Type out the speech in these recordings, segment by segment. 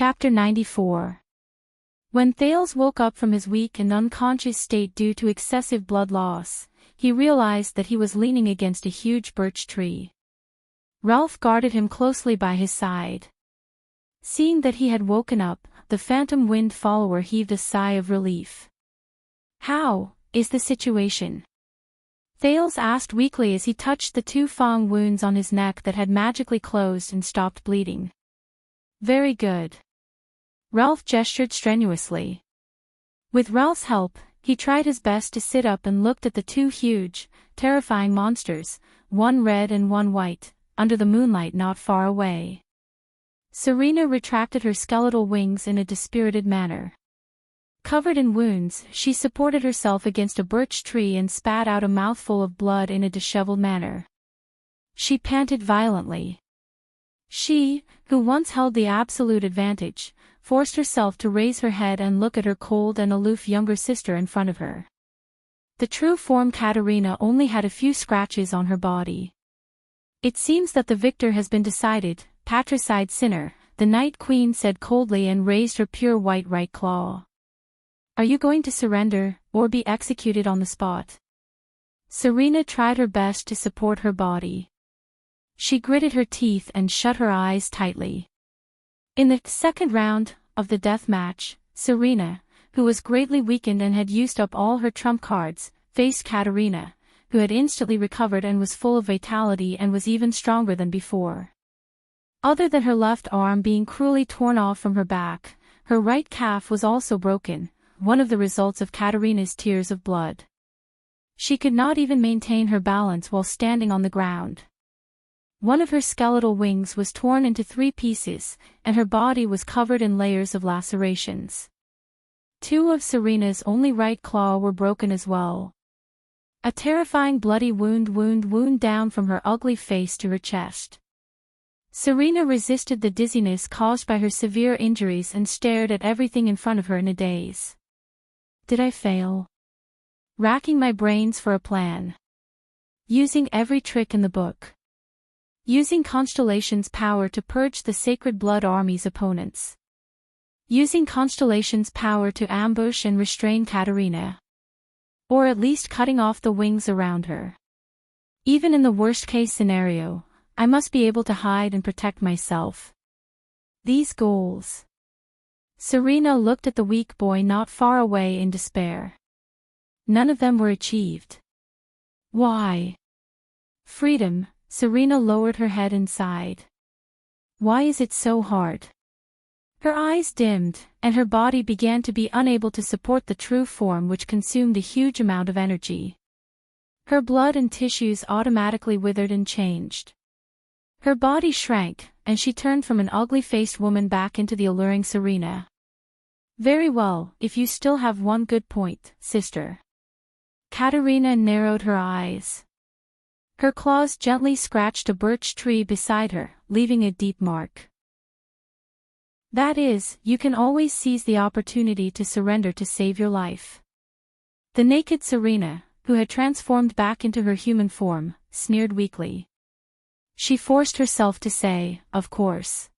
Chapter 94. When Thales woke up from his weak and unconscious state due to excessive blood loss, he realized that he was leaning against a huge birch tree. Ralph guarded him closely by his side. Seeing that he had woken up, the phantom wind follower heaved a sigh of relief. "How is the situation?" Thales asked weakly as he touched the two fang wounds on his neck that had magically closed and stopped bleeding. "Very good." Ralph gestured strenuously. With Ralph's help, he tried his best to sit up and looked at the two huge, terrifying monsters, one red and one white, under the moonlight not far away. Serena retracted her skeletal wings in a dispirited manner. Covered in wounds, she supported herself against a birch tree and spat out a mouthful of blood in a disheveled manner. She panted violently. She, who once held the absolute advantage, forced herself to raise her head and look at her cold and aloof younger sister in front of her. The true form Katerina only had a few scratches on her body. "It seems that the victor has been decided, patricide sinner," the Night Queen said coldly and raised her pure white right claw. "Are you going to surrender, or be executed on the spot?" Serena tried her best to support her body. She gritted her teeth and shut her eyes tightly. In the second round of the death match, Serena, who was greatly weakened and had used up all her trump cards, faced Katerina, who had instantly recovered and was full of vitality and was even stronger than before. Other than her left arm being cruelly torn off from her back, her right calf was also broken, one of the results of Katerina's tears of blood. She could not even maintain her balance while standing on the ground. One of her skeletal wings was torn into 3 pieces, and her body was covered in layers of lacerations. 2 of Serena's only right claw were broken as well. A terrifying bloody wound down from her ugly face to her chest. Serena resisted the dizziness caused by her severe injuries and stared at everything in front of her in a daze. Did I fail? Racking my brains for a plan. Using every trick in the book. Using Constellation's power to purge the Sacred Blood Army's opponents. Using Constellation's power to ambush and restrain Katerina. Or at least cutting off the wings around her. Even in the worst-case scenario, I must be able to hide and protect myself. These goals. Serena looked at the weak boy not far away in despair. None of them were achieved. Why? Freedom. Serena lowered her head and sighed. Why is it so hard? Her eyes dimmed, and her body began to be unable to support the true form which consumed a huge amount of energy. Her blood and tissues automatically withered and changed. Her body shrank, and she turned from an ugly-faced woman back into the alluring Serena. Very well, if you still have one good point, sister. Katerina narrowed her eyes. Her claws gently scratched a birch tree beside her, leaving a deep mark. That is, you can always seize the opportunity to surrender to save your life. The naked Serena, who had transformed back into her human form, sneered weakly. She forced herself to say, of course.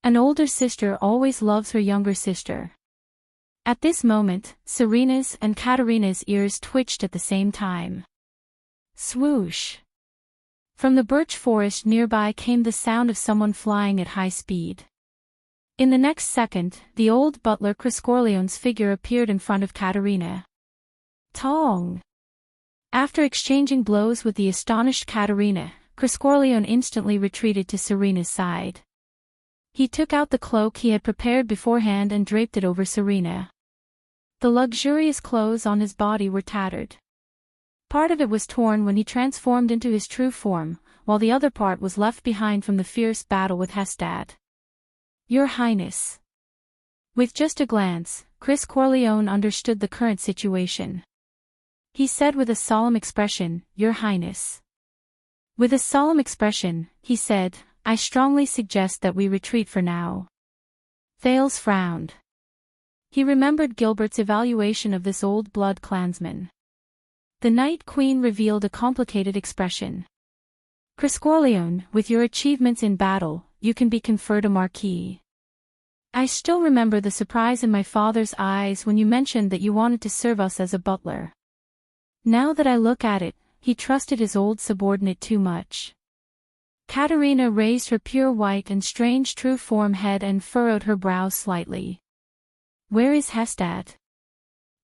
An older sister always loves her younger sister. At this moment, Serena's and Katerina's ears twitched at the same time. Swoosh! From the birch forest nearby came the sound of someone flying at high speed. In the next second, the old butler Criscorleone's figure appeared in front of Katerina. Tong! After exchanging blows with the astonished Katerina, Criscorleone instantly retreated to Serena's side. He took out the cloak he had prepared beforehand and draped it over Serena. The luxurious clothes on his body were tattered. Part of it was torn when he transformed into his true form, while the other part was left behind from the fierce battle with Hestad. Your Highness. With just a glance, Criscorleone understood the current situation. He said with a solemn expression, Your Highness. With a solemn expression, he said, I strongly suggest that we retreat for now. Thales frowned. He remembered Gilbert's evaluation of this old blood clansman. The Night Queen revealed a complicated expression. Criscorleone, with your achievements in battle, you can be conferred a marquis. I still remember the surprise in my father's eyes when you mentioned that you wanted to serve us as a butler. Now that I look at it, he trusted his old subordinate too much. Katerina raised her pure white and strange true form head and furrowed her brows slightly. Where is Hestad?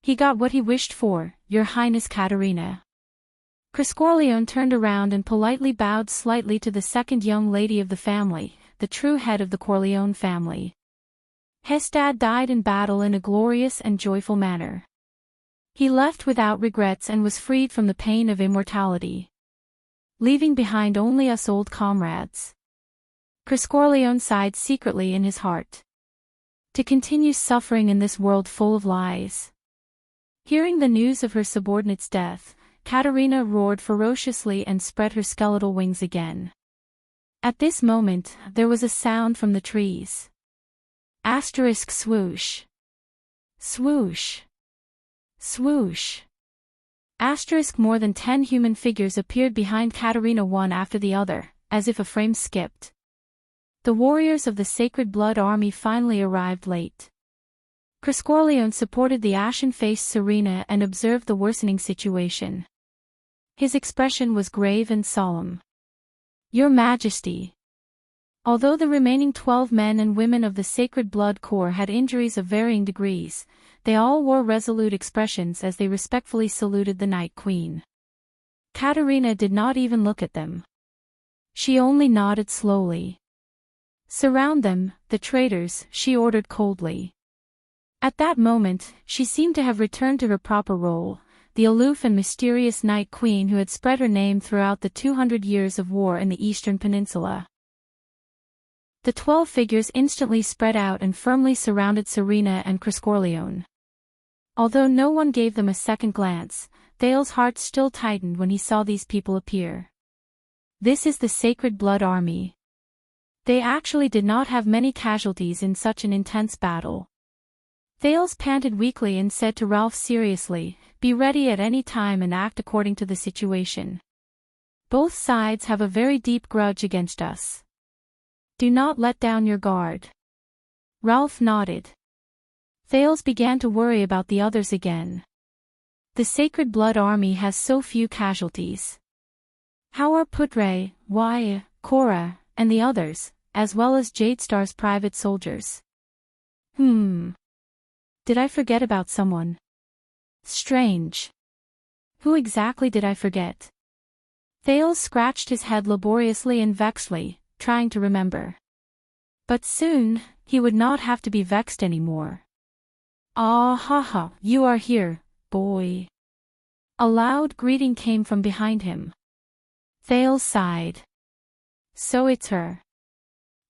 He got what he wished for, Your Highness Katerina. Crescorleone turned around and politely bowed slightly to the second young lady of the family, the true head of the Corleone family. Hestad died in battle in a glorious and joyful manner. He left without regrets and was freed from the pain of immortality, leaving behind only us old comrades. Crescorleone sighed secretly in his heart. To continue suffering in this world full of lies. Hearing the news of her subordinate's death, Katerina roared ferociously and spread her skeletal wings again. At this moment, there was a sound from the trees. Asterisk swoosh. Swoosh. Swoosh. Asterisk more than 10 human figures appeared behind Katerina one after the other, as if a frame skipped. The warriors of the Sacred Blood Army finally arrived late. Crescorleone supported the ashen-faced Serena and observed the worsening situation. His expression was grave and solemn. Your Majesty. Although the remaining 12 men and women of the Sacred Blood Corps had injuries of varying degrees, they all wore resolute expressions as they respectfully saluted the Night Queen. Katerina did not even look at them. She only nodded slowly. Surround them, the traitors, she ordered coldly. At that moment, she seemed to have returned to her proper role, the aloof and mysterious Night Queen who had spread her name throughout the 200 years of war in the Eastern Peninsula. The 12 figures instantly spread out and firmly surrounded Serena and Crescorleone. Although no one gave them a second glance, Thale's heart still tightened when he saw these people appear. This is the Sacred Blood Army. They actually did not have many casualties in such an intense battle. Thales panted weakly and said to Ralph seriously, be ready at any time and act according to the situation. Both sides have a very deep grudge against us. Do not let down your guard. Ralph nodded. Thales began to worry about the others again. The Sacred Blood Army has so few casualties. How are Putre, Cora, and the others, as well as Jadestar's private soldiers? Did I forget about someone? Strange. Who exactly did I forget? Thales scratched his head laboriously and vexedly, trying to remember. But soon, he would not have to be vexed anymore. Ah ha, you are here, boy. A loud greeting came from behind him. Thales sighed. So it's her.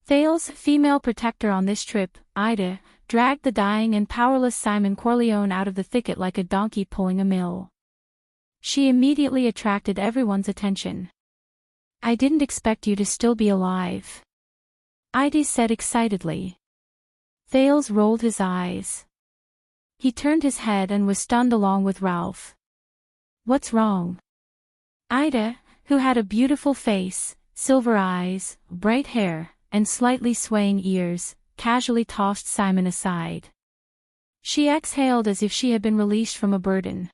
Thales' female protector on this trip, Ida, dragged the dying and powerless Simon Corleone out of the thicket like a donkey pulling a mill. She immediately attracted everyone's attention. I didn't expect you to still be alive. Ida said excitedly. Thales rolled his eyes. He turned his head and was stunned along with Ralph. What's wrong? Ida, who had a beautiful face, silver eyes, bright hair, and slightly swaying ears, casually tossed Simon aside. She exhaled as if she had been released from a burden.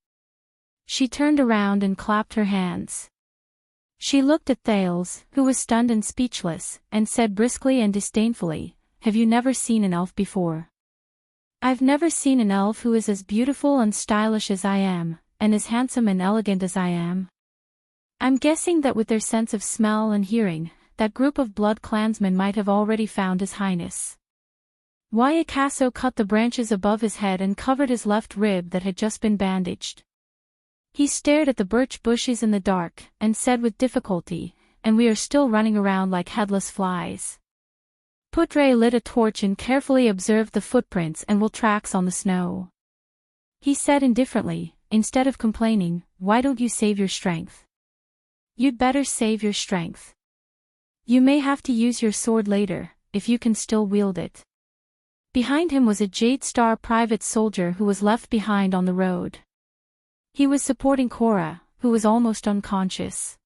She turned around and clapped her hands. She looked at Thales, who was stunned and speechless, and said briskly and disdainfully, Have you never seen an elf before? I've never seen an elf who is as beautiful and stylish as I am, and as handsome and elegant as I am. I'm guessing that with their sense of smell and hearing, that group of blood clansmen might have already found His Highness. Waiakaso cut the branches above his head and covered his left rib that had just been bandaged. He stared at the birch bushes in the dark, and said with difficulty, And we are still running around like headless flies. Putre lit a torch and carefully observed the footprints and wool tracks on the snow. He said indifferently, instead of complaining, Why don't you save your strength? You'd better save your strength. You may have to use your sword later, if you can still wield it. Behind him was a Jadestar private soldier who was left behind on the road. He was supporting Cora, who was almost unconscious.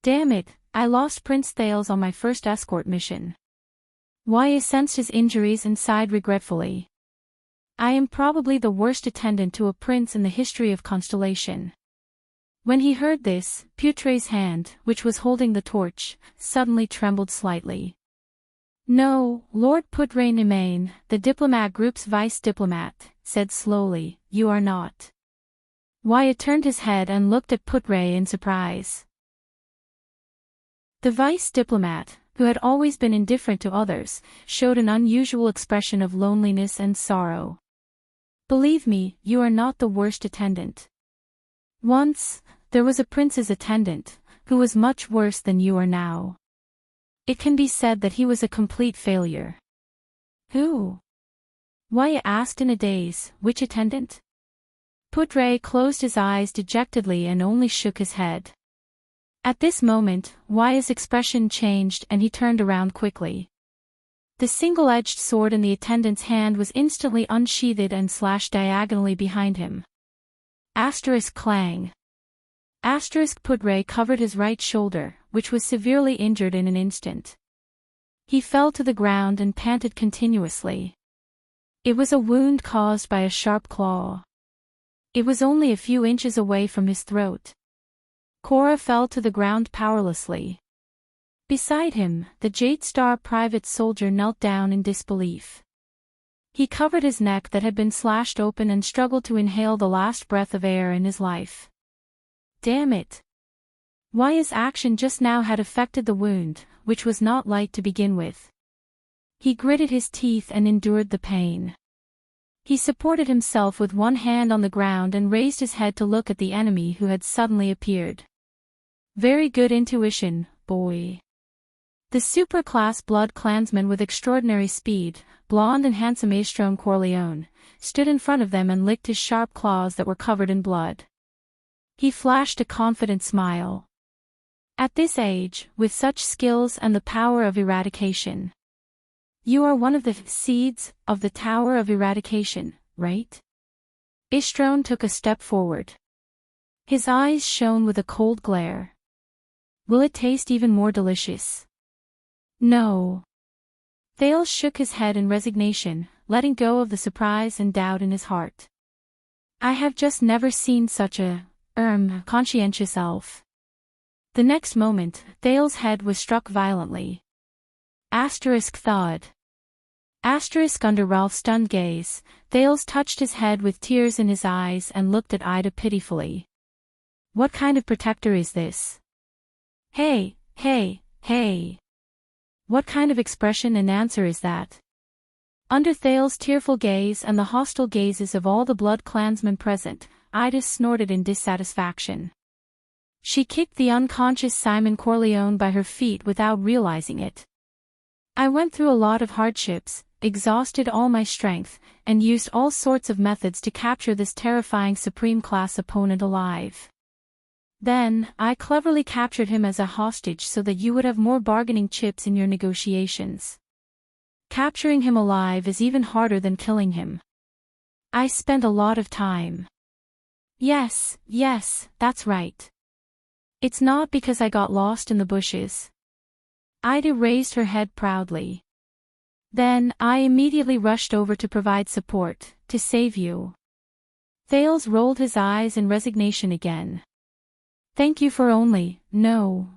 Damn it, I lost Prince Thales on my first escort mission. Waya sensed his injuries and sighed regretfully. I am probably the worst attendant to a prince in the history of Constellation. When he heard this, Putre's hand, which was holding the torch, suddenly trembled slightly. No, Lord Putre Nimain, the diplomat group's vice-diplomat, said slowly, you are not. Waya turned his head and looked at Putre in surprise. The vice-diplomat, who had always been indifferent to others, showed an unusual expression of loneliness and sorrow. Believe me, you are not the worst attendant. Once, there was a prince's attendant, who was much worse than you are now. It can be said that he was a complete failure. Who? Waya asked in a daze, which attendant? Putre closed his eyes dejectedly and only shook his head. At this moment, Waya's expression changed and he turned around quickly. The single-edged sword in the attendant's hand was instantly unsheathed and slashed diagonally behind him. Asterisk clang. Asterisk Putre covered his right shoulder, which was severely injured in an instant. He fell to the ground and panted continuously. It was a wound caused by a sharp claw. It was only a few inches away from his throat. Cora fell to the ground powerlessly. Beside him, the Jade Star private soldier knelt down in disbelief. He covered his neck that had been slashed open and struggled to inhale the last breath of air in his life. Damn it! Waya's action just now had affected the wound, which was not light to begin with. He gritted his teeth and endured the pain. He supported himself with one hand on the ground and raised his head to look at the enemy who had suddenly appeared. Very good intuition, boy. The super-class blood clansman with extraordinary speed, blonde and handsome Estrone Corleone, stood in front of them and licked his sharp claws that were covered in blood. He flashed a confident smile. At this age, with such skills and the power of eradication. You are one of the seeds of the Tower of Eradication, right? Estrone took a step forward. His eyes shone with a cold glare. Will it taste even more delicious? No. Thales shook his head in resignation, letting go of the surprise and doubt in his heart. I have just never seen such a, conscientious elf. The next moment, Thales' head was struck violently. Asterisk thawed. Asterisk under Ralph's stunned gaze, Thales touched his head with tears in his eyes and looked at Ida pitifully. What kind of protector is this? Hey, hey, hey. What kind of expression and answer is that? Under Thales' tearful gaze and the hostile gazes of all the blood clansmen present, Ida snorted in dissatisfaction. She kicked the unconscious Simon Corleone by her feet without realizing it. I went through a lot of hardships, exhausted all my strength, and used all sorts of methods to capture this terrifying supreme-class opponent alive. Then, I cleverly captured him as a hostage so that you would have more bargaining chips in your negotiations. Capturing him alive is even harder than killing him. I spent a lot of time. Yes, that's right. It's not because I got lost in the bushes. Ida raised her head proudly. Then, I immediately rushed over to provide support, to save you. Thales rolled his eyes in resignation again. Thank you for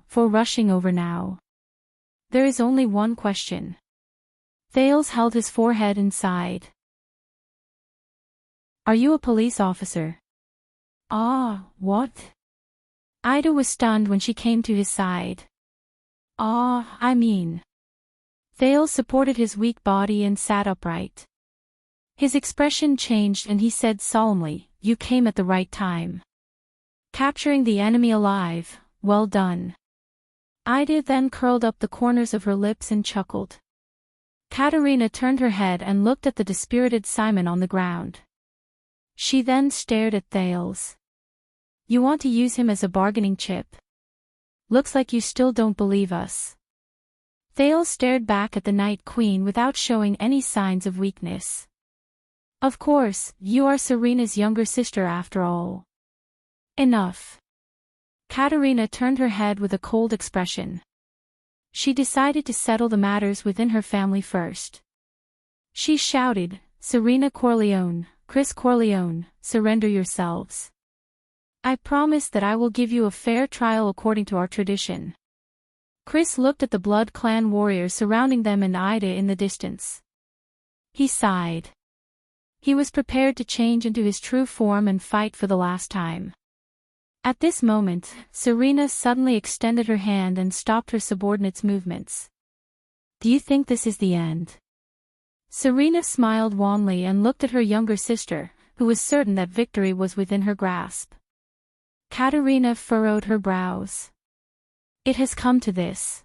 for rushing over now. There is only one question. Thales held his forehead and sighed. Are you a police officer? Ah, what? Ida was stunned when she came to his side. Thales supported his weak body and sat upright. His expression changed and he said solemnly, you came at the right time. Capturing the enemy alive, well done. Ida then curled up the corners of her lips and chuckled. Katerina turned her head and looked at the dispirited Simon on the ground. She then stared at Thales. You want to use him as a bargaining chip? Looks like you still don't believe us. Thales stared back at the Night Queen without showing any signs of weakness. Of course, you are Serena's younger sister after all. Enough. Katerina turned her head with a cold expression. She decided to settle the matters within her family first. She shouted, "Serena Corleone, Chris Corleone, surrender yourselves. I promise that I will give you a fair trial according to our tradition." Chris looked at the Blood Clan warriors surrounding them and Ida in the distance. He sighed. He was prepared to change into his true form and fight for the last time. At this moment, Serena suddenly extended her hand and stopped her subordinate's movements. "Do you think this is the end?" Serena smiled wanly and looked at her younger sister, who was certain that victory was within her grasp. Katerina furrowed her brows. It has come to this.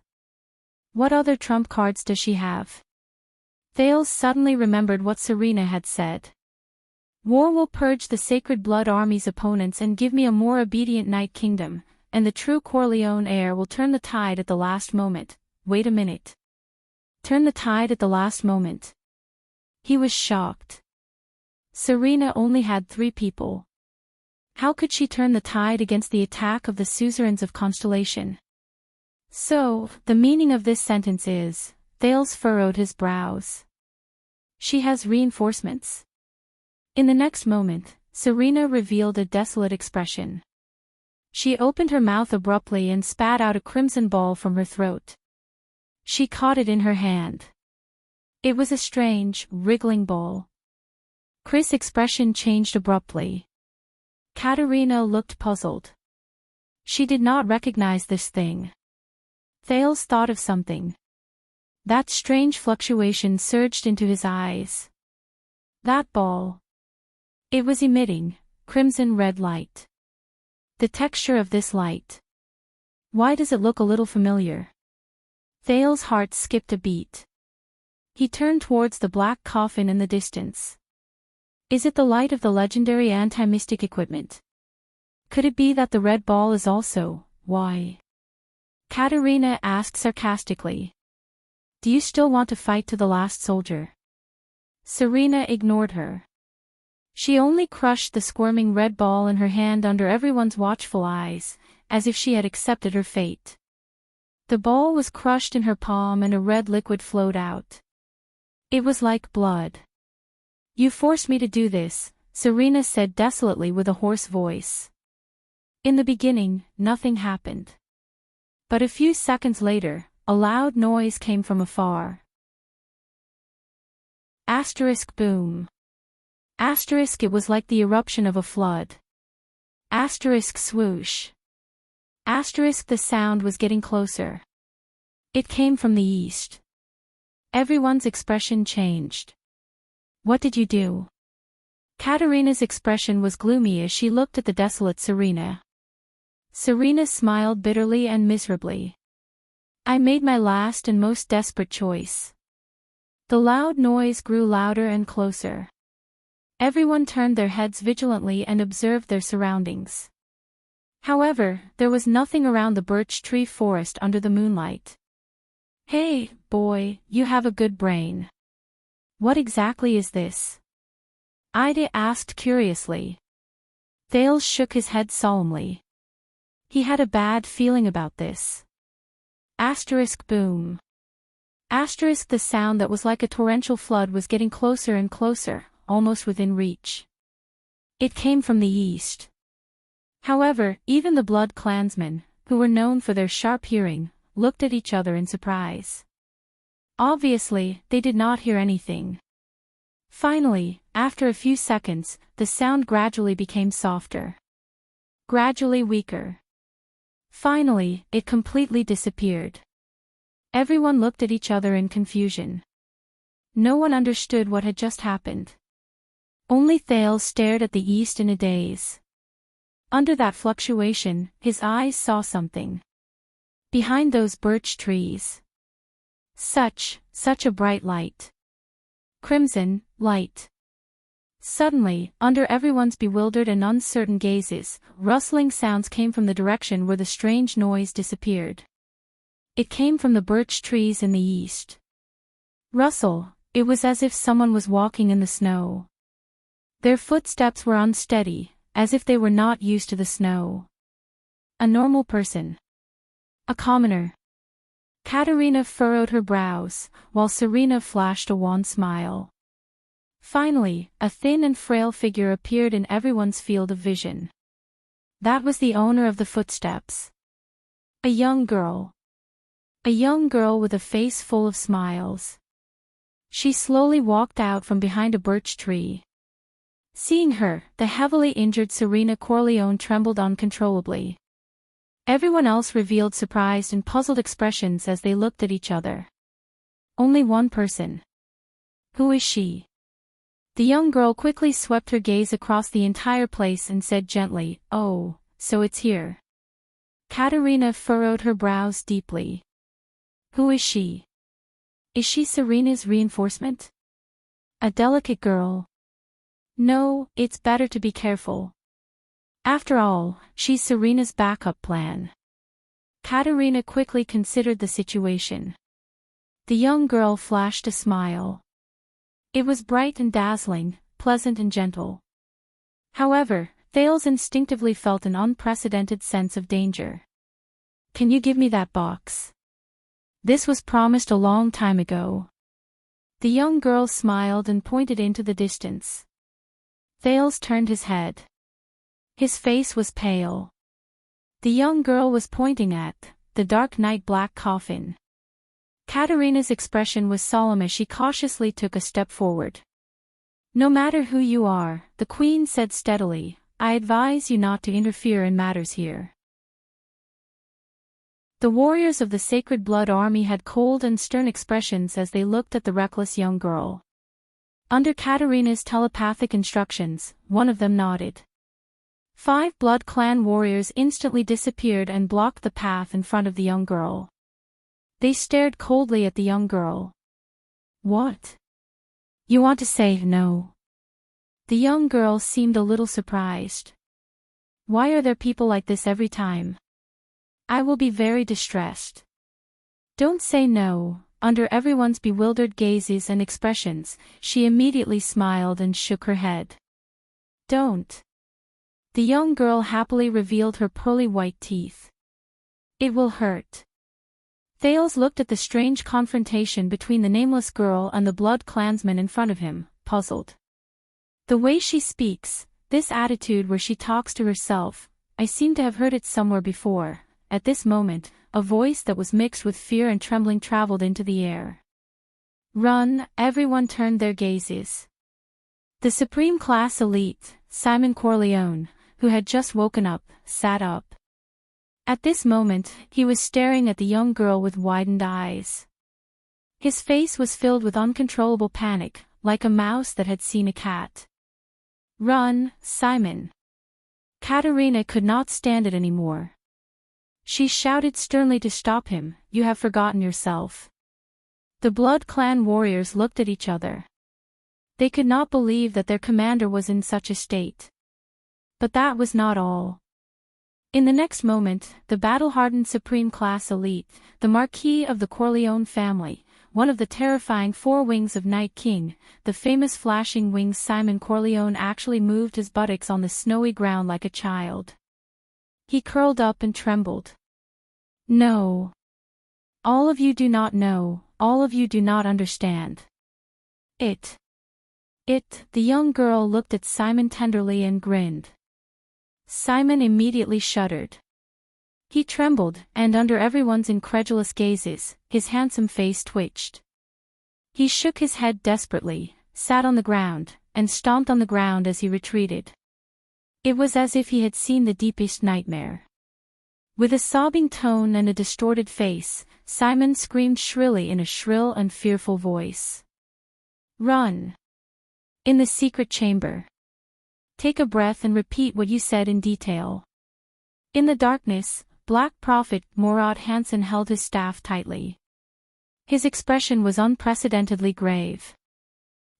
What other trump cards does she have? Thales suddenly remembered what Serena had said. War will purge the Sacred Blood Army's opponents and give me a more obedient Night Kingdom, and the true Corleone heir will turn the tide at the last moment. Wait a minute. Turn the tide at the last moment. He was shocked. Serena only had 3 people. How could she turn the tide against the attack of the suzerains of Constellation? So, the meaning of this sentence is, Thales furrowed his brows. She has reinforcements. In the next moment, Serena revealed a desolate expression. She opened her mouth abruptly and spat out a crimson ball from her throat. She caught it in her hand. It was a strange, wriggling ball. Chris' expression changed abruptly. Katerina looked puzzled. She did not recognize this thing. Thales thought of something. That strange fluctuation surged into his eyes. That ball. It was emitting crimson-red light. The texture of this light. Why does it look a little familiar? Thales' heart skipped a beat. He turned towards the black coffin in the distance. Is it the light of the legendary anti-mystic equipment? Could it be that the red ball is also, why? Katerina asked sarcastically. Do you still want to fight to the last soldier? Serena ignored her. She only crushed the squirming red ball in her hand under everyone's watchful eyes, as if she had accepted her fate. The ball was crushed in her palm and a red liquid flowed out. It was like blood. You forced me to do this, Serena said desolately with a hoarse voice. In the beginning, nothing happened. But a few seconds later, a loud noise came from afar. Asterisk boom. Asterisk it was like the eruption of a flood. Asterisk swoosh. Asterisk the sound was getting closer. It came from the east. Everyone's expression changed. What did you do? Katerina's expression was gloomy as she looked at the desolate Serena. Serena smiled bitterly and miserably. I made my last and most desperate choice. The loud noise grew louder and closer. Everyone turned their heads vigilantly and observed their surroundings. However, there was nothing around the birch tree forest under the moonlight. Hey, boy, you have a good brain. What exactly is this? Ida asked curiously. Thales shook his head solemnly. He had a bad feeling about this. Asterisk boom. Asterisk the sound that was like a torrential flood was getting closer and closer, almost within reach. It came from the east. However, even the Blood Clansmen, who were known for their sharp hearing, looked at each other in surprise. Obviously, they did not hear anything. Finally, after a few seconds, the sound gradually became softer. Gradually weaker. Finally, it completely disappeared. Everyone looked at each other in confusion. No one understood what had just happened. Only Thales stared at the east in a daze. Under that fluctuation, his eyes saw something. Behind those birch trees. Such a bright light. Crimson light. Suddenly, under everyone's bewildered and uncertain gazes, rustling sounds came from the direction where the strange noise disappeared. It came from the birch trees in the east. Rustle, it was as if someone was walking in the snow. Their footsteps were unsteady, as if they were not used to the snow. A normal person. A commoner. Katerina furrowed her brows, while Serena flashed a wan smile. Finally, a thin and frail figure appeared in everyone's field of vision. That was the owner of the footsteps. A young girl. A young girl with a face full of smiles. She slowly walked out from behind a birch tree. Seeing her, the heavily injured Serena Corleone trembled uncontrollably. Everyone else revealed surprised and puzzled expressions as they looked at each other. Only one person. Who is she? The young girl quickly swept her gaze across the entire place and said gently, "Oh, so it's here." Katerina furrowed her brows deeply. Who is she? Is she Serena's reinforcement? A delicate girl? No, it's better to be careful. After all, she's Serena's backup plan. Katerina quickly considered the situation. The young girl flashed a smile. It was bright and dazzling, pleasant and gentle. However, Thales instinctively felt an unprecedented sense of danger. Can you give me that box? This was promised a long time ago. The young girl smiled and pointed into the distance. Thales turned his head. His face was pale. The young girl was pointing at the dark night black coffin. Katerina's expression was solemn as she cautiously took a step forward. No matter who you are, the queen said steadily, I advise you not to interfere in matters here. The warriors of the Sacred Blood Army had cold and stern expressions as they looked at the reckless young girl. Under Katerina's telepathic instructions, one of them nodded. 5 Blood Clan warriors instantly disappeared and blocked the path in front of the young girl. They stared coldly at the young girl. What? You want to say no? The young girl seemed a little surprised. Why are there people like this every time? I will be very distressed. Don't say no. Under everyone's bewildered gazes and expressions, she immediately smiled and shook her head. Don't. The young girl happily revealed her pearly white teeth. It will hurt. Thales looked at the strange confrontation between the nameless girl and the blood clansman in front of him, puzzled. The way she speaks, this attitude where she talks to herself, I seem to have heard it somewhere before. At this moment, a voice that was mixed with fear and trembling traveled into the air. Run! Everyone turned their gazes. The Supreme Class Elite, Simon Corleone, who had just woken up, sat up. At this moment, he was staring at the young girl with widened eyes. His face was filled with uncontrollable panic, like a mouse that had seen a cat. Run, Simon! Katerina could not stand it anymore. She shouted sternly to stop him, You have forgotten yourself. The Blood Clan warriors looked at each other. They could not believe that their commander was in such a state. But that was not all. In the next moment, the battle-hardened Supreme Class Elite, the Marquis of the Corleone family, one of the terrifying 4 wings of Night King, the famous flashing wings Simon Corleone actually moved his buttocks on the snowy ground like a child. He curled up and trembled. No. All of you do not know, all of you do not understand. The young girl looked at Simon tenderly and grinned. Simon immediately shuddered. He trembled, and under everyone's incredulous gazes, his handsome face twitched. He shook his head desperately, sat on the ground, and stomped on the ground as he retreated. It was as if he had seen the deepest nightmare. With a sobbing tone and a distorted face, Simon screamed shrilly in a shrill and fearful voice. Run! In the secret chamber. Take a breath and repeat what you said in detail. In the darkness, Black Prophet Murat Hansen held his staff tightly. His expression was unprecedentedly grave.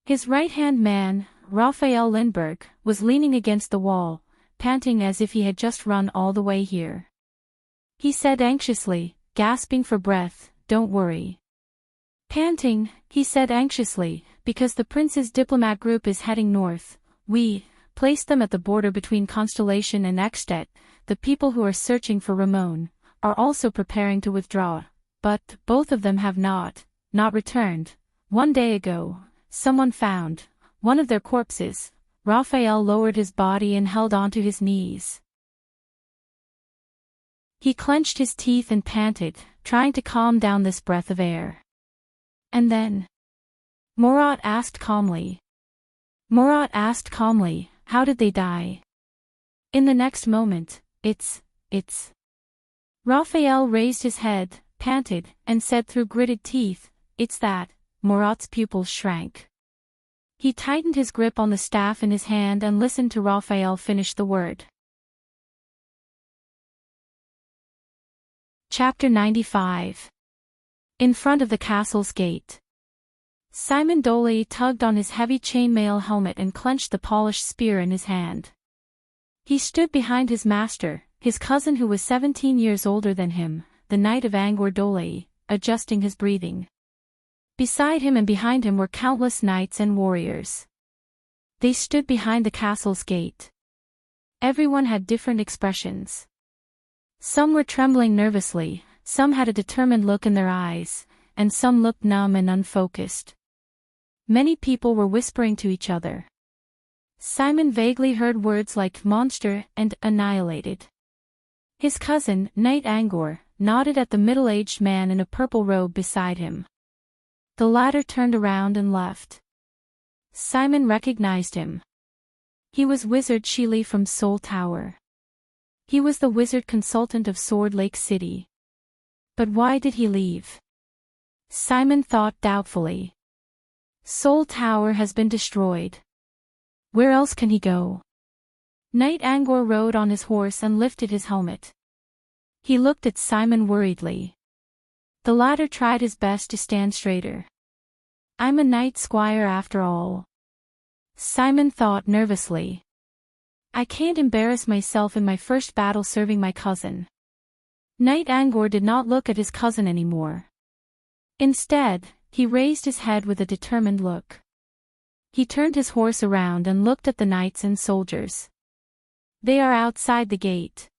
His right-hand man, Raphael Lindbergh, was leaning against the wall, panting as if he had just run all the way here. He said anxiously, gasping for breath, Don't worry. Panting, he said anxiously, because the prince's diplomat group is heading north. We placed them at the border between Constellation and Ekstedt. The people who are searching for Ramon are also preparing to withdraw. but both of them have not returned. One day ago, someone found one of their corpses. Raphael lowered his body and held onto his knees. He clenched his teeth and panted, trying to calm down this breath of air. And then, Murat asked calmly, how did they die? In the next moment, it's. Raphael raised his head, panted, and said through gritted teeth, it's that. Murat's pupils shrank. He tightened his grip on the staff in his hand and listened to Raphael finish the word. Chapter 95. In front of the castle's gate. Simon Dolly tugged on his heavy chainmail helmet and clenched the polished spear in his hand. He stood behind his master, his cousin who was 17 years older than him, the Knight of Angor Dolly, adjusting his breathing. Beside him and behind him were countless knights and warriors. They stood behind the castle's gate. Everyone had different expressions. Some were trembling nervously, some had a determined look in their eyes, and some looked numb and unfocused. Many people were whispering to each other. Simon vaguely heard words like monster and annihilated. His cousin, Knight Angor, nodded at the middle-aged man in a purple robe beside him. The latter turned around and left. Simon recognized him. He was Wizard Sheely from Soul Tower. He was the wizard consultant of Sword Lake City. But why did he leave? Simon thought doubtfully. Soul Tower has been destroyed. Where else can he go? Knight Angor rode on his horse and lifted his helmet. He looked at Simon worriedly. The latter tried his best to stand straighter. I'm a knight squire after all. Simon thought nervously. I can't embarrass myself in my first battle serving my cousin. Knight Angor did not look at his cousin anymore. Instead, he raised his head with a determined look. He turned his horse around and looked at the knights and soldiers. They are outside the gate.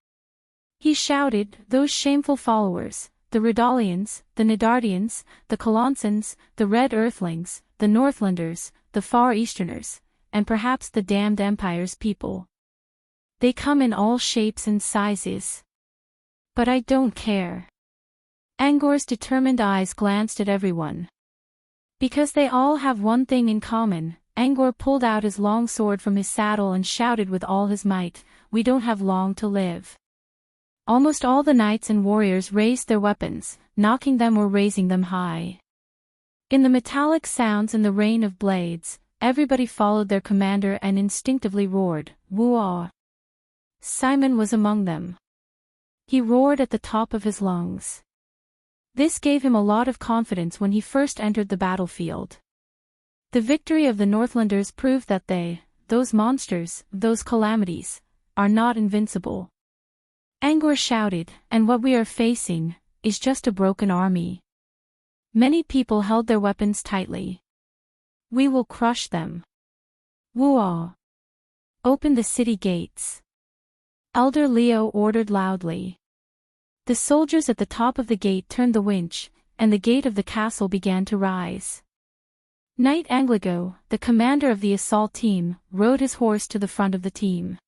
He shouted, those shameful followers. The Redalians, the Nedardians, the Colonsons, the Red Earthlings, the Northlanders, the Far Easterners, and perhaps the damned Empire's people. They come in all shapes and sizes. But I don't care. Angor's determined eyes glanced at everyone. Because they all have one thing in common, Angor pulled out his long sword from his saddle and shouted with all his might, we don't have long to live. Almost all the knights and warriors raised their weapons, knocking them or raising them high. In the metallic sounds and the rain of blades, everybody followed their commander and instinctively roared, woo-ah. Simon was among them. He roared at the top of his lungs. This gave him a lot of confidence when he first entered the battlefield. The victory of the Northlanders proved that they, those monsters, those calamities, are not invincible. Angor shouted, and what we are facing is just a broken army. Many people held their weapons tightly. We will crush them. Woo-ah. Open the city gates. Elder Leo ordered loudly. The soldiers at the top of the gate turned the winch, and the gate of the castle began to rise. Knight Angligo, the commander of the assault team, rode his horse to the front of the team.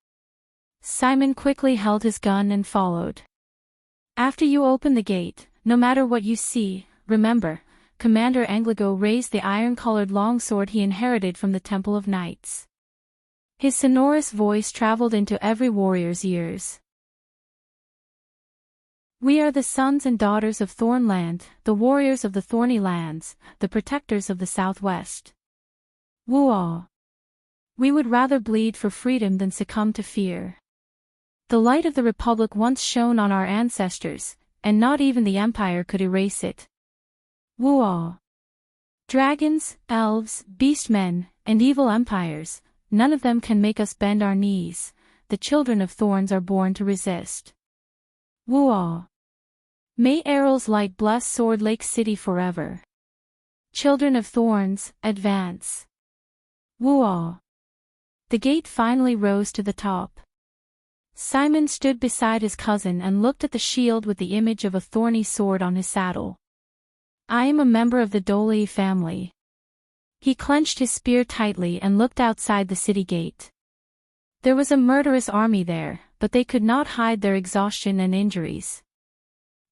Simon quickly held his gun and followed. After you open the gate, no matter what you see, remember, Commander Angligo raised the iron-colored longsword he inherited from the Temple of Knights. His sonorous voice traveled into every warrior's ears. We are the sons and daughters of Thornland, the warriors of the Thorny Lands, the protectors of the Southwest. Woo-ah. We would rather bleed for freedom than succumb to fear. The light of the Republic once shone on our ancestors, and not even the Empire could erase it. Woo-ah. Dragons, elves, beastmen, and evil empires, none of them can make us bend our knees. The children of thorns are born to resist. Woo-ah. May Errol's light bless Sword Lake City forever. Children of thorns, advance. Woo-ah. The gate finally rose to the top. Simon stood beside his cousin and looked at the shield with the image of a thorny sword on his saddle. I am a member of the Dolly family. He clenched his spear tightly and looked outside the city gate. There was a murderous army there, but they could not hide their exhaustion and injuries.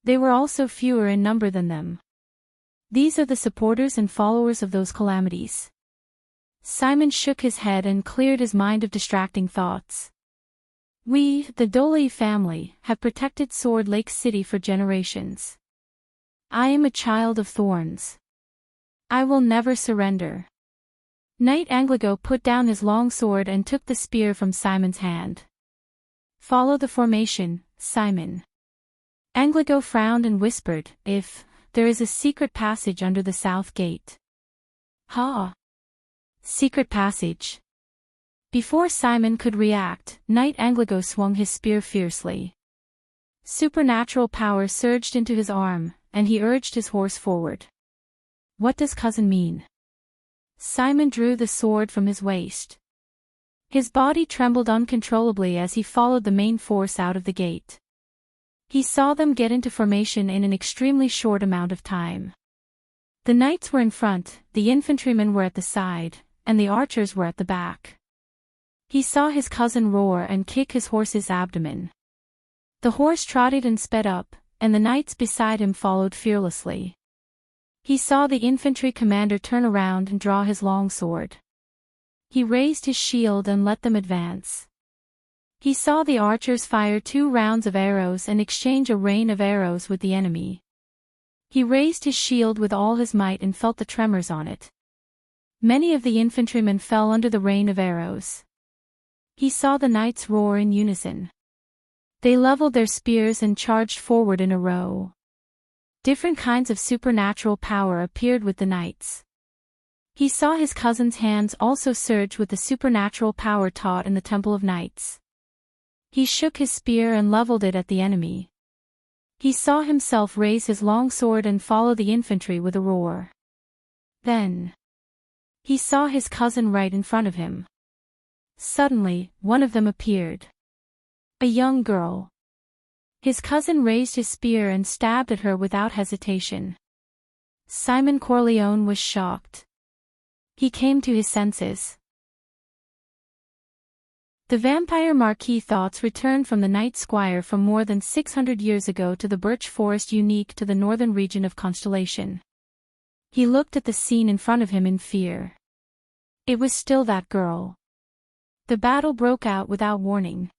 They were also fewer in number than them. These are the supporters and followers of those calamities. Simon shook his head and cleared his mind of distracting thoughts. We, the Dolly family, have protected Sword Lake City for generations. I am a child of thorns. I will never surrender. Knight Angligo put down his long sword and took the spear from Simon's hand. Follow the formation, Simon. Angligo frowned and whispered, there is a secret passage under the south gate. Ha! Secret passage. Before Simon could react, Knight Angligo swung his spear fiercely. Supernatural power surged into his arm, and he urged his horse forward. What does cousin mean? Simon drew the sword from his waist. His body trembled uncontrollably as he followed the main force out of the gate. He saw them get into formation in an extremely short amount of time. The knights were in front, the infantrymen were at the side, and the archers were at the back. He saw his cousin roar and kick his horse's abdomen. The horse trotted and sped up, and the knights beside him followed fearlessly. He saw the infantry commander turn around and draw his long sword. He raised his shield and let them advance. He saw the archers fire 2 rounds of arrows and exchange a rain of arrows with the enemy. He raised his shield with all his might and felt the tremors on it. Many of the infantrymen fell under the rain of arrows. He saw the knights roar in unison. They leveled their spears and charged forward in a row. Different kinds of supernatural power appeared with the knights. He saw his cousin's hands also surge with the supernatural power taught in the Temple of Knights. He shook his spear and leveled it at the enemy. He saw himself raise his long sword and follow the infantry with a roar. Then he saw his cousin right in front of him. Suddenly, one of them appeared. A young girl. His cousin raised his spear and stabbed at her without hesitation. Simon Corleone was shocked. He came to his senses. The vampire Marquis thoughts returned from the night squire from more than 600 years ago to the birch forest unique to the northern region of Constellation. He looked at the scene in front of him in fear. It was still that girl. The battle broke out without warning.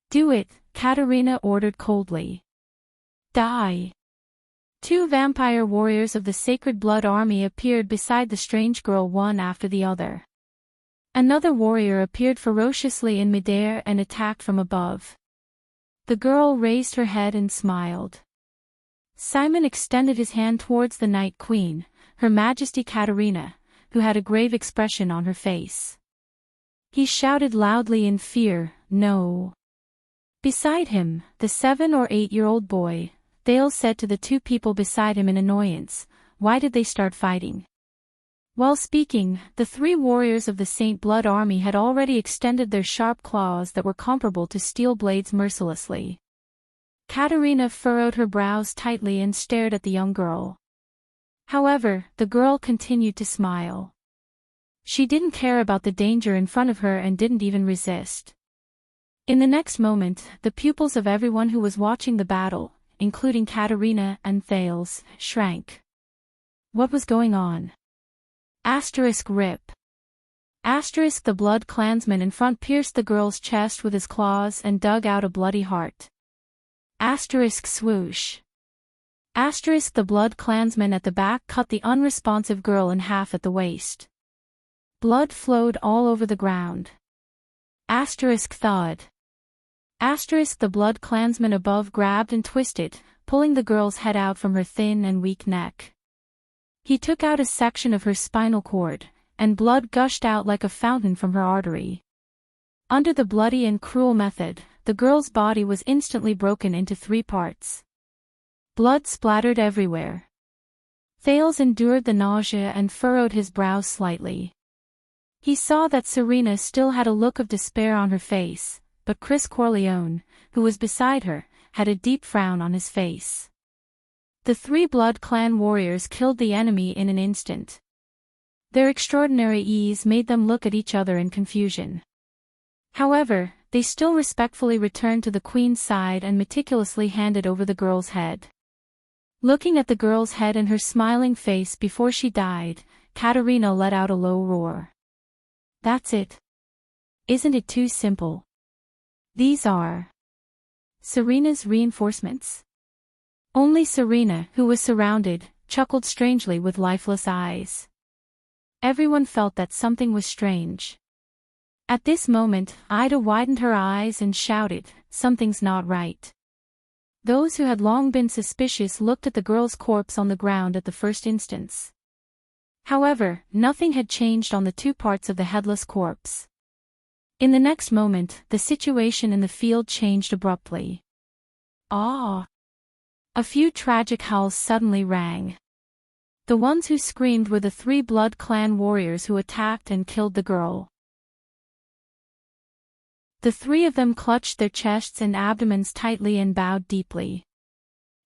Do it, Katerina ordered coldly. Die. 2 vampire warriors of the Sacred Blood Army appeared beside the strange girl one after the other. Another warrior appeared ferociously in midair and attacked from above. The girl raised her head and smiled. Simon extended his hand towards the Night Queen, Her Majesty Katerina, who had a grave expression on her face. He shouted loudly in fear, "No!" Beside him, the 7 or 8-year-old boy, Thales said to the 2 people beside him in annoyance, "Why did they start fighting?" While speaking, the 3 warriors of the Saint Blood Army had already extended their sharp claws that were comparable to steel blades mercilessly. Katerina furrowed her brows tightly and stared at the young girl. However, the girl continued to smile. She didn't care about the danger in front of her and didn't even resist. In the next moment, the pupils of everyone who was watching the battle, including Katerina and Thales, shrank. What was going on? Rip. The blood clansman in front pierced the girl's chest with his claws and dug out a bloody heart. Swoosh. The blood clansman at the back cut the unresponsive girl in half at the waist. Blood flowed all over the ground. Thud. The blood clansman above grabbed and twisted, pulling the girl's head out from her thin and weak neck. He took out a section of her spinal cord, and blood gushed out like a fountain from her artery. Under the bloody and cruel method, the girl's body was instantly broken into 3 parts. Blood splattered everywhere. Thales endured the nausea and furrowed his brows slightly. He saw that Serena still had a look of despair on her face, but Chris Corleone, who was beside her, had a deep frown on his face. The 3 Blood Clan warriors killed the enemy in an instant. Their extraordinary ease made them look at each other in confusion. However, they still respectfully returned to the queen's side and meticulously handed over the girl's head. Looking at the girl's head and her smiling face before she died, Katerina let out a low roar. That's it. Isn't it too simple? These are Serena's reinforcements. Only Serena, who was surrounded, chuckled strangely with lifeless eyes. Everyone felt that something was strange. At this moment, Ida widened her eyes and shouted, "Something's not right." Those who had long been suspicious looked at the girl's corpse on the ground at the first instance. However, nothing had changed on the 2 parts of the headless corpse. In the next moment, the situation in the field changed abruptly. Ah! A few tragic howls suddenly rang. The ones who screamed were the 3 Blood Clan warriors who attacked and killed the girl. The 3 of them clutched their chests and abdomens tightly and bowed deeply.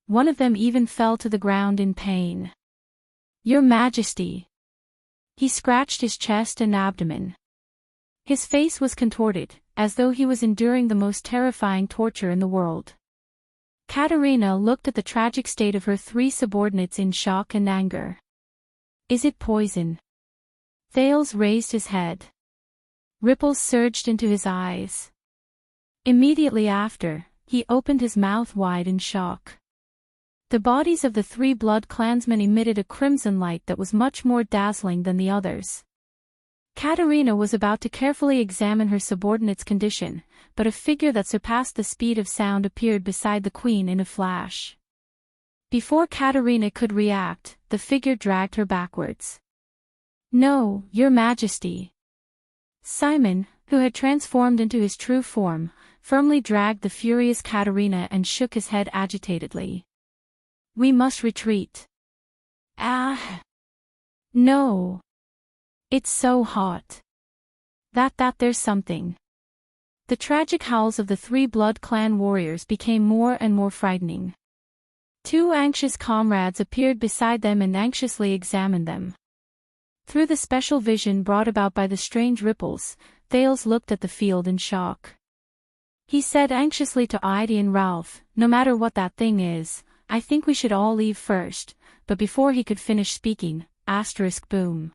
One of them even fell to the ground in pain. "Your Majesty!" He scratched his chest and abdomen. His face was contorted, as though he was enduring the most terrifying torture in the world. Katerina looked at the tragic state of her 3 subordinates in shock and anger. "Is it poison?" Thales raised his head. Ripples surged into his eyes. Immediately after, he opened his mouth wide in shock. The bodies of the 3 Blood Clansmen emitted a crimson light that was much more dazzling than the others. Katerina was about to carefully examine her subordinate's condition, but a figure that surpassed the speed of sound appeared beside the queen in a flash. Before Katerina could react, the figure dragged her backwards. "No, Your Majesty." Simon, who had transformed into his true form, firmly dragged the furious Katerina and shook his head agitatedly. "We must retreat." "Ah! No! It's so hot. There's something." The tragic howls of the 3 Blood Clan warriors became more and more frightening. 2 anxious comrades appeared beside them and anxiously examined them. Through the special vision brought about by the strange ripples, Thales looked at the field in shock. He said anxiously to Ida and Ralph, "No matter what that thing is, I think we should all leave first," but before he could finish speaking, boom.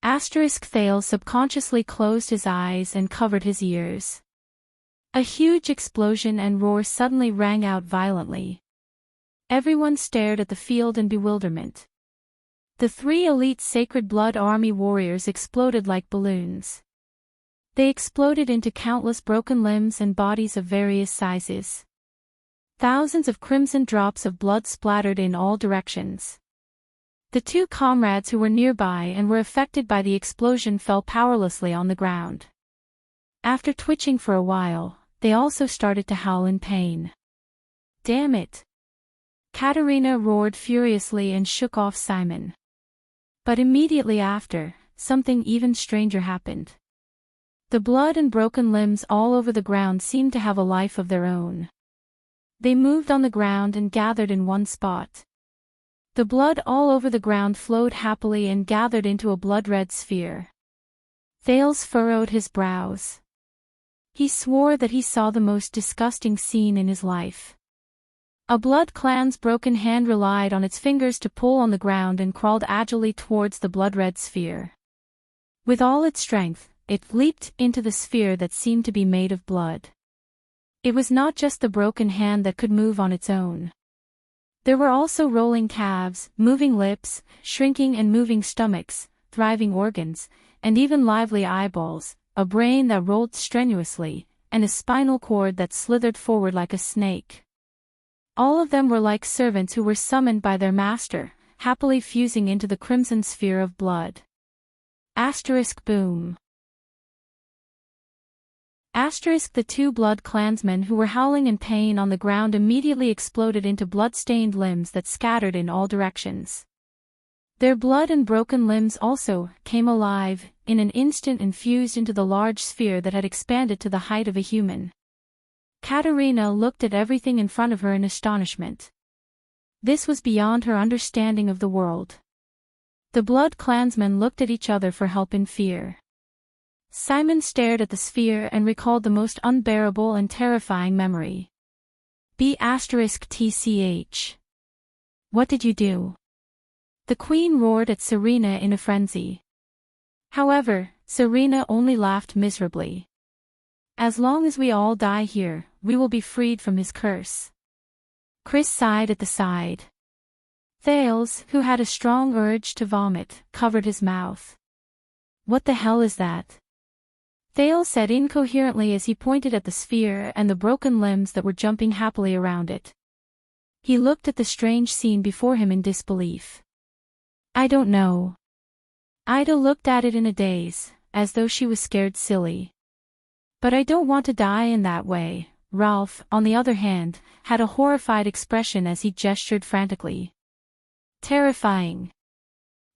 Thales subconsciously closed his eyes and covered his ears. A huge explosion and roar suddenly rang out violently. Everyone stared at the field in bewilderment. The 3 elite Sacred Blood Army warriors exploded like balloons. They exploded into countless broken limbs and bodies of various sizes. Thousands of crimson drops of blood splattered in all directions. The 2 comrades who were nearby and were affected by the explosion fell powerlessly on the ground. After twitching for a while, they also started to howl in pain. "Damn it!" Katerina roared furiously and shook off Simon. But immediately after, something even stranger happened. The blood and broken limbs all over the ground seemed to have a life of their own. They moved on the ground and gathered in one spot. The blood all over the ground flowed happily and gathered into a blood-red sphere. Thales furrowed his brows. He swore that he saw the most disgusting scene in his life. A Blood Clan's broken hand relied on its fingers to pull on the ground and crawled agilely towards the blood-red sphere. With all its strength, it leaped into the sphere that seemed to be made of blood. It was not just the broken hand that could move on its own. There were also rolling calves, moving lips, shrinking and moving stomachs, thriving organs, and even lively eyeballs, a brain that rolled strenuously, and a spinal cord that slithered forward like a snake. All of them were like servants who were summoned by their master, happily fusing into the crimson sphere of blood. Boom. The 2 Blood Clansmen who were howling in pain on the ground immediately exploded into blood-stained limbs that scattered in all directions. Their blood and broken limbs also came alive, in an instant and fused into the large sphere that had expanded to the height of a human. Katerina looked at everything in front of her in astonishment. This was beyond her understanding of the world. The blood clansmen looked at each other for help in fear. Simon stared at the sphere and recalled the most unbearable and terrifying memory. B*TCH. What did you do? The queen roared at Serena in a frenzy. However, Serena only laughed miserably. As long as we all die here, we will be freed from his curse. Chris sighed at the side. Thales, who had a strong urge to vomit, covered his mouth. What the hell is that? Thales said incoherently as he pointed at the sphere and the broken limbs that were jumping happily around it. He looked at the strange scene before him in disbelief. I don't know. Ida looked at it in a daze, as though she was scared silly. But I don't want to die in that way. Ralph, on the other hand, had a horrified expression as he gestured frantically. Terrifying.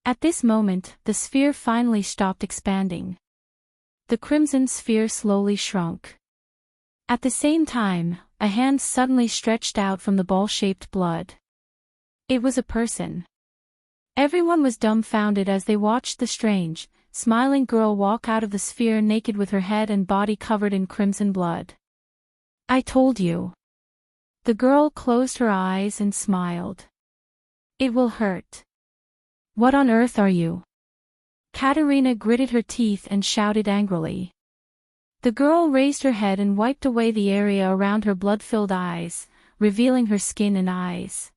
At this moment, the sphere finally stopped expanding. The crimson sphere slowly shrunk. At the same time, a hand suddenly stretched out from the ball-shaped blood. It was a person. Everyone was dumbfounded as they watched the strange, smiling girl walk out of the sphere naked with her head and body covered in crimson blood. I told you. The girl closed her eyes and smiled. It will hurt. What on earth are you? Katerina gritted her teeth and shouted angrily. The girl raised her head and wiped away the area around her blood-filled eyes, revealing her skin and eyes.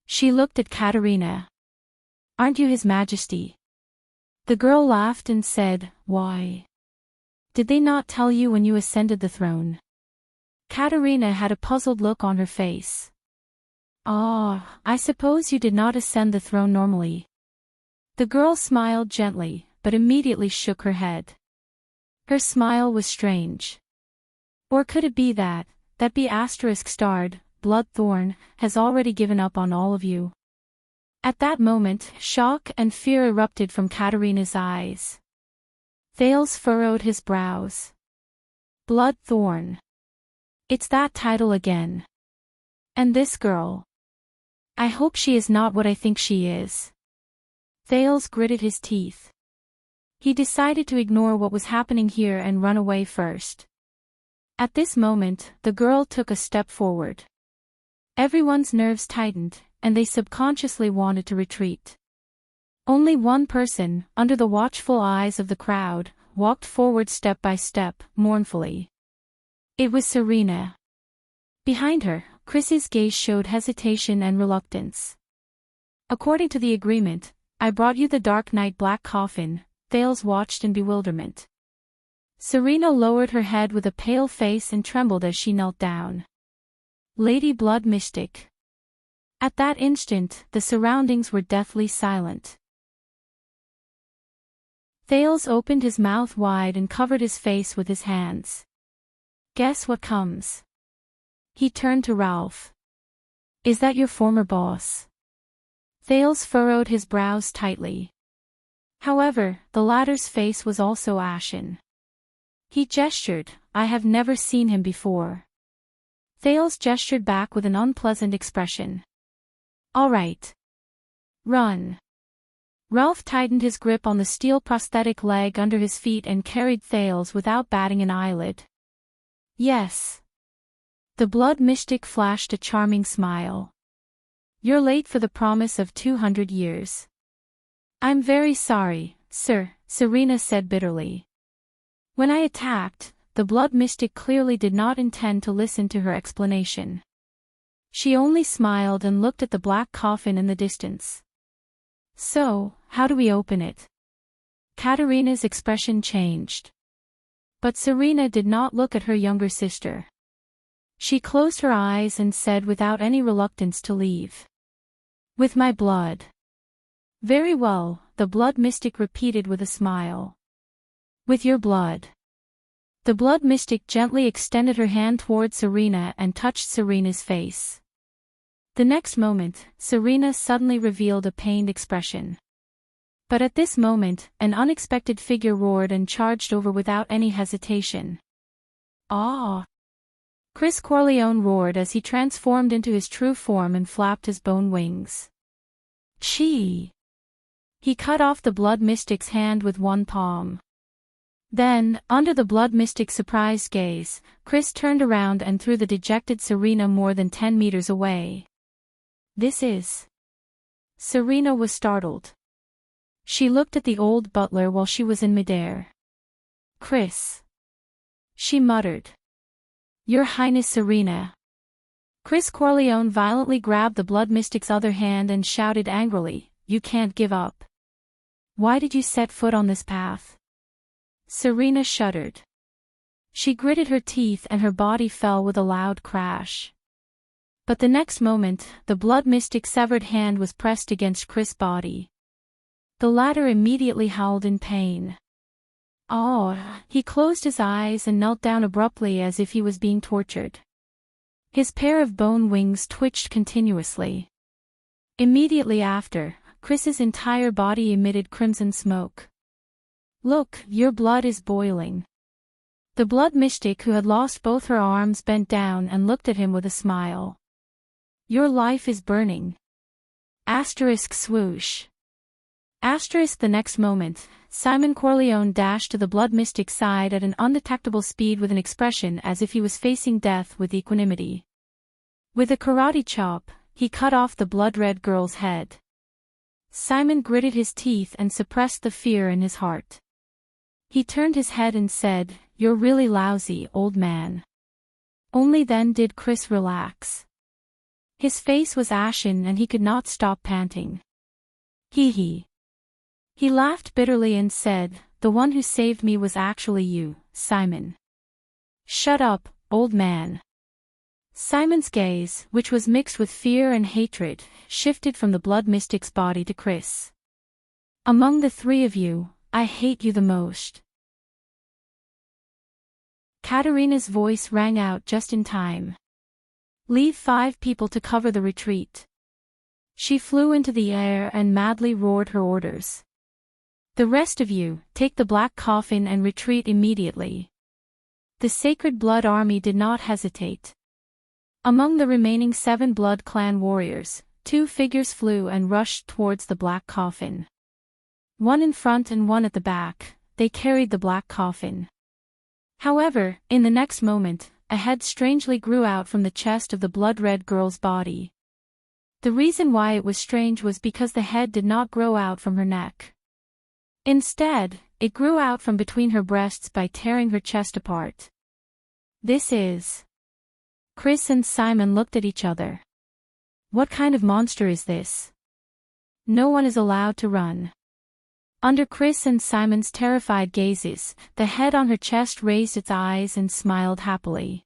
She looked at Katerina. Aren't you His Majesty? The girl laughed and said, Why? Did they not tell you when you ascended the throne? Katerina had a puzzled look on her face. Ah, I suppose you did not ascend the throne normally. The girl smiled gently, but immediately shook her head. Her smile was strange. Or could it be that B***starred, Bloodthorn, has already given up on all of you? At that moment, shock and fear erupted from Katerina's eyes. Thales furrowed his brows. Bloodthorn. It's that title again. And this girl. I hope she is not what I think she is. Thales gritted his teeth. He decided to ignore what was happening here and run away first. At this moment, the girl took a step forward. Everyone's nerves tightened, and they subconsciously wanted to retreat. Only one person, under the watchful eyes of the crowd, walked forward step by step, mournfully. It was Serena. Behind her, Chris's gaze showed hesitation and reluctance. According to the agreement, I brought you the Dark Knight Black Coffin, Thales watched in bewilderment. Serena lowered her head with a pale face and trembled as she knelt down. Lady Blood Mystic. At that instant, the surroundings were deathly silent. Thales opened his mouth wide and covered his face with his hands. Guess what comes? He turned to Ralph. Is that your former boss? Thales furrowed his brows tightly. However, the latter's face was also ashen. He gestured, I have never seen him before. Thales gestured back with an unpleasant expression. All right. Run. Ralph tightened his grip on the steel prosthetic leg under his feet and carried Thales without batting an eyelid. Yes. The blood mystic flashed a charming smile. You're late for the promise of 200 years. I'm very sorry, sir, Serena said bitterly. When I attacked, the blood mystic clearly did not intend to listen to her explanation. She only smiled and looked at the black coffin in the distance. So, how do we open it? Katerina's expression changed. But Serena did not look at her younger sister. She closed her eyes and said without any reluctance to leave. With my blood. Very well, the blood mystic repeated with a smile. With your blood. The blood mystic gently extended her hand toward Serena and touched Serena's face. The next moment, Serena suddenly revealed a pained expression. But at this moment, an unexpected figure roared and charged over without any hesitation. Ah! Chris Corleone roared as he transformed into his true form and flapped his bone wings. Chee! He cut off the Blood Mystic's hand with one palm. Then, under the Blood Mystic's surprised gaze, Chris turned around and threw the dejected Serena more than 10 meters away. This is... Serena was startled. She looked at the old butler while she was in midair. Chris. She muttered. Your Highness Serena. Chris Corleone violently grabbed the Blood Mystic's other hand and shouted angrily, You can't give up. Why did you set foot on this path? Serena shuddered. She gritted her teeth and her body fell with a loud crash. But the next moment, the Blood Mystic's severed hand was pressed against Chris' body. The latter immediately howled in pain. Oh, he closed his eyes and knelt down abruptly as if he was being tortured. His pair of bone wings twitched continuously. Immediately after, Chris's entire body emitted crimson smoke. Look, your blood is boiling. The Blood Mystic who had lost both her arms bent down and looked at him with a smile. Your life is burning. Asterisk swoosh. Asterisk the next moment, Simon Corleone dashed to the Blood Mystic's side at an undetectable speed with an expression as if he was facing death with equanimity. With a karate chop, he cut off the blood-red girl's head. Simon gritted his teeth and suppressed the fear in his heart. He turned his head and said, You're really lousy, old man. Only then did Chris relax. His face was ashen and he could not stop panting. Hee. He laughed bitterly and said, The one who saved me was actually you, Simon. Shut up, old man. Simon's gaze, which was mixed with fear and hatred, shifted from the Blood Mystic's body to Chris. Among the three of you, I hate you the most. Katerina's voice rang out just in time. Leave 5 people to cover the retreat. She flew into the air and madly roared her orders. The rest of you, take the black coffin and retreat immediately. The Sacred Blood Army did not hesitate. Among the remaining 7 Blood Clan warriors, 2 figures flew and rushed towards the black coffin. One in front and one at the back, they carried the black coffin. However, in the next moment, a head strangely grew out from the chest of the blood-red girl's body. The reason why it was strange was because the head did not grow out from her neck. Instead, it grew out from between her breasts by tearing her chest apart. This is... Chris and Simon looked at each other. What kind of monster is this? No one is allowed to run. Under Chris and Simon's terrified gazes, the head on her chest raised its eyes and smiled happily.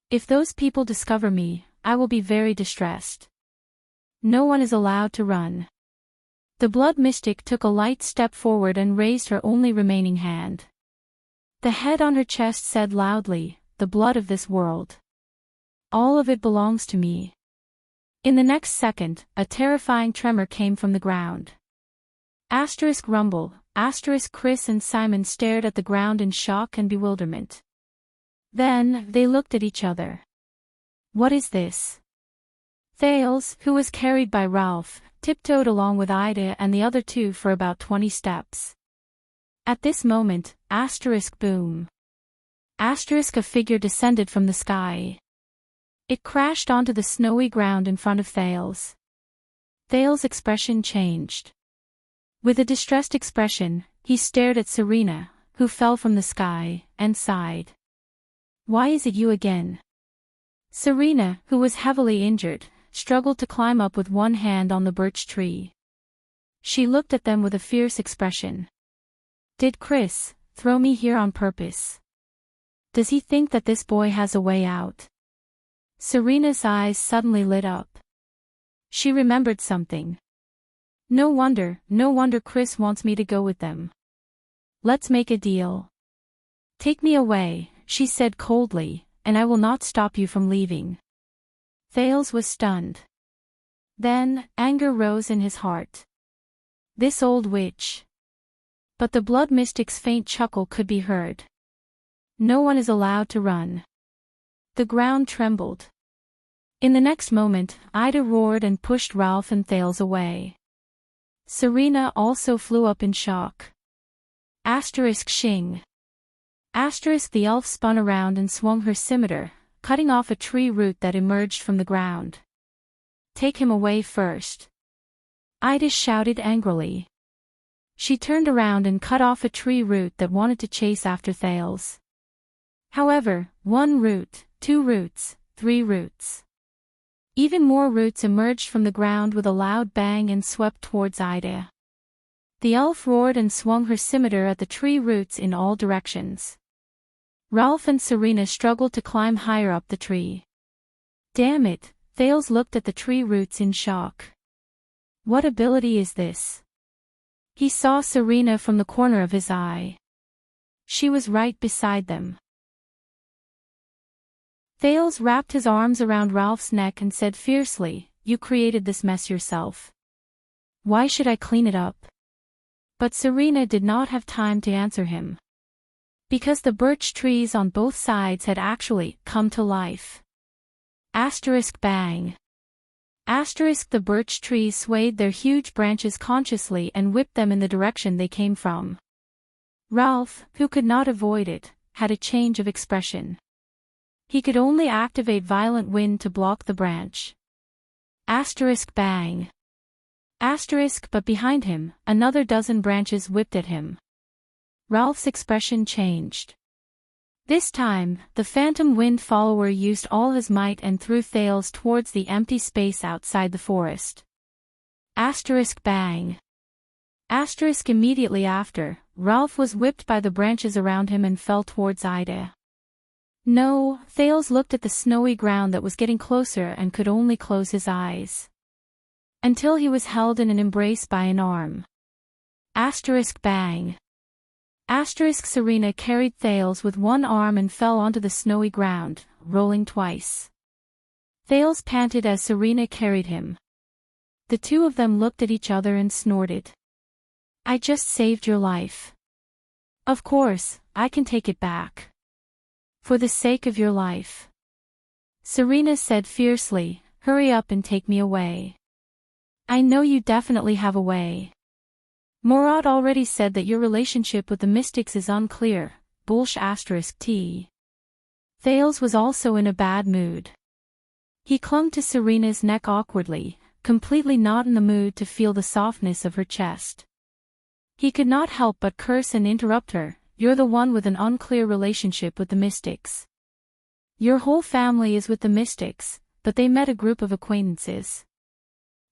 If those people discover me, I will be very distressed. No one is allowed to run. The Blood Mystic took a light step forward and raised her only remaining hand. The head on her chest said loudly, The blood of this world. All of it belongs to me. In the next second, a terrifying tremor came from the ground. Asterisk rumble, asterisk Chris and Simon stared at the ground in shock and bewilderment. Then, they looked at each other. What is this? Thales, who was carried by Ralph, tiptoed along with Ida and the other 2 for about 20 steps. At this moment, asterisk boom. Asterisk a figure descended from the sky. It crashed onto the snowy ground in front of Thales. Thales' expression changed. With a distressed expression, he stared at Serena, who fell from the sky, and sighed. Why is it you again? Serena, who was heavily injured, struggled to climb up with one hand on the birch tree. She looked at them with a fierce expression. Did Chris throw me here on purpose? Does he think that this boy has a way out? Serena's eyes suddenly lit up. She remembered something. No wonder Chris wants me to go with them. Let's make a deal. Take me away, she said coldly, and I will not stop you from leaving. Thales was stunned. Then, anger rose in his heart. This old witch. But the Blood Mystic's faint chuckle could be heard. No one is allowed to run. The ground trembled. In the next moment, Ida roared and pushed Ralph and Thales away. Serena also flew up in shock. Shing. The elf spun around and swung her scimitar, cutting off a tree root that emerged from the ground. Take him away first. Ida shouted angrily. She turned around and cut off a tree root that wanted to chase after Thales. However, 1 root, 2 roots, 3 roots. Even more roots emerged from the ground with a loud bang and swept towards Ida. The elf roared and swung her scimitar at the tree roots in all directions. Ralph and Serena struggled to climb higher up the tree. Damn it, Thales looked at the tree roots in shock. What ability is this? He saw Serena from the corner of his eye. She was right beside them. Thales wrapped his arms around Ralph's neck and said fiercely, "You created this mess yourself. Why should I clean it up?" But Serena did not have time to answer him. Because the birch trees on both sides had actually come to life. Bang. The birch trees swayed their huge branches consciously and whipped them in the direction they came from. Ralph, who could not avoid it, had a change of expression. He could only activate violent wind to block the branch. Bang. But behind him, another dozen branches whipped at him. Ralph's expression changed. This time, the phantom wind follower used all his might and threw Thales towards the empty space outside the forest. Bang. Immediately after, Ralph was whipped by the branches around him and fell towards Ida. No, Thales looked at the snowy ground that was getting closer and could only close his eyes. Until he was held in an embrace by an arm. Bang. Serena carried Thales with one arm and fell onto the snowy ground, rolling twice. Thales panted as Serena carried him. The two of them looked at each other and snorted. I just saved your life. Of course, I can take it back. For the sake of your life. Serena said fiercely, hurry up and take me away. I know you definitely have a way. Morad already said that your relationship with the mystics is unclear, T. Thales was also in a bad mood. He clung to Serena's neck awkwardly, completely not in the mood to feel the softness of her chest. He could not help but curse and interrupt her, you're the one with an unclear relationship with the mystics. Your whole family is with the mystics, but they met a group of acquaintances.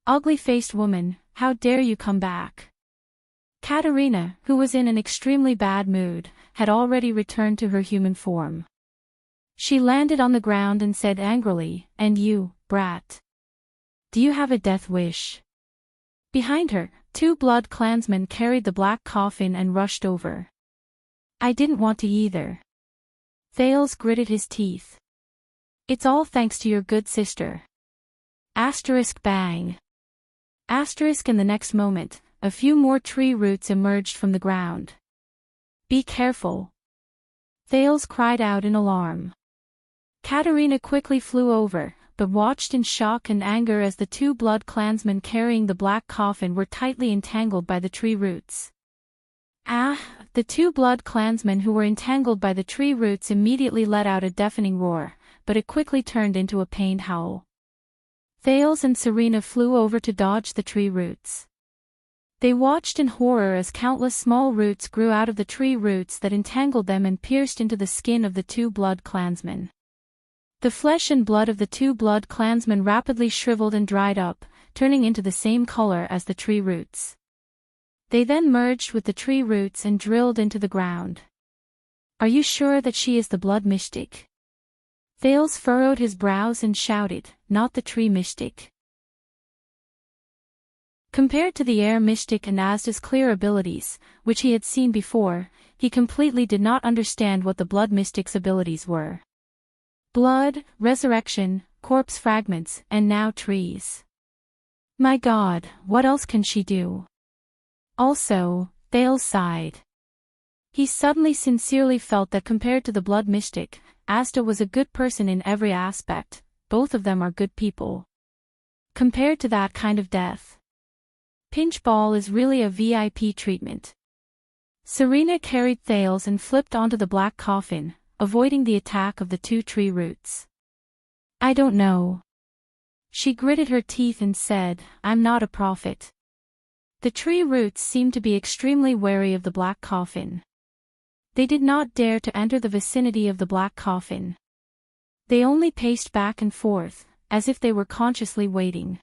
Ugly-faced woman, how dare you come back? Katerina, who was in an extremely bad mood, had already returned to her human form. She landed on the ground and said angrily, and you, brat? Do you have a death wish? Behind her, 2 blood clansmen carried the black coffin and rushed over. I didn't want to either. Thales gritted his teeth. It's all thanks to your good sister. Bang. In the next moment, a few more tree roots emerged from the ground. Be careful. Thales cried out in alarm. Katerina quickly flew over, but watched in shock and anger as the 2 blood clansmen carrying the black coffin were tightly entangled by the tree roots. The 2 blood clansmen who were entangled by the tree roots immediately let out a deafening roar, but it quickly turned into a pained howl. Thales and Serena flew over to dodge the tree roots. They watched in horror as countless small roots grew out of the tree roots that entangled them and pierced into the skin of the 2 blood clansmen. The flesh and blood of the 2 blood clansmen rapidly shriveled and dried up, turning into the same color as the tree roots. They then merged with the tree roots and drilled into the ground. Are you sure that she is the blood mystic? Thales furrowed his brows and shouted, not the tree mystic. Compared to the air mystic and Asda's clear abilities, which he had seen before, he completely did not understand what the blood mystic's abilities were. Blood, resurrection, corpse fragments, and now trees. My God, what else can she do? Also, Thales sighed. He suddenly sincerely felt that compared to the blood mystic, Asta was a good person in every aspect. Both of them are good people. Compared to that kind of death, pinchball is really a VIP treatment. Serena carried Thales and flipped onto the black coffin, avoiding the attack of the two tree roots. I don't know. She gritted her teeth and said, I'm not a prophet. The tree roots seemed to be extremely wary of the black coffin. They did not dare to enter the vicinity of the black coffin. They only paced back and forth, as if they were consciously waiting.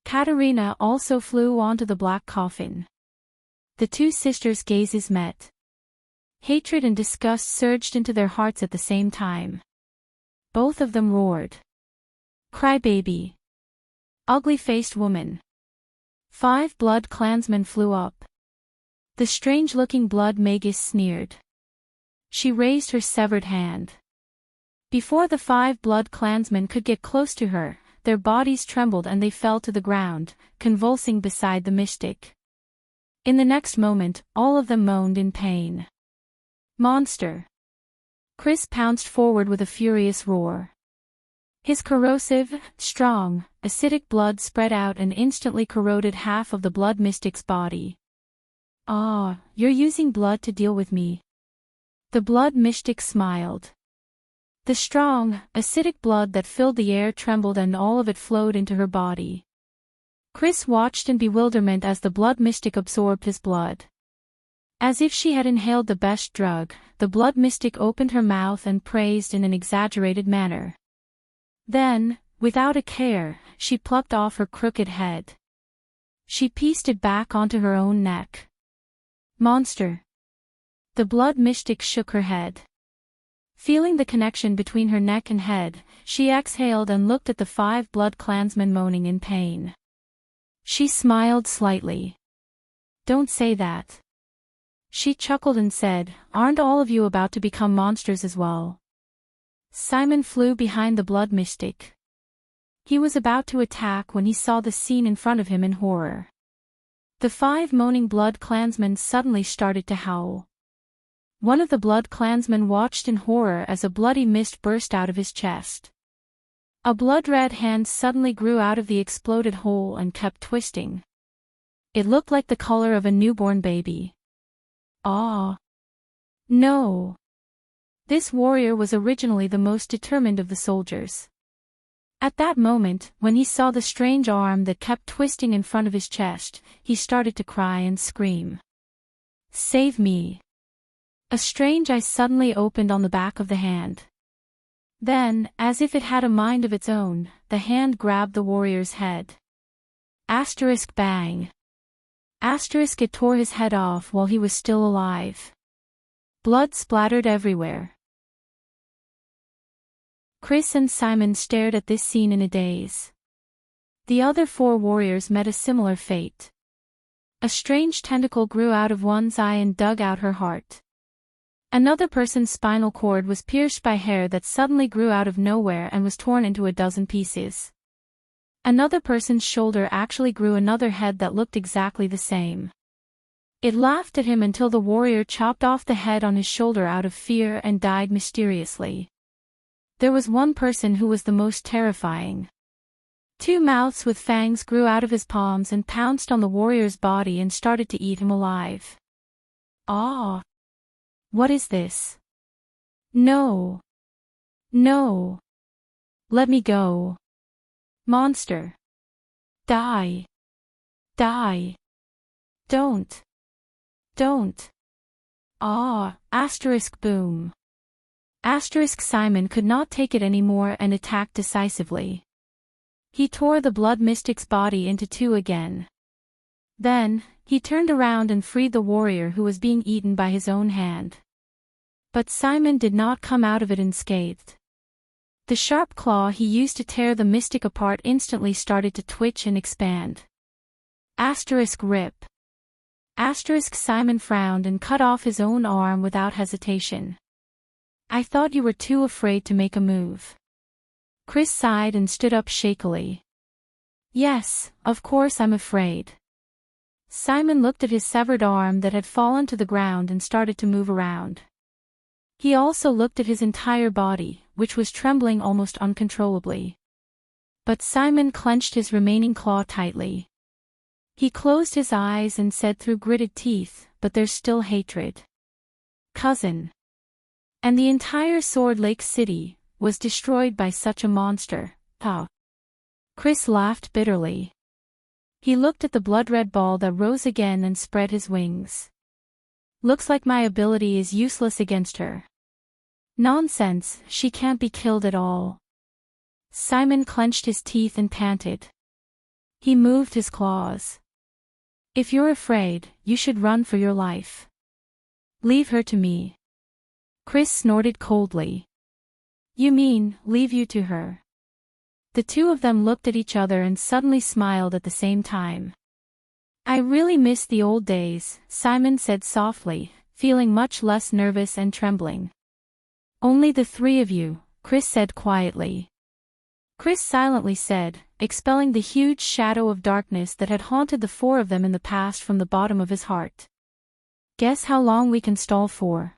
Katerina also flew onto the black coffin. The two sisters' gazes met. Hatred and disgust surged into their hearts at the same time. Both of them roared. Crybaby. Ugly-faced woman. 5 blood clansmen flew up. The strange-looking blood magus sneered. She raised her severed hand. Before the 5 blood clansmen could get close to her, their bodies trembled and they fell to the ground, convulsing beside the mystic. In the next moment, all of them moaned in pain. Monster! Chris pounced forward with a furious roar. His corrosive, strong, acidic blood spread out and instantly corroded half of the blood mystic's body. Ah, you're using blood to deal with me. The blood mystic smiled. The strong, acidic blood that filled the air trembled and all of it flowed into her body. Chris watched in bewilderment as the blood mystic absorbed his blood. As if she had inhaled the best drug, the blood mystic opened her mouth and praised in an exaggerated manner. Then, without a care, she plucked off her crooked head. She pieced it back onto her own neck. Monster! The blood mystic shook her head. Feeling the connection between her neck and head, she exhaled and looked at the 5 blood clansmen moaning in pain. She smiled slightly. Don't say that. She chuckled and said, aren't all of you about to become monsters as well? Simon flew behind the blood mystic. He was about to attack when he saw the scene in front of him in horror. The 5 moaning blood clansmen suddenly started to howl. One of the blood clansmen watched in horror as a bloody mist burst out of his chest. A blood-red hand suddenly grew out of the exploded hole and kept twisting. It looked like the color of a newborn baby. Ah! No! This warrior was originally the most determined of the soldiers. At that moment, when he saw the strange arm that kept twisting in front of his chest, he started to cry and scream. Save me! A strange eye suddenly opened on the back of the hand. Then, as if it had a mind of its own, the hand grabbed the warrior's head. Asterisk bang! Asterisk it tore his head off while he was still alive. Blood splattered everywhere. Chris and Simon stared at this scene in a daze. The other 4 warriors met a similar fate. A strange tentacle grew out of one's eye and dug out her heart. Another person's spinal cord was pierced by hair that suddenly grew out of nowhere and was torn into a dozen pieces. Another person's shoulder actually grew another head that looked exactly the same. It laughed at him until the warrior chopped off the head on his shoulder out of fear and died mysteriously. There was one person who was the most terrifying. 2 mouths with fangs grew out of his palms and pounced on the warrior's body and started to eat him alive. Ah! What is this? No! No! Let me go! Monster! Die! Die! Don't! Don't! Ah! Asterisk boom! Asterisk Simon could not take it anymore and attacked decisively. He tore the blood mystic's body into 2 again. Then, he turned around and freed the warrior who was being eaten by his own hand. But Simon did not come out of it unscathed. The sharp claw he used to tear the mystic apart instantly started to twitch and expand. Asterisk rip. Asterisk Simon frowned and cut off his own arm without hesitation. I thought you were too afraid to make a move. Chris sighed and stood up shakily. Yes, of course I'm afraid. Simon looked at his severed arm that had fallen to the ground and started to move around. He also looked at his entire body, which was trembling almost uncontrollably. But Simon clenched his remaining claw tightly. He closed his eyes and said through gritted teeth, "But there's still hatred. Cousin." And the entire Sword Lake City was destroyed by such a monster. Ah. Chris laughed bitterly. He looked at the blood-red ball that rose again and spread his wings. "Looks like my ability is useless against her." "Nonsense, she can't be killed at all." Simon clenched his teeth and panted. He moved his claws. "If you're afraid, you should run for your life. Leave her to me." Chris snorted coldly. "You mean, leave you to her?" The two of them looked at each other and suddenly smiled at the same time. "I really miss the old days," Simon said softly, feeling much less nervous and trembling. "Only the three of you," Chris said quietly. Chris silently said, expelling the huge shadow of darkness that had haunted the four of them in the past from the bottom of his heart. "Guess how long we can stall for?"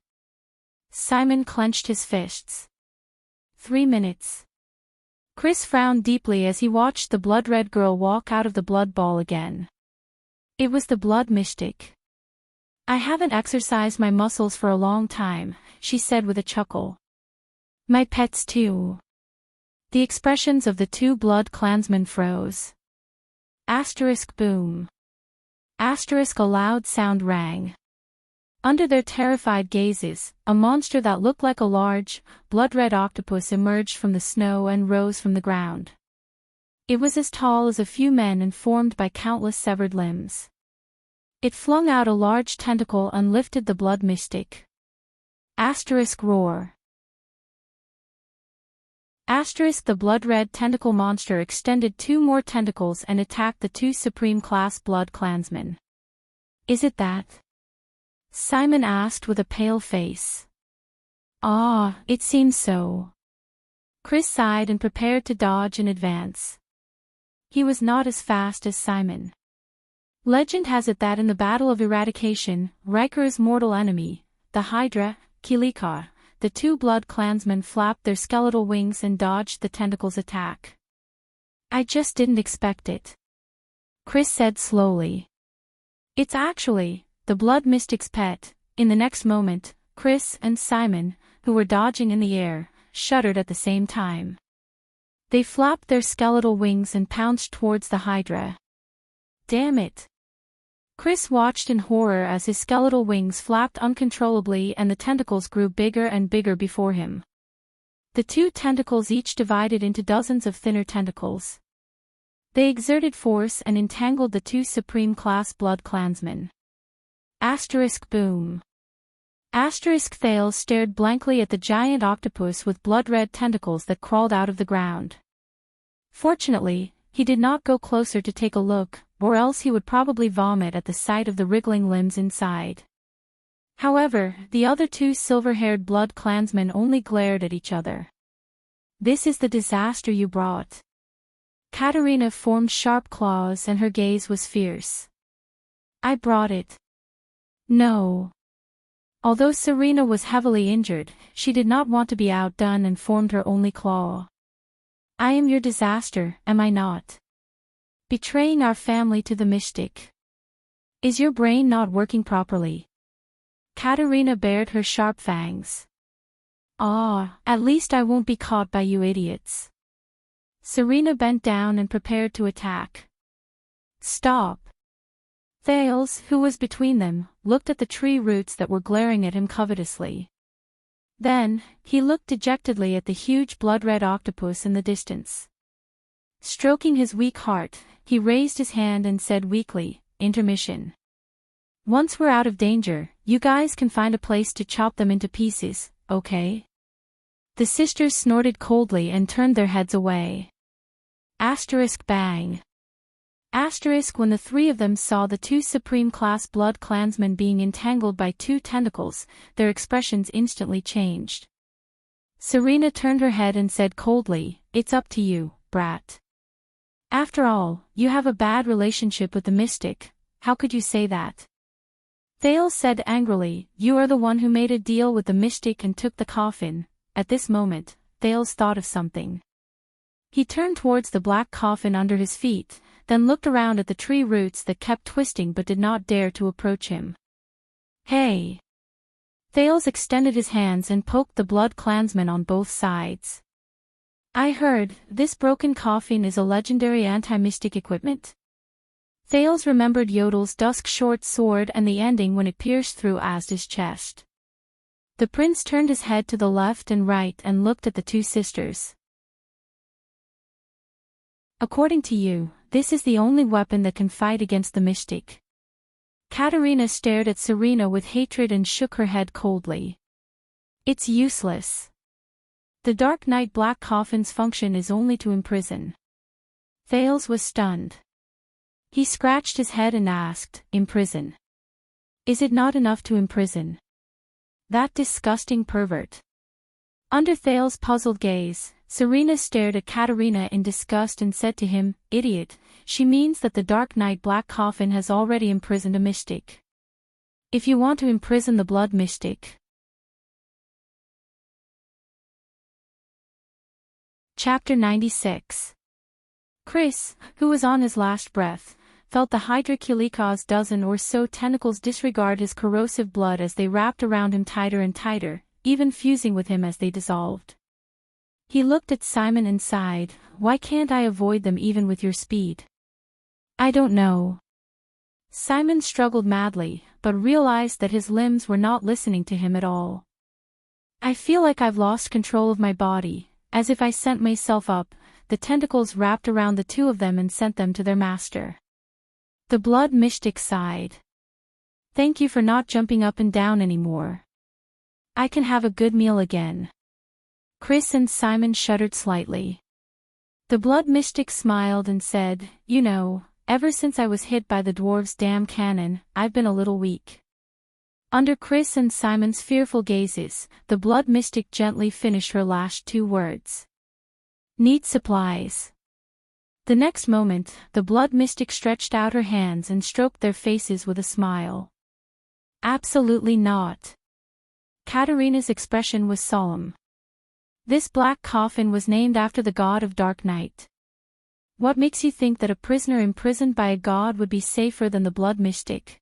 Simon clenched his fists. 3 minutes. Chris frowned deeply as he watched the blood-red girl walk out of the blood ball again. It was the blood mystic. "I haven't exercised my muscles for a long time," she said with a chuckle. "My pets too." The expressions of the two blood clansmen froze. Asterisk boom. Asterisk a loud sound rang. Under their terrified gazes, a monster that looked like a large, blood-red octopus emerged from the snow and rose from the ground. It was as tall as a few men and formed by countless severed limbs. It flung out a large tentacle and lifted the blood mystic. Asterisk roar. Asterisk the blood-red tentacle monster extended 2 more tentacles and attacked the 2 supreme-class blood clansmen. "Is it that?" Simon asked with a pale face. "Ah, it seems so." Chris sighed and prepared to dodge in advance. He was not as fast as Simon. Legend has it that in the Battle of Eradication, Riker's mortal enemy, the Hydra, Kilika, the 2 blood clansmen flapped their skeletal wings and dodged the tentacle's attack. "I just didn't expect it," Chris said slowly. "It's actually the blood mystic's pet." In the next moment, Chris and Simon, who were dodging in the air, shuddered at the same time. They flapped their skeletal wings and pounced towards the Hydra. "Damn it!" Chris watched in horror as his skeletal wings flapped uncontrollably and the tentacles grew bigger and bigger before him. The 2 tentacles each divided into dozens of thinner tentacles. They exerted force and entangled the 2 supreme-class blood clansmen. Asterisk boom. Asterisk Thales stared blankly at the giant octopus with blood-red tentacles that crawled out of the ground. Fortunately, he did not go closer to take a look, or else he would probably vomit at the sight of the wriggling limbs inside. However, the other 2 silver-haired blood clansmen only glared at each other. "This is the disaster you brought." Katerina formed sharp claws and her gaze was fierce. "I brought it." "No." Although Serena was heavily injured, she did not want to be outdone and formed her only claw. "I am your disaster, am I not? Betraying our family to the mystic. Is your brain not working properly?" Katerina bared her sharp fangs. "Ah, at least I won't be caught by you idiots." Serena bent down and prepared to attack. "Stop." Thales, who was between them, looked at the tree roots that were glaring at him covetously. Then, he looked dejectedly at the huge blood-red octopus in the distance. Stroking his weak heart, he raised his hand and said weakly, "Intermission. Once we're out of danger, you guys can find a place to chop them into pieces, okay?" The sisters snorted coldly and turned their heads away. Asterisk bang. Asterisk when the 3 of them saw the 2 supreme-class blood clansmen being entangled by 2 tentacles, their expressions instantly changed. Serena turned her head and said coldly, "It's up to you, brat. After all, you have a bad relationship with the mystic, How could you say that? Thales said angrily, you are the one who made a deal with the mystic and took the coffin. At this moment, Thales thought of something. He turned towards the black coffin under his feet, then looked around at the tree roots that kept twisting but did not dare to approach him. Hey! Thales extended his hands and poked the blood clansmen on both sides. I heard, this broken coffin is a legendary anti-mystic equipment? Thales remembered Yodel's dusk short sword and the ending when it pierced through Asda's chest. The prince turned his head to the left and right and looked at the two sisters. According to you, this is the only weapon that can fight against the mystic. Katerina stared at Serena with hatred and shook her head coldly. It's useless. The Dark Knight Black Coffin's function is only to imprison. Thales was stunned. He scratched his head and asked, imprison? Is it not enough to imprison? That disgusting pervert. Under Thales' puzzled gaze, Serena stared at Katerina in disgust and said to him, idiot, she means that the Dark Knight Black Coffin has already imprisoned a mystic. If you want to imprison the blood mystic. Chapter 96. Chris, who was on his last breath, felt the Hydroculika's dozen or so tentacles disregard his corrosive blood as they wrapped around him tighter and tighter, even fusing with him as they dissolved. He looked at Simon and sighed, why can't I avoid them even with your speed? I don't know. Simon struggled madly, but realized that his limbs were not listening to him at all. I feel like I've lost control of my body, as if I sent myself up. The tentacles wrapped around the two of them and sent them to their master. The blood mystic sighed. Thank you for not jumping up and down anymore. I can have a good meal again. Chris and Simon shuddered slightly. The blood mystic smiled and said, you know, ever since I was hit by the dwarves' damn cannon, I've been a little weak. Under Chris and Simon's fearful gazes, the blood mystic gently finished her last two words. Need supplies. The next moment, the blood mystic stretched out her hands and stroked their faces with a smile. Absolutely not. Katerina's expression was solemn. This black coffin was named after the god of Dark Night. What makes you think that a prisoner imprisoned by a god would be safer than the blood mystic?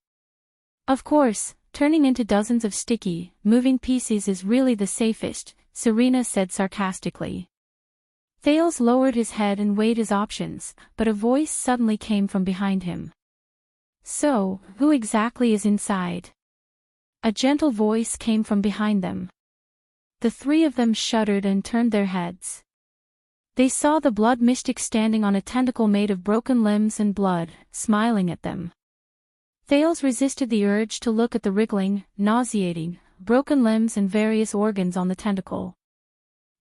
Of course, turning into dozens of sticky, moving pieces is really the safest, Serena said sarcastically. Thales lowered his head and weighed his options, but a voice suddenly came from behind him. So, who exactly is inside? A gentle voice came from behind them. The three of them shuddered and turned their heads. They saw the blood mystic standing on a tentacle made of broken limbs and blood, smiling at them. Thales resisted the urge to look at the wriggling, nauseating, broken limbs and various organs on the tentacle.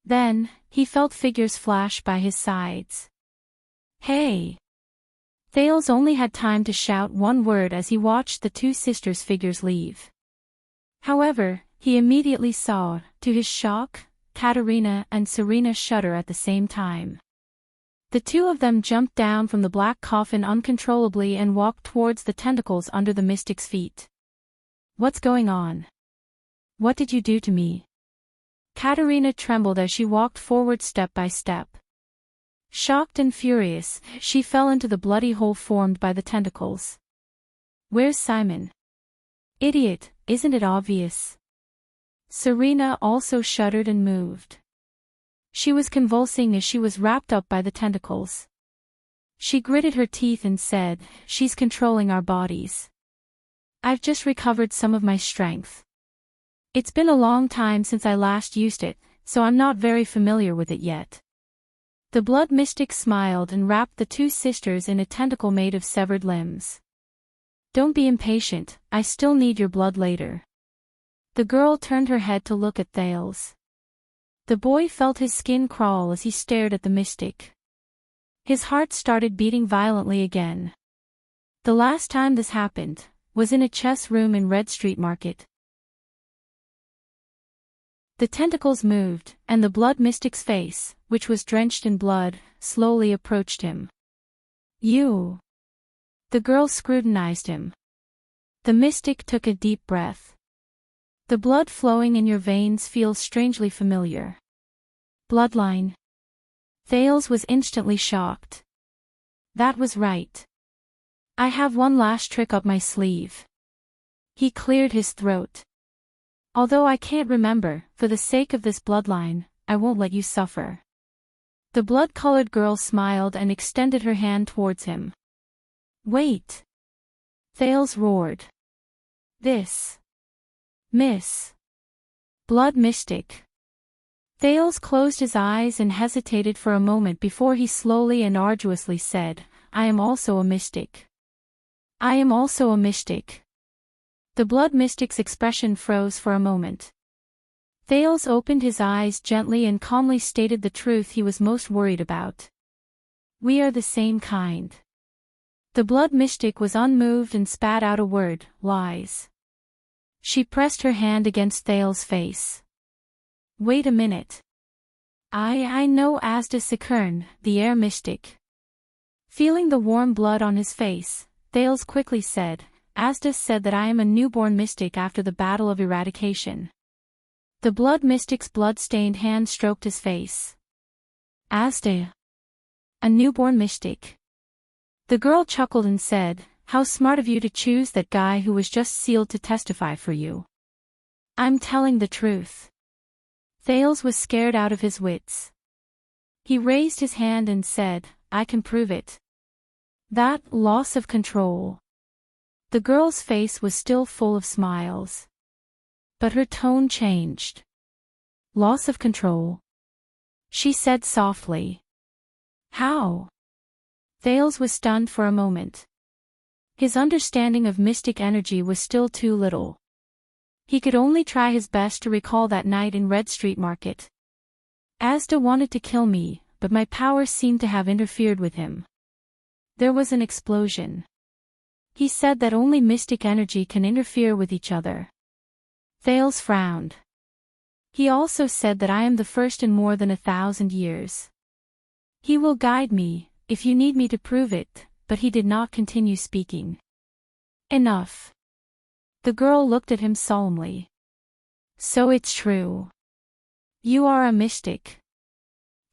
Then, he felt figures flash by his sides. Hey! Thales only had time to shout one word as he watched the two sisters' figures leave. However, he immediately saw, to his shock, Katerina and Serena shudder at the same time. The two of them jumped down from the black coffin uncontrollably and walked towards the tentacles under the mystic's feet. What's going on? What did you do to me? Katerina trembled as she walked forward step by step. Shocked and furious, she fell into the bloody hole formed by the tentacles. Where's Simon? Idiot, isn't it obvious? Serena also shuddered and moved. She was convulsing as she was wrapped up by the tentacles. She gritted her teeth and said, she's controlling our bodies. I've just recovered some of my strength. It's been a long time since I last used it, so I'm not very familiar with it yet. The blood mystic smiled and wrapped the two sisters in a tentacle made of severed limbs. Don't be impatient, I still need your blood later. The girl turned her head to look at Thales. The boy felt his skin crawl as he stared at the mystic. His heart started beating violently again. The last time this happened was in a chess room in Red Street Market. The tentacles moved, and the blood mystic's face, which was drenched in blood, slowly approached him. You! The girl scrutinized him. The mystic took a deep breath. The blood flowing in your veins feels strangely familiar. Bloodline. Thales was instantly shocked. That was right. I have one last trick up my sleeve. He cleared his throat. Although I can't remember, for the sake of this bloodline, I won't let you suffer. The blood-colored girl smiled and extended her hand towards him. Wait! Thales roared. This. Miss. Blood mystic. Thales closed his eyes and hesitated for a moment before he slowly and arduously said, I am also a mystic. I am also a mystic. The blood mystic's expression froze for a moment. Thales opened his eyes gently and calmly stated the truth he was most worried about. We are the same kind. The blood mystic was unmoved and spat out a word, lies. She pressed her hand against Thales' face. Wait a minute. I know Asda Sakern, the air mystic. Feeling the warm blood on his face, Thales quickly said, Asda said that I am a newborn mystic after the battle of eradication. The blood mystic's blood-stained hand stroked his face. Asda. A newborn mystic. The girl chuckled and said, how smart of you to choose that guy who was just sealed to testify for you. I'm telling the truth. Thales was scared out of his wits. He raised his hand and said, I can prove it. That loss of control. The girl's face was still full of smiles. But her tone changed. Loss of control. She said softly. How? Thales was stunned for a moment. His understanding of mystic energy was still too little. He could only try his best to recall that night in Red Street Market. Asda wanted to kill me, but my powers seemed to have interfered with him. There was an explosion. He said that only mystic energy can interfere with each other. Thales frowned. He also said that I am the first in more than 1,000 years. He will guide me, if you need me to prove it, but he did not continue speaking. Enough. The girl looked at him solemnly. So it's true. You are a mystic.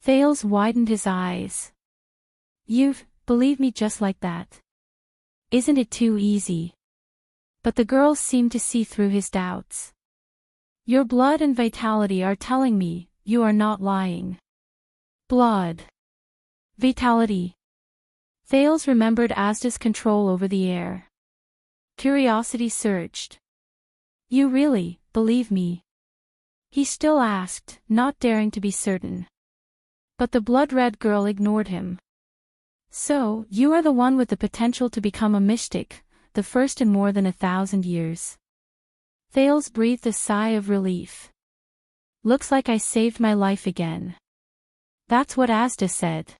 Thales widened his eyes. You've believed me just like that. Isn't it too easy? But the girl seemed to see through his doubts. Your blood and vitality are telling me, you are not lying. Blood. Vitality. Thales remembered Asda's control over the air. Curiosity surged. You really believe me? He still asked, not daring to be certain. But the blood-red girl ignored him. So, you are the one with the potential to become a mystic, the first in more than 1,000 years. Thales breathed a sigh of relief. Looks like I saved my life again. That's what Asda said.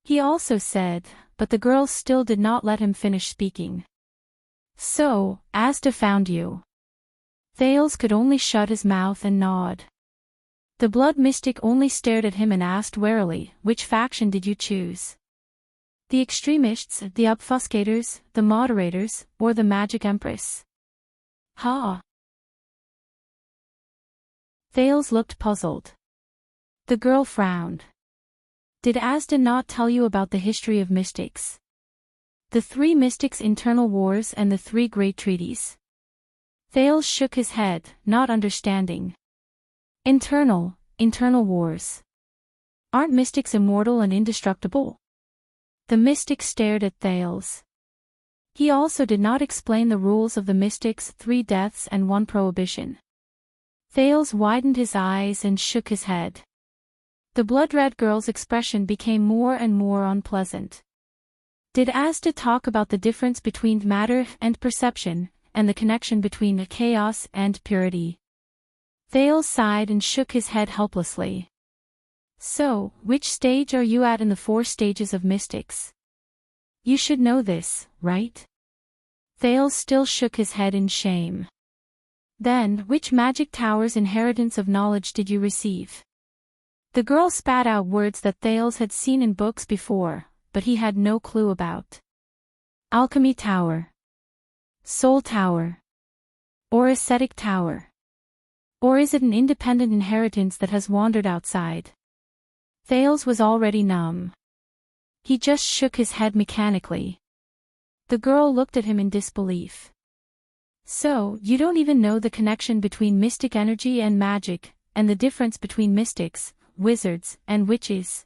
He also said, but the girl still did not let him finish speaking. So, Asda found you. Thales could only shut his mouth and nod. The blood mystic only stared at him and asked warily, which faction did you choose? The extremists, the obfuscators, the moderators, or the magic empress? Ha! Thales looked puzzled. The girl frowned. Did Asda not tell you about the history of mystics? The 3 mystics' internal wars and the 3 great treaties? Thales shook his head, not understanding. Internal wars. Aren't mystics immortal and indestructible? The mystic stared at Thales. He also did not explain the rules of the mystics' 3 deaths and 1 prohibition. Thales widened his eyes and shook his head. The blood-red girl's expression became more and more unpleasant. Did Asda talk about the difference between matter and perception, and the connection between chaos and purity? Thales sighed and shook his head helplessly. So, which stage are you at in the 4 stages of mystics? You should know this, right? Thales still shook his head in shame. Then, which magic tower's inheritance of knowledge did you receive? The girl spat out words that Thales had seen in books before, but he had no clue about. Alchemy Tower. Soul Tower. Or Ascetic Tower? Or is it an independent inheritance that has wandered outside? Thales was already numb. He just shook his head mechanically. The girl looked at him in disbelief. So, you don't even know the connection between mystic energy and magic, and the difference between mystics, wizards, and witches?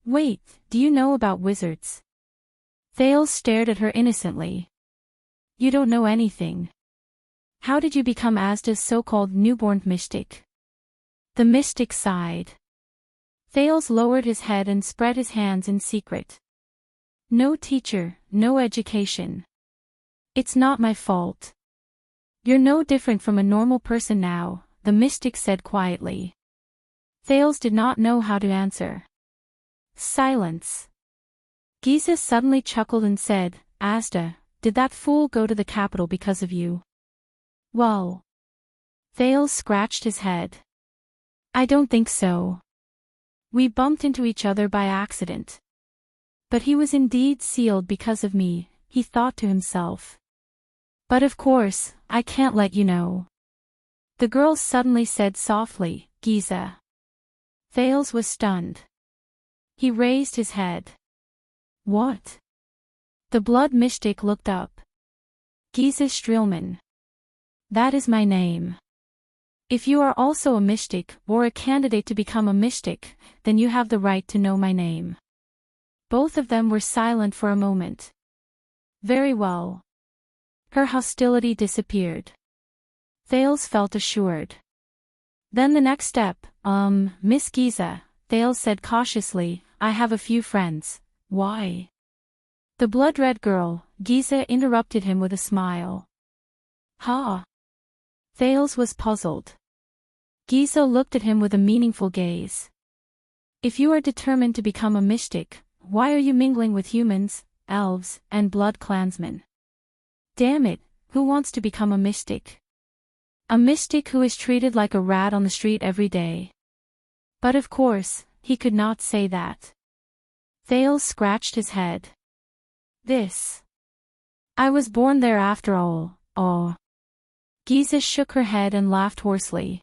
Wait, do you know about wizards? Thales stared at her innocently. You don't know anything. How did you become Asda's so-called newborn mystic? The mystic sighed. Thales lowered his head and spread his hands in secret. No teacher, no education. It's not my fault. You're no different from a normal person now, the mystic said quietly. Thales did not know how to answer. Silence. Giza suddenly chuckled and said, Asda, did that fool go to the capital because of you? Well. Thales scratched his head. I don't think so. We bumped into each other by accident. But he was indeed sealed because of me, he thought to himself. But of course, I can't let you know. The girl suddenly said softly, Giza. Thales was stunned. He raised his head. What? The blood mystic looked up. Giza Streelman. That is my name. If you are also a mystic, or a candidate to become a mystic, then you have the right to know my name. Both of them were silent for a moment. Very well. Her hostility disappeared. Thales felt assured. Then the next step, Miss Giza, Thales said cautiously, I have a few friends. Why? The blood-red girl, Giza interrupted him with a smile. Ha! Thales was puzzled. Giza looked at him with a meaningful gaze. If you are determined to become a mystic, why are you mingling with humans, elves, and blood clansmen? Damn it, who wants to become a mystic? A mystic who is treated like a rat on the street every day. But of course, he could not say that. Thales scratched his head. I was born there after all, oh. Giza shook her head and laughed hoarsely.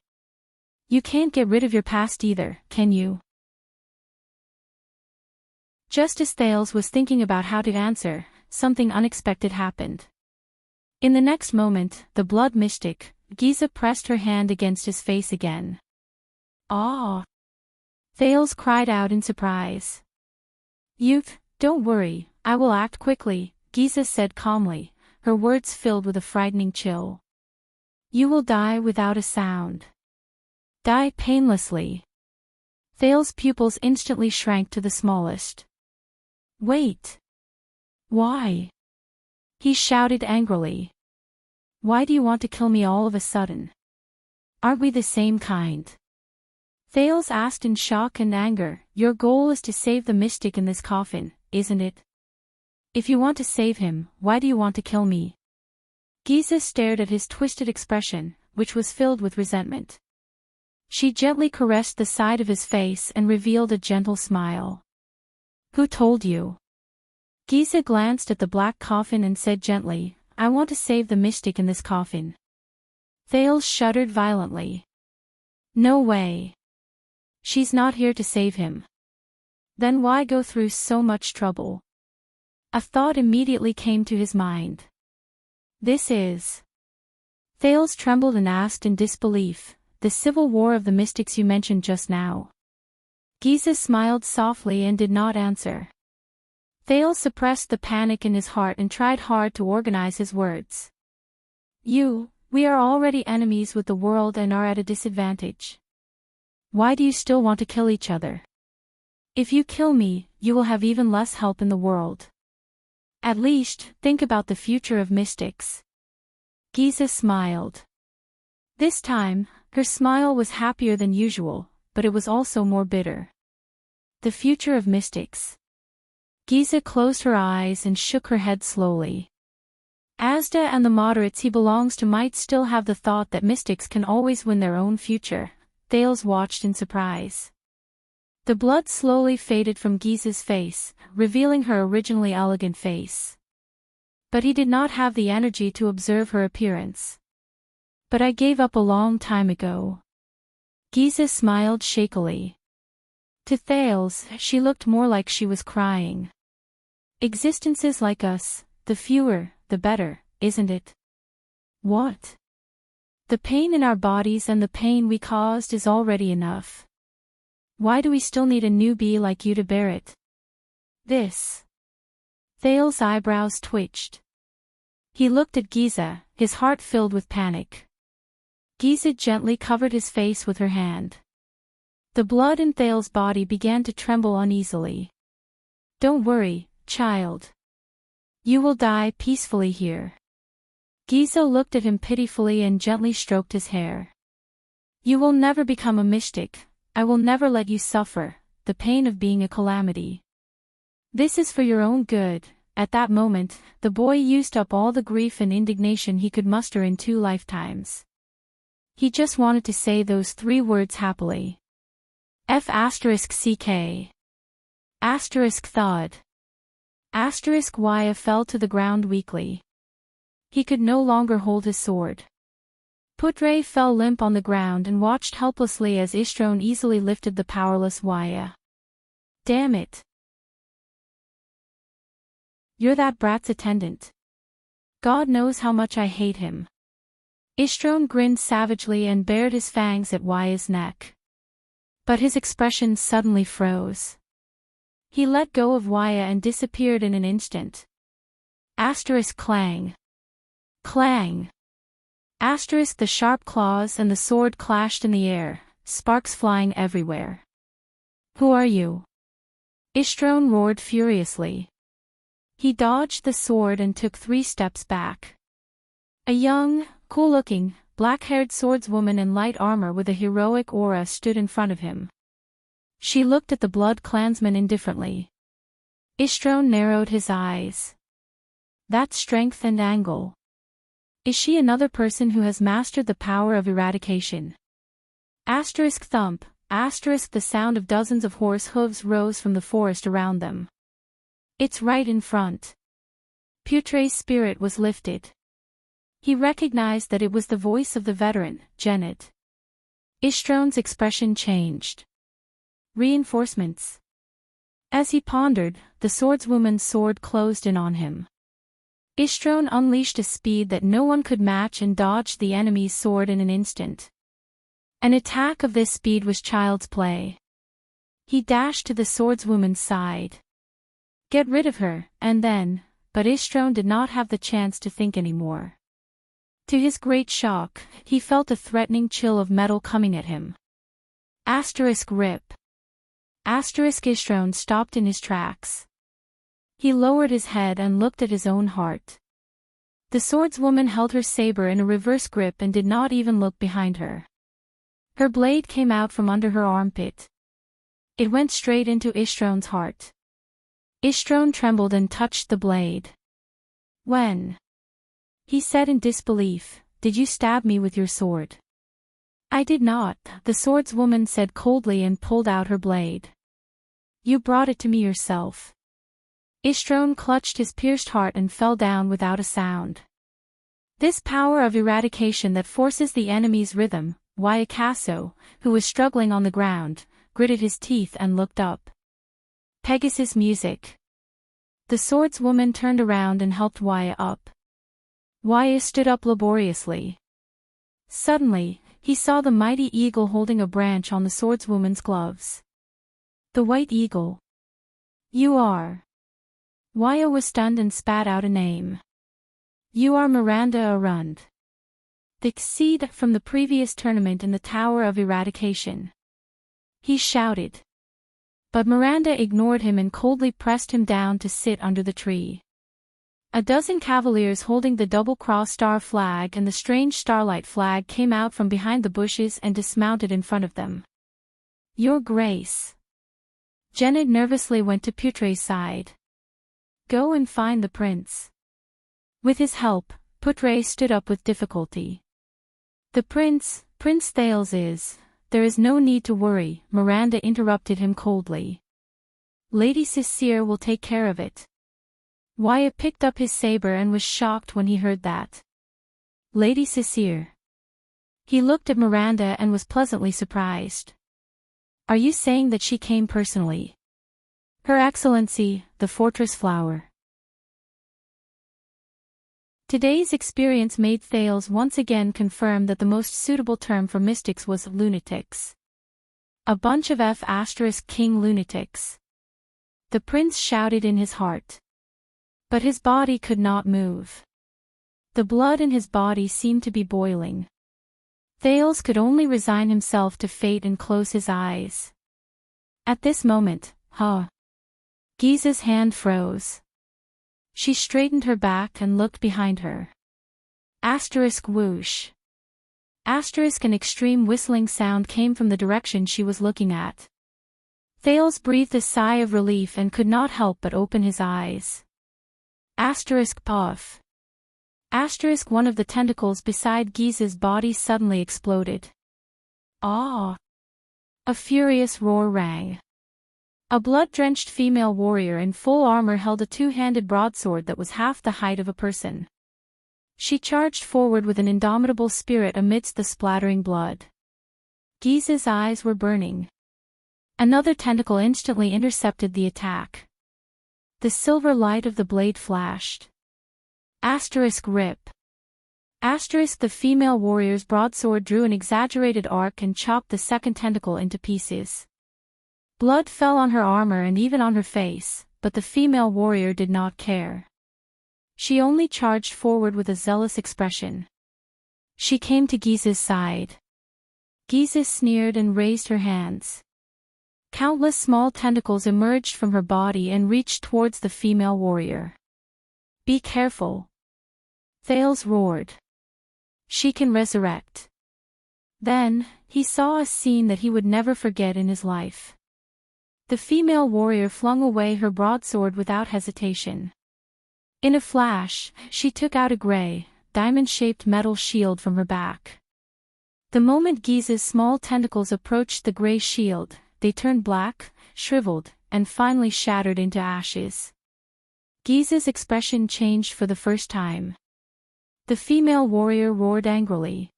You can't get rid of your past either, can you? Just as Thales was thinking about how to answer, something unexpected happened. In the next moment, the blood mystic, Giza pressed her hand against his face again. Ah! Thales cried out in surprise. Youth, don't worry, I will act quickly, Giza said calmly, her words filled with a frightening chill. You will die without a sound. Die painlessly. Thales' pupils instantly shrank to the smallest. Wait. Why? He shouted angrily. Why do you want to kill me all of a sudden? Aren't we the same kind? Thales asked in shock and anger, your goal is to save the mystic in this coffin, isn't it? If you want to save him, why do you want to kill me? Giza stared at his twisted expression, which was filled with resentment. She gently caressed the side of his face and revealed a gentle smile. Who told you? Giza glanced at the black coffin and said gently, I want to save the mystic in this coffin. Thales shuddered violently. No way. She's not here to save him. Then why go through so much trouble? A thought immediately came to his mind. This is... Thales trembled and asked in disbelief, the civil war of the mystics you mentioned just now. Giza smiled softly and did not answer. Thales suppressed the panic in his heart and tried hard to organize his words. We are already enemies with the world and are at a disadvantage. Why do you still want to kill each other? If you kill me, you will have even less help in the world. At least, think about the future of mystics. Giza smiled. This time, her smile was happier than usual, but it was also more bitter. The future of mystics. Giza closed her eyes and shook her head slowly. Asda and the moderates he belongs to might still have the thought that mystics can always win their own future. Thales watched in surprise. The blood slowly faded from Giza's face, revealing her originally elegant face. But he did not have the energy to observe her appearance. But I gave up a long time ago. Giza smiled shakily. To Thales, she looked more like she was crying. Existences like us, the fewer, the better, isn't it? What? The pain in our bodies and the pain we caused is already enough. Why do we still need a newbie like you to bear it? This. Thales' eyebrows twitched. He looked at Giza, his heart filled with panic. Giza gently covered his face with her hand. The blood in Thales' body began to tremble uneasily. Don't worry, child. You will die peacefully here. Giza looked at him pitifully and gently stroked his hair. You will never become a mystic. I will never let you suffer the pain of being a calamity. This is for your own good. At that moment, the boy used up all the grief and indignation he could muster in 2 lifetimes. He just wanted to say those 3 words happily. F*ck. Thud. Waya fell to the ground weakly. He could no longer hold his sword. Putre fell limp on the ground and watched helplessly as Ishtron easily lifted the powerless Waya. Damn it. You're that brat's attendant. God knows how much I hate him. Ishtron grinned savagely and bared his fangs at Waya's neck. But his expression suddenly froze. He let go of Waya and disappeared in an instant. Clang. Clang. The sharp claws and the sword clashed in the air, sparks flying everywhere. Who are you? Ishtron roared furiously. He dodged the sword and took 3 steps back. A young, cool-looking, black-haired swordswoman in light armor with a heroic aura stood in front of him. She looked at the blood clansman indifferently. Ishtron narrowed his eyes. That strength and angle. Is she another person who has mastered the power of eradication? Thump. The sound of dozens of horse hooves rose from the forest around them. It's right in front. Putre's spirit was lifted. He recognized that it was the voice of the veteran, Janet. Ishtron's expression changed. Reinforcements. As he pondered, the swordswoman's sword closed in on him. Ishtron unleashed a speed that no one could match and dodged the enemy's sword in an instant. An attack of this speed was child's play. He dashed to the swordswoman's side. Get rid of her, and then, but Ishtron did not have the chance to think anymore. To his great shock, he felt a threatening chill of metal coming at him. Rip. Ishtron stopped in his tracks. He lowered his head and looked at his own heart. The swordswoman held her saber in a reverse grip and did not even look behind her. Her blade came out from under her armpit. It went straight into Ishtron's heart. Ishtron trembled and touched the blade. When? He said in disbelief, did you stab me with your sword? I did not, the swordswoman said coldly and pulled out her blade. You brought it to me yourself. Ishtron clutched his pierced heart and fell down without a sound. This power of eradication that forces the enemy's rhythm, Wayakaso, who was struggling on the ground, gritted his teeth and looked up. Pegasus music. The swordswoman turned around and helped Waya up. Waya stood up laboriously. Suddenly, he saw the mighty eagle holding a branch on the swordswoman's gloves. The white eagle. You are. Waya was stunned and spat out a name. You are Miranda Arund. The seed from the previous tournament in the Tower of Eradication. He shouted. But Miranda ignored him and coldly pressed him down to sit under the tree. A dozen cavaliers holding the double-cross star flag and the strange starlight flag came out from behind the bushes and dismounted in front of them. Your Grace. Janet nervously went to Putre's side. Go and find the prince. With his help, Putre stood up with difficulty. The prince, Prince Thales is. There is no need to worry, Miranda interrupted him coldly. Lady Cicere will take care of it. Wyatt picked up his saber and was shocked when he heard that. Lady Cecile. He looked at Miranda and was pleasantly surprised. Are you saying that she came personally? Her Excellency, the Fortress Flower. Today's experience made Thales once again confirm that the most suitable term for mystics was lunatics. A bunch of King lunatics. The prince shouted in his heart. But his body could not move. The blood in his body seemed to be boiling. Thales could only resign himself to fate and close his eyes. At this moment, Giza's hand froze. She straightened her back and looked behind her. Whoosh. An extreme whistling sound came from the direction she was looking at. Thales breathed a sigh of relief and could not help but open his eyes. Puff. One of the tentacles beside Giza's body suddenly exploded. Ah! A furious roar rang. A blood-drenched female warrior in full armor held a two-handed broadsword that was half the height of a person. She charged forward with an indomitable spirit amidst the splattering blood. Giza's eyes were burning. Another tentacle instantly intercepted the attack. The silver light of the blade flashed. Rip. The female warrior's broadsword drew an exaggerated arc and chopped the second tentacle into pieces. Blood fell on her armor and even on her face, but the female warrior did not care. She only charged forward with a zealous expression. She came to Giza's side. Giza sneered and raised her hands. Countless small tentacles emerged from her body and reached towards the female warrior. Be careful. Thales roared. She can resurrect. Then, he saw a scene that he would never forget in his life. The female warrior flung away her broadsword without hesitation. In a flash, she took out a gray, diamond-shaped metal shield from her back. The moment Giza's small tentacles approached the gray shield, they turned black, shriveled, and finally shattered into ashes. Giza's expression changed for the first time. The female warrior roared angrily.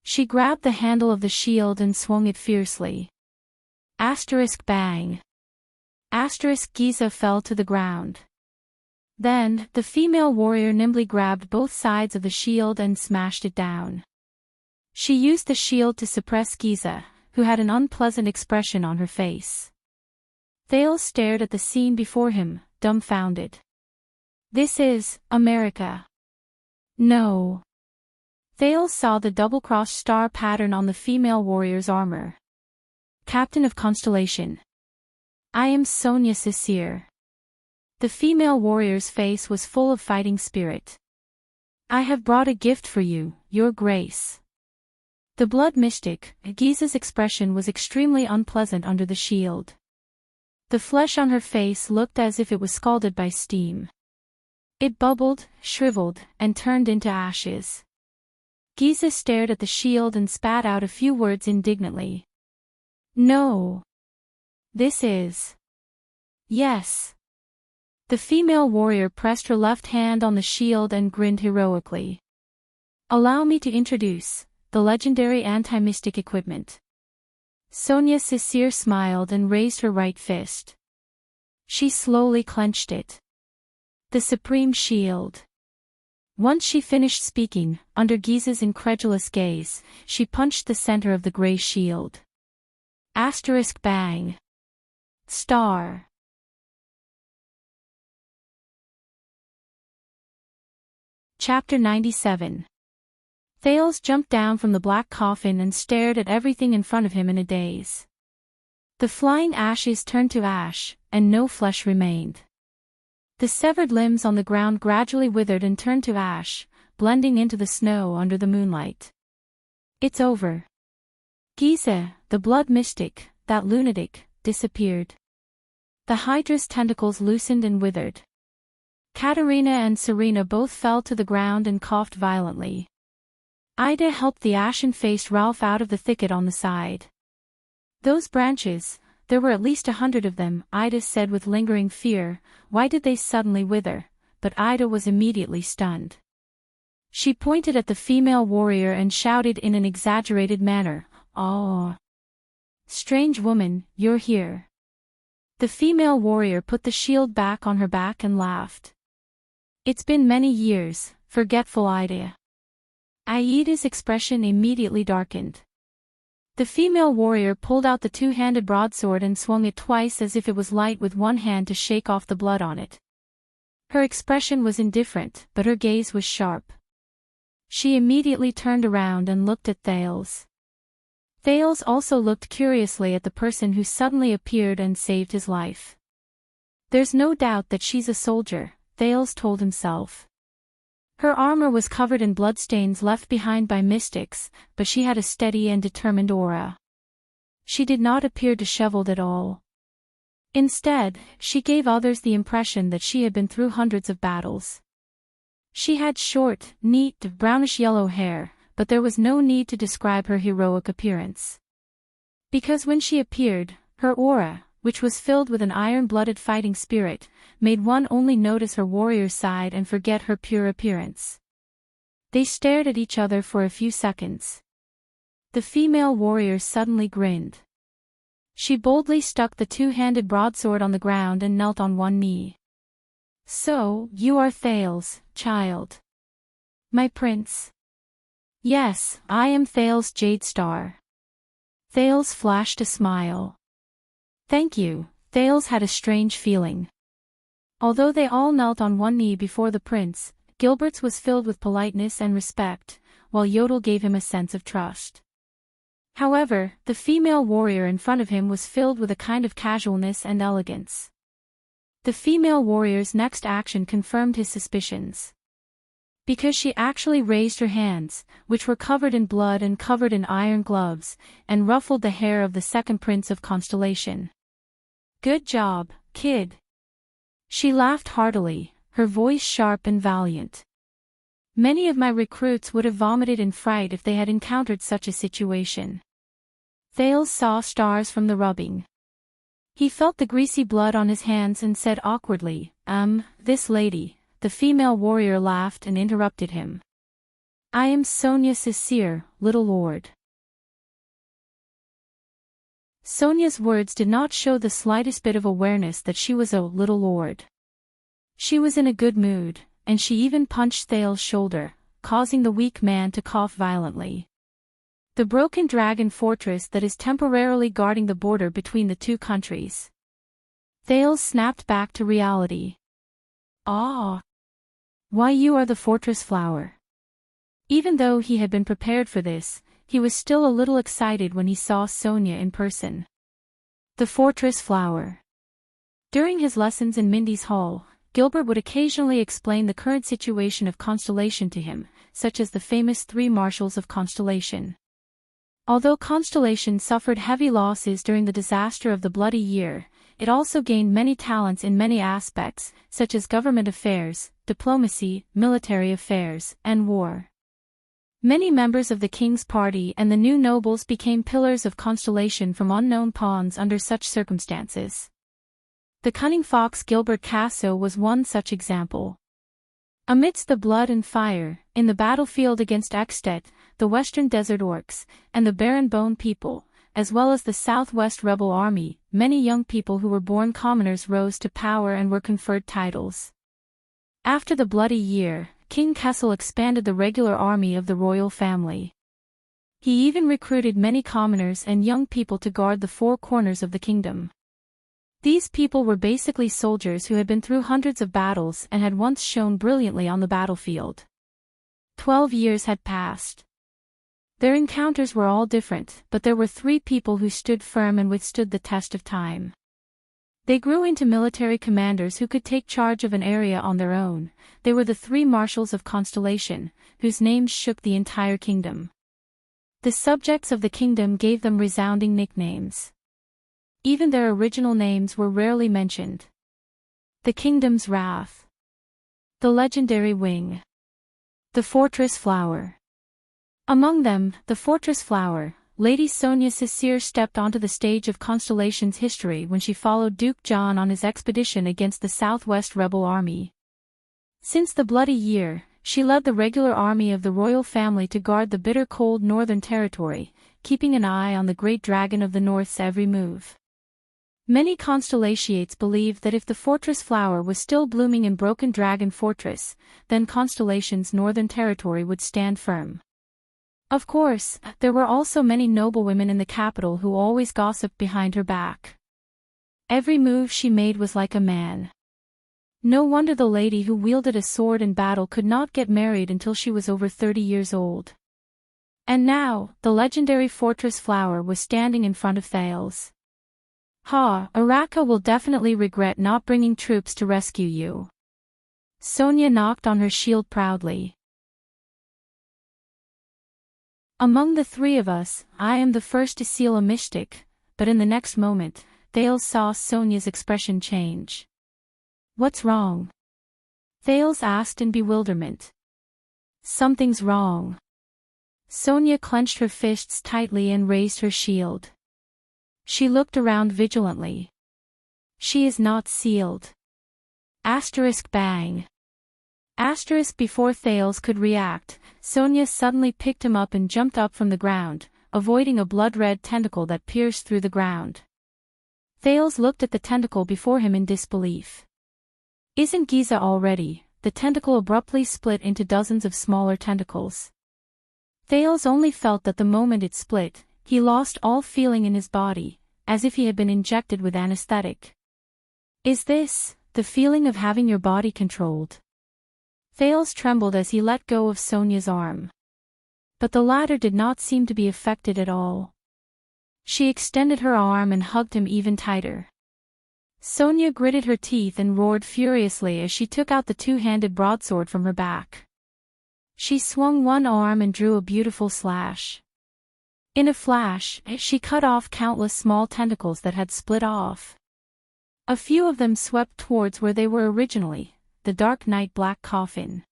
She grabbed the handle of the shield and swung it fiercely. Bang. Giza fell to the ground. Then, the female warrior nimbly grabbed both sides of the shield and smashed it down. She used the shield to suppress Giza, who had an unpleasant expression on her face. Thales stared at the scene before him, dumbfounded. This is America. No. Thales saw the double-crossed star pattern on the female warrior's armor. Captain of Constellation. I am Sonia Cecile. The female warrior's face was full of fighting spirit. I have brought a gift for you, Your Grace. The blood mystic, Giza's expression was extremely unpleasant under the shield. The flesh on her face looked as if it was scalded by steam. It bubbled, shriveled, and turned into ashes. Giza stared at the shield and spat out a few words indignantly. No. This is. Yes. The female warrior pressed her left hand on the shield and grinned heroically. Allow me to introduce the legendary anti-mystic equipment. Sonia Cecile smiled and raised her right fist. She slowly clenched it. The Supreme Shield. Once she finished speaking, under Giza's incredulous gaze, she punched the center of the gray shield. Bang. Star. Chapter 97. Thales jumped down from the black coffin and stared at everything in front of him in a daze. The flying ashes turned to ash, and no flesh remained. The severed limbs on the ground gradually withered and turned to ash, blending into the snow under the moonlight. It's over. Giza, the blood mystic, that lunatic, disappeared. The Hydra's tentacles loosened and withered. Katerina and Serena both fell to the ground and coughed violently. Ida helped the ashen-faced Ralph out of the thicket on the side. Those branches, There were at least 100 of them, Ida said with lingering fear. Why did they suddenly wither? But Ida was immediately stunned. She pointed at the female warrior and shouted in an exaggerated manner, "Oh! Strange woman, you're here." The female warrior put the shield back on her back and laughed. "It's been many years, forgetful Ida." Aida's expression immediately darkened. The female warrior pulled out the two-handed broadsword and swung it twice as if it was light with one hand to shake off the blood on it. Her expression was indifferent, but her gaze was sharp. She immediately turned around and looked at Thales. Thales also looked curiously at the person who suddenly appeared and saved his life. "There's no doubt that she's a soldier," Thales told himself. Her armor was covered in bloodstains left behind by mystics, but she had a steady and determined aura. She did not appear disheveled at all. Instead, she gave others the impression that she had been through hundreds of battles. She had short, neat, brownish-yellow hair, but there was no need to describe her heroic appearance. Because when she appeared, her aura, which was filled with an iron-blooded fighting spirit, made one only notice her warrior's side and forget her pure appearance. They stared at each other for a few seconds. The female warrior suddenly grinned. She boldly stuck the two-handed broadsword on the ground and knelt on one knee. "So, you are Thales, child. My prince." "Yes, I am Thales Jadestar." Thales flashed a smile. "Thank you." Thales had a strange feeling. Although they all knelt on one knee before the prince, Gilbert's was filled with politeness and respect, while Yodel gave him a sense of trust. However, the female warrior in front of him was filled with a kind of casualness and elegance. The female warrior's next action confirmed his suspicions. Because she actually raised her hands, which were covered in blood and covered in iron gloves, and ruffled the hair of the second prince of Constellation. "Good job, kid." She laughed heartily, her voice sharp and valiant. "Many of my recruits would have vomited in fright if they had encountered such a situation." Thales saw stars from the rubbing. He felt the greasy blood on his hands and said awkwardly, This lady." The female warrior laughed and interrupted him. "I am Sonia Cecere, little lord." Sonia's words did not show the slightest bit of awareness that she was a little lord. She was in a good mood, and she even punched Thales' shoulder, causing the weak man to cough violently. The broken dragon fortress that is temporarily guarding the border between the two countries. Thales snapped back to reality. "Ah! Why, you are the fortress flower." Even though he had been prepared for this, he was still a little excited when he saw Sonia in person. The fortress flower. During his lessons in Mindy's Hall, Gilbert would occasionally explain the current situation of Constellation to him, such as the famous 3 Marshals of Constellation. Although Constellation suffered heavy losses during the disaster of the Bloody Year, it also gained many talents in many aspects, such as government affairs, diplomacy, military affairs, and war. Many members of the king's party and the new nobles became pillars of Constellation from unknown pawns under such circumstances. The cunning fox Gilbert Casso was one such example. Amidst the blood and fire, in the battlefield against Ekstedt, the Western Desert Orcs, and the Barren Bone people, as well as the Southwest Rebel Army, many young people who were born commoners rose to power and were conferred titles. After the Bloody Year, King Kessel expanded the regular army of the royal family. He even recruited many commoners and young people to guard the 4 corners of the kingdom. These people were basically soldiers who had been through hundreds of battles and had once shone brilliantly on the battlefield. 12 years had passed. Their encounters were all different, but there were 3 people who stood firm and withstood the test of time. They grew into military commanders who could take charge of an area on their own. They were the 3 Marshals of Constellation, whose names shook the entire kingdom. The subjects of the kingdom gave them resounding nicknames. Even their original names were rarely mentioned. The Kingdom's Wrath. The Legendary Wing. The Fortress Flower. Among them, the Fortress Flower, Lady Sonia Cecere stepped onto the stage of Constellation's history when she followed Duke John on his expedition against the Southwest rebel army. Since the Bloody Year, she led the regular army of the royal family to guard the bitter cold northern territory, keeping an eye on the great dragon of the North's every move. Many Constellationates believed that if the fortress flower was still blooming in Broken Dragon Fortress, then Constellation's northern territory would stand firm. Of course, there were also many noblewomen in the capital who always gossiped behind her back. Every move she made was like a man. No wonder the lady who wielded a sword in battle could not get married until she was over 30 years old. And now, the legendary fortress flower was standing in front of Thales. Ha, Araka will definitely regret not bringing troops to rescue you. Sonia knocked on her shield proudly. Among the three of us, I am the first to seal a mystic, but in the next moment, Thales saw Sonia's expression change. What's wrong? Thales asked in bewilderment. Something's wrong. Sonia clenched her fists tightly and raised her shield. She looked around vigilantly. She is not sealed. Asterisk bang. Asterisk before Thales could react, Sonia suddenly picked him up and jumped up from the ground, avoiding a blood-red tentacle that pierced through the ground. Thales looked at the tentacle before him in disbelief. Isn't Giza already? The tentacle abruptly split into dozens of smaller tentacles. Thales only felt that the moment it split, he lost all feeling in his body, as if he had been injected with anesthetic. Is this the feeling of having your body controlled? Thales trembled as he let go of Sonia's arm. But the latter did not seem to be affected at all. She extended her arm and hugged him even tighter. Sonia gritted her teeth and roared furiously as she took out the two-handed broadsword from her back. She swung one arm and drew a beautiful slash. In a flash, she cut off countless small tentacles that had split off. A few of them swept towards where they were originally, the dark night black coffin.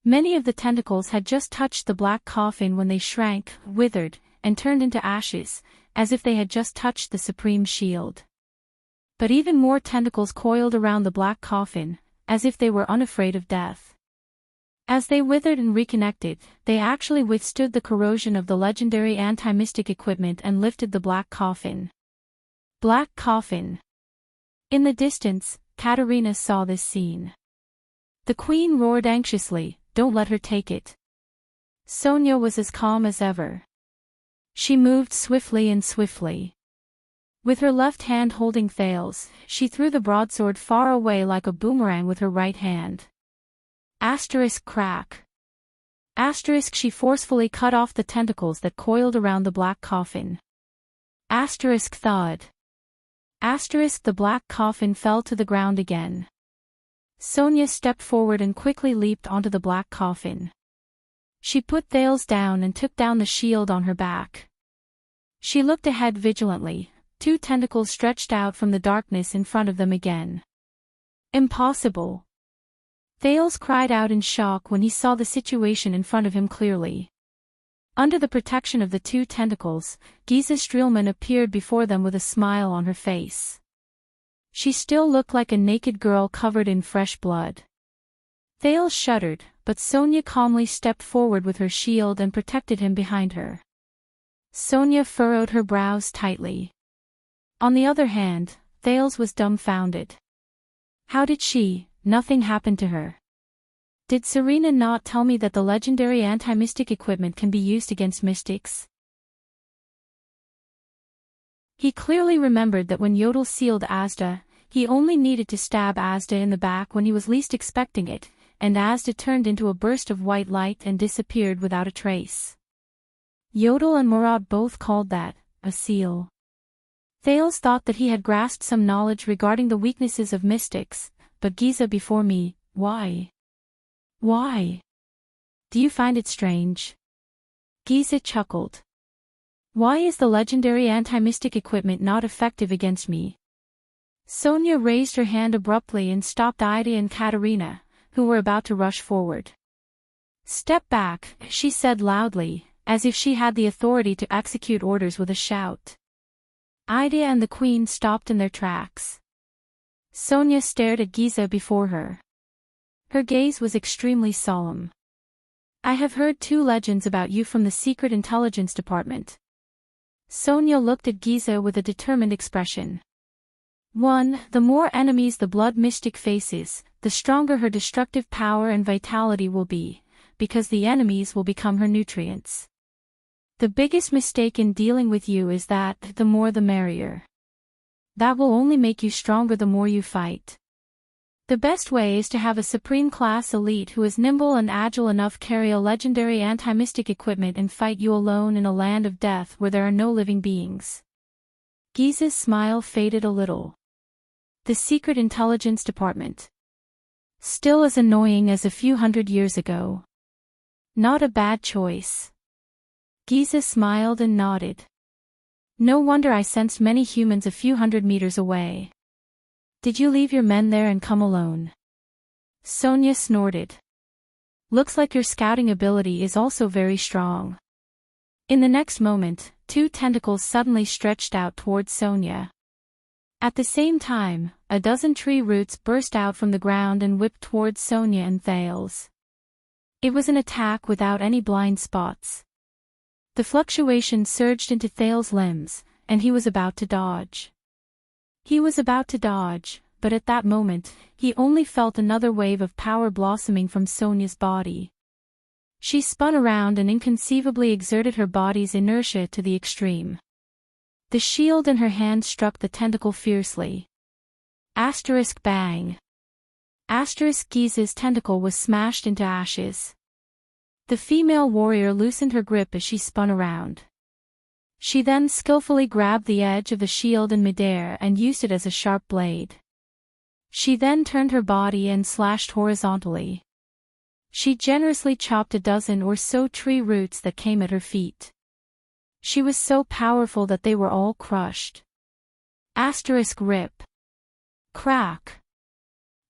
Many of the tentacles had just touched the black coffin when they shrank, withered, and turned into ashes, as if they had just touched the supreme shield. But even more tentacles coiled around the black coffin, as if they were unafraid of death. As they withered and reconnected, they actually withstood the corrosion of the legendary anti-mystic equipment and lifted the black coffin. Black coffin. In the distance, Katerina saw this scene. The queen roared anxiously, "Don't let her take it." Sonia was as calm as ever. She moved swiftly and swiftly. With her left hand holding Thales, she threw the broadsword far away like a boomerang with her right hand. Asterisk crack. Asterisk she forcefully cut off the tentacles that coiled around the black coffin. Asterisk thud. Asterisk the black coffin fell to the ground again. Sonia stepped forward and quickly leaped onto the black coffin. She put Thales down and took down the shield on her back. She looked ahead vigilantly, two tentacles stretched out from the darkness in front of them again. Impossible. Thales cried out in shock when he saw the situation in front of him clearly. Under the protection of the two tentacles, Giza Streelman appeared before them with a smile on her face. She still looked like a naked girl covered in fresh blood. Thales shuddered, but Sonia calmly stepped forward with her shield and protected him behind her. Sonia furrowed her brows tightly. On the other hand, Thales was dumbfounded. How did nothing happened to her? Did Serena not tell me that the legendary anti-mystic equipment can be used against mystics? He clearly remembered that when Yodel sealed Asda, he only needed to stab Asda in the back when he was least expecting it, and Asda turned into a burst of white light and disappeared without a trace. Yodel and Murad both called that a seal. Thales thought that he had grasped some knowledge regarding the weaknesses of mystics, but Giza before me, why? Why? Do you find it strange? Giza chuckled. Why is the legendary anti-mystic equipment not effective against me? Sonia raised her hand abruptly and stopped Ida and Katerina, who were about to rush forward. Step back, she said loudly, as if she had the authority to execute orders with a shout. Ida and the Queen stopped in their tracks. Sonia stared at Giza before her. Her gaze was extremely solemn. I have heard 2 legends about you from the Secret Intelligence Department. Sonia looked at Giza with a determined expression. 1. The more enemies the blood mystic faces, the stronger her destructive power and vitality will be, because the enemies will become her nutrients. The biggest mistake in dealing with you is that the more the merrier. That will only make you stronger the more you fight. The best way is to have a supreme-class elite who is nimble and agile enough to carry a legendary anti-mystic equipment and fight you alone in a land of death where there are no living beings. Giza's smile faded a little. The Secret Intelligence Department. Still as annoying as a few hundred years ago. Not a bad choice. Giza smiled and nodded. No wonder I sensed many humans a few hundred meters away. Did you leave your men there and come alone? Sonia snorted. Looks like your scouting ability is also very strong. In the next moment, 2 tentacles suddenly stretched out towards Sonia. At the same time, a dozen tree roots burst out from the ground and whipped towards Sonia and Thales. It was an attack without any blind spots. The fluctuation surged into Thales' limbs, and he was about to dodge. But at that moment, he only felt another wave of power blossoming from Sonia's body. She spun around and inconceivably exerted her body's inertia to the extreme. The shield in her hand struck the tentacle fiercely. Bang. Giza's tentacle was smashed into ashes. The female warrior loosened her grip as she spun around. She then skillfully grabbed the edge of the shield in midair and used it as a sharp blade. She then turned her body and slashed horizontally. She generously chopped a dozen or so tree roots that came at her feet. She was so powerful that they were all crushed. Rip. Crack.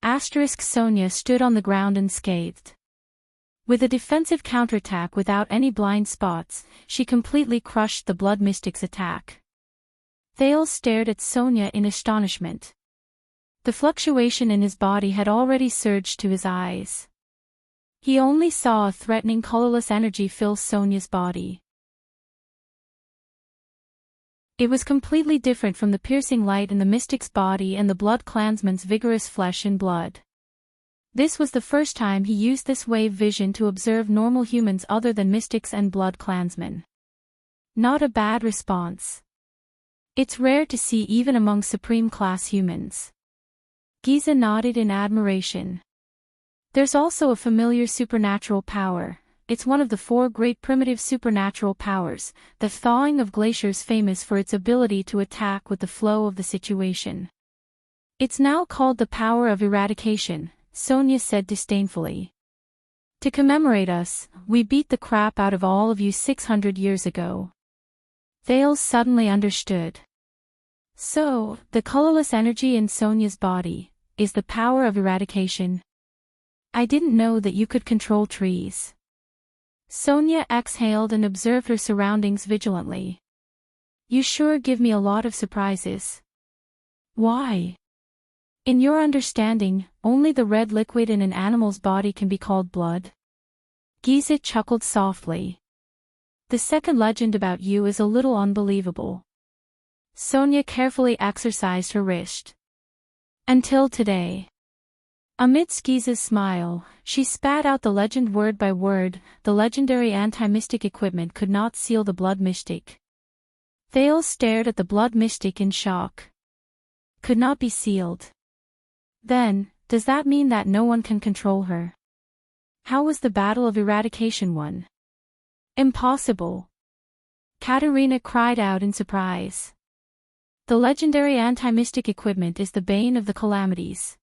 Sonia stood on the ground unscathed. With a defensive counterattack without any blind spots, she completely crushed the blood mystic's attack. Thales stared at Sonia in astonishment. The fluctuation in his body had already surged to his eyes. He only saw a threatening colorless energy fill Sonia's body. It was completely different from the piercing light in the mystic's body and the blood clansman's vigorous flesh and blood. This was the first time he used this wave vision to observe normal humans other than mystics and blood clansmen. Not a bad response. It's rare to see even among supreme-class humans. Giza nodded in admiration. There's also a familiar supernatural power. It's one of the 4 great primitive supernatural powers, the thawing of glaciers, famous for its ability to attack with the flow of the situation. It's now called the power of eradication, Sonia said disdainfully. To commemorate us, we beat the crap out of all of you 600 years ago. Thales suddenly understood. So, the colorless energy in Sonia's body is the power of eradication. I didn't know that you could control trees. Sonia exhaled and observed her surroundings vigilantly. You sure give me a lot of surprises. Why? In your understanding, only the red liquid in an animal's body can be called blood? Giza chuckled softly. The second legend about you is a little unbelievable. Sonia carefully exercised her wrist. Until today. Amidst Giza's smile, she spat out the legend word by word. The legendary anti-mystic equipment could not seal the blood mystic. Thales stared at the blood mystic in shock. Could not be sealed. Then, does that mean that no one can control her? How was the battle of eradication won? Impossible. Katerina cried out in surprise. The legendary anti-mystic equipment is the bane of the calamities.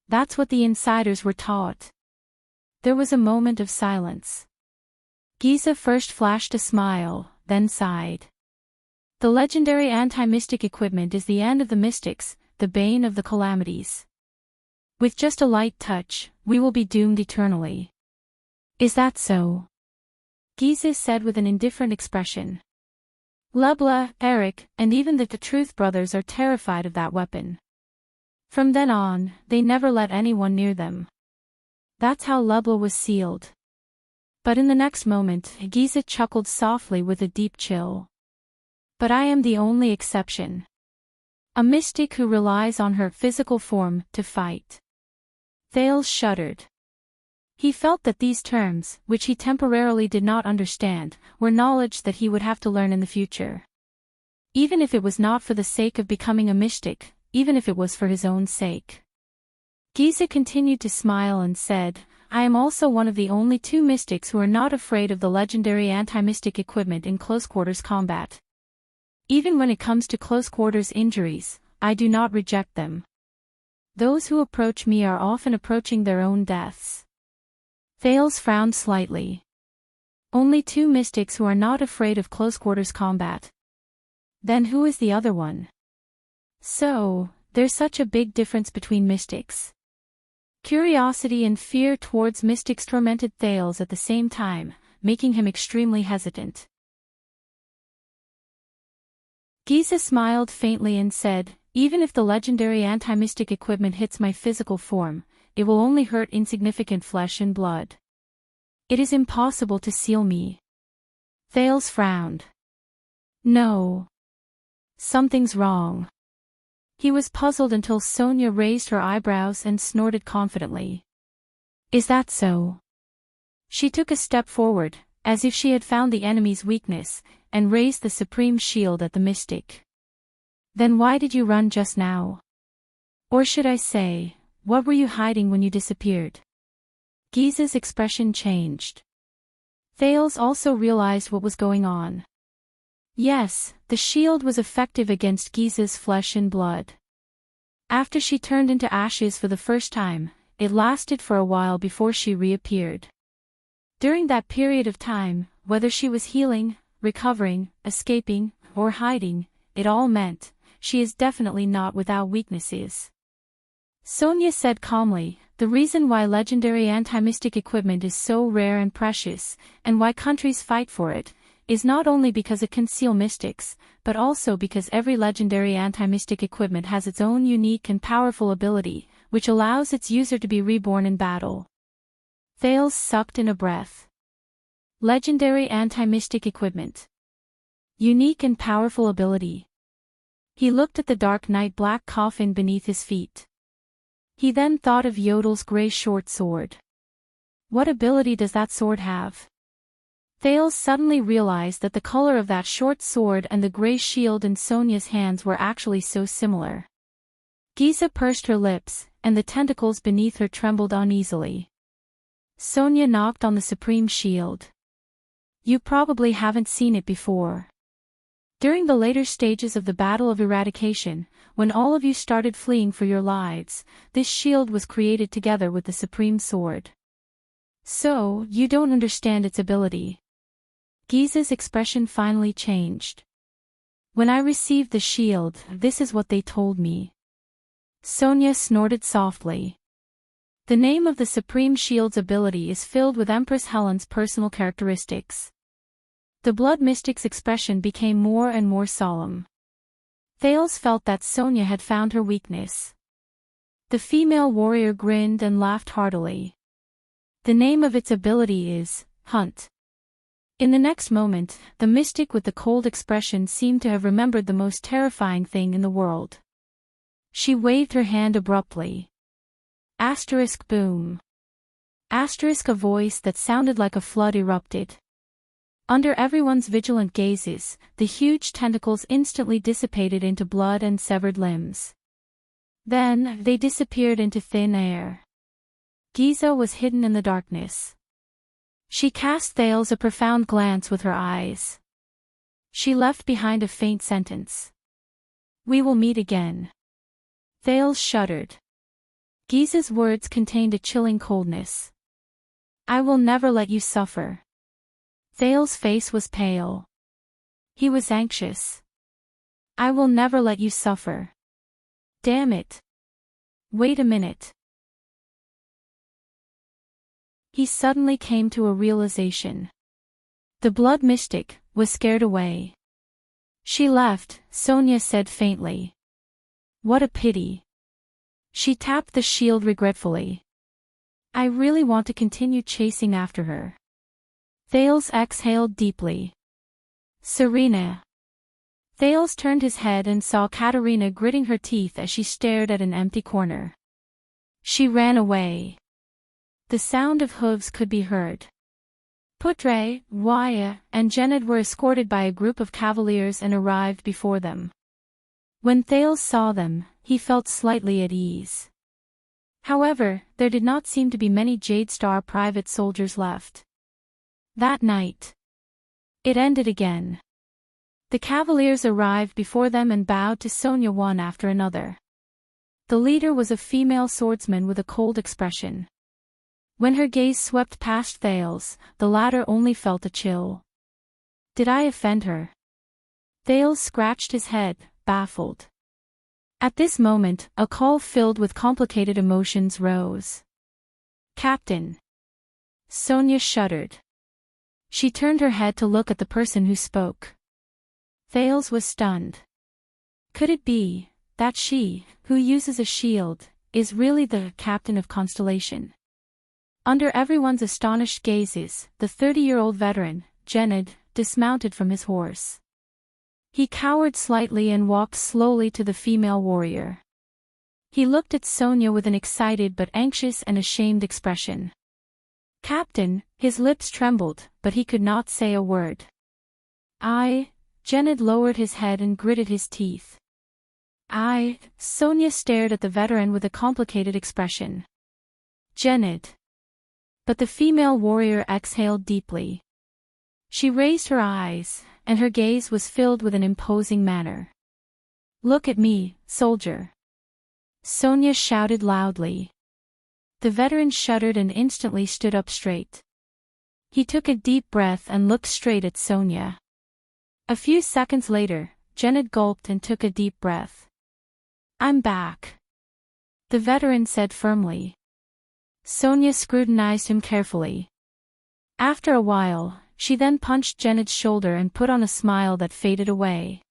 That's what the insiders were taught. There was a moment of silence. Giza first flashed a smile, then sighed. The legendary anti-mystic equipment is the end of the mystics, the bane of the calamities. With just a light touch, we will be doomed eternally. Is that so? Giza said with an indifferent expression. Lebla, Eric, and even the Truth brothers are terrified of that weapon. From then on, they never let anyone near them. That's how Lebla was sealed. But in the next moment, Giza chuckled softly with a deep chill. But I am the only exception. A mystic who relies on her physical form to fight. Thales shuddered. He felt that these terms, which he temporarily did not understand, were knowledge that he would have to learn in the future. Even if it was not for the sake of becoming a mystic, even if it was for his own sake. Giza continued to smile and said, I am also one of the only 2 mystics who are not afraid of the legendary anti-mystic equipment in close-quarters combat. Even when it comes to close-quarters injuries, I do not reject them. Those who approach me are often approaching their own deaths. Thales frowned slightly. Only 2 mystics who are not afraid of close-quarters combat. Then who is the other one? So, there's such a big difference between mystics. Curiosity and fear towards mystics tormented Thales at the same time, making him extremely hesitant. Giza smiled faintly and said, even if the legendary anti-mystic equipment hits my physical form, it will only hurt insignificant flesh and blood. It is impossible to seal me. Thales frowned. No. Something's wrong. He was puzzled until Sonia raised her eyebrows and snorted confidently. Is that so? She took a step forward, as if she had found the enemy's weakness, and raised the supreme shield at the mystic. Then why did you run just now? Or should I say, what were you hiding when you disappeared? Giza's expression changed. Thales also realized what was going on. Yes, the shield was effective against Giza's flesh and blood. After she turned into ashes for the first time, it lasted for a while before she reappeared. During that period of time, whether she was healing, recovering, escaping, or hiding, it all meant, she is definitely not without weaknesses. Sonia said calmly, the reason why legendary anti-mystic equipment is so rare and precious, and why countries fight for it, is not only because it can seal mystics, but also because every legendary anti-mystic equipment has its own unique and powerful ability, which allows its user to be reborn in battle. Thales sucked in a breath. Legendary anti-mystic equipment. Unique and powerful ability. He looked at the dark night black coffin beneath his feet. He then thought of Yodel's grey short sword. What ability does that sword have? Thales suddenly realized that the color of that short sword and the grey shield in Sonia's hands were actually so similar. Giza pursed her lips, and the tentacles beneath her trembled uneasily. Sonia knocked on the supreme shield. You probably haven't seen it before. During the later stages of the Battle of Eradication, when all of you started fleeing for your lives, this shield was created together with the supreme sword. So, you don't understand its ability. Giza's expression finally changed. When I received the shield, this is what they told me. Sonia snorted softly. The name of the Supreme Shield's ability is filled with Empress Helen's personal characteristics. The Blood Mystic's expression became more and more solemn. Thales felt that Sonia had found her weakness. The female warrior grinned and laughed heartily. The name of its ability is, Hunt. In the next moment, the mystic with the cold expression seemed to have remembered the most terrifying thing in the world. She waved her hand abruptly. Asterisk boom. Asterisk a voice that sounded like a flood erupted. Under everyone's vigilant gazes, the huge tentacles instantly dissipated into blood and severed limbs. Then, they disappeared into thin air. Giza was hidden in the darkness. She cast Thales a profound glance with her eyes. She left behind a faint sentence. We will meet again. Thales shuddered. Giza's words contained a chilling coldness. I will never let you suffer. Thales' face was pale. He was anxious. I will never let you suffer. Damn it. Wait a minute. He suddenly came to a realization. The blood mystic was scared away. She left, Sonia said faintly. What a pity. She tapped the shield regretfully. I really want to continue chasing after her. Thales exhaled deeply. Serena. Thales turned his head and saw Katerina gritting her teeth as she stared at an empty corner. She ran away. The sound of hooves could be heard. Putre, Waya, and Gened were escorted by a group of cavaliers and arrived before them. When Thales saw them, he felt slightly at ease. However, there did not seem to be many Jade Star private soldiers left. That night, it ended again. The cavaliers arrived before them and bowed to Sonia one after another. The leader was a female swordsman with a cold expression. When her gaze swept past Thales, the latter only felt a chill. Did I offend her? Thales scratched his head, baffled. At this moment, a call filled with complicated emotions rose. Captain. Sonia shuddered. She turned her head to look at the person who spoke. Thales was stunned. Could it be that she, who uses a shield, is really the captain of Constellation? Under everyone's astonished gazes, the 30-year-old veteran, Gened, dismounted from his horse. He cowered slightly and walked slowly to the female warrior. He looked at Sonia with an excited but anxious and ashamed expression. Captain, his lips trembled, but he could not say a word. Gened lowered his head and gritted his teeth. Sonia stared at the veteran with a complicated expression. Gened. But the female warrior exhaled deeply. She raised her eyes, and her gaze was filled with an imposing manner. Look at me, soldier. Sonia shouted loudly. The veteran shuddered and instantly stood up straight. He took a deep breath and looked straight at Sonia. A few seconds later, Gened gulped and took a deep breath. I'm back. The veteran said firmly. Sonia scrutinized him carefully. After a while, she then punched Gened's shoulder and put on a smile that faded away.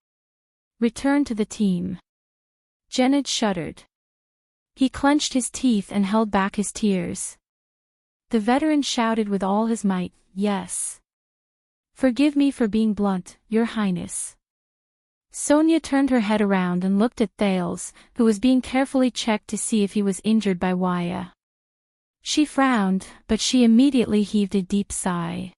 Return to the team. Gened shuddered. He clenched his teeth and held back his tears. The veteran shouted with all his might, yes. Forgive me for being blunt, Your Highness. Sonia turned her head around and looked at Thales, who was being carefully checked to see if he was injured by Waya. She frowned, but she immediately heaved a deep sigh.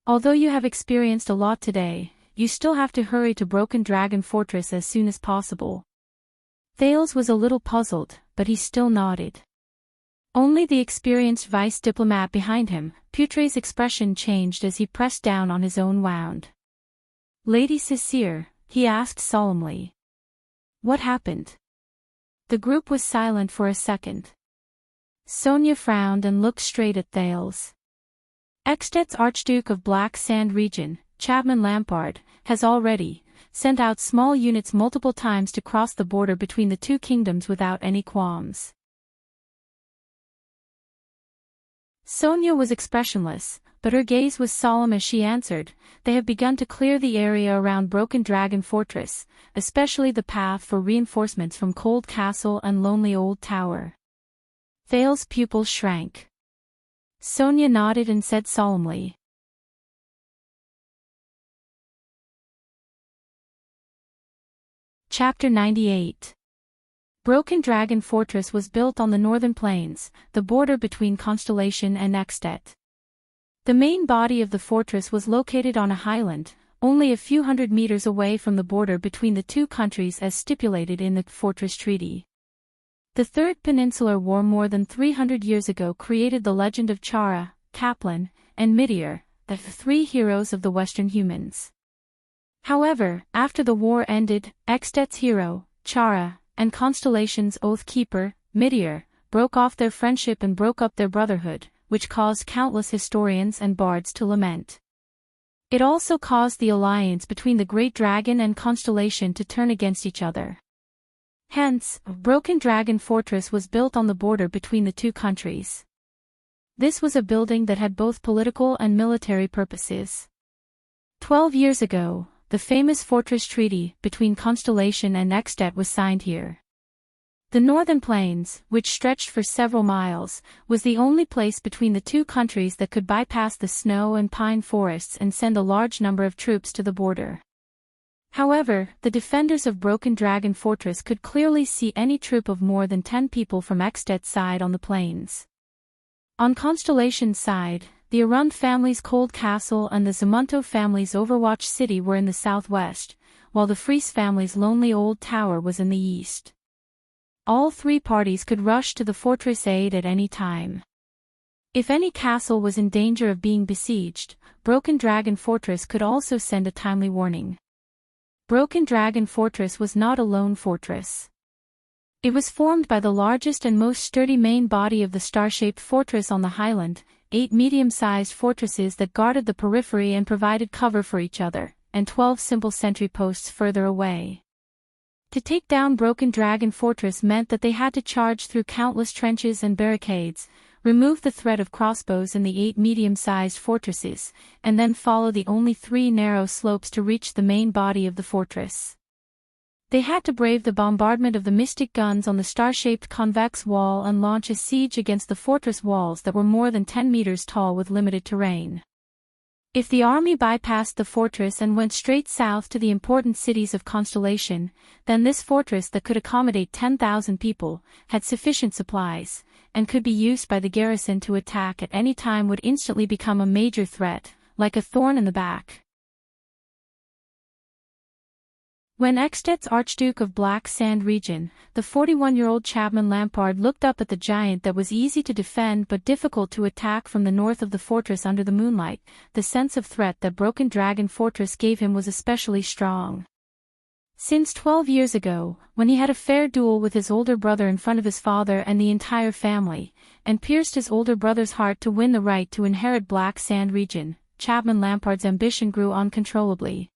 Although you have experienced a lot today, you still have to hurry to Broken Dragon Fortress as soon as possible. Thales was a little puzzled, but he still nodded. Only the experienced vice diplomat behind him, Putre's expression changed as he pressed down on his own wound. Lady Cecile, he asked solemnly. What happened? The group was silent for a second. Sonia frowned and looked straight at Thales. Extet's Archduke of Black Sand region, Chapman Lampard, has already sent out small units multiple times to cross the border between the two kingdoms without any qualms. Sonia was expressionless, but her gaze was solemn as she answered, they have begun to clear the area around Broken Dragon Fortress, especially the path for reinforcements from Cold Castle and Lonely Old Tower. Thales' pupils shrank. Sonia nodded and said solemnly. Chapter 98. Broken Dragon Fortress was built on the northern plains, the border between Constellation and Extet. The main body of the fortress was located on a highland, only a few hundred meters away from the border between the two countries as stipulated in the Fortress Treaty. The Third Peninsular War more than 300 years ago created the legend of Chara, Kaplan, and Midir, the three heroes of the Western humans. However, after the war ended, Extet's hero, Chara, and Constellation's oath-keeper, Midir, broke off their friendship and broke up their brotherhood, which caused countless historians and bards to lament. It also caused the alliance between the Great Dragon and Constellation to turn against each other. Hence, Broken Dragon Fortress was built on the border between the two countries. This was a building that had both political and military purposes. 12 years ago, the famous fortress treaty between Constellation and Extet was signed here. The northern plains, which stretched for several miles, was the only place between the two countries that could bypass the snow and pine forests and send a large number of troops to the border. However, the defenders of Broken Dragon Fortress could clearly see any troop of more than 10 people from Extet's side on the plains. On Constellation's side, the Arund family's Cold Castle and the Zamunto family's Overwatch City were in the southwest, while the Fries family's Lonely Old Tower was in the east. All three parties could rush to the fortress aid at any time. If any castle was in danger of being besieged, Broken Dragon Fortress could also send a timely warning. Broken Dragon Fortress was not a lone fortress. It was formed by the largest and most sturdy main body of the star-shaped fortress on the highland, 8 medium-sized fortresses that guarded the periphery and provided cover for each other, and 12 simple sentry posts further away. To take down Broken Dragon Fortress meant that they had to charge through countless trenches and barricades, remove the threat of crossbows in the 8 medium-sized fortresses, and then follow the only 3 narrow slopes to reach the main body of the fortress. They had to brave the bombardment of the mystic guns on the star-shaped convex wall and launch a siege against the fortress walls that were more than 10 meters tall with limited terrain. If the army bypassed the fortress and went straight south to the important cities of Constellation, then this fortress that could accommodate 10,000 people, had sufficient supplies, and could be used by the garrison to attack at any time would instantly become a major threat, like a thorn in the back. When Extet's Archduke of Black Sand region, the 41-year-old Chapman Lampard looked up at the giant that was easy to defend but difficult to attack from the north of the fortress under the moonlight, the sense of threat that Broken Dragon Fortress gave him was especially strong. Since 12 years ago, when he had a fair duel with his older brother in front of his father and the entire family, and pierced his older brother's heart to win the right to inherit Black Sand region, Chapman Lampard's ambition grew uncontrollably.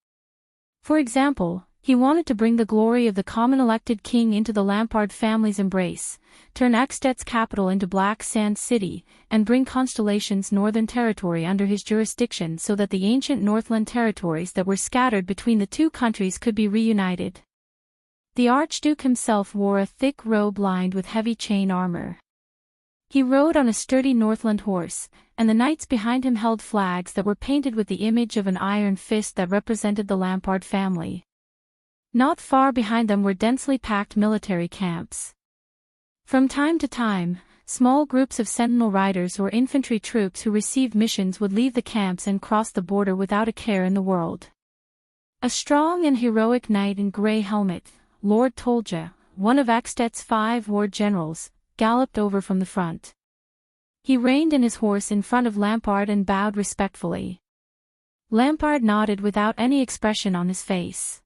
For example, he wanted to bring the glory of the common elected king into the Lampard family's embrace, turn Extet's capital into Black Sand City, and bring Constellation's northern territory under his jurisdiction so that the ancient Northland territories that were scattered between the two countries could be reunited. The Archduke himself wore a thick robe lined with heavy chain armor. He rode on a sturdy Northland horse, and the knights behind him held flags that were painted with the image of an iron fist that represented the Lampard family. Not far behind them were densely packed military camps. From time to time, small groups of sentinel riders or infantry troops who received missions would leave the camps and cross the border without a care in the world. A strong and heroic knight in grey helmet, Lord Tolja, one of Extet's 5 war generals, galloped over from the front. He reined in his horse in front of Lampard and bowed respectfully. Lampard nodded without any expression on his face.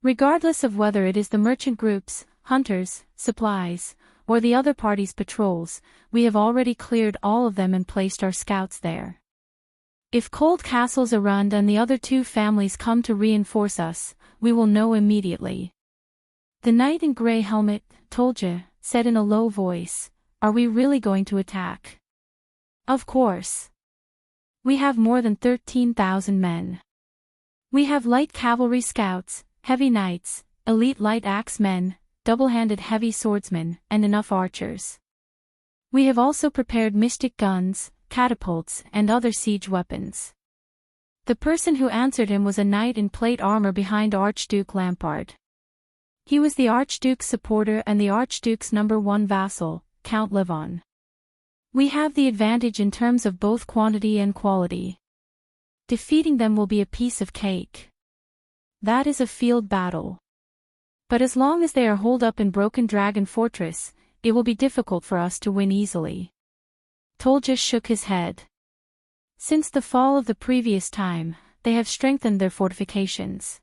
Regardless of whether it is the merchant groups, hunters, supplies, or the other party's patrols, we have already cleared all of them and placed our scouts there. If Cold Castle's Arund and the other 2 families come to reinforce us, we will know immediately. The knight in grey helmet, Tolja, said in a low voice, "Are we really going to attack?" "Of course. We have more than 13,000 men. We have light cavalry scouts, heavy knights, elite light axemen, double-handed heavy swordsmen, and enough archers. We have also prepared mystic guns, catapults, and other siege weapons." The person who answered him was a knight in plate armor behind Archduke Lampard. He was the Archduke's supporter and the Archduke's #1 vassal, Count Levon. "We have the advantage in terms of both quantity and quality. Defeating them will be a piece of cake. That is a field battle. But as long as they are holed up in Broken Dragon Fortress, it will be difficult for us to win easily." Tolja shook his head. "Since the fall of the previous time, they have strengthened their fortifications.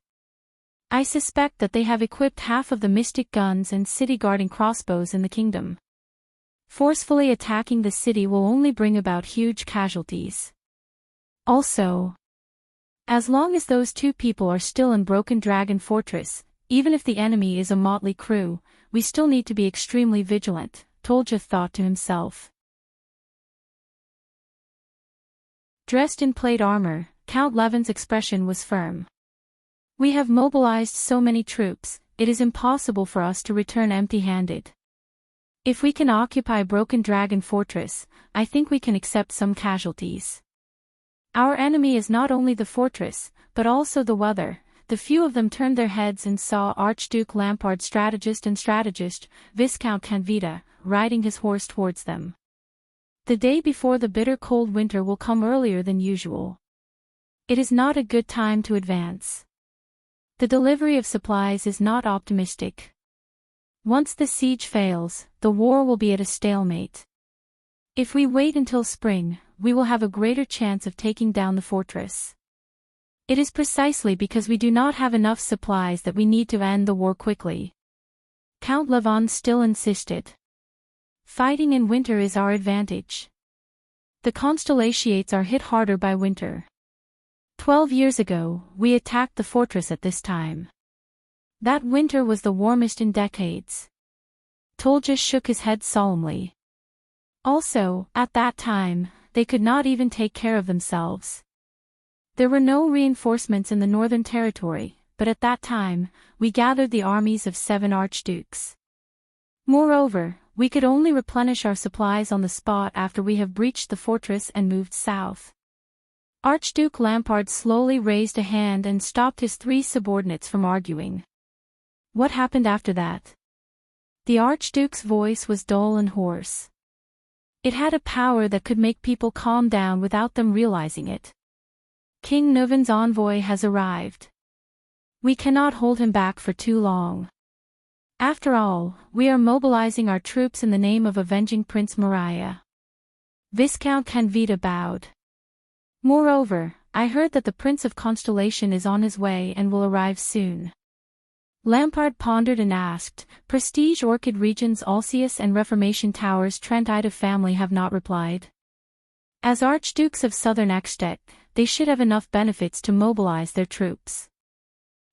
I suspect that they have equipped half of the mystic guns and city-guarding crossbows in the kingdom. Forcefully attacking the city will only bring about huge casualties. Also, as long as those 2 people are still in Broken Dragon Fortress, even if the enemy is a motley crew, we still need to be extremely vigilant," Tolja thought to himself. Dressed in plate armor, Count Levin's expression was firm. We have mobilized so many troops, it is impossible for us to return empty-handed. If we can occupy Broken Dragon Fortress, I think we can accept some casualties. Our enemy is not only the fortress, but also the weather. The few of them turned their heads and saw Archduke Lampard, strategist, Viscount Canvita, riding his horse towards them. The day before the bitter cold winter will come earlier than usual. It is not a good time to advance. The delivery of supplies is not optimistic. Once the siege fails, the war will be at a stalemate. If we wait until spring, we will have a greater chance of taking down the fortress. It is precisely because we do not have enough supplies that we need to end the war quickly. Count Levin still insisted. Fighting in winter is our advantage. The Constellations are hit harder by winter. 12 years ago, we attacked the fortress at this time. That winter was the warmest in decades. Tolja shook his head solemnly. Also, at that time, they could not even take care of themselves. There were no reinforcements in the Northern Territory, but at that time, we gathered the armies of 7 archdukes. Moreover, we could only replenish our supplies on the spot after we have breached the fortress and moved south. Archduke Lampard slowly raised a hand and stopped his 3 subordinates from arguing. What happened after that? The Archduke's voice was dull and hoarse. It had a power that could make people calm down without them realizing it. King Nuven's envoy has arrived. We cannot hold him back for too long. After all, we are mobilizing our troops in the name of avenging Prince Maria. Viscount Canvita bowed. Moreover, I heard that the Prince of Constellation is on his way and will arrive soon. Lampard pondered and asked, Prestige Orchid Regions Alcius and Reformation Towers Trentida family have not replied. As Archdukes of Southern Eichstätt, they should have enough benefits to mobilize their troops.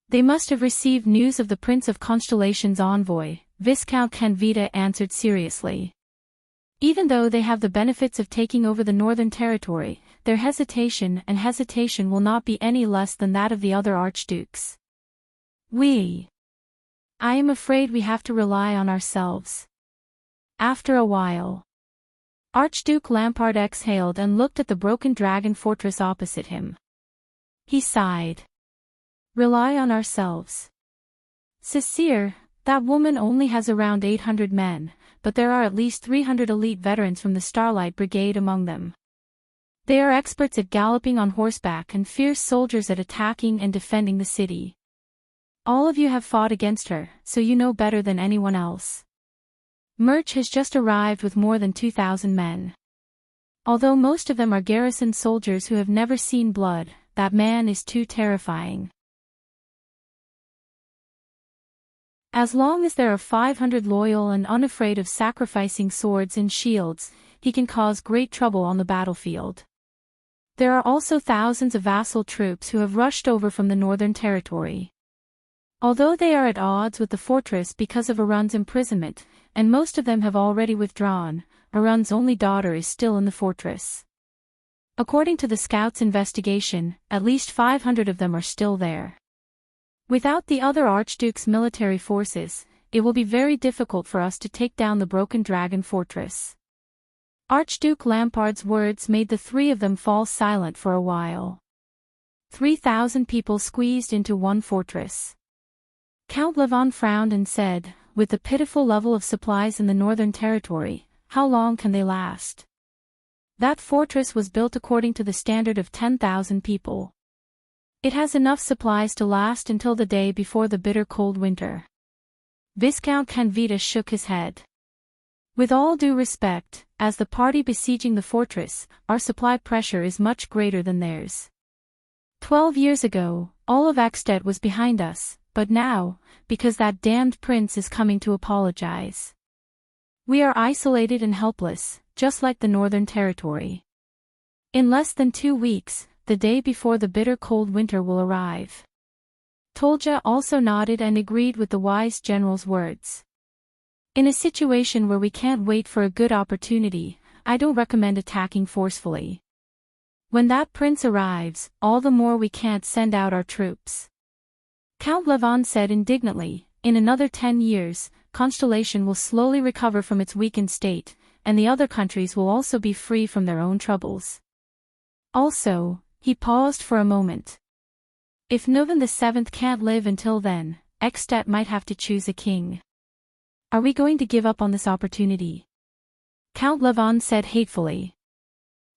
They must have received news of the Prince of Constellation's envoy, Viscount Canvita answered seriously. Even though they have the benefits of taking over the Northern Territory, their hesitation will not be any less than that of the other archdukes. I am afraid we have to rely on ourselves. After a while, Archduke Lampard exhaled and looked at the broken dragon fortress opposite him. He sighed. Rely on ourselves. Cécile, that woman only has around 800 men, but there are at least 300 elite veterans from the Starlight Brigade among them. They are experts at galloping on horseback and fierce soldiers at attacking and defending the city. All of you have fought against her, so you know better than anyone else. Murch has just arrived with more than 2,000 men. Although most of them are garrison soldiers who have never seen blood, that man is too terrifying. As long as there are 500 loyal and unafraid of sacrificing swords and shields, he can cause great trouble on the battlefield. There are also thousands of vassal troops who have rushed over from the Northern Territory. Although they are at odds with the fortress because of Arun's imprisonment, and most of them have already withdrawn, Arun's only daughter is still in the fortress. According to the scouts' investigation, at least 500 of them are still there. Without the other Archduke's military forces, it will be very difficult for us to take down the Broken Dragon Fortress. Archduke Lampard's words made the 3 of them fall silent for a while. 3,000 people squeezed into one fortress. Count Levin frowned and said, with the pitiful level of supplies in the Northern Territory, how long can they last? That fortress was built according to the standard of 10,000 people. It has enough supplies to last until the day before the bitter cold winter. Viscount Canvita shook his head. With all due respect, as the party besieging the fortress, our supply pressure is much greater than theirs. 12 years ago, all of Eichstätt was behind us, but now, because that damned prince is coming to apologize. We are isolated and helpless, just like the Northern Territory. In less than 2 weeks, the day before the bitter cold winter will arrive. Tolja also nodded and agreed with the wise general's words. In a situation where we can't wait for a good opportunity, I don't recommend attacking forcefully. When that prince arrives, all the more we can't send out our troops. Count Levon said indignantly, in another 10 years, Constellation will slowly recover from its weakened state, and the other countries will also be free from their own troubles. Also, he paused for a moment. If Novan VII can't live until then, Ekstat might have to choose a king. Are we going to give up on this opportunity? Count Levon said hatefully.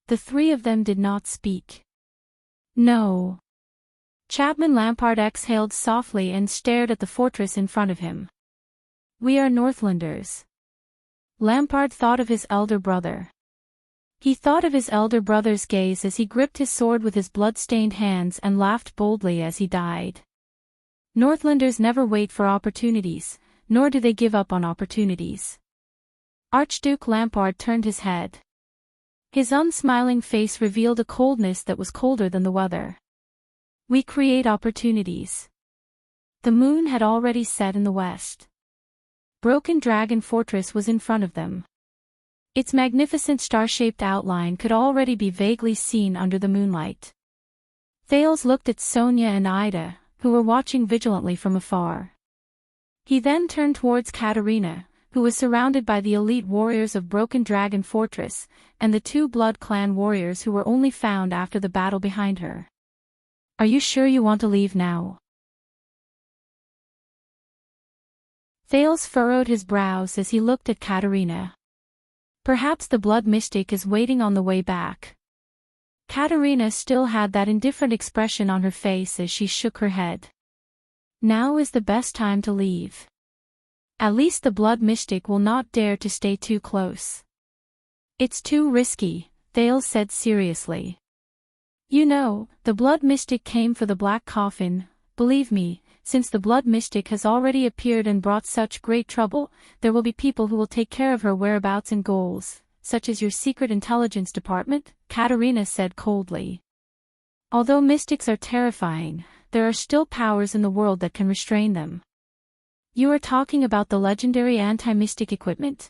The three of them did not speak. No. Chapman Lampard exhaled softly and stared at the fortress in front of him. We are Northlanders. Lampard thought of his elder brother. He thought of his elder brother's gaze as he gripped his sword with his blood-stained hands and laughed boldly as he died. Northlanders never wait for opportunities, nor do they give up on opportunities. Archduke Lampard turned his head. His unsmiling face revealed a coldness that was colder than the weather. We create opportunities. The moon had already set in the west. Broken Dragon Fortress was in front of them. Its magnificent star-shaped outline could already be vaguely seen under the moonlight. Thales looked at Sonia and Ida, who were watching vigilantly from afar. He then turned towards Katerina, who was surrounded by the elite warriors of Broken Dragon Fortress, and the two Blood Clan warriors who were only found after the battle behind her. Are you sure you want to leave now? Thales furrowed his brows as he looked at Katerina. Perhaps the Blood Mystic is waiting on the way back. Katerina still had that indifferent expression on her face as she shook her head. Now is the best time to leave. At least the Blood Mystic will not dare to stay too close. It's too risky, Thales said seriously. You know, the Blood Mystic came for the Black Coffin. Believe me, since the Blood Mystic has already appeared and brought such great trouble, there will be people who will take care of her whereabouts and goals, such as your secret intelligence department, Katerina said coldly. Although mystics are terrifying, there are still powers in the world that can restrain them. You are talking about the legendary anti-mystic equipment?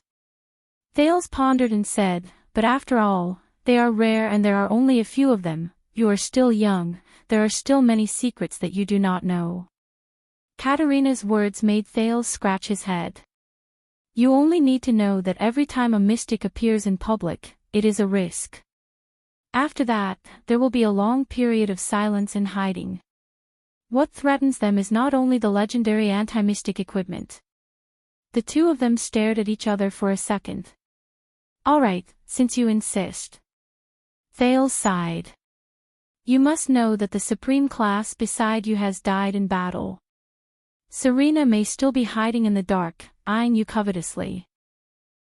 Thales pondered and said, but after all, they are rare and there are only a few of them. You are still young, there are still many secrets that you do not know. Katerina's words made Thales scratch his head. You only need to know that every time a mystic appears in public, it is a risk. After that, there will be a long period of silence and hiding. What threatens them is not only the legendary anti-mystic equipment. The two of them stared at each other for a second. All right, since you insist. Thales sighed. You must know that the supreme class beside you has died in battle. Serena may still be hiding in the dark, eyeing you covetously.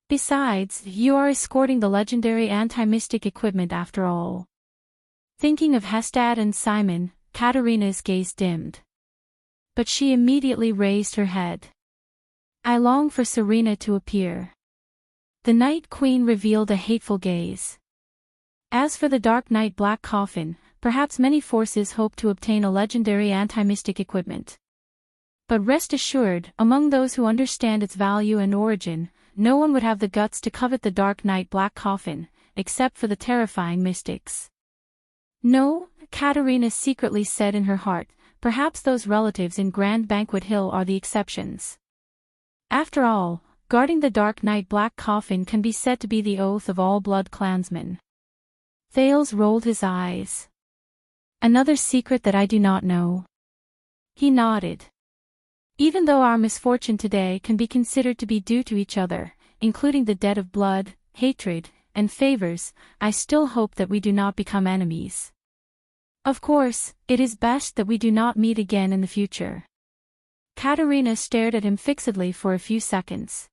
Besides, you are escorting the legendary anti-mystic equipment after all. Thinking of Hestad and Simon, Katerina's gaze dimmed. But she immediately raised her head. I long for Serena to appear. The Night Queen revealed a hateful gaze. As for the Dark Knight Black Coffin, perhaps many forces hope to obtain a legendary anti-mystic equipment. But rest assured, among those who understand its value and origin, no one would have the guts to covet the Dark Knight Black Coffin, except for the terrifying mystics. No, Katerina secretly said in her heart, perhaps those relatives in Grand Banquet Hill are the exceptions. After all, guarding the Dark Knight Black Coffin can be said to be the oath of all Blood Clansmen. Thales rolled his eyes. Another secret that I do not know. He nodded. Even though our misfortune today can be considered to be due to each other, including the debt of blood, hatred, and favors, I still hope that we do not become enemies. Of course, it is best that we do not meet again in the future. Katerina stared at him fixedly for a few seconds.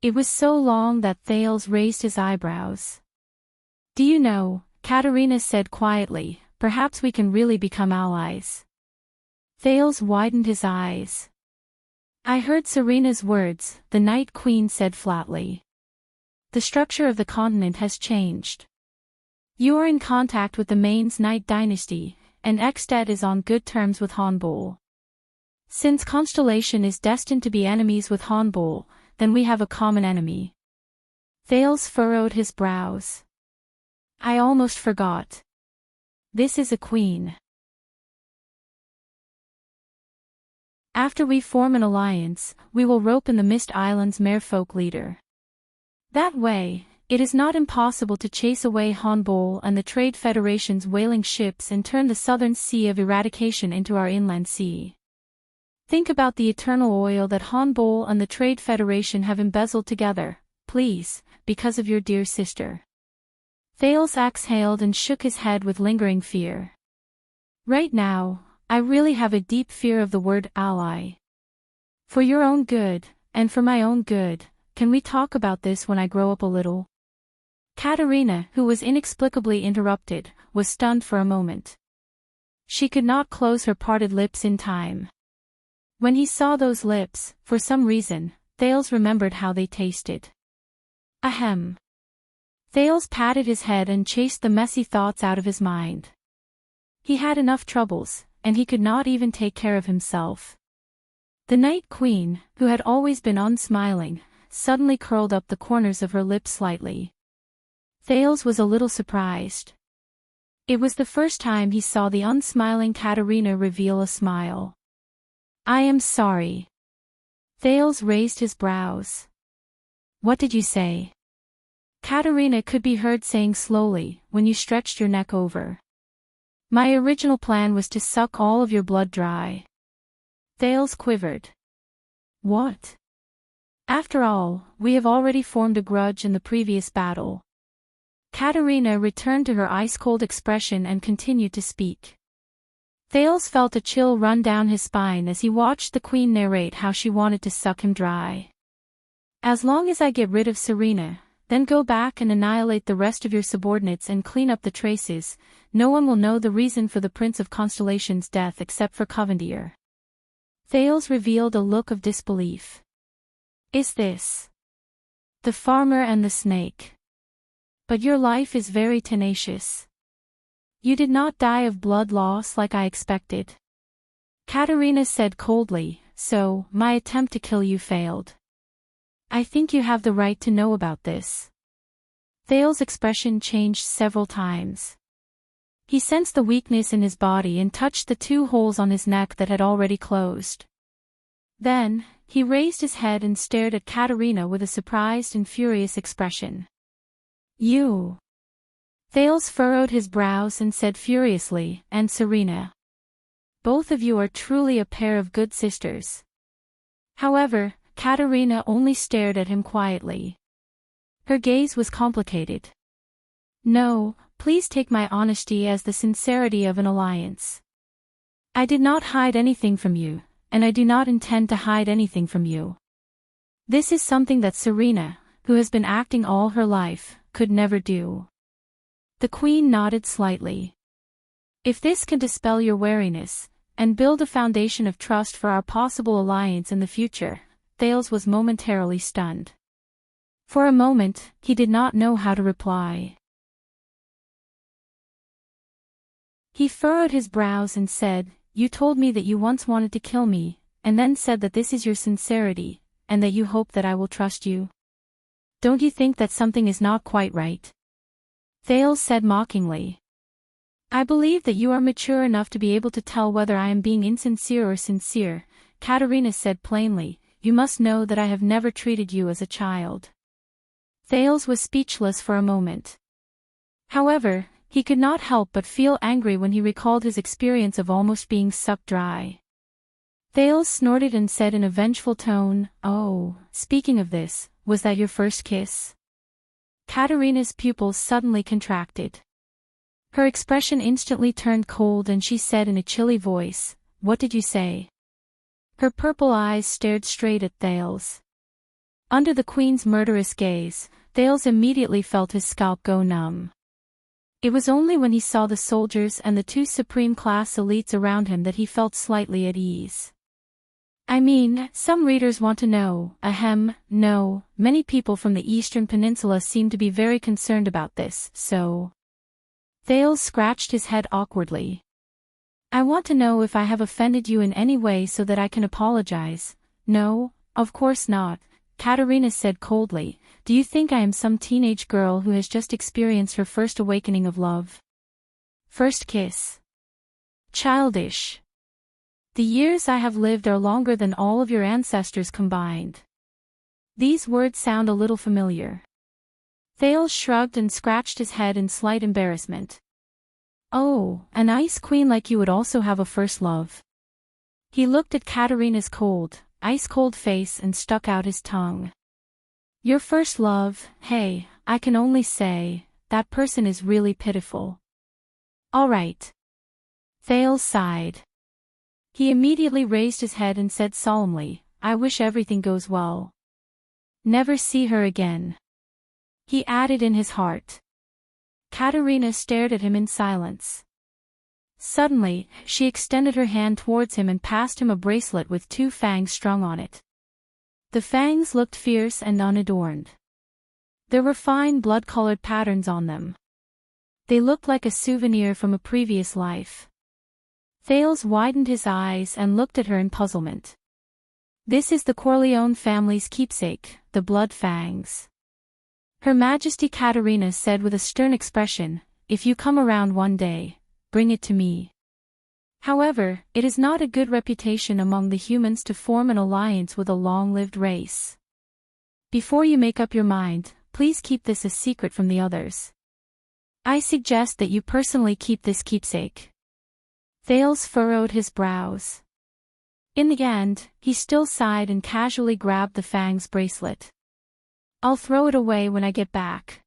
It was so long that Thales raised his eyebrows. Do you know, Katerina said quietly, perhaps we can really become allies. Thales widened his eyes. I heard Serena's words, the Night Queen said flatly. The structure of the continent has changed. You are in contact with the Mainz Knight dynasty, and Ekstat is on good terms with Honbol. Since Constellation is destined to be enemies with Honbol, then we have a common enemy. Thales furrowed his brows. I almost forgot. This is a queen. After we form an alliance, we will rope in the Mist Island's merfolk leader. That way, it is not impossible to chase away Hanbol and the Trade Federation's whaling ships and turn the southern sea of eradication into our inland sea. Think about the eternal oil that Hanbol and the Trade Federation have embezzled together, please, because of your dear sister. Thales exhaled and shook his head with lingering fear. Right now, I really have a deep fear of the word ally. For your own good, and for my own good, can we talk about this when I grow up a little? Katerina, who was inexplicably interrupted, was stunned for a moment. She could not close her parted lips in time. When he saw those lips, for some reason, Thales remembered how they tasted. Ahem. Thales patted his head and chased the messy thoughts out of his mind. He had enough troubles, and he could not even take care of himself. The Night Queen, who had always been unsmiling, suddenly curled up the corners of her lips slightly. Thales was a little surprised. It was the first time he saw the unsmiling Katerina reveal a smile. I am sorry. Thales raised his brows. What did you say? Katerina could be heard saying slowly, when you stretched your neck over. My original plan was to suck all of your blood dry. Thales quivered. What? After all, we have already formed a grudge in the previous battle. Katerina returned to her ice-cold expression and continued to speak. Thales felt a chill run down his spine as he watched the queen narrate how she wanted to suck him dry. As long as I get rid of Serena, then go back and annihilate the rest of your subordinates and clean up the traces, no one will know the reason for the Prince of Constellation's death except for Covendier. Thales revealed a look of disbelief. Is this the farmer and the snake? But your life is very tenacious. You did not die of blood loss like I expected. Katerina said coldly, so, my attempt to kill you failed. I think you have the right to know about this. Thales' expression changed several times. He sensed the weakness in his body and touched the 2 holes on his neck that had already closed. Then, he raised his head and stared at Katerina with a surprised and furious expression. You. Thales furrowed his brows and said furiously, and Serena. Both of you are truly a pair of good sisters. However, Katerina only stared at him quietly. Her gaze was complicated. No, please take my honesty as the sincerity of an alliance. I did not hide anything from you, and I do not intend to hide anything from you. This is something that Serena, who has been acting all her life, could never do. The queen nodded slightly. If this can dispel your wariness, and build a foundation of trust for our possible alliance in the future, Thales was momentarily stunned. For a moment, he did not know how to reply. He furrowed his brows and said, You told me that you once wanted to kill me, and then said that this is your sincerity, and that you hope that I will trust you. Don't you think that something is not quite right? Thales said mockingly. I believe that you are mature enough to be able to tell whether I am being insincere or sincere, Katerina said plainly. You must know that I have never treated you as a child. Thales was speechless for a moment. However, he could not help but feel angry when he recalled his experience of almost being sucked dry. Thales snorted and said in a vengeful tone, Oh, speaking of this, was that your first kiss? Katerina's pupils suddenly contracted. Her expression instantly turned cold and she said in a chilly voice, What did you say? Her purple eyes stared straight at Thales. Under the queen's murderous gaze, Thales immediately felt his scalp go numb. It was only when he saw the soldiers and the 2 supreme-class elites around him that he felt slightly at ease. I mean, some readers want to know, no, many people from the Eastern Peninsula seem to be very concerned about this, so... Thales scratched his head awkwardly. I want to know if I have offended you in any way so that I can apologize. No, of course not, Katerina said coldly. Do you think I am some teenage girl who has just experienced her first awakening of love? First kiss. Childish. The years I have lived are longer than all of your ancestors combined. These words sound a little familiar. Thales shrugged and scratched his head in slight embarrassment. Oh, an ice queen like you would also have a first love. He looked at Katarina's cold, ice-cold face and stuck out his tongue. Your first love, hey, I can only say, that person is really pitiful. All right. Thales sighed. He immediately raised his head and said solemnly, I wish everything goes well. Never see her again. He added in his heart. Katarina stared at him in silence. Suddenly, she extended her hand towards him and passed him a bracelet with 2 fangs strung on it. The fangs looked fierce and unadorned. There were fine blood-colored patterns on them. They looked like a souvenir from a previous life. Thales widened his eyes and looked at her in puzzlement. This is the Corleone family's keepsake, the blood fangs. Her Majesty Katarina said with a stern expression, if you come around one day, bring it to me. However, it is not a good reputation among the humans to form an alliance with a long-lived race. Before you make up your mind, please keep this a secret from the others. I suggest that you personally keep this keepsake. Thales furrowed his brows. In the end, he still sighed and casually grabbed the fangs bracelet. I'll throw it away when I get back.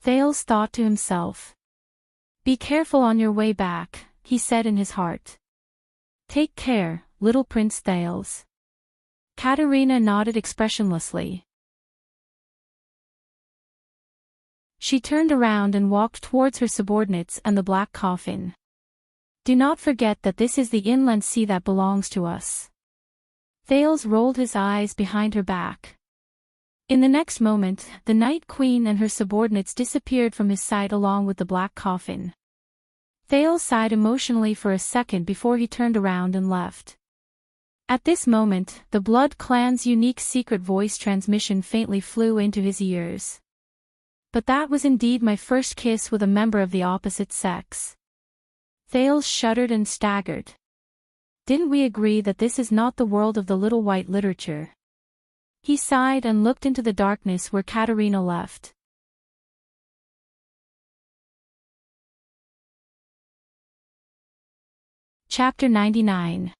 Thales thought to himself. Be careful on your way back, he said in his heart. Take care, little Prince Thales. Katarina nodded expressionlessly. She turned around and walked towards her subordinates and the black coffin. Do not forget that this is the inland sea that belongs to us. Thales rolled his eyes behind her back. In the next moment, the Night Queen and her subordinates disappeared from his sight along with the black coffin. Thales sighed emotionally for a second before he turned around and left. At this moment, the Blood Clan's unique secret voice transmission faintly flew into his ears. But that was indeed my first kiss with a member of the opposite sex. Thales shuddered and staggered. Didn't we agree that this is not the world of the little white literature? He sighed and looked into the darkness where Katarina left. Chapter 99.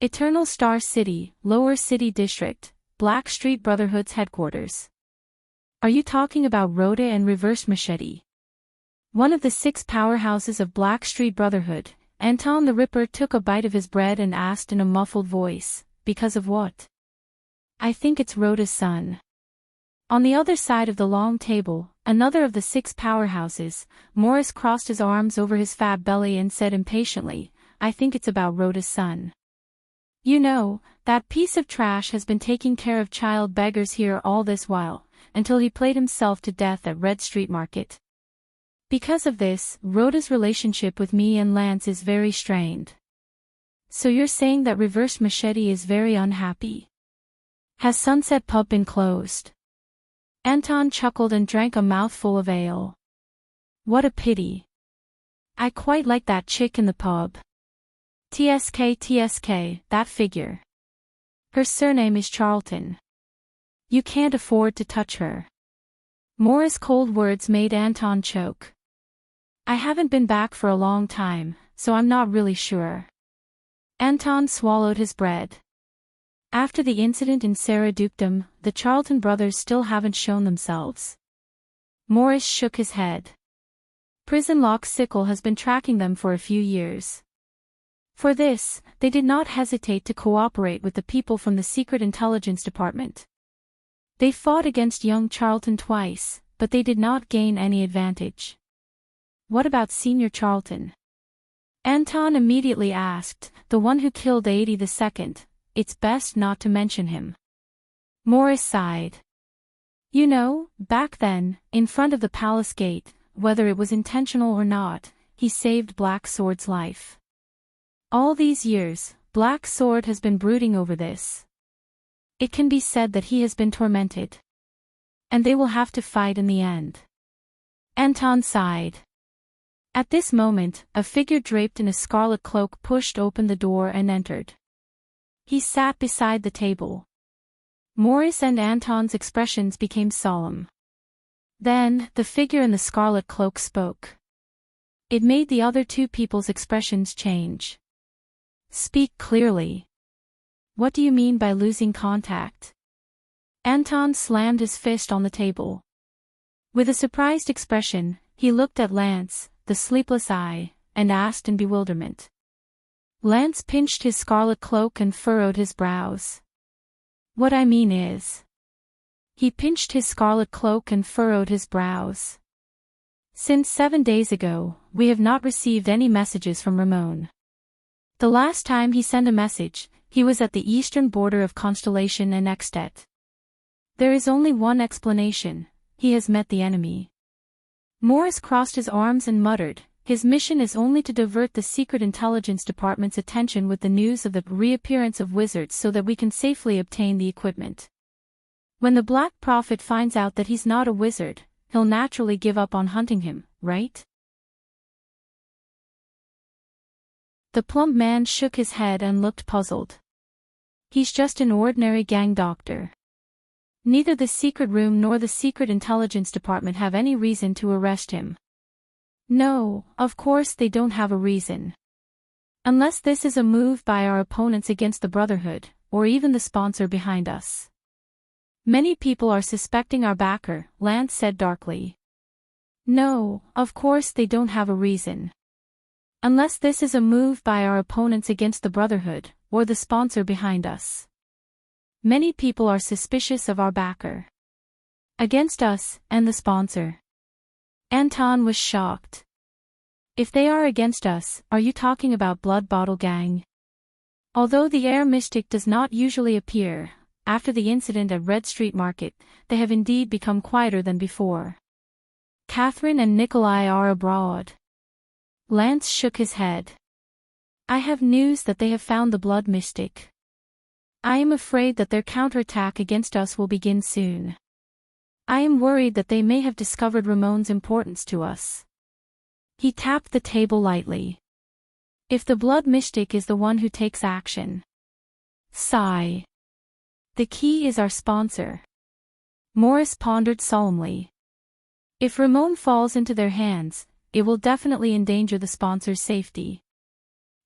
Eternal Star City, Lower City District, Black Street Brotherhood's headquarters. Are you talking about Rhoda and Reverse Machete? One of the 6 powerhouses of Black Street Brotherhood, Anton the Ripper took a bite of his bread and asked in a muffled voice, because of what? I think it's Rhoda's son. On the other side of the long table, another of the 6 powerhouses, Morris crossed his arms over his fat belly and said impatiently, I think it's about Rhoda's son. You know, that piece of trash has been taking care of child beggars here all this while, until he played himself to death at Red Street Market. Because of this, Rhoda's relationship with me and Lance is very strained. So you're saying that Reverse Machete is very unhappy? Has Sunset Pub been closed? Anton chuckled and drank a mouthful of ale. What a pity. I quite like that chick in the pub. TSK, that figure. Her surname is Charlton. You can't afford to touch her. Morris' cold words made Anton choke. I haven't been back for a long time, so I'm not really sure. Anton swallowed his bread. After the incident in Sarah Dukedom, the Charlton brothers still haven't shown themselves. Morris shook his head. Prison Lock Sickle has been tracking them for a few years. For this, they did not hesitate to cooperate with the people from the Secret Intelligence Department. They fought against young Charlton twice, but they did not gain any advantage. What about Senior Charlton? Anton immediately asked, the one who killed 82nd. It's best not to mention him. Morris sighed. You know, back then, in front of the palace gate, whether it was intentional or not, he saved Black Sword's life. All these years, Black Sword has been brooding over this. It can be said that he has been tormented. And they will have to fight in the end. Anton sighed. At this moment, a figure draped in a scarlet cloak pushed open the door and entered. He sat beside the table. Morris and Anton's expressions became solemn. Then, the figure in the scarlet cloak spoke. It made the other two people's expressions change. Speak clearly. What do you mean by losing contact? Anton slammed his fist on the table. With a surprised expression, he looked at Lance, the sleepless eye, and asked in bewilderment. Lance pinched his scarlet cloak and furrowed his brows. What I mean is... He pinched his scarlet cloak and furrowed his brows. Since 7 days ago, we have not received any messages from Ramon. The last time he sent a message, he was at the eastern border of Constellation and Extet. There is only one explanation: he has met the enemy. Morris crossed his arms and muttered, his mission is only to divert the Secret Intelligence Department's attention with the news of the reappearance of wizards so that we can safely obtain the equipment. When the Black Prophet finds out that he's not a wizard, he'll naturally give up on hunting him, right? The plump man shook his head and looked puzzled. He's just an ordinary gang doctor. Neither the secret room nor the Secret Intelligence Department have any reason to arrest him. No, of course they don't have a reason. Unless this is a move by our opponents against the Brotherhood, or even the sponsor behind us. Many people are suspecting our backer, Lance said darkly. No, of course they don't have a reason. Unless this is a move by our opponents against the Brotherhood, or the sponsor behind us. Many people are suspicious of our backer. Against us, and the sponsor. Anton was shocked. If they are against us, are you talking about Blood Bottle Gang? Although the Air Mystic does not usually appear, after the incident at Red Street Market, they have indeed become quieter than before. Catherine and Nikolai are abroad. Lance shook his head. I have news that they have found the Blood Mystic. I am afraid that their counterattack against us will begin soon. I am worried that they may have discovered Ramon's importance to us. He tapped the table lightly. If the Blood Mystic is the one who takes action. Sigh. The key is our sponsor. Morris pondered solemnly. If Ramon falls into their hands, it will definitely endanger the sponsor's safety.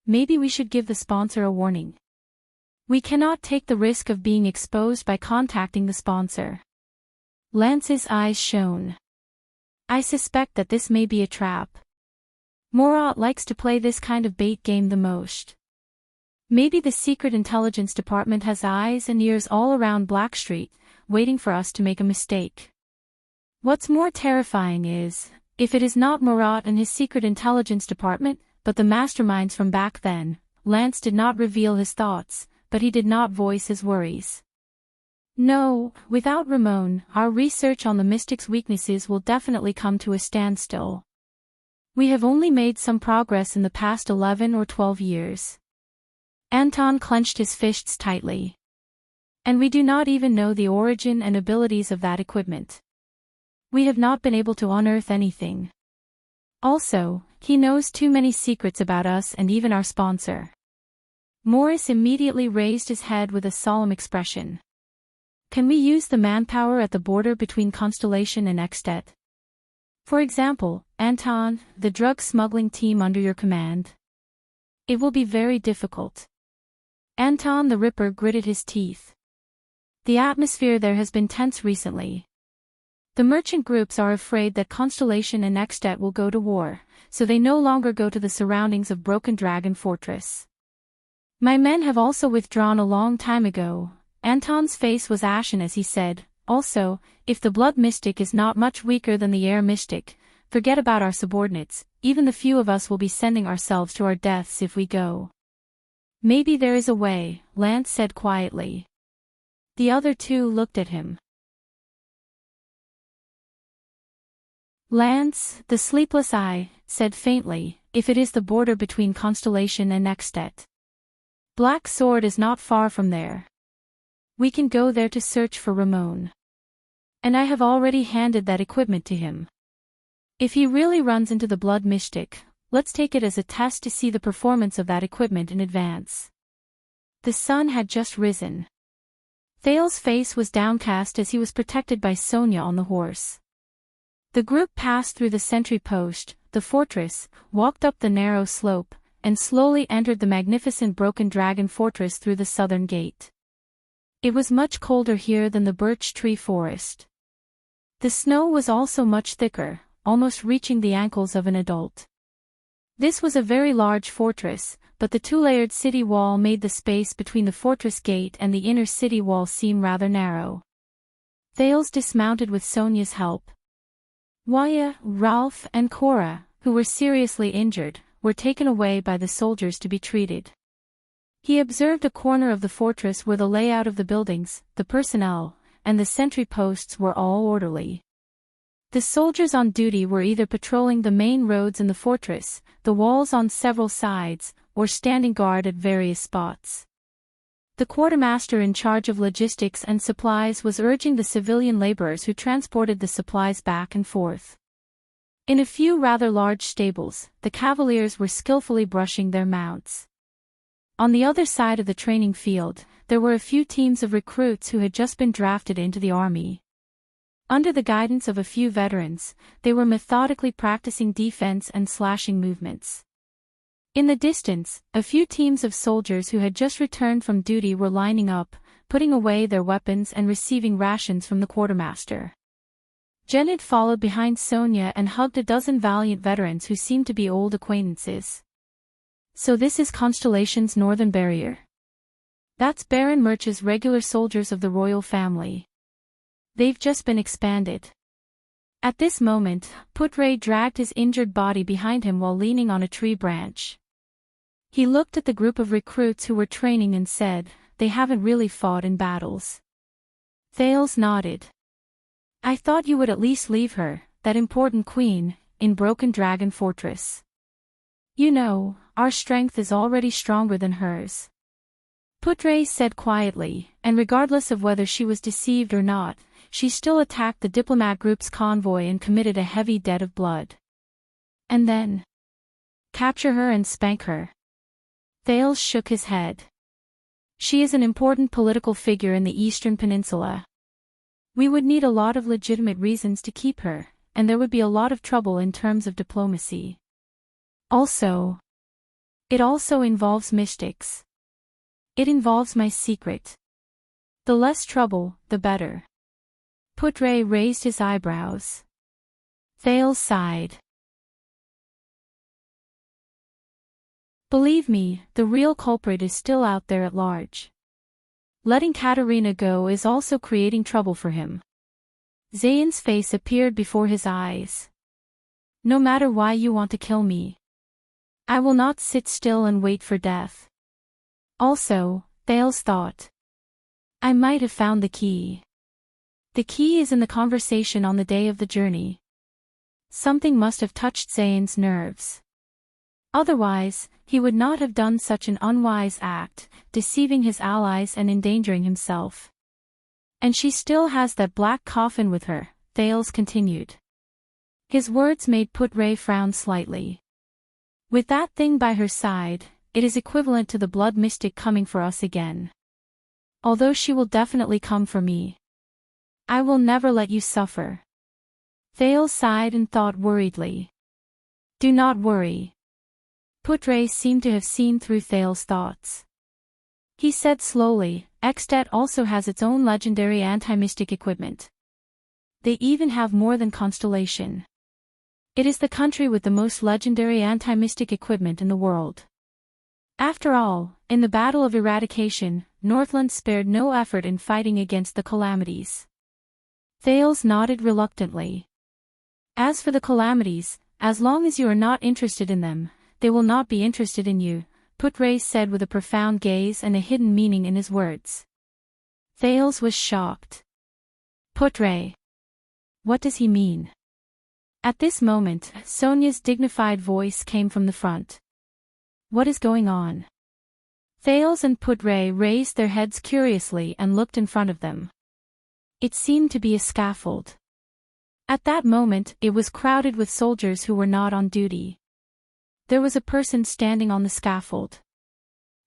Maybe we should give the sponsor a warning. We cannot take the risk of being exposed by contacting the sponsor. Lance's eyes shone. I suspect that this may be a trap. Morat likes to play this kind of bait game the most. Maybe the Secret Intelligence Department has eyes and ears all around Blackstreet, waiting for us to make a mistake. What's more terrifying is, if it is not Morat and his Secret Intelligence Department, but the masterminds from back then. Lance did not reveal his thoughts, but he did not voice his worries. No, without Ramon, our research on the Mystic's weaknesses will definitely come to a standstill. We have only made some progress in the past 11 or 12 years. Anton clenched his fists tightly. And we do not even know the origin and abilities of that equipment. We have not been able to unearth anything. Also, he knows too many secrets about us and even our sponsor. Morris immediately raised his head with a solemn expression. Can we use the manpower at the border between Constellation and Extet? For example, Anton, the drug smuggling team under your command. It will be very difficult. Anton the Ripper gritted his teeth. The atmosphere there has been tense recently. The merchant groups are afraid that Constellation and Extet will go to war, so they no longer go to the surroundings of Broken Dragon Fortress. My men have also withdrawn a long time ago. Anton's face was ashen as he said, also, if the Blood Mystic is not much weaker than the Air Mystic, forget about our subordinates, even the few of us will be sending ourselves to our deaths if we go. Maybe there is a way, Lance said quietly. The other two looked at him. Lance, the sleepless eye, said faintly, if it is the border between Constellation and Extet. Black Sword is not far from there. We can go there to search for Ramon. And I have already handed that equipment to him. If he really runs into the blood mystic, let's take it as a test to see the performance of that equipment in advance. The sun had just risen. Thale's face was downcast as he was protected by Sonia on the horse. The group passed through the sentry post, the fortress, walked up the narrow slope, and slowly entered the magnificent Broken Dragon Fortress through the southern gate. It was much colder here than the birch tree forest. The snow was also much thicker, almost reaching the ankles of an adult. This was a very large fortress, but the two-layered city wall made the space between the fortress gate and the inner city wall seem rather narrow. Thales dismounted with Sonia's help. Waya, Ralph, and Cora, who were seriously injured, were taken away by the soldiers to be treated. He observed a corner of the fortress where the layout of the buildings, the personnel, and the sentry posts were all orderly. The soldiers on duty were either patrolling the main roads in the fortress, the walls on several sides, or standing guard at various spots. The quartermaster in charge of logistics and supplies was urging the civilian laborers who transported the supplies back and forth. In a few rather large stables, the cavaliers were skillfully brushing their mounts. On the other side of the training field, there were a few teams of recruits who had just been drafted into the army. Under the guidance of a few veterans, they were methodically practicing defense and slashing movements. In the distance, a few teams of soldiers who had just returned from duty were lining up, putting away their weapons and receiving rations from the quartermaster. Janet followed behind Sonia and hugged a dozen valiant veterans who seemed to be old acquaintances. So this is Constellation's northern barrier. That's Baron Murch's regular soldiers of the royal family. They've just been expanded. At this moment, Putre dragged his injured body behind him while leaning on a tree branch. He looked at the group of recruits who were training and said, "They haven't really fought in battles." Thales nodded. "I thought you would at least leave her, that important queen, in Broken Dragon Fortress. You know, our strength is already stronger than hers." Putre said quietly, and regardless of whether she was deceived or not, she still attacked the diplomat group's convoy and committed a heavy debt of blood. And then? Capture her and spank her. Thales shook his head. She is an important political figure in the Eastern Peninsula. We would need a lot of legitimate reasons to keep her, and there would be a lot of trouble in terms of diplomacy. It also involves mystics. It involves my secret. The less trouble, the better. Putre raised his eyebrows. Thales sighed. Believe me, the real culprit is still out there at large. Letting Katerina go is also creating trouble for him. Zayn's face appeared before his eyes. No matter why you want to kill me, I will not sit still and wait for death. Also, Thales thought, I might have found the key. The key is in the conversation on the day of the journey. Something must have touched Zayn's nerves. Otherwise, he would not have done such an unwise act, deceiving his allies and endangering himself. And she still has that black coffin with her, Thales continued. His words made Putre frown slightly. With that thing by her side, it is equivalent to the blood mystic coming for us again. Although she will definitely come for me. I will never let you suffer. Thales sighed and thought worriedly. Do not worry. Putre seemed to have seen through Thales' thoughts. He said slowly, Extet also has its own legendary anti-mystic equipment. They even have more than Constellation. It is the country with the most legendary anti-mystic equipment in the world. After all, in the Battle of Eradication, Northland spared no effort in fighting against the Calamities. Thales nodded reluctantly. As for the Calamities, as long as you are not interested in them, they will not be interested in you, Putre said with a profound gaze and a hidden meaning in his words. Thales was shocked. Putre. What does he mean? At this moment, Sonia's dignified voice came from the front. What is going on? Thales and Putre raised their heads curiously and looked in front of them. It seemed to be a scaffold. At that moment, it was crowded with soldiers who were not on duty. There was a person standing on the scaffold.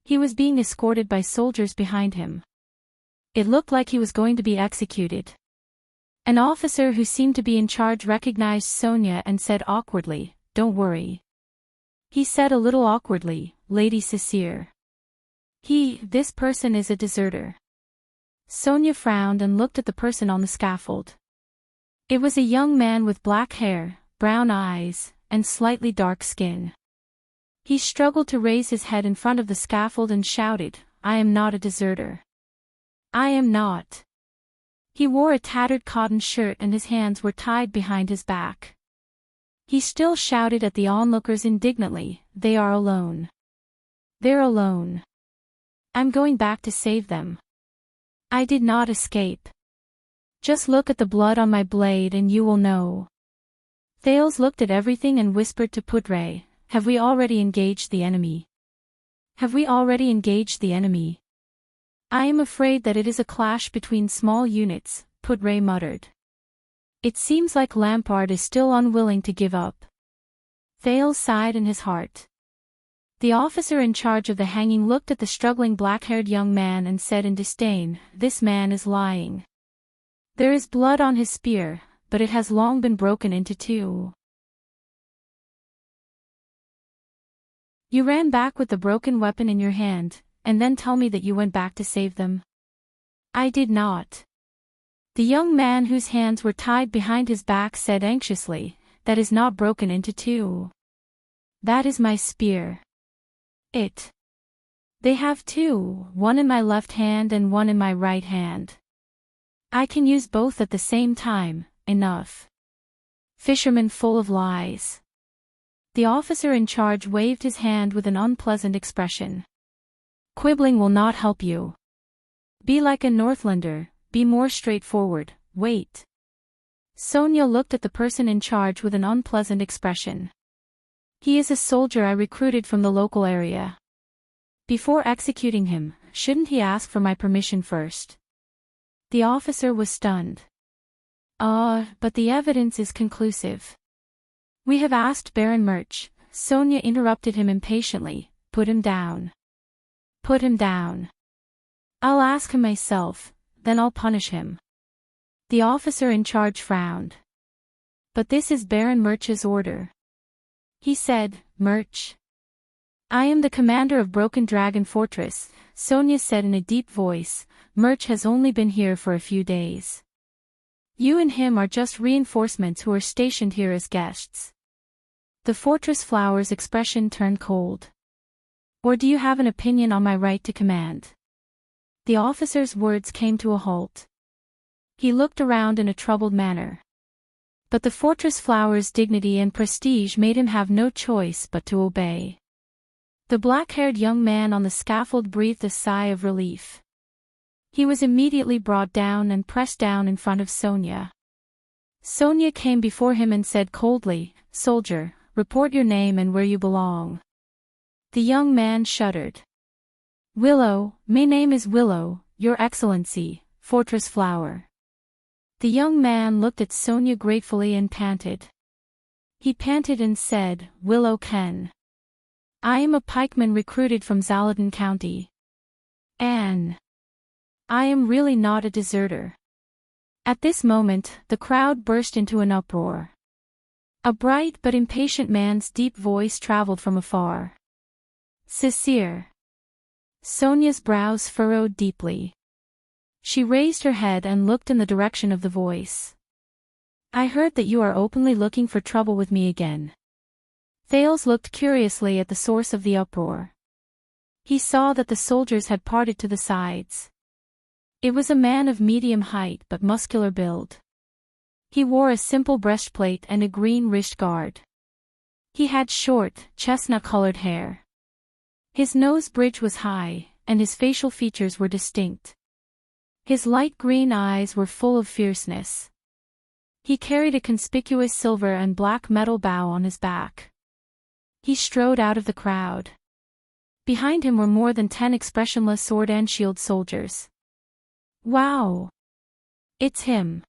He was being escorted by soldiers behind him. It looked like he was going to be executed. An officer who seemed to be in charge recognized Sonia and said awkwardly, "Don't worry." He said a little awkwardly, "Lady Cecile. This person is a deserter." Sonia frowned and looked at the person on the scaffold. It was a young man with black hair, brown eyes, and slightly dark skin. He struggled to raise his head in front of the scaffold and shouted, "I am not a deserter. I am not." He wore a tattered cotton shirt and his hands were tied behind his back. He still shouted at the onlookers indignantly, "They are alone. They're alone. I'm going back to save them. I did not escape. Just look at the blood on my blade and you will know." Thales looked at everything and whispered to Pudray, "Have we already engaged the enemy? Have we already engaged the enemy?" "I am afraid that it is a clash between small units," Pudray muttered. "It seems like Lampard is still unwilling to give up." Thales sighed in his heart. The officer in charge of the hanging looked at the struggling black-haired young man and said in disdain, "This man is lying. There is blood on his spear, but it has long been broken into two." "You ran back with the broken weapon in your hand, and then tell me that you went back to save them." "I did not." The young man whose hands were tied behind his back said anxiously, "That is not broken into two. That is my spear. They have two, one in my left hand and one in my right hand. I can use both at the same time, enough." Fisherman full of lies. The officer in charge waved his hand with an unpleasant expression. "Quibbling will not help you. Be like a Northlander, be more straightforward, wait." Sonia looked at the person in charge with an unpleasant expression. "He is a soldier I recruited from the local area. Before executing him, shouldn't he ask for my permission first?" The officer was stunned. But the evidence is conclusive." "We have asked Baron Murch," Sonia interrupted him impatiently, "Put him down. Put him down. I'll ask him myself, then I'll punish him." The officer in charge frowned. "But this is Baron Murch's order." He said, "Murch." "I am the commander of Broken Dragon Fortress," Sonia said in a deep voice. "Murch has only been here for a few days. You and him are just reinforcements who are stationed here as guests." The fortress flower's expression turned cold. "Or do you have an opinion on my right to command?" The officer's words came to a halt. He looked around in a troubled manner. But the fortress flower's dignity and prestige made him have no choice but to obey. The black-haired young man on the scaffold breathed a sigh of relief. He was immediately brought down and pressed down in front of Sonia. Sonia came before him and said coldly, "Soldier, report your name and where you belong." The young man shuddered. "Willow, my name is Willow, Your Excellency, Fortress Flower." The young man looked at Sonia gratefully and panted. He panted and said, "Willow Ken. I am a pikeman recruited from Zaladin County. And I am really not a deserter." At this moment, the crowd burst into an uproar. A bright but impatient man's deep voice traveled from afar. "Cecile." Sonia's brows furrowed deeply. She raised her head and looked in the direction of the voice. "I heard that you are openly looking for trouble with me again." Thales looked curiously at the source of the uproar. He saw that the soldiers had parted to the sides. It was a man of medium height but muscular build. He wore a simple breastplate and a green wrist guard. He had short, chestnut-colored hair. His nose bridge was high, and his facial features were distinct. His light green eyes were full of fierceness. He carried a conspicuous silver and black metal bow on his back. He strode out of the crowd. Behind him were more than 10 expressionless sword and shield soldiers. "Wow! It's him!"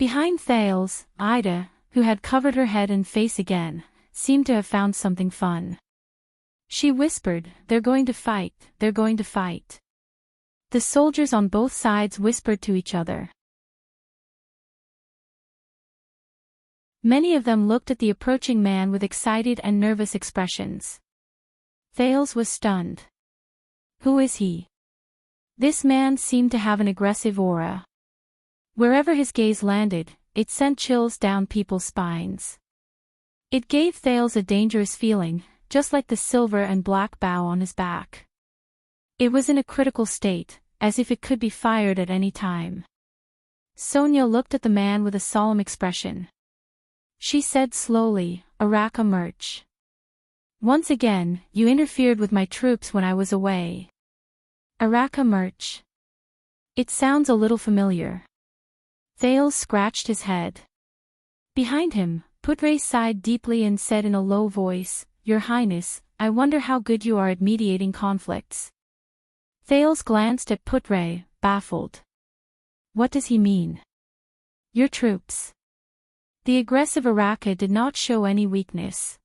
Behind Thales, Ida, who had covered her head and face again, seemed to have found something fun. She whispered, "They're going to fight, they're going to fight." The soldiers on both sides whispered to each other. Many of them looked at the approaching man with excited and nervous expressions. Thales was stunned. Who is he? This man seemed to have an aggressive aura. Wherever his gaze landed, it sent chills down people's spines. It gave Thales a dangerous feeling, just like the silver and black bow on his back. It was in a critical state, as if it could be fired at any time. Sonia looked at the man with a solemn expression. She said slowly, "Emrich. Once again, you interfered with my troops when I was away." Emrich. It sounds a little familiar. Thales scratched his head. Behind him, Putre sighed deeply and said in a low voice, "Your Highness, I wonder how good you are at mediating conflicts." Thales glanced at Putre, baffled. What does he mean? Your troops. The aggressive Araka did not show any weakness.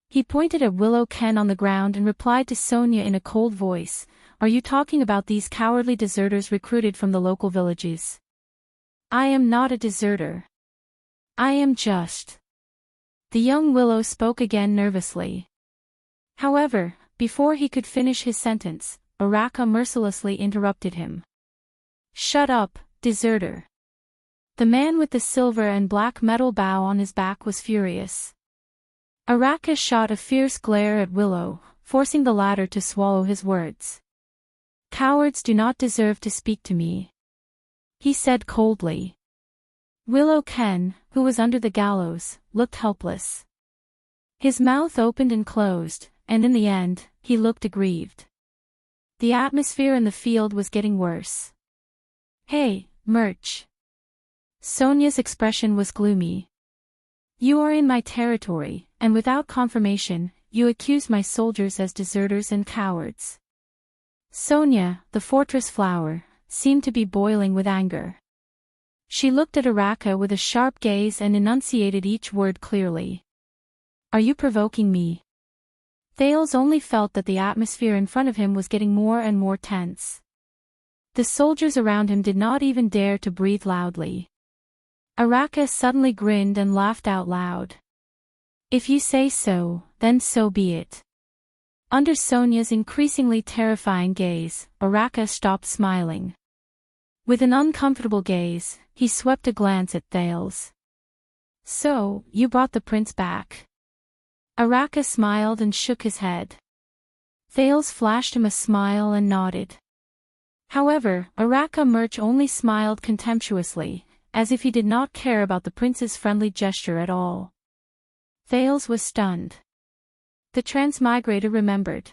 He pointed at Willow Ken on the ground and replied to Sonia in a cold voice, "Are you talking about these cowardly deserters recruited from the local villages?" "I am not a deserter. I am just..." The young Willow spoke again nervously. However, before he could finish his sentence, Araka mercilessly interrupted him. "Shut up, deserter." The man with the silver and black metal bow on his back was furious. Araka shot a fierce glare at Willow, forcing the latter to swallow his words. "Cowards do not deserve to speak to me," he said coldly. Willow Ken, who was under the gallows, looked helpless. His mouth opened and closed, and in the end, he looked aggrieved. The atmosphere in the field was getting worse. "Hey, Murch." Sonia's expression was gloomy. "You are in my territory, and without confirmation, you accuse my soldiers as deserters and cowards." Sonia, the fortress flower, seemed to be boiling with anger. She looked at Araka with a sharp gaze and enunciated each word clearly. "Are you provoking me?" Thales only felt that the atmosphere in front of him was getting more and more tense. The soldiers around him did not even dare to breathe loudly. Araka suddenly grinned and laughed out loud. "If you say so, then so be it." Under Sonia's increasingly terrifying gaze, Araka stopped smiling. With an uncomfortable gaze, he swept a glance at Thales. "So, you brought the prince back?" Araka smiled and shook his head. Thales flashed him a smile and nodded. However, Emrich only smiled contemptuously, as if he did not care about the prince's friendly gesture at all. Thales was stunned. The transmigrator remembered.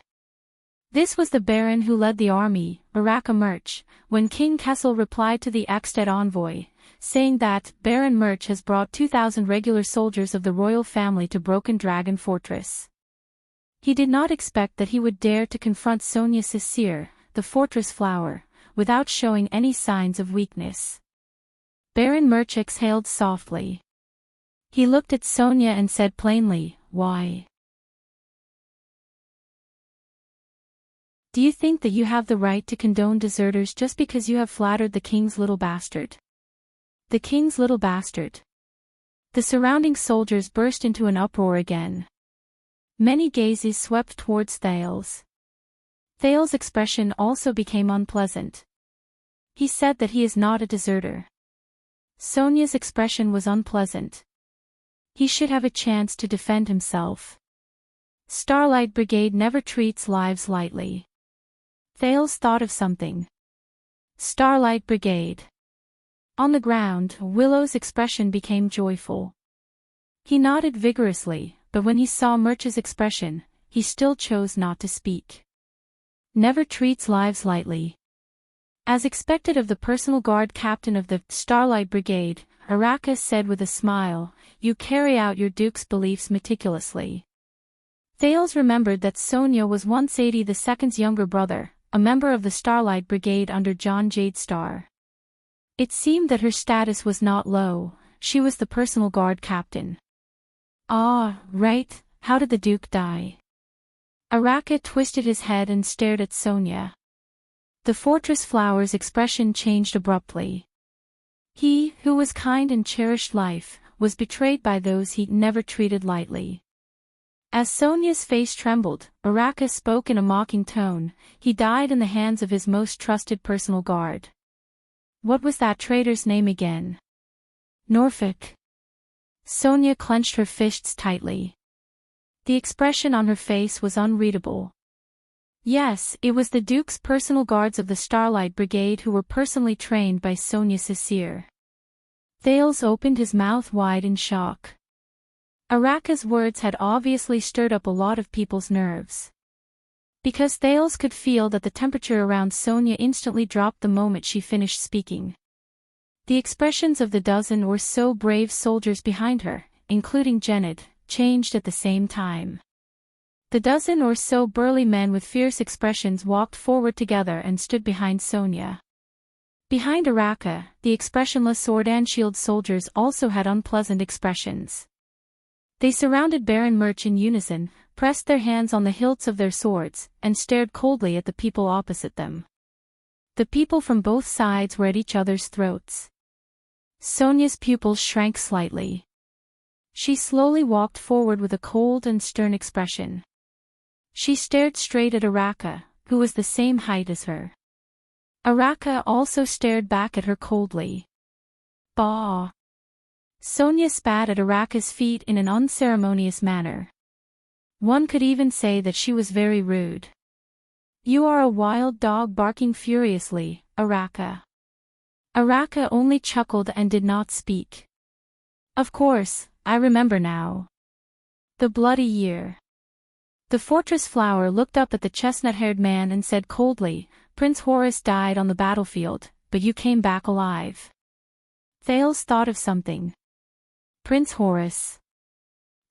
This was the baron who led the army, Emrich, when King Kessel replied to the Ekstedt envoy, saying that Baron Murch has brought 2,000 regular soldiers of the royal family to Broken Dragon Fortress. He did not expect that he would dare to confront Sonia Cecere, the fortress flower, without showing any signs of weakness. Baron Murch exhaled softly. He looked at Sonia and said plainly, "Why? Do you think that you have the right to condone deserters just because you have flattered the king's little bastard?" The king's little bastard. The surrounding soldiers burst into an uproar again. Many gazes swept towards Thales. Thales' expression also became unpleasant. He said that he is not a deserter. Sonia's expression was unpleasant. He should have a chance to defend himself. Starlight Brigade never treats lives lightly. Thales thought of something. Starlight Brigade. On the ground, Willow's expression became joyful. He nodded vigorously, but when he saw Murch's expression, he still chose not to speak. Never treats lives lightly. As expected of the personal guard captain of the Starlight Brigade, Araka said with a smile, "You carry out your duke's beliefs meticulously." Thales remembered that Sonia was once 82's younger brother, a member of the Starlight Brigade under John Jadestar. It seemed that her status was not low, she was the personal guard captain. Ah, right, how did the Duke die? Araka twisted his head and stared at Sonia. The fortress flower's expression changed abruptly. He, who was kind and cherished life, was betrayed by those he never treated lightly. As Sonia's face trembled, Araka spoke in a mocking tone, he died in the hands of his most trusted personal guard. What was that traitor's name again? Norfolk. Sonia clenched her fists tightly. The expression on her face was unreadable. Yes, it was the Duke's personal guards of the Starlight Brigade who were personally trained by Sonia Cecere. Thales opened his mouth wide in shock. Araka's words had obviously stirred up a lot of people's nerves. Because Thales could feel that the temperature around Sonia instantly dropped the moment she finished speaking. The expressions of the dozen or so brave soldiers behind her, including Janet, changed at the same time. The dozen or so burly men with fierce expressions walked forward together and stood behind Sonia. Behind Araka, the expressionless sword and shield soldiers also had unpleasant expressions. They surrounded Baron Murch in unison, pressed their hands on the hilts of their swords, and stared coldly at the people opposite them. The people from both sides were at each other's throats. Sonia's pupils shrank slightly. She slowly walked forward with a cold and stern expression. She stared straight at Araka, who was the same height as her. Araka also stared back at her coldly. Bah! Sonia spat at Araka's feet in an unceremonious manner. One could even say that she was very rude. You are a wild dog barking furiously, Araka. Araka only chuckled and did not speak. Of course, I remember now. The bloody year. The fortress flower looked up at the chestnut-haired man and said coldly, Prince Horus died on the battlefield, but you came back alive. Thales thought of something. Prince Horus.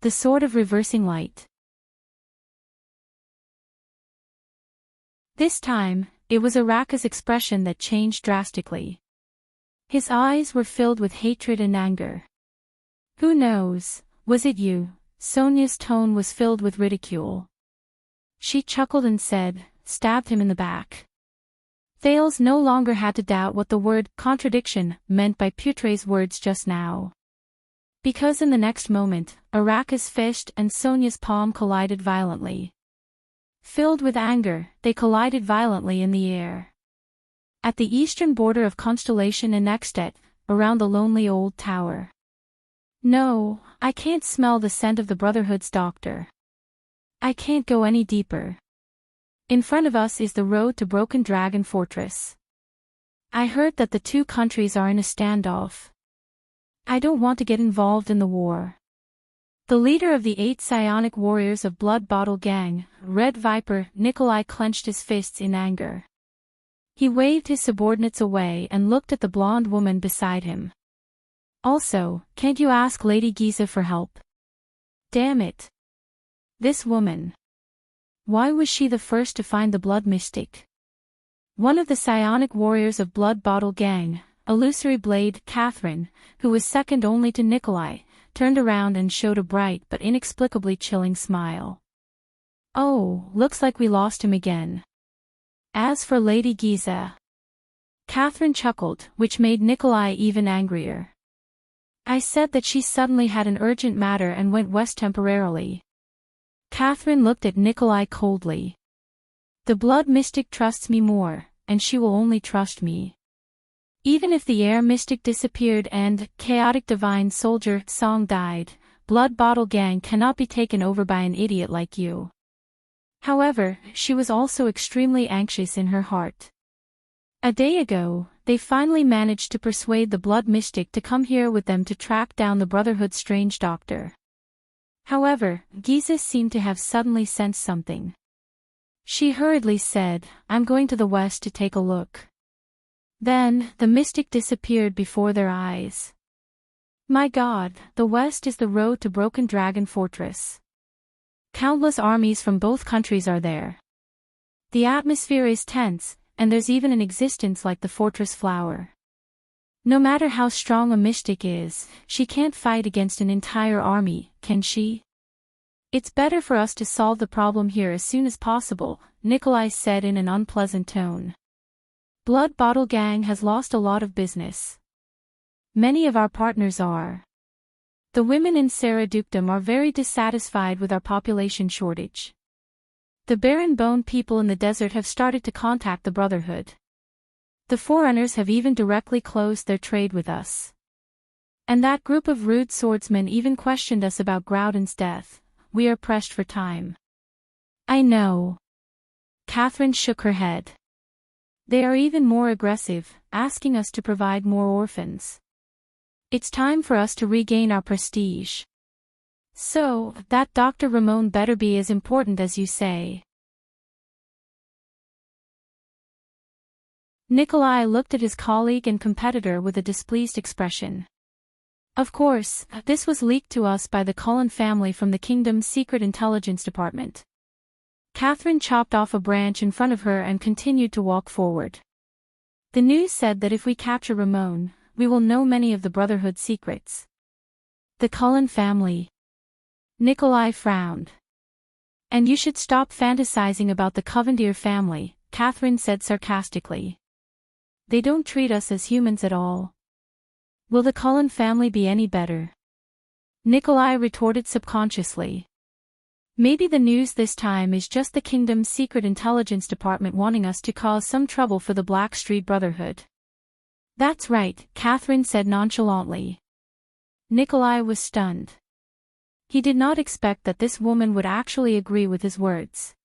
The sword of reversing light. This time, it was Araka's expression that changed drastically. His eyes were filled with hatred and anger. Who knows, was it you? Sonia's tone was filled with ridicule. She chuckled and said, stabbed him in the back. Thales no longer had to doubt what the word contradiction meant by Putre's words just now. Because in the next moment, Araka's fist and Sonia's palm collided violently. Filled with anger, they collided violently in the air. At the eastern border of Constellation and Nextet, around the lonely old tower. No, I can't smell the scent of the Brotherhood's doctor. I can't go any deeper. In front of us is the road to Broken Dragon Fortress. I heard that the two countries are in a standoff. I don't want to get involved in the war. The leader of the 8 psionic warriors of Blood Bottle Gang, Red Viper, Nikolai clenched his fists in anger. He waved his subordinates away and looked at the blonde woman beside him. Also, can't you ask Lady Giza for help? Damn it. This woman. Why was she the first to find the blood mystic? One of the psionic warriors of Blood Bottle Gang, Illusory Blade, Catherine, who was second only to Nikolai, turned around and showed a bright but inexplicably chilling smile. Oh, looks like we lost him again. As for Lady Giza. Catherine chuckled, which made Nikolai even angrier. I said that she suddenly had an urgent matter and went west temporarily. Catherine looked at Nikolai coldly. The blood mystic trusts me more, and she will only trust me. Even if the air mystic disappeared and chaotic divine soldier song died, Blood Bottle Gang cannot be taken over by an idiot like you. However, she was also extremely anxious in her heart. A day ago, they finally managed to persuade the blood mystic to come here with them to track down the Brotherhood's strange doctor. However, Giza seemed to have suddenly sensed something. She hurriedly said, I'm going to the west to take a look. Then, the mystic disappeared before their eyes. My God, the west is the road to Broken Dragon Fortress. Countless armies from both countries are there. The atmosphere is tense, and there's even an existence like the fortress flower. No matter how strong a mystic is, she can't fight against an entire army, can she? It's better for us to solve the problem here as soon as possible, Nikolai said in an unpleasant tone. Blood Bottle Gang has lost a lot of business. Many of our partners are. The women in Sarah Dukedom are very dissatisfied with our population shortage. The Barren Bone people in the desert have started to contact the Brotherhood. The Forerunners have even directly closed their trade with us. And that group of rude swordsmen even questioned us about Groudon's death. We are pressed for time. I know. Catherine shook her head. They are even more aggressive, asking us to provide more orphans. It's time for us to regain our prestige. So, that Dr. Ramon better be as important as you say. Nikolai looked at his colleague and competitor with a displeased expression. Of course, this was leaked to us by the Cullen family from the kingdom's secret intelligence department. Catherine chopped off a branch in front of her and continued to walk forward. The news said that if we capture Ramon, we will know many of the Brotherhood's secrets. The Cullen family. Nikolai frowned. And you should stop fantasizing about the Covendier family, Catherine said sarcastically. They don't treat us as humans at all. Will the Cullen family be any better? Nikolai retorted subconsciously. Maybe the news this time is just the kingdom's secret intelligence department wanting us to cause some trouble for the Blackstreet Brotherhood. That's right, Catherine said nonchalantly. Nikolai was stunned. He did not expect that this woman would actually agree with his words.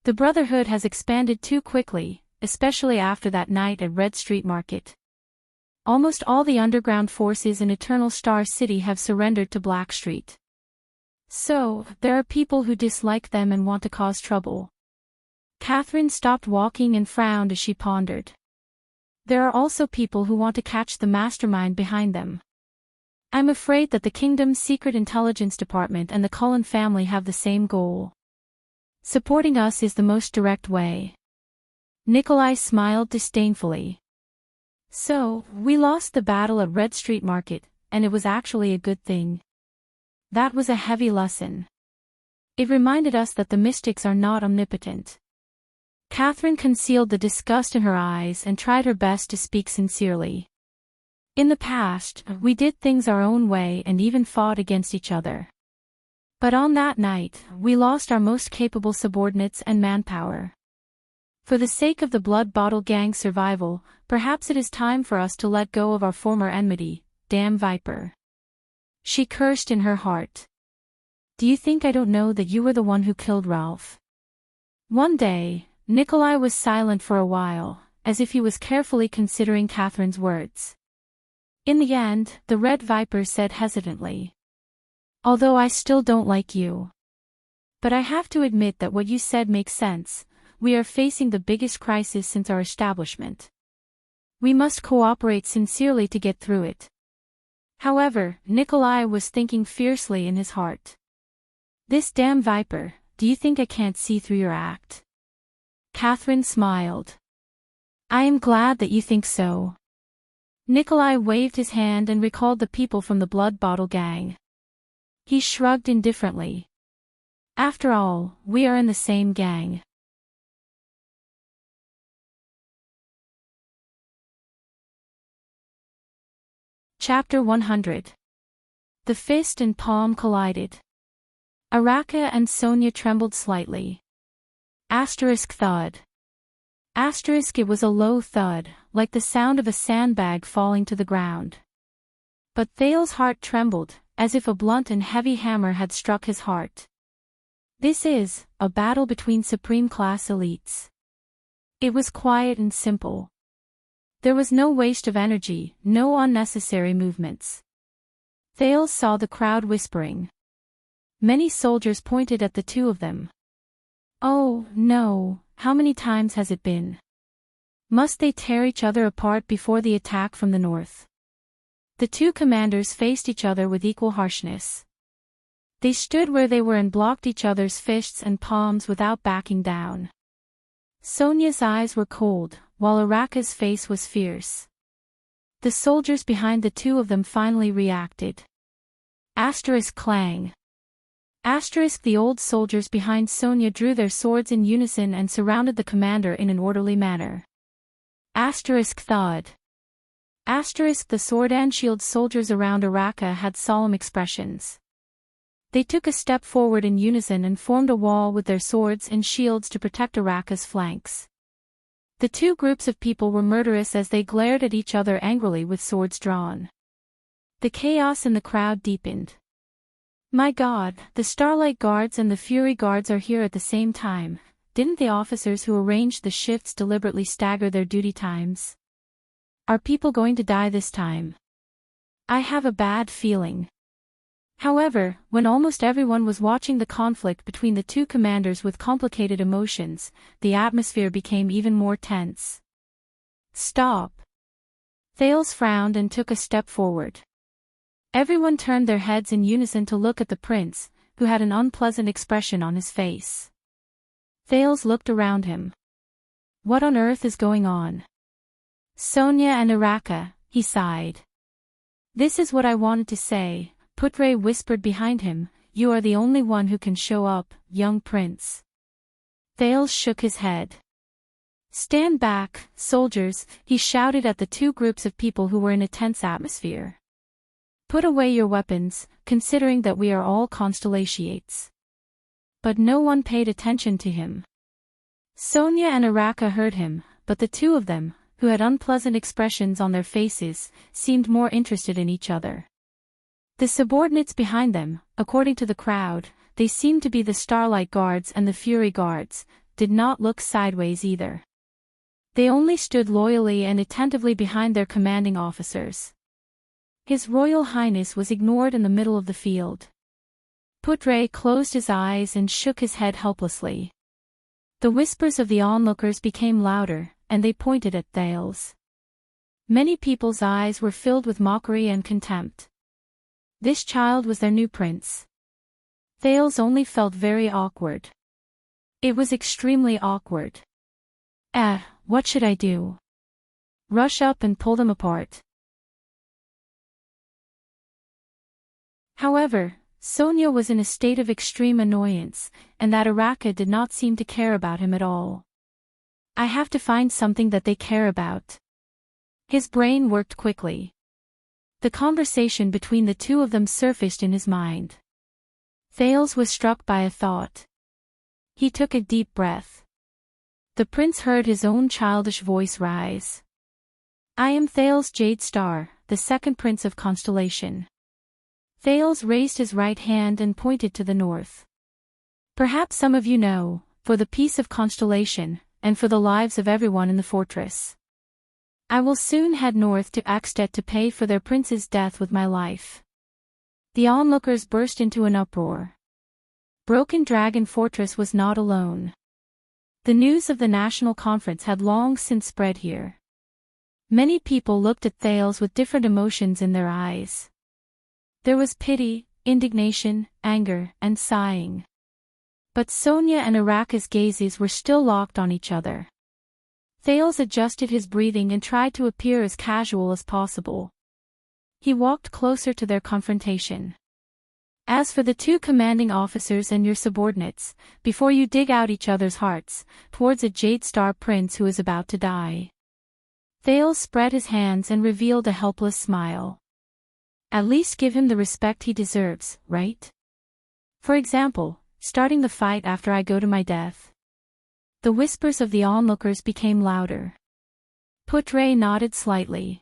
The Brotherhood has expanded too quickly, especially after that night at Red Street Market. Almost all the underground forces in Eternal Star City have surrendered to Blackstreet. So, there are people who dislike them and want to cause trouble. Catherine stopped walking and frowned as she pondered. There are also people who want to catch the mastermind behind them. I'm afraid that the kingdom's secret intelligence department and the Cullen family have the same goal. Supporting us is the most direct way. Nikolai smiled disdainfully. So, we lost the battle at Red Street Market, and it was actually a good thing. That was a heavy lesson. It reminded us that the mystics are not omnipotent. Catherine concealed the disgust in her eyes and tried her best to speak sincerely. In the past, we did things our own way and even fought against each other. But on that night, we lost our most capable subordinates and manpower. For the sake of the Blood Bottle Gang's survival, perhaps it is time for us to let go of our former enmity, damn Viper. She cursed in her heart. Do you think I don't know that you were the one who killed Ralph? One day, Nikolai was silent for a while, as if he was carefully considering Catherine's words. In the end, the Red Viper said hesitantly. Although I still don't like you. But I have to admit that what you said makes sense. We are facing the biggest crisis since our establishment. We must cooperate sincerely to get through it. However, Nikolai was thinking fiercely in his heart. This damn Viper, do you think I can't see through your act? Catherine smiled. I am glad that you think so. Nikolai waved his hand and recalled the people from the Blood Bottle Gang. He shrugged indifferently. After all, we are in the same gang. Chapter 100. The fist and palm collided. Araka and Sonia trembled slightly. Thud. It was a low thud, like the sound of a sandbag falling to the ground. But Thale's heart trembled, as if a blunt and heavy hammer had struck his heart. This is a battle between supreme-class elites. It was quiet and simple. There was no waste of energy, no unnecessary movements. Thales saw the crowd whispering. Many soldiers pointed at the two of them. Oh, no, how many times has it been? Must they tear each other apart before the attack from the north? The two commanders faced each other with equal harshness. They stood where they were and blocked each other's fists and palms without backing down. Sonia's eyes were cold, while Araka's face was fierce. The soldiers behind the two of them finally reacted. Asterisk clang. Asterisk the old soldiers behind Sonia drew their swords in unison and surrounded the commander in an orderly manner. Asterisk thud. Asterisk the sword and shield soldiers around Araka had solemn expressions. They took a step forward in unison and formed a wall with their swords and shields to protect Araka's flanks. The two groups of people were murderous as they glared at each other angrily with swords drawn. The chaos in the crowd deepened. My God, the Starlight Guards and the Fury Guards are here at the same time. Didn't the officers who arranged the shifts deliberately stagger their duty times? Are people going to die this time? I have a bad feeling. However, when almost everyone was watching the conflict between the two commanders with complicated emotions, the atmosphere became even more tense. Stop. Thales frowned and took a step forward. Everyone turned their heads in unison to look at the prince, who had an unpleasant expression on his face. Thales looked around him. What on earth is going on? Sonia and Araka, he sighed. This is what I wanted to say, Putre whispered behind him, you are the only one who can show up, young prince. Thales shook his head. Stand back, soldiers, he shouted at the two groups of people who were in a tense atmosphere. Put away your weapons, considering that we are all constellations. But no one paid attention to him. Sonia and Araka heard him, but the two of them, who had unpleasant expressions on their faces, seemed more interested in each other. The subordinates behind them, according to the crowd, they seemed to be the Starlight Guards and the Fury Guards, did not look sideways either. They only stood loyally and attentively behind their commanding officers. His Royal Highness was ignored in the middle of the field. Putre closed his eyes and shook his head helplessly. The whispers of the onlookers became louder, and they pointed at Thales. Many people's eyes were filled with mockery and contempt. This child was their new prince. Thales only felt very awkward. It was extremely awkward. What should I do? Rush up and pull them apart. However, Sonia was in a state of extreme annoyance, and that Araka did not seem to care about him at all. I have to find something that they care about. His brain worked quickly. The conversation between the two of them surfaced in his mind. Thales was struck by a thought. He took a deep breath. The prince heard his own childish voice rise. I am Thales Jade Star, the second prince of Constellation. Thales raised his right hand and pointed to the north. Perhaps some of you know, for the peace of Constellation, and for the lives of everyone in the fortress. I will soon head north to Axtet to pay for their prince's death with my life. The onlookers burst into an uproar. Broken Dragon Fortress was not alone. The news of the national conference had long since spread here. Many people looked at Thales with different emotions in their eyes. There was pity, indignation, anger, and sighing. But Sonia and Araka's gazes were still locked on each other. Thales adjusted his breathing and tried to appear as casual as possible. He walked closer to their confrontation. As for the two commanding officers and your subordinates, before you dig out each other's hearts, towards a Jade Star Prince who is about to die. Thales spread his hands and revealed a helpless smile. At least give him the respect he deserves, right? For example, starting the fight after I go to my death. The whispers of the onlookers became louder. Putre nodded slightly.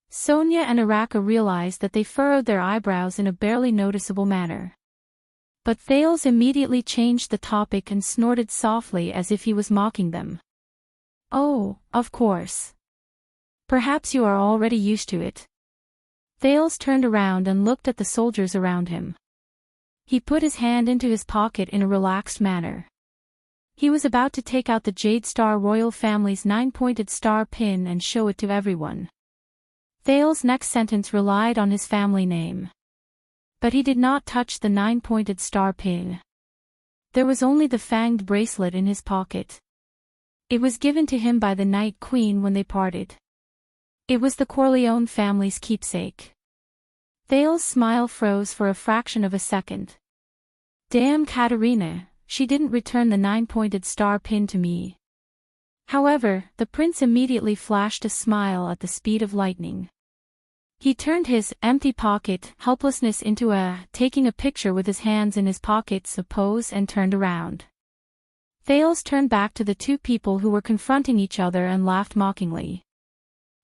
Sonia and Araka realized that they furrowed their eyebrows in a barely noticeable manner. But Thales immediately changed the topic and snorted softly as if he was mocking them. Oh, of course. Perhaps you are already used to it. Thales turned around and looked at the soldiers around him. He put his hand into his pocket in a relaxed manner. He was about to take out the Jade Star royal family's 9-pointed star pin and show it to everyone. Thales' next sentence relied on his family name. But he did not touch the 9-pointed star pin. There was only the fanged bracelet in his pocket. It was given to him by the Night Queen when they parted. It was the Corleone family's keepsake. Thale's smile froze for a fraction of a second. Damn Katerina, she didn't return the 9-pointed star pin to me. However, the prince immediately flashed a smile at the speed of lightning. He turned his empty pocket helplessness into taking a picture with his hands in his pockets pose and turned around. Thales turned back to the two people who were confronting each other and laughed mockingly.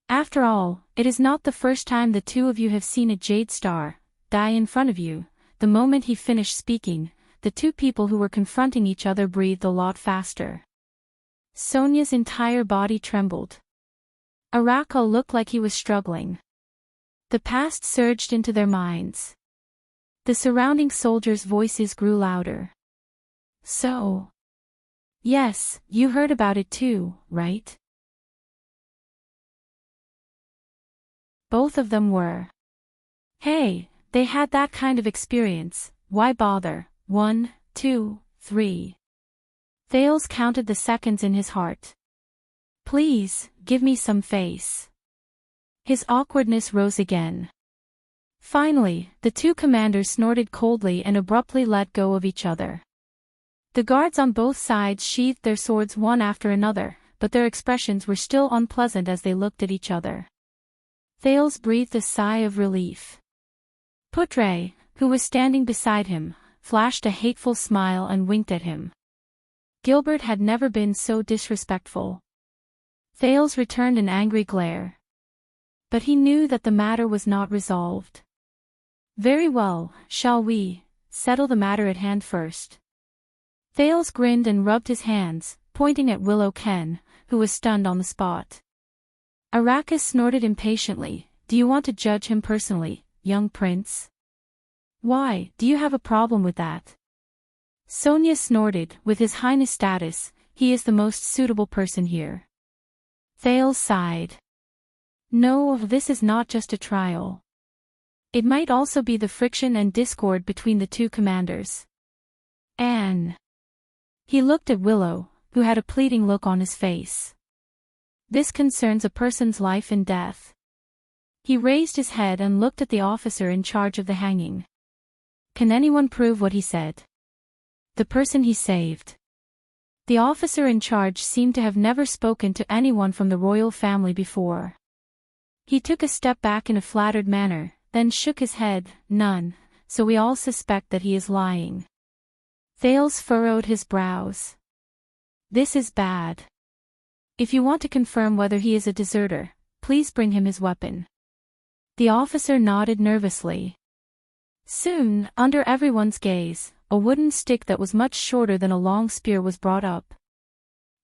After all, it is not the first time the two of you have seen a jade star die in front of you. The moment he finished speaking, the two people who were confronting each other breathed a lot faster. Sonia's entire body trembled. Araka looked like he was struggling. The past surged into their minds. The surrounding soldiers' voices grew louder. So. Yes, you heard about it too, right? Both of them were. Hey, they had that kind of experience, why bother? 1, 2, 3. Thales counted the seconds in his heart. Please, give me some face. His awkwardness rose again. Finally, the two commanders snorted coldly and abruptly let go of each other. The guards on both sides sheathed their swords one after another, but their expressions were still unpleasant as they looked at each other. Thales breathed a sigh of relief. Putre, who was standing beside him, flashed a hateful smile and winked at him. Gilbert had never been so disrespectful. Thales returned an angry glare. But he knew that the matter was not resolved. Very well, shall we settle the matter at hand first? Thales grinned and rubbed his hands, pointing at Willow Ken, who was stunned on the spot. Arrakis snorted impatiently. Do you want to judge him personally, young prince? Why, do you have a problem with that? Sonia snorted. With his highness status, he is the most suitable person here. Thales sighed. No, this is not just a trial. It might also be the friction and discord between the two commanders. Anne. He looked at Willow, who had a pleading look on his face. This concerns a person's life and death. He raised his head and looked at the officer in charge of the hanging. Can anyone prove what he said? The person he saved. The officer in charge seemed to have never spoken to anyone from the royal family before. He took a step back in a flattered manner, then shook his head. None, so we all suspect that he is lying. Thales furrowed his brows. This is bad. If you want to confirm whether he is a deserter, please bring him his weapon. The officer nodded nervously. Soon, under everyone's gaze, a wooden stick that was much shorter than a long spear was brought up.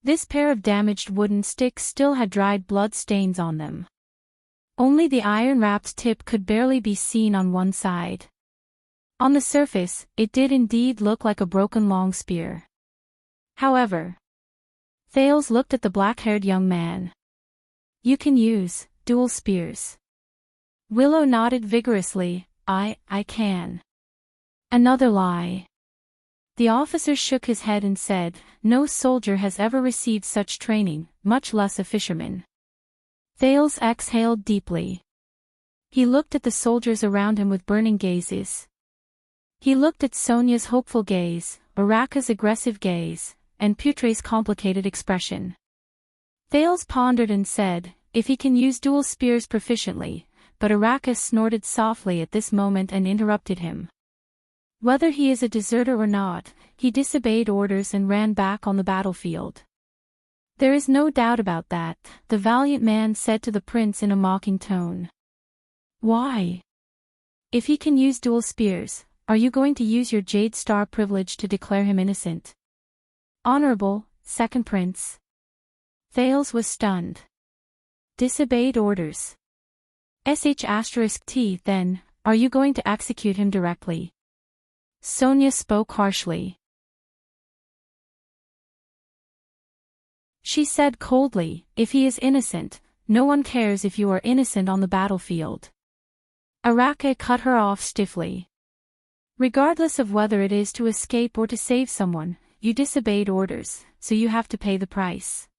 This pair of damaged wooden sticks still had dried blood stains on them. Only the iron-wrapped tip could barely be seen on one side. On the surface, it did indeed look like a broken long spear. However, Thales looked at the black-haired young man. You can use dual spears. Willow nodded vigorously. I can. Another lie. The officer shook his head and said, no soldier has ever received such training, much less a fisherman. Thales exhaled deeply. He looked at the soldiers around him with burning gazes. He looked at Sonia's hopeful gaze, Araka's aggressive gaze, and Putre's complicated expression. Thales pondered and said, if he can use dual spears proficiently, but Araka snorted softly at this moment and interrupted him. Whether he is a deserter or not, he disobeyed orders and ran back on the battlefield. There is no doubt about that, the valiant man said to the prince in a mocking tone. Why? If he can use dual spears, are you going to use your Jade Star privilege to declare him innocent? Honorable, second prince. Thales was stunned. Disobeyed orders. *T then, are you going to execute him directly? Sonia spoke harshly. She said coldly, if he is innocent, no one cares if you are innocent on the battlefield. Araka cut her off stiffly. Regardless of whether it is to escape or to save someone, you disobeyed orders, so you have to pay the price.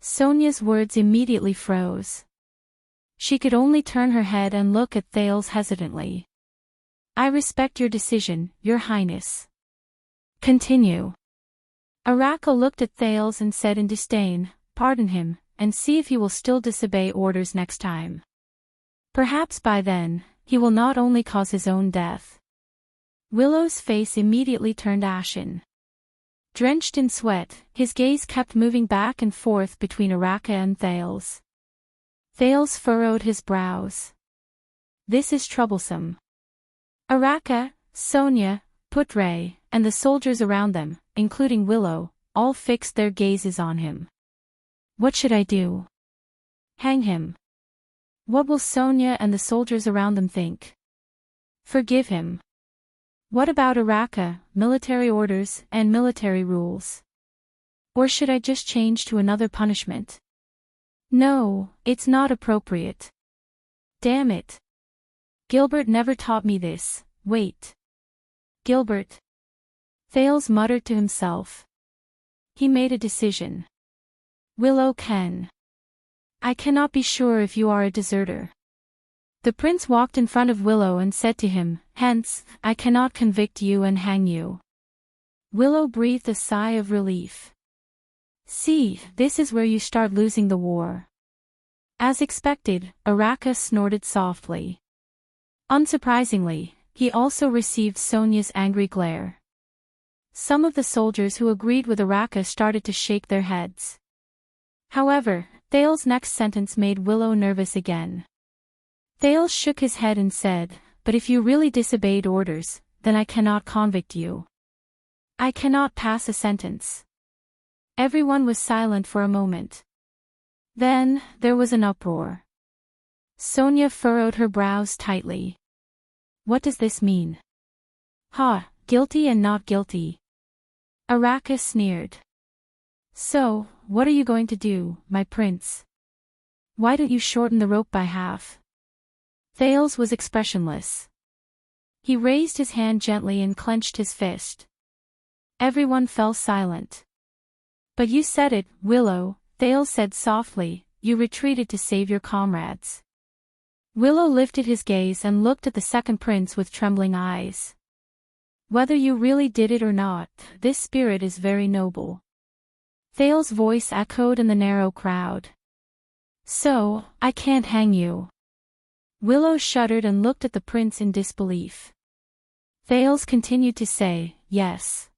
Sonia's words immediately froze. She could only turn her head and look at Thales hesitantly. "I respect your decision, Your Highness." "Continue." Araka looked at Thales and said in disdain, "Pardon him, and see if he will still disobey orders next time. Perhaps by then, he will not only cause his own death." Willow's face immediately turned ashen. Drenched in sweat, his gaze kept moving back and forth between Araka and Thales. Thales furrowed his brows. "This is troublesome." Araka, Sonia, Putre, and the soldiers around them, including Willow, all fixed their gazes on him. "What should I do?" "Hang him." "What will Sonia and the soldiers around them think?" "Forgive him." "What about Araka, military orders, and military rules? Or should I just change to another punishment?" "No, it's not appropriate." "Damn it. Gilbert never taught me this." "Wait. Gilbert." Thales muttered to himself. He made a decision. "Willow can. I cannot be sure if you are a deserter." The prince walked in front of Willow and said to him, "Hence, I cannot convict you and hang you." Willow breathed a sigh of relief. "See, this is where you start losing the war." As expected, Araka snorted softly. Unsurprisingly, he also received Sonia's angry glare. Some of the soldiers who agreed with Araka started to shake their heads. However, Thales' next sentence made Willow nervous again. Thales shook his head and said, "But if you really disobeyed orders, then I cannot convict you. I cannot pass a sentence." Everyone was silent for a moment. Then, there was an uproar. Sonia furrowed her brows tightly. "What does this mean?" "Ha, guilty and not guilty." Araka sneered. "So, what are you going to do, my prince? Why don't you shorten the rope by half?" Thales was expressionless. He raised his hand gently and clenched his fist. Everyone fell silent. "But you said it, Willow," Thales said softly. "You retreated to save your comrades." Willow lifted his gaze and looked at the second prince with trembling eyes. "Whether you really did it or not, this spirit is very noble." Thales' voice echoed in the narrow crowd. "So, I can't hang you." Willow shuddered and looked at the prince in disbelief. Thales continued to say, "Yes.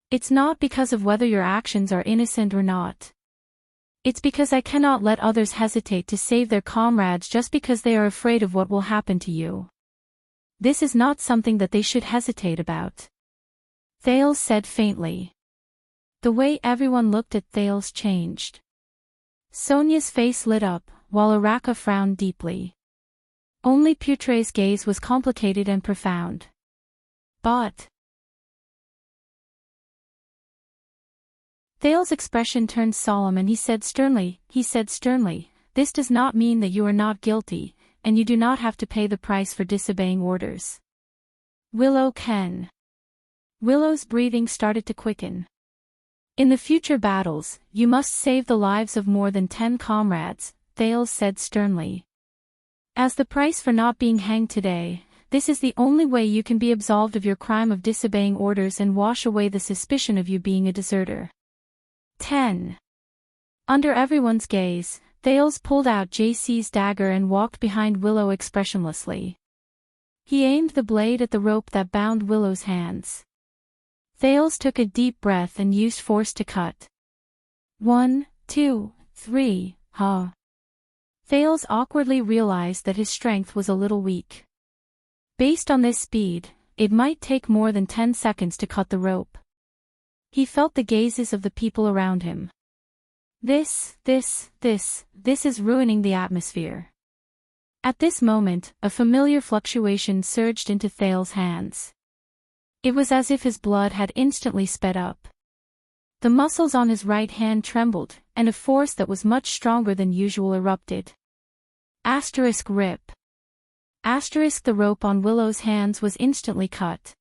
It's not because of whether your actions are innocent or not. It's because I cannot let others hesitate to save their comrades just because they are afraid of what will happen to you. This is not something that they should hesitate about." Thales said faintly. The way everyone looked at Thales changed. Sonia's face lit up, while Araka frowned deeply. Only Putre's gaze was complicated and profound. "But..." Thales' expression turned solemn and he said sternly, "This does not mean that you are not guilty, and you do not have to pay the price for disobeying orders. Willow can." Willow's breathing started to quicken. "In the future battles, you must save the lives of more than 10 comrades," Thales said sternly. "As the price for not being hanged today, this is the only way you can be absolved of your crime of disobeying orders and wash away the suspicion of you being a deserter." 10. Under everyone's gaze, Thales pulled out JC's dagger and walked behind Willow expressionlessly. He aimed the blade at the rope that bound Willow's hands. Thales took a deep breath and used force to cut. 1, 2, 3, ha. Thales awkwardly realized that his strength was a little weak. Based on this speed, it might take more than 10 seconds to cut the rope. He felt the gazes of the people around him. This is ruining the atmosphere. At this moment, a familiar fluctuation surged into Thales' hands. It was as if his blood had instantly sped up. The muscles on his right hand trembled, and a force that was much stronger than usual erupted. *RIP. The rope on Willow's hands was instantly cut.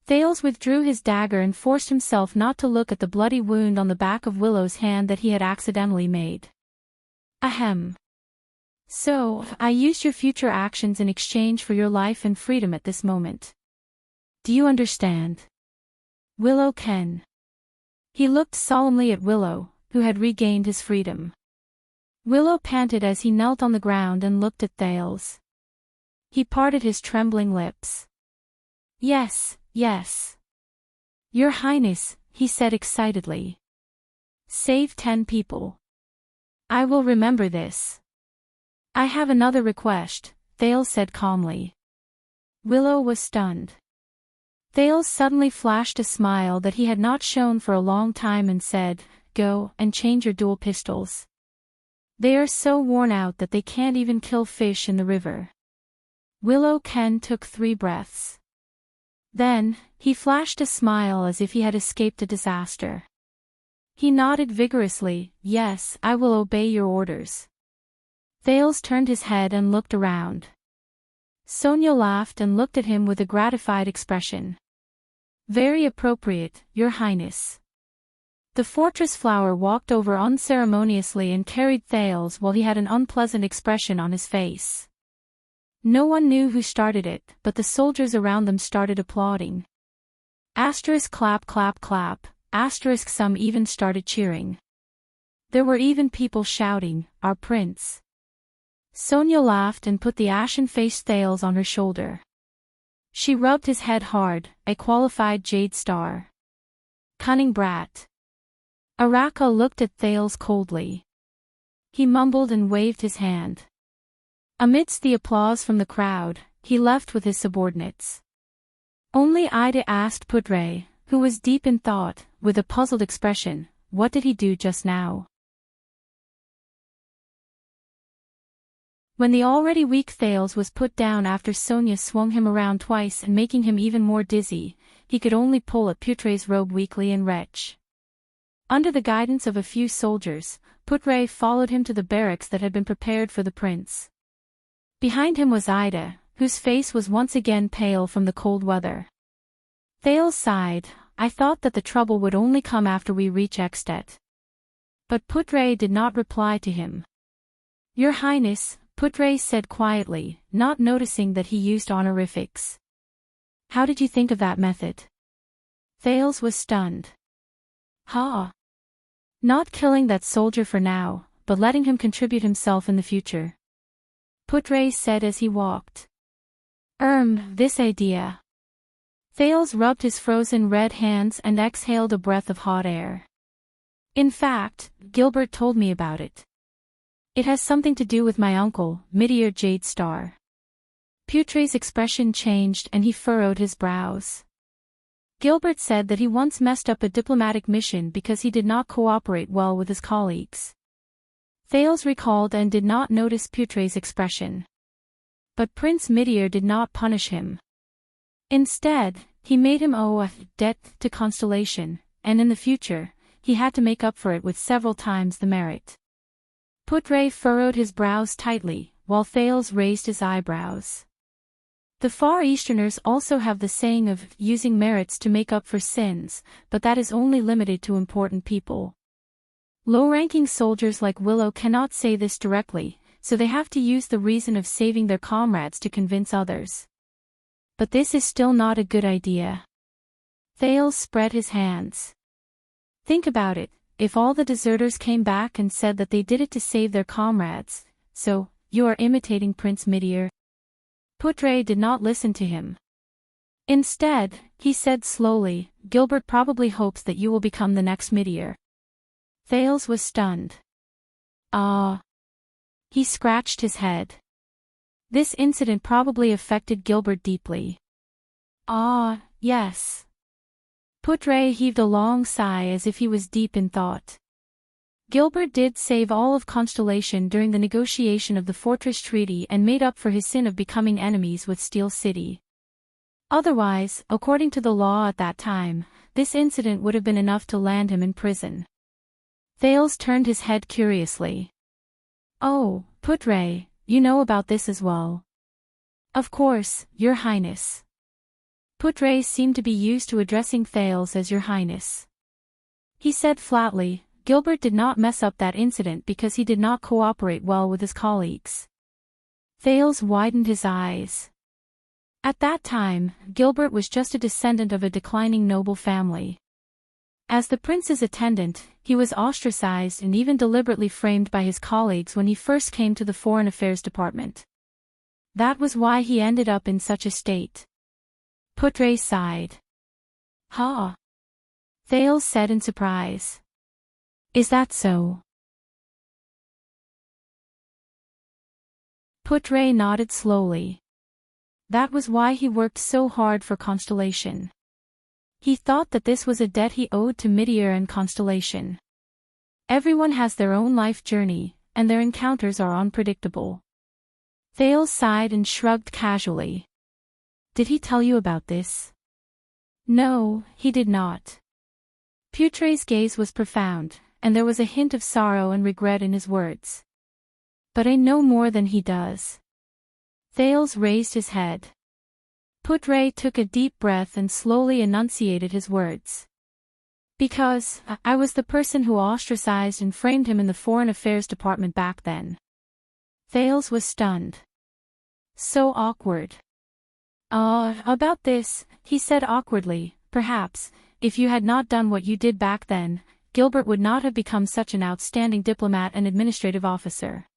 Thales withdrew his dagger and forced himself not to look at the bloody wound on the back of Willow's hand that he had accidentally made. Ahem. So, I used your future actions in exchange for your life and freedom at this moment. Do you understand? Willow Ken. He looked solemnly at Willow, who had regained his freedom. Willow panted as he knelt on the ground and looked at Thales. He parted his trembling lips. Yes, yes. Your Highness, he said excitedly. Save 10 people. I will remember this. I have another request, Thales said calmly. Willow was stunned. Thales suddenly flashed a smile that he had not shown for a long time and said, Go and change your dual pistols. They are so worn out that they can't even kill fish in the river. Willow Ken took 3 breaths. Then, he flashed a smile as if he had escaped a disaster. He nodded vigorously, Yes, I will obey your orders. Thales turned his head and looked around. Sonia laughed and looked at him with a gratified expression. Very appropriate, Your Highness. The fortress flower walked over unceremoniously and carried Thales while he had an unpleasant expression on his face. No one knew who started it, but the soldiers around them started applauding. Asterisk clap clap clap, asterisk some even started cheering. There were even people shouting, Our prince. Sonia laughed and put the ashen-faced Thales on her shoulder. She rubbed his head hard, a qualified jade star. Cunning brat. Araka looked at Thales coldly. He mumbled and waved his hand. Amidst the applause from the crowd, he left with his subordinates. Only Ida asked Putre, who was deep in thought, with a puzzled expression, what did he do just now? When the already weak Thales was put down after Sonia swung him around twice and making him even more dizzy, he could only pull at Putre's robe weakly and retch. Under the guidance of a few soldiers, Putre followed him to the barracks that had been prepared for the prince. Behind him was Ida, whose face was once again pale from the cold weather. Thales sighed, I thought that the trouble would only come after we reach Ekstet. But Putre did not reply to him. Your Highness, Putre said quietly, not noticing that he used honorifics. How did you think of that method? Thales was stunned. Ha! Not killing that soldier for now, but letting him contribute himself in the future. Putre said as he walked. This idea. Thales rubbed his frozen red hands and exhaled a breath of hot air. In fact, Gilbert told me about it. It has something to do with my uncle, Meteor Jade Star. Putre's expression changed and he furrowed his brows. Gilbert said that he once messed up a diplomatic mission because he did not cooperate well with his colleagues. Thales recalled and did not notice Putre's expression. But Prince Meteor did not punish him. Instead, he made him owe a debt to Constellation, and in the future, he had to make up for it with several times the merit. Putre furrowed his brows tightly, while Thales raised his eyebrows. The Far Easterners also have the saying of using merits to make up for sins, but that is only limited to important people. Low-ranking soldiers like Willow cannot say this directly, so they have to use the reason of saving their comrades to convince others. But this is still not a good idea. Thales spread his hands. Think about it, if all the deserters came back and said that they did it to save their comrades, so, you are imitating Prince Meteor? Putre did not listen to him. Instead, he said slowly, Gilbert probably hopes that you will become the next Meteor. Thales was stunned. Ah. He scratched his head. This incident probably affected Gilbert deeply. Ah, yes. Putre heaved a long sigh as if he was deep in thought. Gilbert did save all of Constellation during the negotiation of the Fortress Treaty and made up for his sin of becoming enemies with Steel City. Otherwise, according to the law at that time, this incident would have been enough to land him in prison. Thales turned his head curiously. Oh, Putre, you know about this as well. Of course, Your Highness. Putre seemed to be used to addressing Thales as Your Highness. He said flatly, Gilbert did not mess up that incident because he did not cooperate well with his colleagues. Thales widened his eyes. At that time, Gilbert was just a descendant of a declining noble family. As the prince's attendant, he was ostracized and even deliberately framed by his colleagues when he first came to the Foreign Affairs Department. That was why he ended up in such a state. Putre sighed. "Ha!" Thales said in surprise. "Is that so?" Putre nodded slowly. That was why he worked so hard for Constellation. He thought that this was a debt he owed to Meteor and Constellation. Everyone has their own life journey, and their encounters are unpredictable. Thales sighed and shrugged casually. "Did he tell you about this?" "No, he did not." Putre's gaze was profound, and there was a hint of sorrow and regret in his words. "But I know more than he does." Thales raised his head. Putre took a deep breath and slowly enunciated his words. "Because I was the person who ostracized and framed him in the Foreign Affairs Department back then." Thales was stunned. So awkward. About this," he said awkwardly, "perhaps, if you had not done what you did back then, Gilbert would not have become such an outstanding diplomat and administrative officer."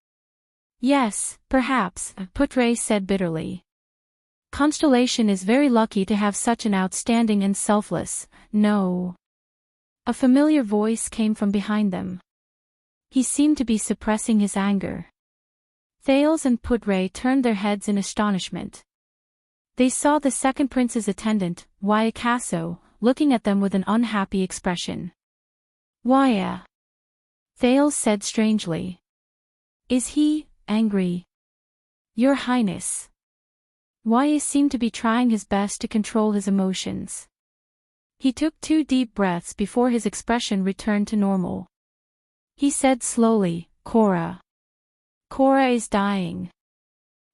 "Yes, perhaps," Putre said bitterly. "Constellation is very lucky to have such an outstanding and selfless, no." A familiar voice came from behind them. He seemed to be suppressing his anger. Thales and Putre turned their heads in astonishment. They saw the second prince's attendant, Waiakaso, looking at them with an unhappy expression. "Waya," Thales said strangely. "Is he angry?" "Your Highness." Waya seemed to be trying his best to control his emotions. He took 2 deep breaths before his expression returned to normal. He said slowly, "Cora. Cora is dying."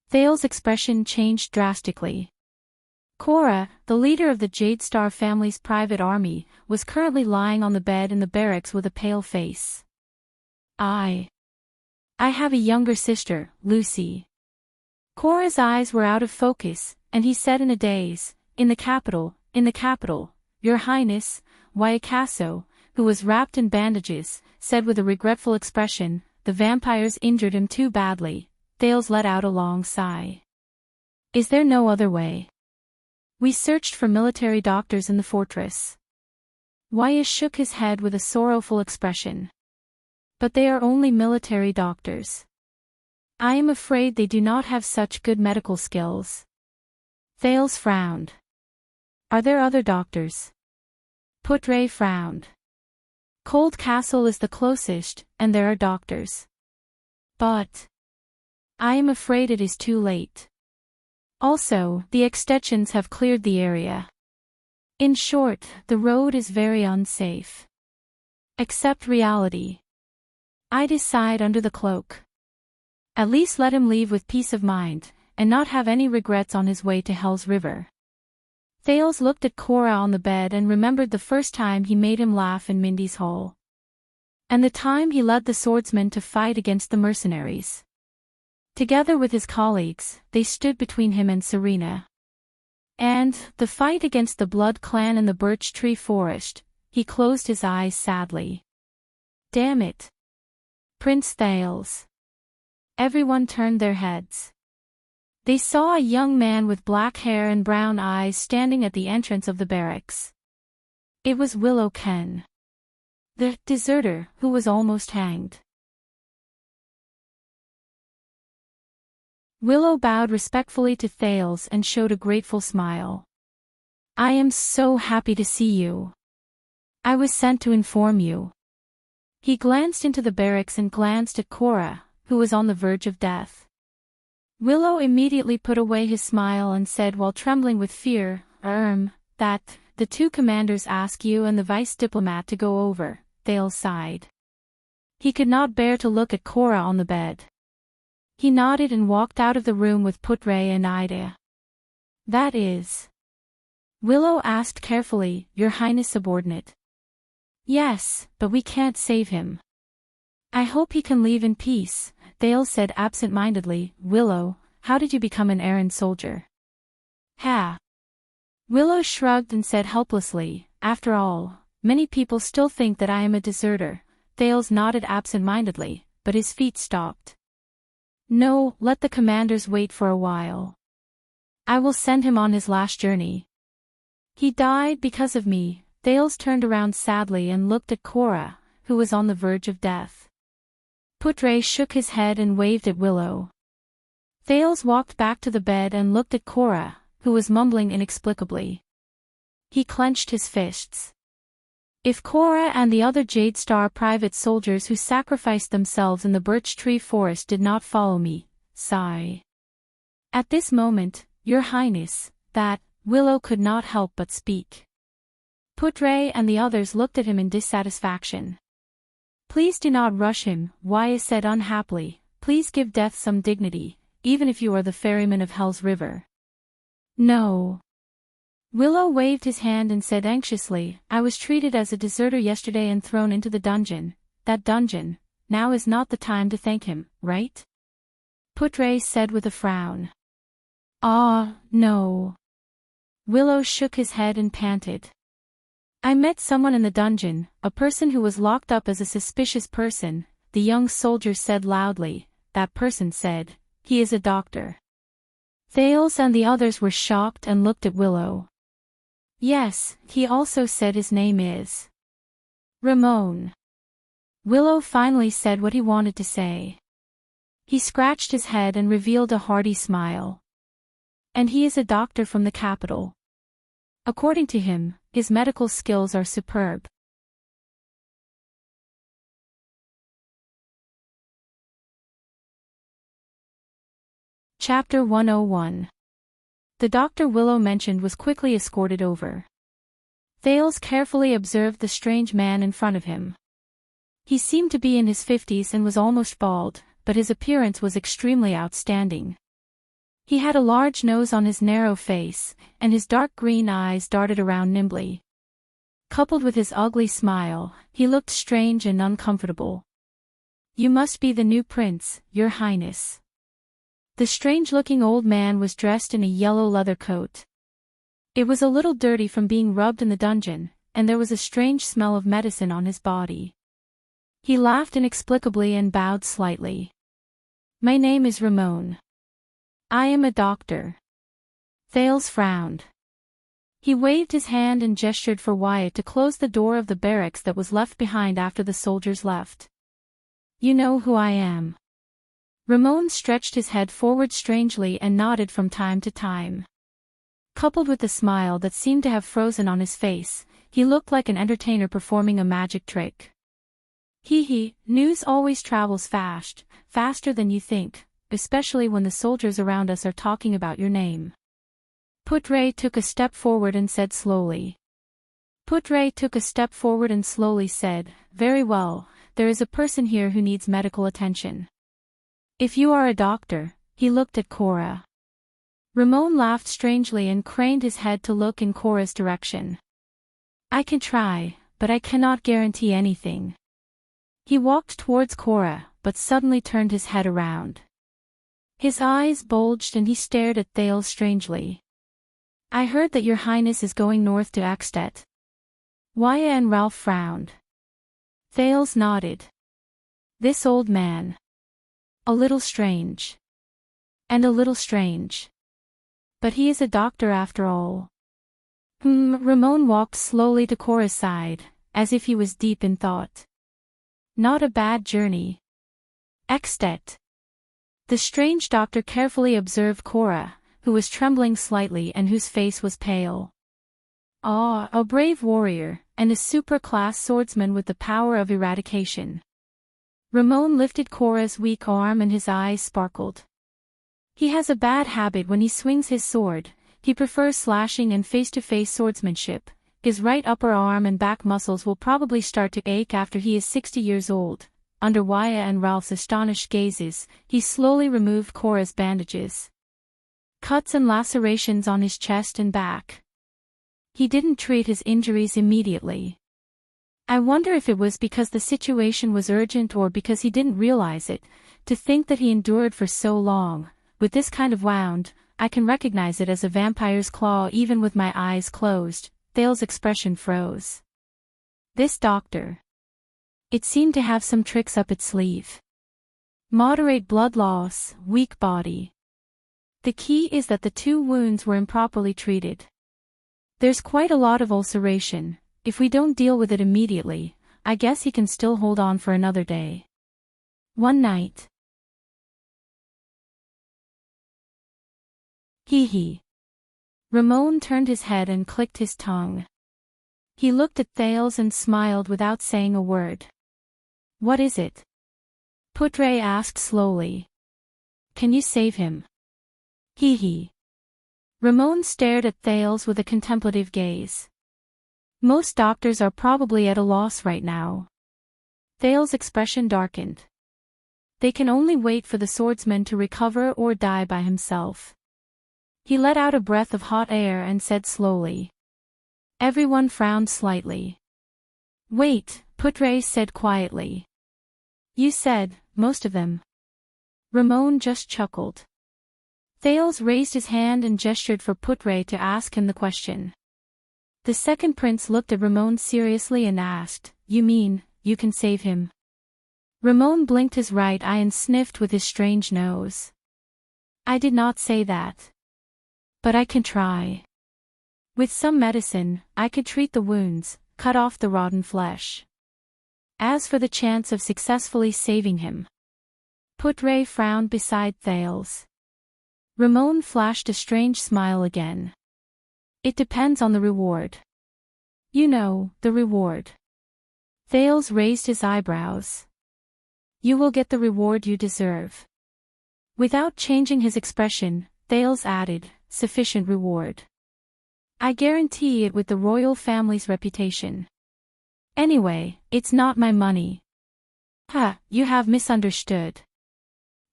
Thales' expression changed drastically. Cora, the leader of the Jade Star family's private army, was currently lying on the bed in the barracks with a pale face. I have a younger sister, Lucy." Cora's eyes were out of focus, and he said in a daze, in the capital, Your Highness." Waiakaso, who was wrapped in bandages, said with a regretful expression, "The vampires injured him too badly." Thales let out a long sigh. "Is there no other way?" "We searched for military doctors in the fortress." Waya shook his head with a sorrowful expression. "But they are only military doctors. I am afraid they do not have such good medical skills." Thales frowned. "Are there other doctors?" Putre frowned. "Cold Castle is the closest, and there are doctors. But I am afraid it is too late. Also, the extensions have cleared the area. In short, the road is very unsafe. Accept reality. I decide under the cloak. At least let him leave with peace of mind, and not have any regrets on his way to Hell's River." Thales looked at Cora on the bed and remembered the first time he made him laugh in Mindy's hole. And the time he led the swordsmen to fight against the mercenaries. Together with his colleagues, they stood between him and Serena. And, the fight against the Blood Clan in the Birch Tree Forest, he closed his eyes sadly. "Damn it. Prince Thales." Everyone turned their heads. They saw a young man with black hair and brown eyes standing at the entrance of the barracks. It was Willow Ken, the deserter who was almost hanged. Willow bowed respectfully to Thales and showed a grateful smile. "I am so happy to see you. I was sent to inform you." He glanced into the barracks and glanced at Cora, who was on the verge of death. Willow immediately put away his smile and said while trembling with fear, that the 2 commanders ask you and the vice diplomat to go over." Thales sighed. He could not bear to look at Cora on the bed. He nodded and walked out of the room with Putre and Ida. "That is?" Willow asked carefully, "Your Highness subordinate?" "Yes, but we can't save him." "I hope he can leave in peace," Thales said absent-mindedly. "Willow, how did you become an errand soldier? Ha! Willow shrugged and said helplessly, after all, many people still think that I am a deserter. Thales nodded absent-mindedly, but his feet stopped. No, let the commanders wait for a while. I will send him on his last journey. He died because of me. Thales turned around sadly and looked at Cora, who was on the verge of death. Putre shook his head and waved at Willow. Thales walked back to the bed and looked at Cora, who was mumbling inexplicably. He clenched his fists. If Cora and the other Jade Star private soldiers who sacrificed themselves in the birch tree forest did not follow me, sigh. At this moment, Your Highness, that, Willow could not help but speak. Putre and the others looked at him in dissatisfaction. Please do not rush him, Waya said unhappily, please give death some dignity, even if you are the ferryman of Hell's River. No. Willow waved his hand and said anxiously, I was treated as a deserter yesterday and thrown into the dungeon. That dungeon, now is not the time to thank him, right? Putre said with a frown. Ah, no. Willow shook his head and panted. I met someone in the dungeon, a person who was locked up as a suspicious person, the young soldier said loudly. That person said, he is a doctor. Thales and the others were shocked and looked at Willow. Yes, he also said his name is Ramon. Willow finally said what he wanted to say. He scratched his head and revealed a hearty smile. And he is a doctor from the capital. According to him, his medical skills are superb. Chapter 101. The doctor Willow mentioned was quickly escorted over. Thales carefully observed the strange man in front of him. He seemed to be in his 50s and was almost bald, but his appearance was extremely outstanding. He had a large nose on his narrow face, and his dark green eyes darted around nimbly. Coupled with his ugly smile, he looked strange and uncomfortable. You must be the new prince, Your Highness. The strange-looking old man was dressed in a yellow leather coat. It was a little dirty from being rubbed in the dungeon, and there was a strange smell of medicine on his body. He laughed inexplicably and bowed slightly. My name is Ramon. I am a doctor. Thales frowned. He waved his hand and gestured for Wyatt to close the door of the barracks that was left behind after the soldiers left. You know who I am. Ramon stretched his head forward strangely and nodded from time to time. Coupled with the smile that seemed to have frozen on his face, he looked like an entertainer performing a magic trick. Hee, news always travels fast, faster than you think, especially when the soldiers around us are talking about your name. Putre took a step forward and said slowly. Very well, there is a person here who needs medical attention. If you are a doctor, he looked at Cora. Ramon laughed strangely and craned his head to look in Cora's direction. I can try, but I cannot guarantee anything. He walked towards Cora, but suddenly turned his head around. His eyes bulged and he stared at Thales strangely. I heard that Your Highness is going north to Escapades. Waya and Ralph frowned. Thales nodded. This old man. A little strange. And a little strange. But he is a doctor after all. Ramon walked slowly to Cora's side, as if he was deep in thought. Not a bad journey. Escapades. The strange doctor carefully observed Cora, who was trembling slightly and whose face was pale. Ah, a brave warrior, and a super-class swordsman with the power of eradication. Ramon lifted Cora's weak arm and his eyes sparkled. He has a bad habit when he swings his sword. He prefers slashing and face-to-face swordsmanship. His right upper arm and back muscles will probably start to ache after he is 60 years old. Under Waya and Ralph's astonished gazes, he slowly removed Cora's bandages. Cuts and lacerations on his chest and back. He didn't treat his injuries immediately. I wonder if it was because the situation was urgent or because he didn't realize it. To think that he endured for so long, with this kind of wound, I can recognize it as a vampire's claw even with my eyes closed. Thale's expression froze. This doctor. It seemed to have some tricks up its sleeve. Moderate blood loss, weak body. The key is that the 2 wounds were improperly treated. There's quite a lot of ulceration. If we don't deal with it immediately, I guess he can still hold on for another day. One night. Hee. Ramon turned his head and clicked his tongue. He looked at Thales and smiled without saying a word. What is it? Putre asked slowly. Can you save him? Hee. Ramon stared at Thales with a contemplative gaze. Most doctors are probably at a loss right now. Thales' expression darkened. They can only wait for the swordsman to recover or die by himself. He let out a breath of hot air and said slowly. Everyone frowned slightly. Wait, Putre said quietly. You said, most of them. Ramon just chuckled. Thales raised his hand and gestured for Putre to ask him the question. The second prince looked at Ramon seriously and asked, You mean, you can save him? Ramon blinked his right eye and sniffed with his strange nose. I did not say that. But I can try. With some medicine, I could treat the wounds, cut off the rotten flesh. As for the chance of successfully saving him. Putre frowned beside Thales. Ramon flashed a strange smile again. It depends on the reward. You know, the reward. Thales raised his eyebrows. You will get the reward you deserve. Without changing his expression, Thales added, sufficient reward. I guarantee it with the royal family's reputation. Anyway, it's not my money. Ha, you have misunderstood.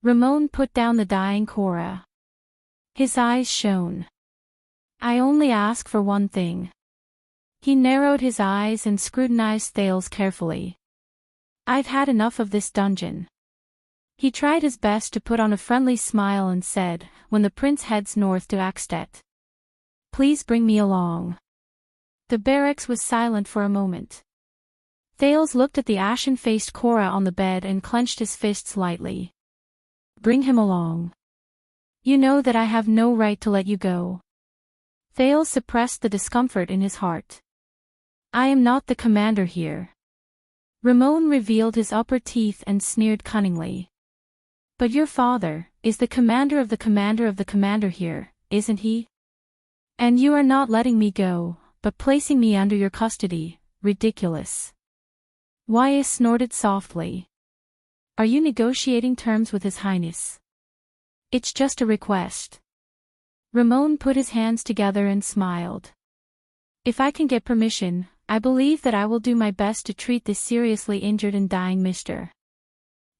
Ramon put down the dying Cora. His eyes shone. I only ask for one thing. He narrowed his eyes and scrutinized Thales carefully. I've had enough of this dungeon. He tried his best to put on a friendly smile and said, when the prince heads north to Axtet. Please bring me along. The barracks was silent for a moment. Thales looked at the ashen-faced Cora on the bed and clenched his fists lightly. Bring him along. You know that I have no right to let you go. Thales suppressed the discomfort in his heart. I am not the commander here. Ramon revealed his upper teeth and sneered cunningly. But your father is the commander of the commander of the commander here, isn't he? And you are not letting me go, but placing me under your custody. Ridiculous. Wyatt snorted softly. Are you negotiating terms with His Highness? It's just a request. Ramon put his hands together and smiled. If I can get permission, I believe that I will do my best to treat this seriously injured and dying Mr.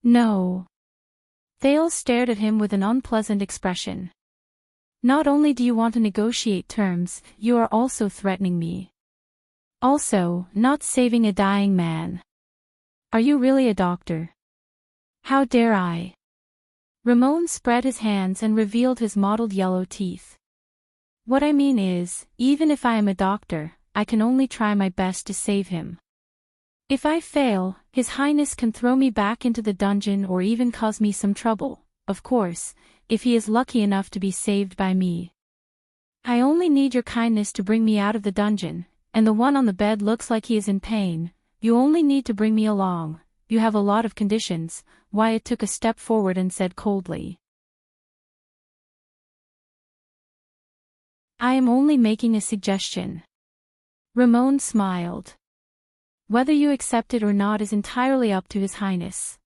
No. Thales stared at him with an unpleasant expression. Not only do you want to negotiate terms, you are also threatening me. Also, not saving a dying man. Are you really a doctor? How dare I? Ramon spread his hands and revealed his mottled yellow teeth. What I mean is, even if I am a doctor, I can only try my best to save him. If I fail, His Highness can throw me back into the dungeon or even cause me some trouble, of course, if he is lucky enough to be saved by me. I only need your kindness to bring me out of the dungeon, and the one on the bed looks like he is in pain. You only need to bring me along. You have a lot of conditions. Wyatt took a step forward and said coldly. I am only making a suggestion. Ramon smiled. Whether you accept it or not is entirely up to His Highness.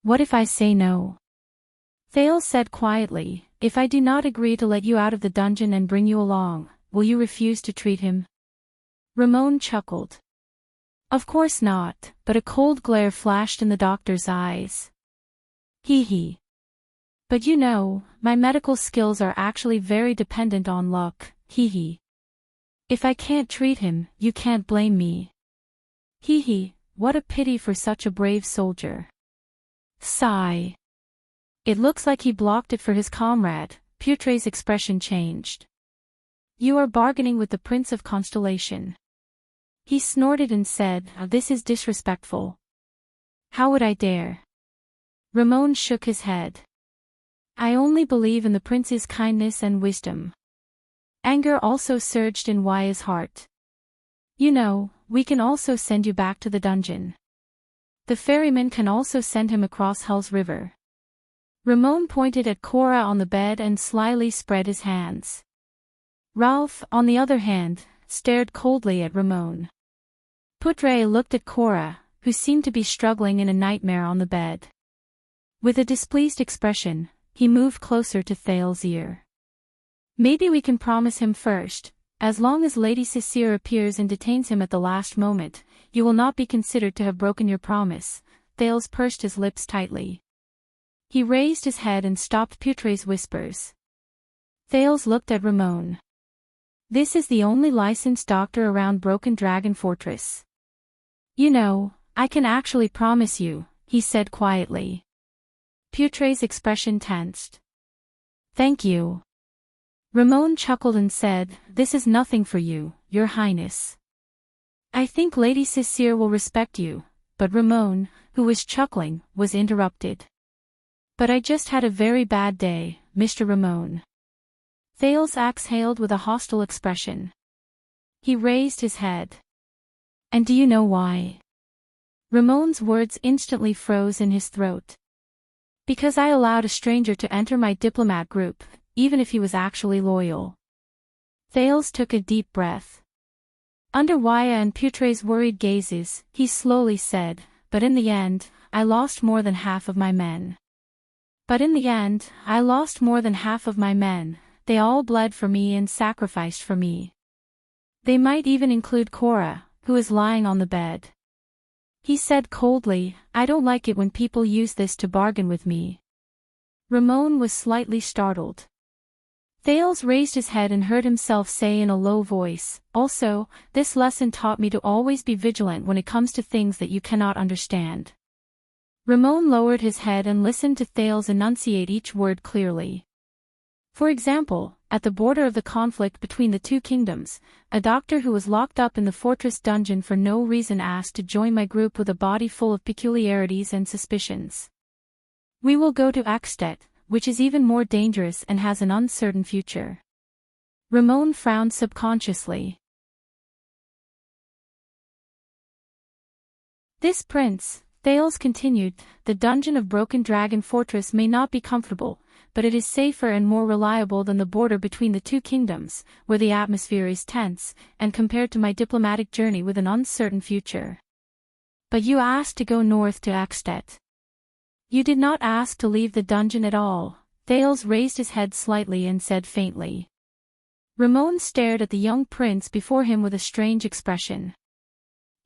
What if I say no? Thales said quietly, if I do not agree to let you out of the dungeon and bring you along, will you refuse to treat him? Ramon chuckled. Of course not, but a cold glare flashed in the doctor's eyes. Hee. But you know, my medical skills are actually very dependent on luck, hee. If I can't treat him, you can't blame me. Hee, what a pity for such a brave soldier. Sigh. It looks like he blocked it for his comrade. Putre's expression changed. You are bargaining with the Prince of Constellation. He snorted and said, this is disrespectful. How would I dare? Ramon shook his head. I only believe in the prince's kindness and wisdom. Anger also surged in Waya's heart. You know, we can also send you back to the dungeon. The ferryman can also send him across Hell's River. Ramon pointed at Cora on the bed and slyly spread his hands. Ralph, on the other hand, stared coldly at Ramon. Putre looked at Cora, who seemed to be struggling in a nightmare on the bed. With a displeased expression, he moved closer to Thales's ear. Maybe we can promise him first, as long as Lady Cicere appears and detains him at the last moment, you will not be considered to have broken your promise. Thales pursed his lips tightly. He raised his head and stopped Putre's whispers. Thales looked at Ramon. This is the only licensed doctor around Broken Dragon Fortress. You know, I can actually promise you, he said quietly. Putre's expression tensed. Thank you. Ramon chuckled and said, this is nothing for you, Your Highness. I think Lady Cicere will respect you, but Ramon, who was chuckling, was interrupted. But I just had a very bad day, Mr. Ramon. Thales exhaled with a hostile expression. He raised his head. And do you know why? Ramon's words instantly froze in his throat. Because I allowed a stranger to enter my diplomat group, even if he was actually loyal. Thales took a deep breath. Under Waya and Putre's worried gazes, he slowly said, but in the end, I lost more than half of my men. They all bled for me and sacrificed for me. They might even include Cora, who is lying on the bed. He said coldly, I don't like it when people use this to bargain with me. Ramon was slightly startled. Thales raised his head and heard himself say in a low voice, also, this lesson taught me to always be vigilant when it comes to things that you cannot understand. Ramon lowered his head and listened to Thales enunciate each word clearly. For example, at the border of the conflict between the two kingdoms, a doctor who was locked up in the fortress dungeon for no reason asked to join my group with a body full of peculiarities and suspicions. We will go to Axtet, which is even more dangerous and has an uncertain future. Ramon frowned subconsciously. This prince, Thales continued, the dungeon of Broken Dragon Fortress may not be comfortable, but it is safer and more reliable than the border between the two kingdoms, where the atmosphere is tense, and compared to my diplomatic journey with an uncertain future. But you asked to go north to Axtet. You did not ask to leave the dungeon at all. Thales raised his head slightly and said faintly. Ramon stared at the young prince before him with a strange expression.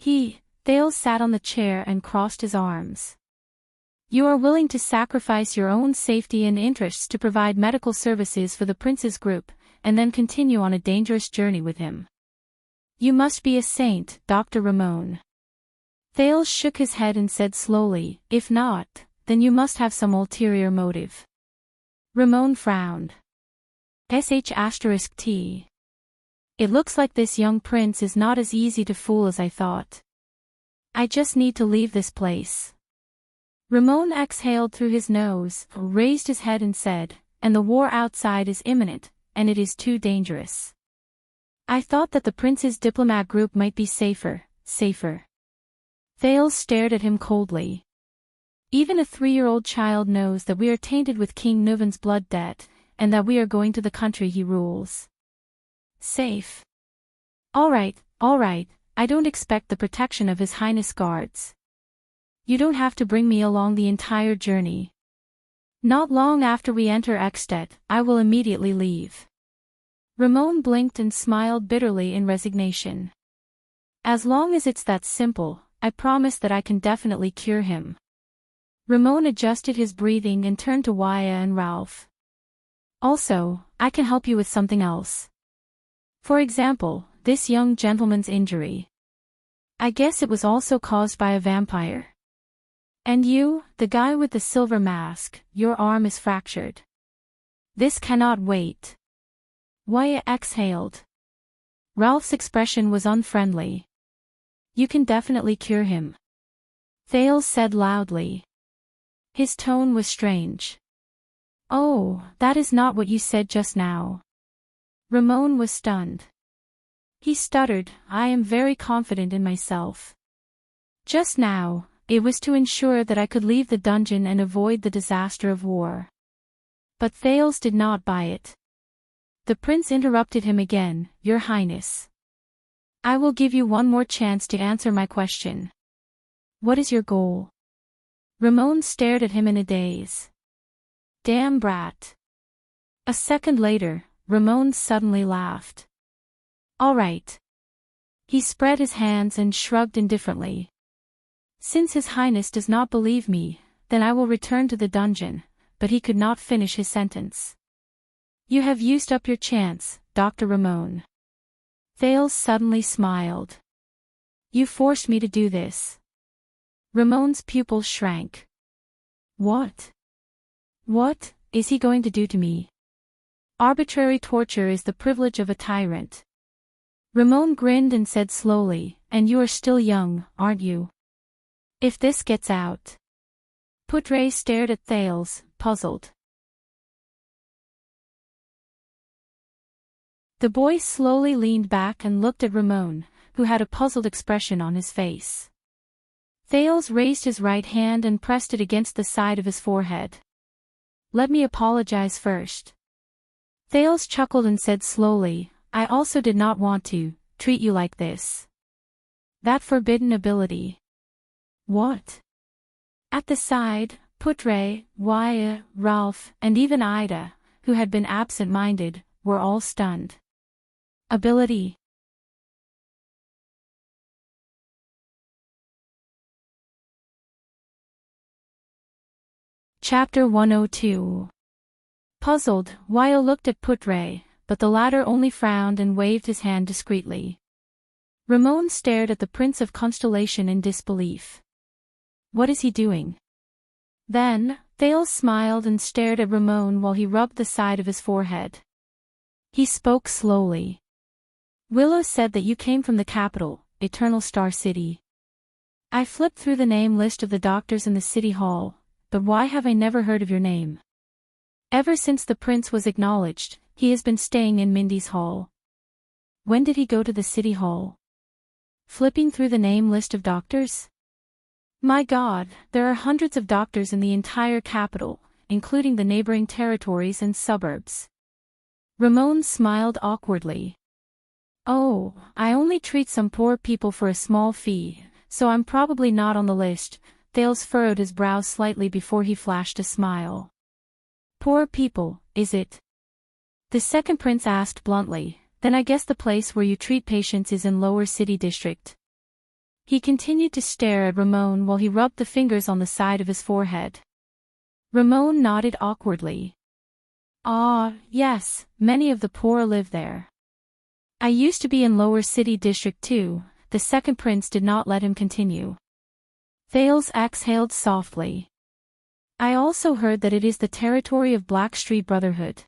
Thales sat on the chair and crossed his arms. You are willing to sacrifice your own safety and interests to provide medical services for the prince's group, and then continue on a dangerous journey with him. You must be a saint, Dr. Ramon. Thales shook his head and said slowly, if not, then you must have some ulterior motive. Ramon frowned. **T. It looks like this young prince is not as easy to fool as I thought. I just need to leave this place. Ramon exhaled through his nose, raised his head and said, and the war outside is imminent, and it is too dangerous. I thought that the prince's diplomat group might be safer. Thales stared at him coldly. Even a 3-year-old child knows that we are tainted with King Nuven's blood debt, and that we are going to the country he rules. Safe. All right, I don't expect the protection of His Highness guards. You don't have to bring me along the entire journey. Not long after we enter Axtet, I will immediately leave. Ramon blinked and smiled bitterly in resignation. As long as it's that simple, I promise that I can definitely cure him. Ramon adjusted his breathing and turned to Waya and Ralph. Also, I can help you with something else. For example, this young gentleman's injury. I guess it was also caused by a vampire. And you, the guy with the silver mask, your arm is fractured. This cannot wait. Why exhaled. Ralph's expression was unfriendly. You can definitely cure him. Thales said loudly. His tone was strange. Oh, that is not what you said just now. Ramon was stunned. He stuttered, I am very confident in myself. Just now, it was to ensure that I could leave the dungeon and avoid the disaster of war. But Thales did not buy it. The prince interrupted him again, Your Highness. I will give you one more chance to answer my question. What is your goal? Ramon stared at him in a daze. Damn brat. A second later, Ramon suddenly laughed. All right. He spread his hands and shrugged indifferently. Since His Highness does not believe me, then I will return to the dungeon, but he could not finish his sentence. You have used up your chance, Dr. Ramon. Thales suddenly smiled. You forced me to do this. Ramon's pupils shrank. What? What is he going to do to me? Arbitrary torture is the privilege of a tyrant. Ramon grinned and said slowly, and you are still young, aren't you? If this gets out. Putre stared at Thales, puzzled. The boy slowly leaned back and looked at Ramon, who had a puzzled expression on his face. Thales raised his right hand and pressed it against the side of his forehead. Let me apologize first. Thales chuckled and said slowly, I also did not want to treat you like this. That forbidden ability. What? At the side, Putre, Waya, Ralph, and even Ida, who had been absent-minded, were all stunned. Ability. Chapter 102. Puzzled, Waya looked at Putre, but the latter only frowned and waved his hand discreetly. Ramon stared at the Prince of Constellation in disbelief. What is he doing? Then, Thales smiled and stared at Ramon while he rubbed the side of his forehead. He spoke slowly. Willow said that you came from the capital, Eternal Star City. I flipped through the name list of the doctors in the city hall, but why have I never heard of your name? Ever since the prince was acknowledged, he has been staying in Mindy's hall. When did he go to the city hall? Flipping through the name list of doctors? My God, there are hundreds of doctors in the entire capital, including the neighboring territories and suburbs. Ramon smiled awkwardly. Oh, I only treat some poor people for a small fee, so I'm probably not on the list. Thales furrowed his brow slightly before he flashed a smile. Poor people, is it? The second prince asked bluntly, then I guess the place where you treat patients is in Lower City District. He continued to stare at Ramon while he rubbed the fingers on the side of his forehead. Ramon nodded awkwardly. Ah, yes, many of the poor live there. I used to be in Lower City District too. The second prince did not let him continue. Thales exhaled softly. I also heard that it is the territory of Blackstreet Brotherhood.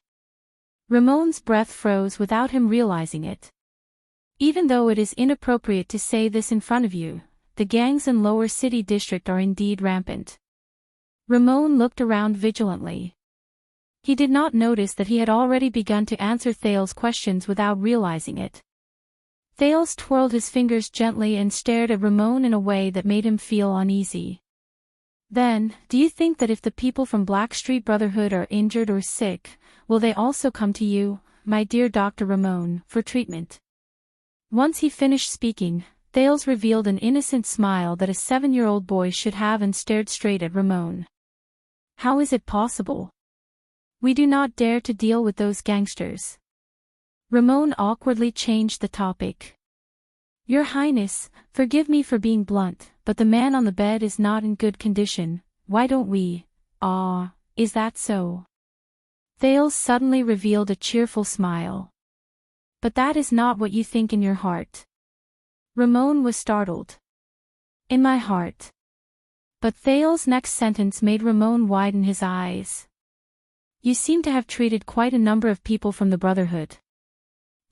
Ramon's breath froze without him realizing it. Even though it is inappropriate to say this in front of you, the gangs in Lower City District are indeed rampant. Ramon looked around vigilantly. He did not notice that he had already begun to answer Thales' questions without realizing it. Thales twirled his fingers gently and stared at Ramon in a way that made him feel uneasy. Then, do you think that if the people from Blackstreet Brotherhood are injured or sick, will they also come to you, my dear Dr. Ramon, for treatment? Once he finished speaking, Thales revealed an innocent smile that a 7-year-old boy should have and stared straight at Ramon. How is it possible? We do not dare to deal with those gangsters. Ramon awkwardly changed the topic. Your Highness, forgive me for being blunt, but the man on the bed is not in good condition. Why don't we? Ah, is that so? Thales suddenly revealed a cheerful smile. But that is not what you think in your heart. Ramon was startled. In my heart. But Thale's next sentence made Ramon widen his eyes. You seem to have treated quite a number of people from the Brotherhood.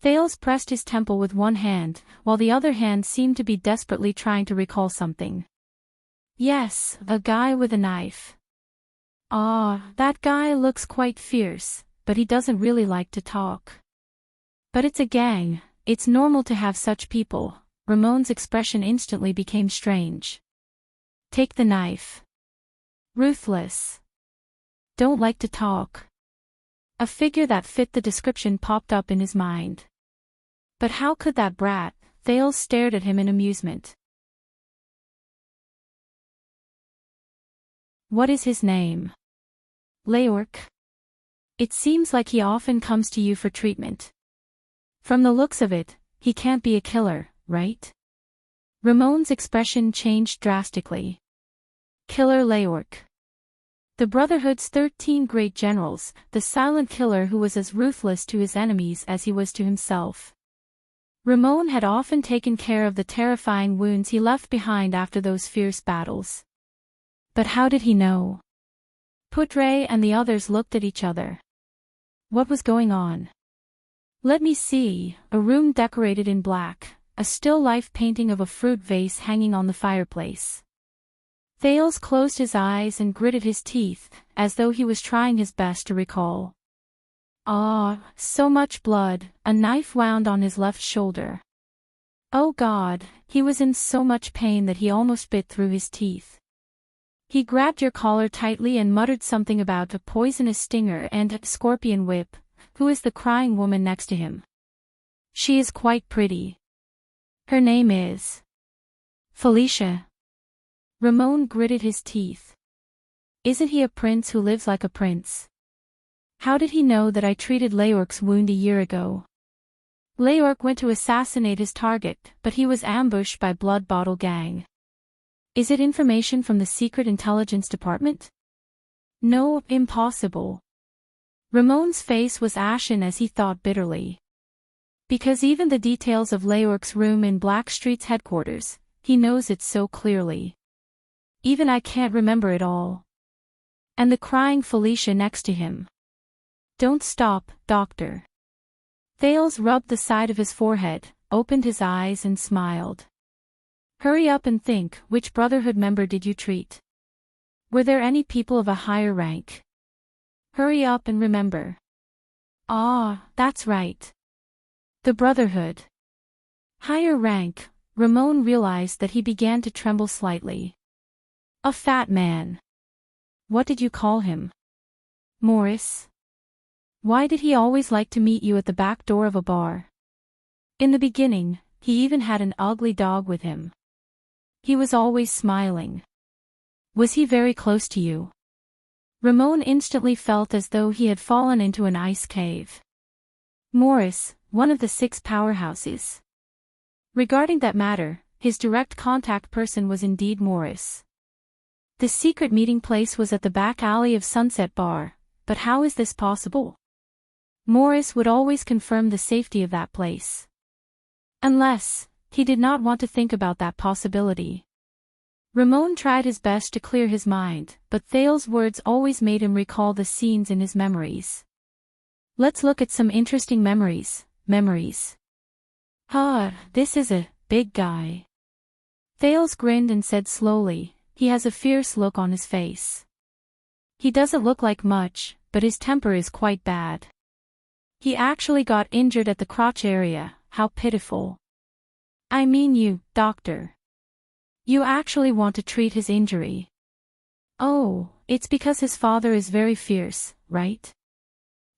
Thales pressed his temple with one hand, while the other hand seemed to be desperately trying to recall something. Yes, a guy with a knife. Ah, that guy looks quite fierce, but he doesn't really like to talk. But it's a gang, it's normal to have such people. Ramon's expression instantly became strange. Take the knife. Ruthless. Don't like to talk. A figure that fit the description popped up in his mind. But how could that brat? Thales stared at him in amusement. What is his name? Leorc. It seems like he often comes to you for treatment. From the looks of it, he can't be a killer, right? Ramon's expression changed drastically. Killer Leorc. The Brotherhood's 13 great generals, the silent killer who was as ruthless to his enemies as he was to himself. Ramon had often taken care of the terrifying wounds he left behind after those fierce battles. But how did he know? Putre and the others looked at each other. What was going on? Let me see, a room decorated in black, a still life painting of a fruit vase hanging on the fireplace. Thales closed his eyes and gritted his teeth, as though he was trying his best to recall. Ah, so much blood, a knife wound on his left shoulder. Oh God, he was in so much pain that he almost bit through his teeth. He grabbed your collar tightly and muttered something about a poisonous stinger and a scorpion whip. Who is the crying woman next to him? She is quite pretty. Her name is Felicia. Ramon gritted his teeth. Isn't he a prince who lives like a prince? How did he know that I treated Leorc's wound a year ago? Leorc went to assassinate his target, but he was ambushed by Blood Bottle Gang. Is it information from the Secret Intelligence Department? No, impossible. Ramon's face was ashen as he thought bitterly. Because even the details of Leorc's room in Blackstreet's headquarters, he knows it so clearly. Even I can't remember it all. And the crying Felicia next to him. Don't stop, Doctor. Thales rubbed the side of his forehead, opened his eyes and smiled. Hurry up and think, which Brotherhood member did you treat? Were there any people of a higher rank? Hurry up and remember. Ah, that's right. The Brotherhood. Higher rank. Ramon realized that he began to tremble slightly. A fat man. What did you call him? Morris. Why did he always like to meet you at the back door of a bar? In the beginning, he even had an ugly dog with him. He was always smiling. Was he very close to you? Ramon instantly felt as though he had fallen into an ice cave. Morris, one of the 6 powerhouses. Regarding that matter, his direct contact person was indeed Morris. The secret meeting place was at the back alley of Sunset Bar, but how is this possible? Morris would always confirm the safety of that place. Unless, he did not want to think about that possibility. Ramon tried his best to clear his mind, but Thales' words always made him recall the scenes in his memories. Let's look at some interesting memories. This is a big guy. Thales grinned and said slowly, he has a fierce look on his face. He doesn't look like much, but his temper is quite bad. He actually got injured at the crotch area, how pitiful. I mean you, Doctor. You actually want to treat his injury. Oh, it's because his father is very fierce, right?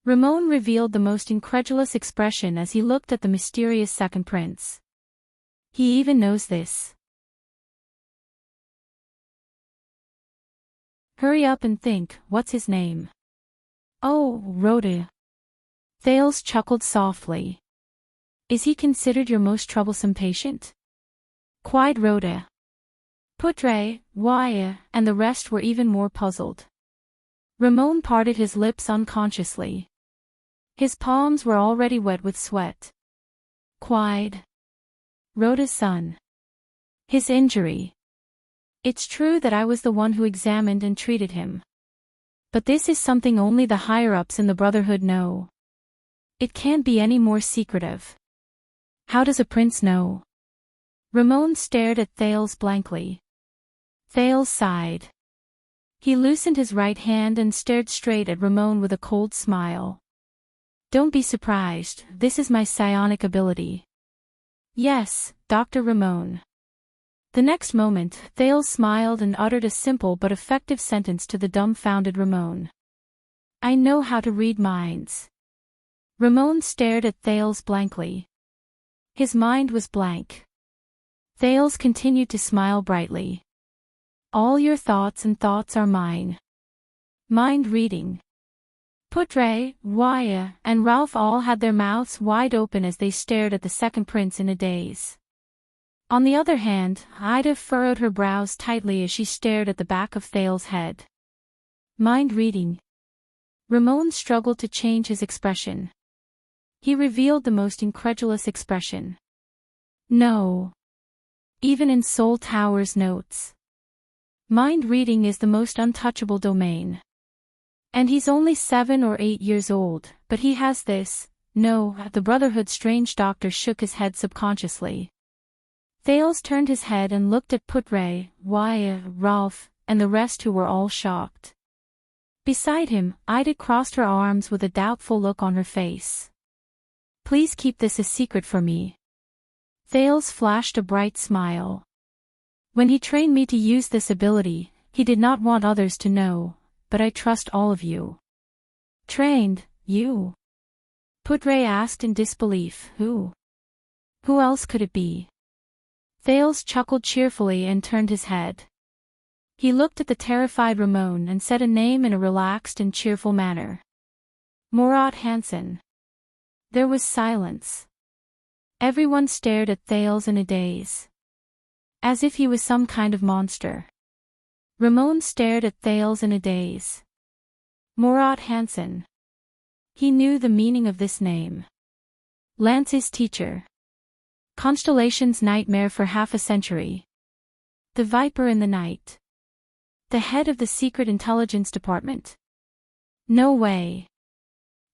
Ramon revealed the most incredulous expression as he looked at the mysterious second prince. He even knows this. Hurry up and think, what's his name? Oh, Rhoda. Thales chuckled softly. Is he considered your most troublesome patient? Quite Rhoda. Putre, Waya, and the rest were even more puzzled. Ramon parted his lips unconsciously. His palms were already wet with sweat. Quide. Rhoda's son. His injury. It's true that I was the one who examined and treated him. But this is something only the higher-ups in the Brotherhood know. It can't be any more secretive. How does a prince know? Ramon stared at Thales blankly. Thales sighed. He loosened his right hand and stared straight at Ramon with a cold smile. Don't be surprised, this is my psionic ability. Yes, Dr. Ramon. The next moment, Thales smiled and uttered a simple but effective sentence to the dumbfounded Ramon. I know how to read minds. Ramon stared at Thales blankly. His mind was blank. Thales continued to smile brightly. All your thoughts and thoughts are mine. Mind reading. Putre, Waya, and Ralph all had their mouths wide open as they stared at the second prince in a daze. On the other hand, Ida furrowed her brows tightly as she stared at the back of Thales' head. Mind reading. Ramon struggled to change his expression. He revealed the most incredulous expression. No. Even in Soul Tower's notes. Mind reading is the most untouchable domain. And he's only 7 or 8 years old, but he has this. No, the Brotherhood's strange doctor shook his head subconsciously. Thales turned his head and looked at Putre, Waya, Ralph, and the rest who were all shocked. Beside him, Ida crossed her arms with a doubtful look on her face. Please keep this a secret for me. Thales flashed a bright smile. When he trained me to use this ability, he did not want others to know, but I trust all of you. Trained, you? Putre asked in disbelief. Who? Who else could it be? Thales chuckled cheerfully and turned his head. He looked at the terrified Ramon and said a name in a relaxed and cheerful manner. Murat Hansen. There was silence. Everyone stared at Thales in a daze. As if he was some kind of monster. Ramon stared at Thales in a daze. Murat Hansen. He knew the meaning of this name. Lance's teacher. Constellation's nightmare for half a century. The Viper in the night. The head of the Secret Intelligence Department. No way.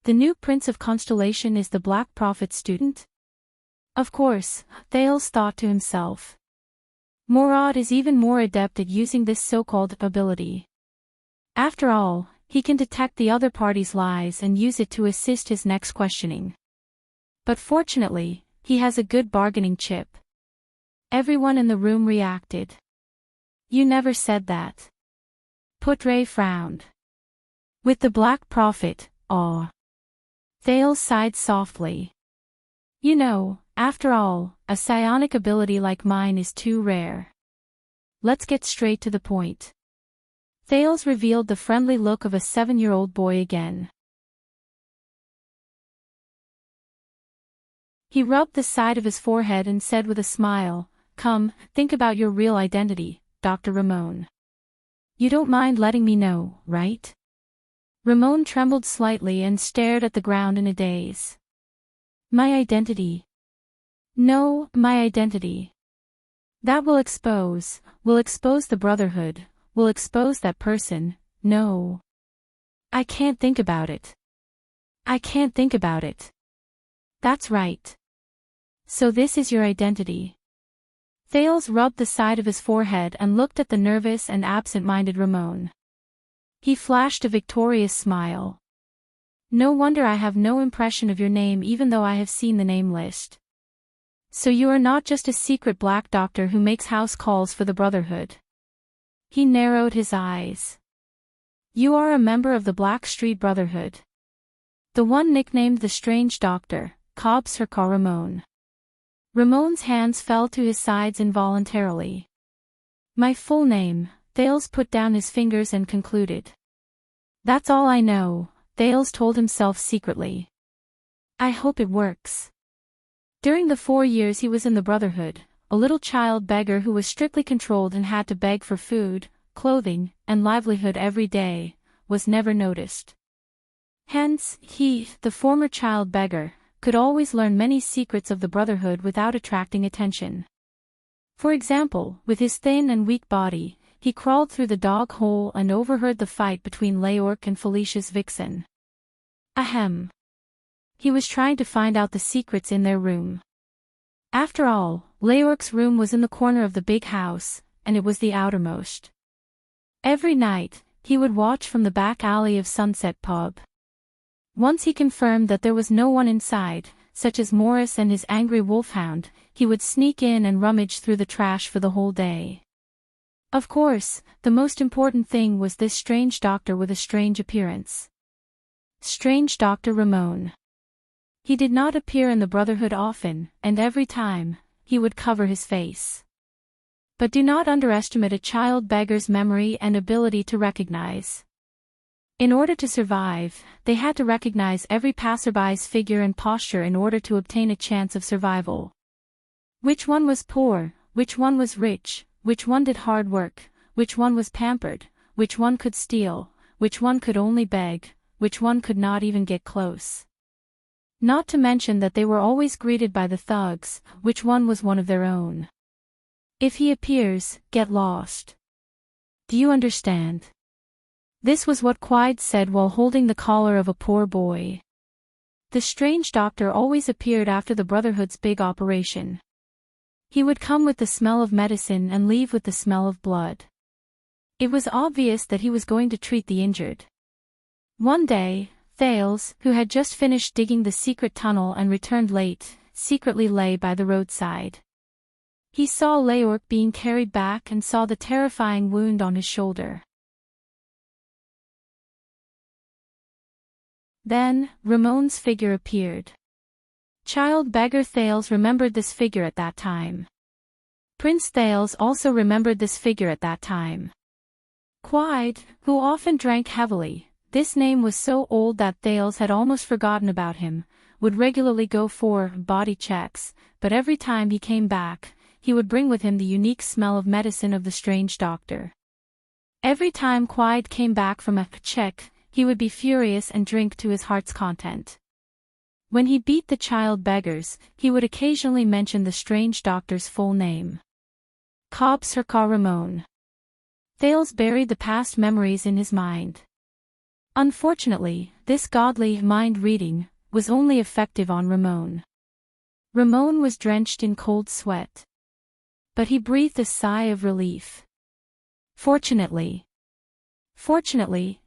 The new Prince of Constellation is the Black Prophet student? Of course, Thales thought to himself. Murat is even more adept at using this so-called ability. After all, he can detect the other party's lies and use it to assist his next questioning. But fortunately, he has a good bargaining chip. Everyone in the room reacted. You never said that. Putre frowned. With the Black Prophet, aw. Thales sighed softly. You know, after all, a psionic ability like mine is too rare. Let's get straight to the point. Thales revealed the friendly look of a 7-year-old boy again. He rubbed the side of his forehead and said with a smile, Come, think about your real identity, Dr. Ramon. You don't mind letting me know, right? Ramon trembled slightly and stared at the ground in a daze. My identity. No, my identity. That will expose the Brotherhood, will expose that person, no. I can't think about it. I can't think about it. That's right. So this is your identity. Thales rubbed the side of his forehead and looked at the nervous and absent-minded Ramon. He flashed a victorious smile. No wonder I have no impression of your name even though I have seen the name list. So you are not just a secret black doctor who makes house calls for the Brotherhood. He narrowed his eyes. You are a member of the Black Street Brotherhood. The one nicknamed the Strange Doctor, Cobb Sirkar Ramon. Ramon's hands fell to his sides involuntarily. My full name, Thales put down his fingers and concluded. That's all I know, Thales told himself secretly. I hope it works. During the 4 years he was in the Brotherhood, a little child beggar who was strictly controlled and had to beg for food, clothing, and livelihood every day, was never noticed. Hence, he, the former child beggar, could always learn many secrets of the Brotherhood without attracting attention. For example, with his thin and weak body, he crawled through the dog hole and overheard the fight between Leorc and Felicia's vixen. Ahem. He was trying to find out the secrets in their room. After all, Leorc's room was in the corner of the big house, and it was the outermost. Every night, he would watch from the back alley of Sunset Pub. Once he confirmed that there was no one inside, such as Morris and his angry wolfhound, he would sneak in and rummage through the trash for the whole day. Of course, the most important thing was this strange doctor with a strange appearance. Strange Dr. Ramon. He did not appear in the Brotherhood often, and every time, he would cover his face. But do not underestimate a child beggar's memory and ability to recognize. In order to survive, they had to recognize every passerby's figure and posture in order to obtain a chance of survival. Which one was poor, which one was rich, which one did hard work, which one was pampered, which one could steal, which one could only beg, which one could not even get close. Not to mention that they were always greeted by the thugs, which one was one of their own. If he appears, get lost. Do you understand? This was what Quide said while holding the collar of a poor boy. The strange doctor always appeared after the Brotherhood's big operation. He would come with the smell of medicine and leave with the smell of blood. It was obvious that he was going to treat the injured. One day, Thales, who had just finished digging the secret tunnel and returned late, secretly lay by the roadside. He saw Leorc being carried back and saw the terrifying wound on his shoulder. Then, Ramon's figure appeared. Child beggar Thales remembered this figure at that time. Prince Thales also remembered this figure at that time. Quide, who often drank heavily, this name was so old that Thales had almost forgotten about him, would regularly go for body checks, but every time he came back, he would bring with him the unique smell of medicine of the strange doctor. Every time Quide came back from a check, he would be furious and drink to his heart's content. When he beat the child beggars, he would occasionally mention the strange doctor's full name. Cobb Sirka Ramon. Thales buried the past memories in his mind. Unfortunately, this godly mind reading was only effective on Ramon. Ramon was drenched in cold sweat. But he breathed a sigh of relief. Fortunately,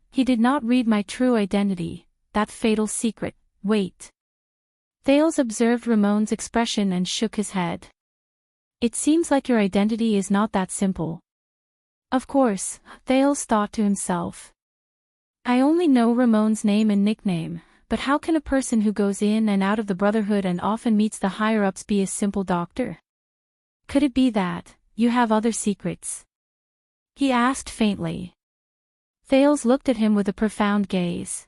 he did not read my true identity, that fatal secret. Wait. Thales observed Ramon's expression and shook his head. It seems like your identity is not that simple. Of course, Thales thought to himself. I only know Ramon's name and nickname, but how can a person who goes in and out of the Brotherhood and often meets the higher-ups be a simple doctor? Could it be that you have other secrets? He asked faintly. Thales looked at him with a profound gaze.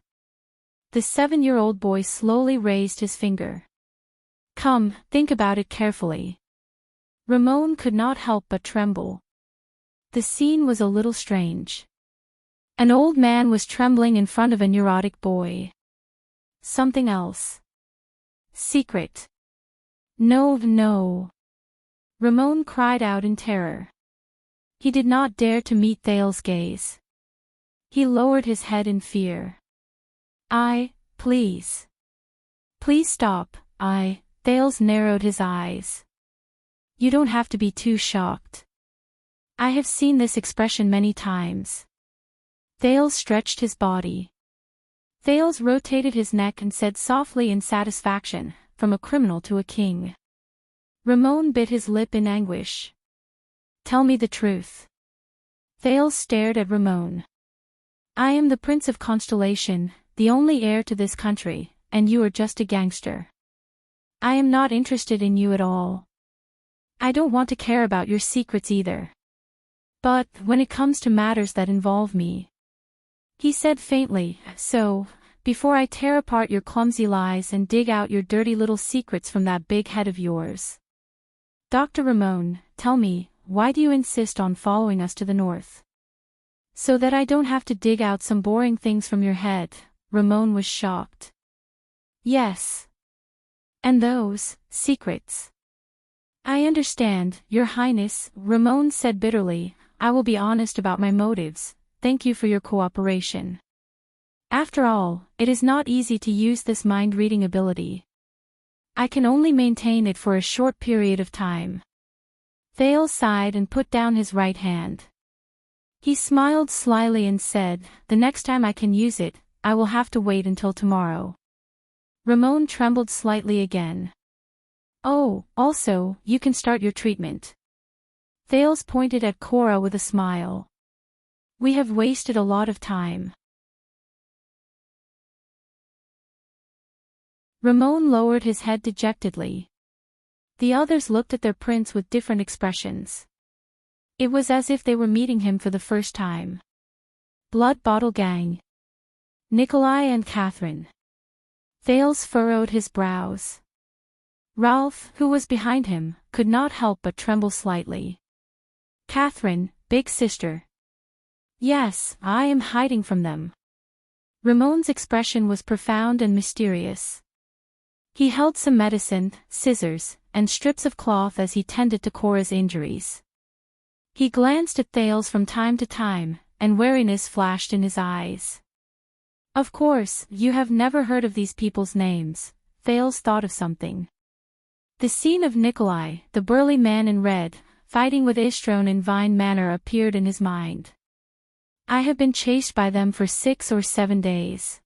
The 7-year-old boy slowly raised his finger. Come, think about it carefully. Ramon could not help but tremble. The scene was a little strange. An old man was trembling in front of a neurotic boy. Something else. Secret. No. Ramon cried out in terror. He did not dare to meet Thales' gaze. He lowered his head in fear. Please stop, Thales narrowed his eyes. You don't have to be too shocked. I have seen this expression many times. Thales stretched his body. Thales rotated his neck and said softly in satisfaction, from a criminal to a king. Ramon bit his lip in anguish. Tell me the truth. Thales stared at Ramon. I am the Prince of Constellation, the only heir to this country, and you are just a gangster. I am not interested in you at all. I don't want to care about your secrets either. But, when it comes to matters that involve me, he said faintly, so, before I tear apart your clumsy lies and dig out your dirty little secrets from that big head of yours. Dr. Ramon, tell me, why do you insist on following us to the north? So that I don't have to dig out some boring things from your head. Ramon was shocked. Yes. And those secrets. I understand, Your Highness, Ramon said bitterly, I will be honest about my motives. Thank you for your cooperation. After all, it is not easy to use this mind-reading ability. I can only maintain it for a short period of time." Thales sighed and put down his right hand. He smiled slyly and said, "The next time I can use it, I will have to wait until tomorrow." Ramon trembled slightly again. "Oh, also, you can start your treatment." Thales pointed at Cora with a smile. "We have wasted a lot of time." Ramon lowered his head dejectedly. The others looked at their prince with different expressions. It was as if they were meeting him for the first time. Blood Bottle Gang. Nikolai and Catherine. Thales furrowed his brows. Ralph, who was behind him, could not help but tremble slightly. "Catherine, big sister." "Yes, I am hiding from them." Ramon's expression was profound and mysterious. He held some medicine, scissors, and strips of cloth as he tended to Cora's injuries. He glanced at Thales from time to time, and wariness flashed in his eyes. "Of course, you have never heard of these people's names." Thales thought of something. The scene of Nikolai, the burly man in red, fighting with Istrone in Vine Manor appeared in his mind. "I have been chased by them for 6 or 7 days.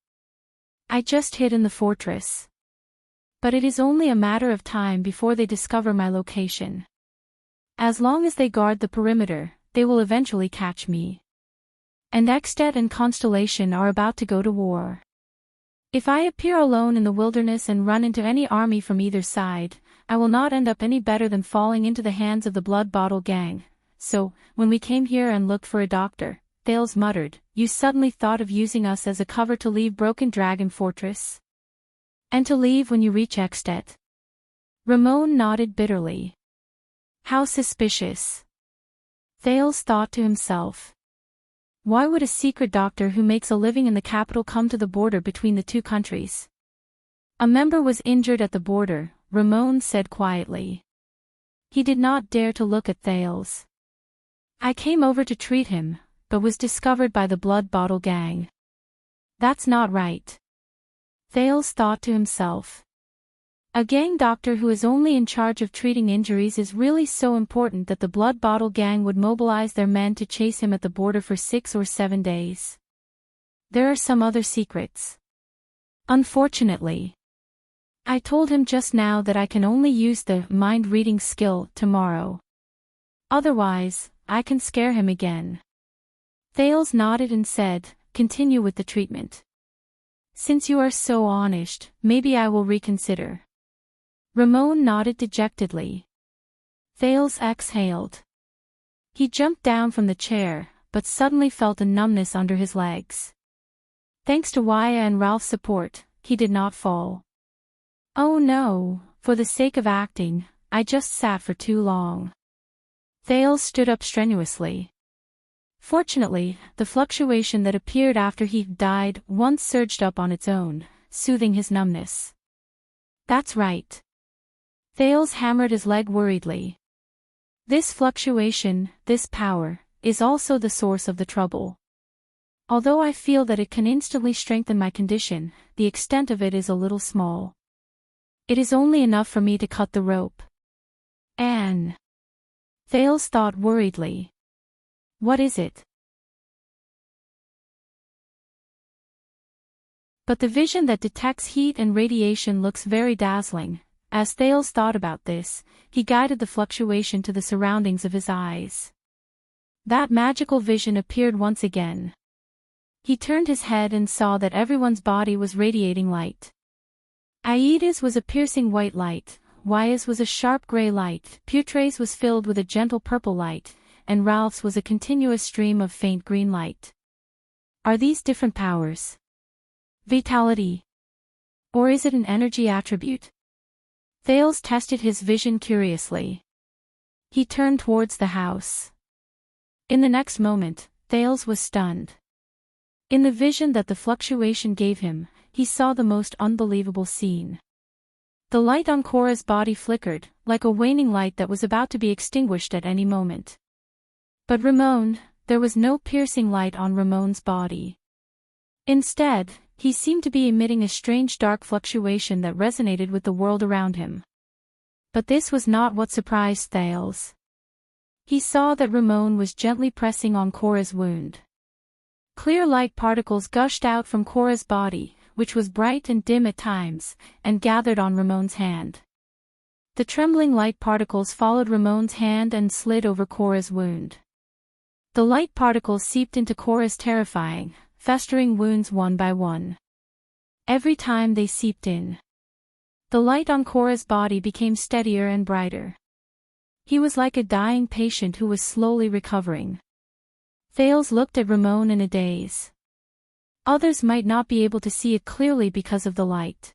I just hid in the fortress. But it is only a matter of time before they discover my location. As long as they guard the perimeter, they will eventually catch me. And Extet and Constellation are about to go to war. If I appear alone in the wilderness and run into any army from either side, I will not end up any better than falling into the hands of the Blood Bottle Gang. So, when we came here and looked for a doctor," Thales muttered, "you suddenly thought of using us as a cover to leave Broken Dragon Fortress? And to leave when you reach Extet?" Ramon nodded bitterly. "How suspicious." Thales thought to himself. Why would a secret doctor who makes a living in the capital come to the border between the two countries? "A member was injured at the border," Ramon said quietly. He did not dare to look at Thales. "I came over to treat him, but was discovered by the Blood Bottle Gang." "That's not right." Thales thought to himself. A gang doctor who is only in charge of treating injuries is really so important that the Blood Bottle Gang would mobilize their men to chase him at the border for 6 or 7 days. There are some other secrets. Unfortunately. I told him just now that I can only use the mind-reading skill tomorrow. Otherwise, I can scare him again. Thales nodded and said, "Continue with the treatment. Since you are so honest, maybe I will reconsider." Ramon nodded dejectedly. Thales exhaled. He jumped down from the chair, but suddenly felt a numbness under his legs. Thanks to Waya and Ralph's support, he did not fall. "Oh no, for the sake of acting, I just sat for too long." Thales stood up strenuously. Fortunately, the fluctuation that appeared after he died once surged up on its own, soothing his numbness. "That's right." Thales hammered his leg worriedly. "This fluctuation, this power, is also the source of the trouble. Although I feel that it can instantly strengthen my condition, the extent of it is a little small. It is only enough for me to cut the rope." "Anne." Thales thought worriedly. "What is it?" But the vision that detects heat and radiation looks very dazzling. As Thales thought about this, he guided the fluctuation to the surroundings of his eyes. That magical vision appeared once again. He turned his head and saw that everyone's body was radiating light. Aida's was a piercing white light, Waya's was a sharp gray light, Putre's was filled with a gentle purple light, and Ralph's was a continuous stream of faint green light. Are these different powers? Vitality? Or is it an energy attribute? Thales tested his vision curiously. He turned towards the house. In the next moment, Thales was stunned. In the vision that the fluctuation gave him, he saw the most unbelievable scene. The light on Cora's body flickered, like a waning light that was about to be extinguished at any moment. But there was no piercing light on Ramon's body. Instead, he seemed to be emitting a strange dark fluctuation that resonated with the world around him. But this was not what surprised Thales. He saw that Ramon was gently pressing on Cora's wound. Clear light particles gushed out from Cora's body, which was bright and dim at times, and gathered on Ramon's hand. The trembling light particles followed Ramon's hand and slid over Cora's wound. The light particles seeped into Cora's terrifying, festering wounds one by one. Every time they seeped in, the light on Cora's body became steadier and brighter. He was like a dying patient who was slowly recovering. Thales looked at Ramon in a daze. Others might not be able to see it clearly because of the light.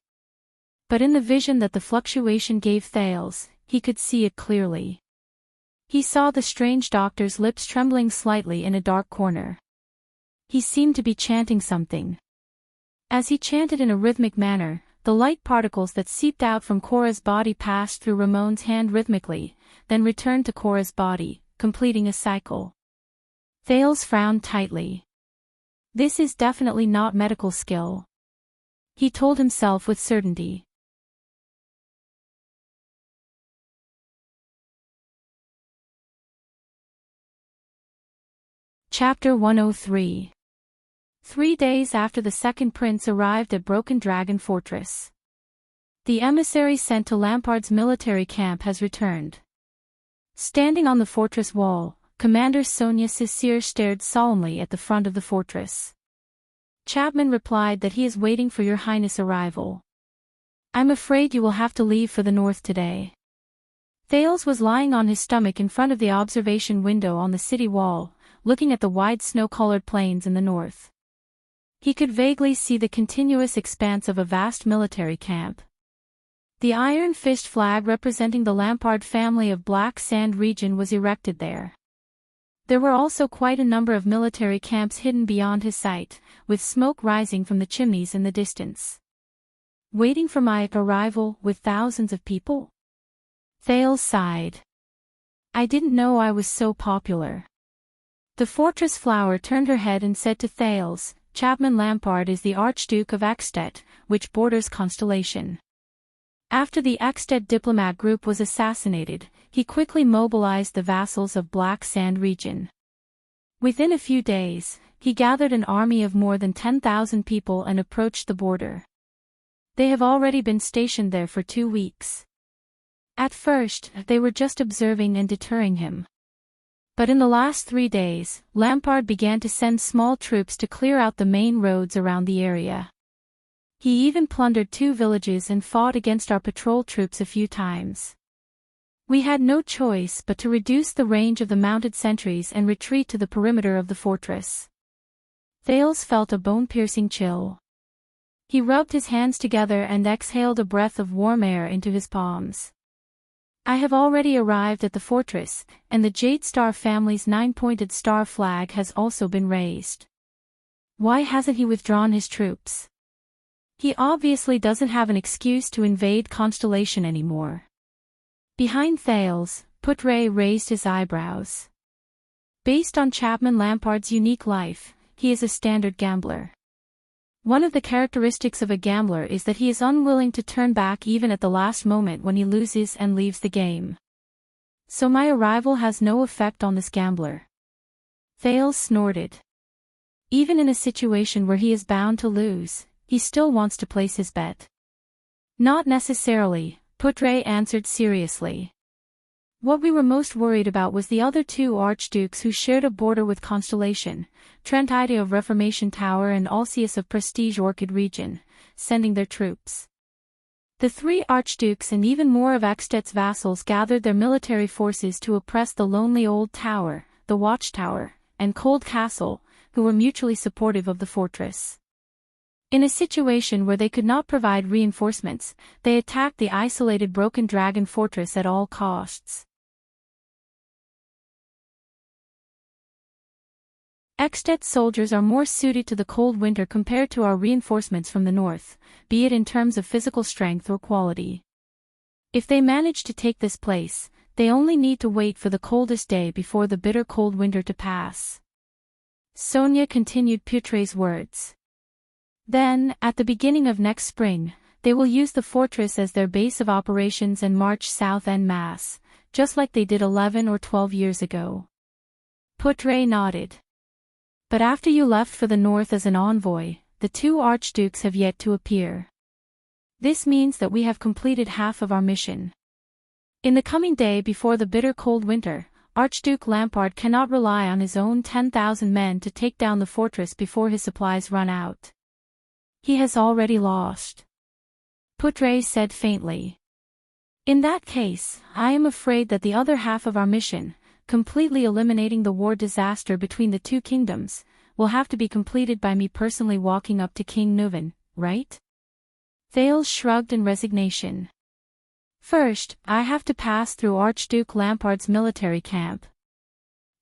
But in the vision that the fluctuation gave Thales, he could see it clearly. He saw the strange doctor's lips trembling slightly in a dark corner. He seemed to be chanting something. As he chanted in a rhythmic manner, the light particles that seeped out from Cora's body passed through Ramon's hand rhythmically, then returned to Cora's body, completing a cycle. Thales frowned tightly. This is definitely not medical skill, he told himself with certainty. Chapter 103. 3 days after the second prince arrived at Broken Dragon Fortress. The emissary sent to Lampard's military camp has returned. Standing on the fortress wall, Commander Sonia Cicere stared solemnly at the front of the fortress. Chapman replied that he is waiting for your highness' arrival. I'm afraid you will have to leave for the north today. Thales was lying on his stomach in front of the observation window on the city wall, looking at the wide snow-colored plains in the north. He could vaguely see the continuous expanse of a vast military camp. The iron-fished flag representing the Lampard family of Black Sand region was erected there. There were also quite a number of military camps hidden beyond his sight, with smoke rising from the chimneys in the distance. Waiting for my arrival with thousands of people? Thales sighed. I didn't know I was so popular. The fortress flower turned her head and said to Thales, Chapman Lampard is the Archduke of Ekstedt, which borders Constellation. After the Ekstedt diplomat group was assassinated, he quickly mobilized the vassals of Black Sand region. Within a few days, he gathered an army of more than 10,000 people and approached the border. They have already been stationed there for 2 weeks. At first, they were just observing and deterring him. But in the last 3 days, Lampard began to send small troops to clear out the main roads around the area. He even plundered 2 villages and fought against our patrol troops a few times. We had no choice but to reduce the range of the mounted sentries and retreat to the perimeter of the fortress. Thales felt a bone-piercing chill. He rubbed his hands together and exhaled a breath of warm air into his palms. I have already arrived at the fortress, and the Jade Star family's 9-pointed star flag has also been raised. Why hasn't he withdrawn his troops? He obviously doesn't have an excuse to invade Constellation anymore. Behind Thales, Putre raised his eyebrows. Based on Chapman Lampard's unique life, he is a standard gambler. One of the characteristics of a gambler is that he is unwilling to turn back even at the last moment when he loses and leaves the game. So my arrival has no effect on this gambler. Thales snorted. Even in a situation where he is bound to lose, he still wants to place his bet. Not necessarily, Putre answered seriously. What we were most worried about was the other 2 archdukes who shared a border with Constellation, Trentide of Reformation Tower and Alcius of Prestige Orchid region, sending their troops. The 3 archdukes and even more of Ekstedt's vassals gathered their military forces to oppress the lonely old tower, the Watchtower, and Cold Castle, who were mutually supportive of the fortress. In a situation where they could not provide reinforcements, they attacked the isolated Broken Dragon Fortress at all costs. Ekstedt's soldiers are more suited to the cold winter compared to our reinforcements from the north, be it in terms of physical strength or quality. If they manage to take this place, They only need to wait for the coldest day before the bitter cold winter to pass. Sonia continued Putre's words. Then, at the beginning of next spring, they will use the fortress as their base of operations and march south en masse, just like they did 11 or 12 years ago. Putre nodded. But after you left for the north as an envoy, the two archdukes have yet to appear. This means that we have completed half of our mission. In the coming day before the bitter cold winter, Archduke Lampard cannot rely on his own 10,000 men to take down the fortress before his supplies run out. He has already lost. Putre said faintly. In that case, I am afraid that the other half of our mission, completely eliminating the war disaster between the two kingdoms, will have to be completed by me personally walking up to King Nuvan, right? Thales shrugged in resignation. First, I have to pass through Archduke Lampard's military camp.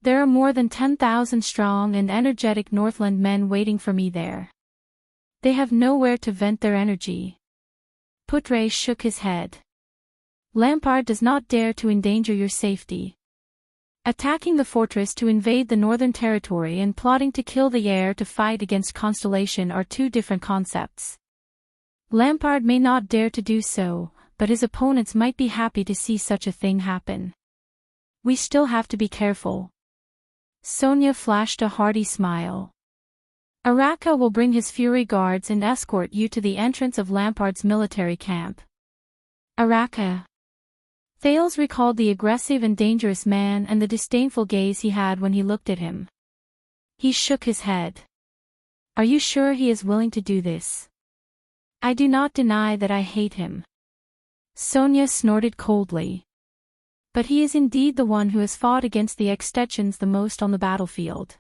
There are more than 10,000 strong and energetic Northland men waiting for me there. They have nowhere to vent their energy. Putre shook his head. Lampard does not dare to endanger your safety. Attacking the fortress to invade the northern territory and plotting to kill the heir to fight against Constellation are two different concepts. Lampard may not dare to do so, but his opponents might be happy to see such a thing happen. We still have to be careful. Sonia flashed a hearty smile. Araka will bring his Fury guards and escort you to the entrance of Lampard's military camp. Araka. Thales recalled the aggressive and dangerous man and the disdainful gaze he had when he looked at him. He shook his head. Are you sure he is willing to do this? I do not deny that I hate him. Sonia snorted coldly. But he is indeed the one who has fought against the Extensions the most on the battlefield.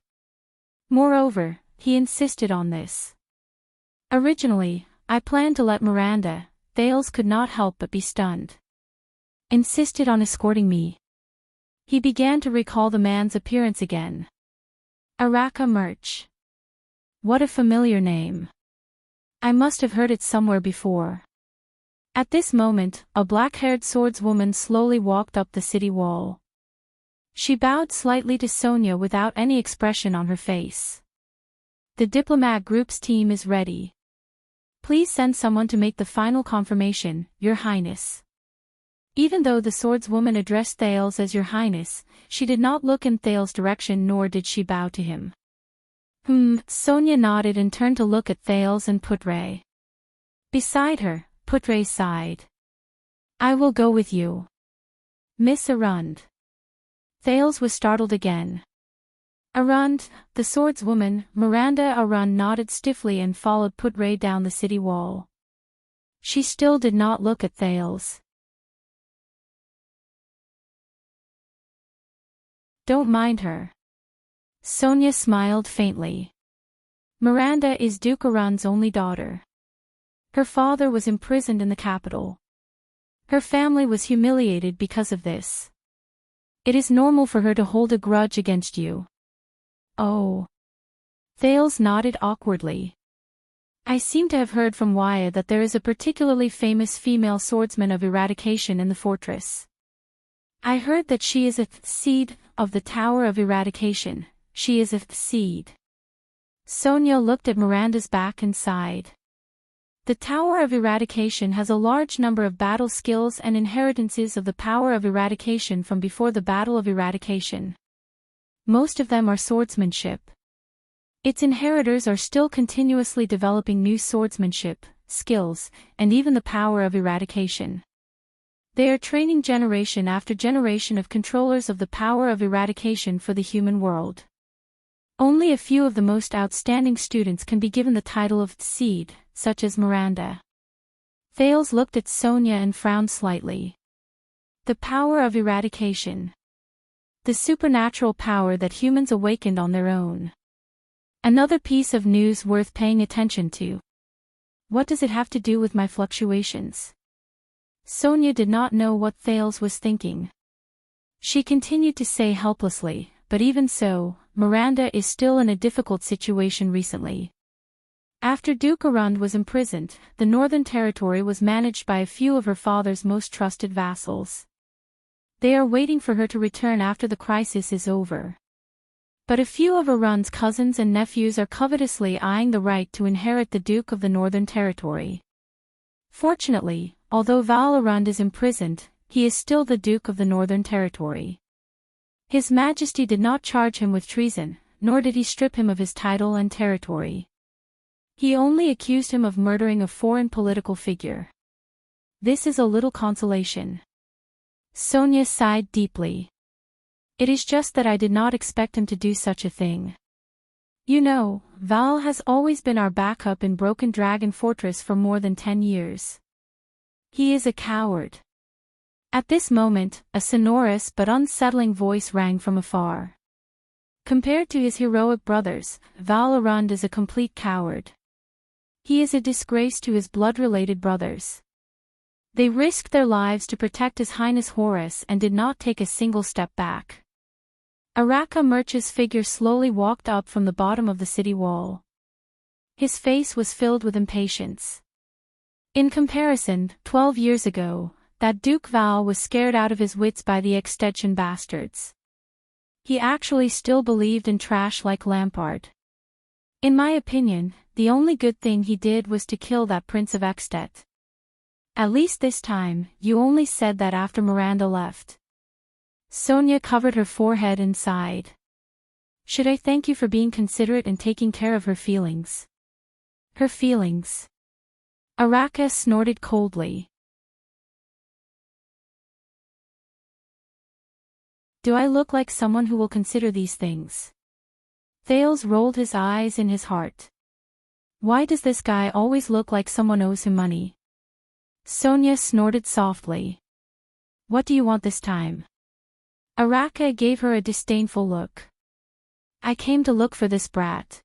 Moreover, he insisted on this. Originally, I planned to let Miranda. Thales could not help but be stunned. Insisted on escorting me. He began to recall the man's appearance again. Araka Murch. What a familiar name. I must have heard it somewhere before. At this moment, a black-haired swordswoman slowly walked up the city wall. She bowed slightly to Sonia without any expression on her face. The diplomat group's team is ready. Please send someone to make the final confirmation, Your Highness. Even though the swordswoman addressed Thales as Your Highness, she did not look in Thales' direction nor did she bow to him. Sonia nodded and turned to look at Thales and Putre. Beside her, Putre sighed. I will go with you. Miss Arund. Thales was startled again. Arund, the swordswoman, Miranda Arund nodded stiffly and followed Putre down the city wall. She still did not look at Thales. Don't mind her. Sonia smiled faintly. Miranda is Duke Arund's only daughter. Her father was imprisoned in the capital. Her family was humiliated because of this. It is normal for her to hold a grudge against you. Oh. Thales nodded awkwardly. I seem to have heard from Wyatt that there is a particularly famous female swordsman of eradication in the fortress. I heard that she is a seed of the Tower of Eradication. She is a seed. Sonia looked at Miranda's back and sighed. The Tower of Eradication has a large number of battle skills and inheritances of the power of eradication from before the Battle of Eradication. Most of them are swordsmanship. Its inheritors are still continuously developing new swordsmanship, skills, and even the power of eradication. They are training generation after generation of controllers of the power of eradication for the human world. Only a few of the most outstanding students can be given the title of seed, such as Miranda. Thales looked at Sonia and frowned slightly. The power of eradication. The supernatural power that humans awakened on their own. Another piece of news worth paying attention to. What does it have to do with my fluctuations? Sonia did not know what Thales was thinking. She continued to say helplessly, but even so, Miranda is still in a difficult situation recently. After Duke Arund was imprisoned, the Northern Territory was managed by a few of her father's most trusted vassals. They are waiting for her to return after the crisis is over. But a few of Arund's cousins and nephews are covetously eyeing the right to inherit the Duke of the Northern Territory. Fortunately, although Val Arund is imprisoned, he is still the Duke of the Northern Territory. His Majesty did not charge him with treason, nor did he strip him of his title and territory. He only accused him of murdering a foreign political figure. This is a little consolation. Sonia sighed deeply. It is just that I did not expect him to do such a thing. You know, Val has always been our backup in Broken Dragon Fortress for more than 10 years. He is a coward. At this moment, a sonorous but unsettling voice rang from afar. Compared to his heroic brothers, Val Arund is a complete coward. He is a disgrace to his blood-related brothers. They risked their lives to protect His Highness Horus and did not take a single step back. Araka Murch's figure slowly walked up from the bottom of the city wall. His face was filled with impatience. In comparison, 12 years ago, that Duke Val was scared out of his wits by the extension bastards. He actually still believed in trash like Lampard. In my opinion, the only good thing he did was to kill that Prince of Extet. At least this time, you only said that after Miranda left. Sonia covered her forehead and sighed. Should I thank you for being considerate and taking care of her feelings? Her feelings. Araka snorted coldly. Do I look like someone who will consider these things? Thales rolled his eyes in his heart. Why does this guy always look like someone owes him money? Sonia snorted softly. What do you want this time? Araka gave her a disdainful look. I came to look for this brat.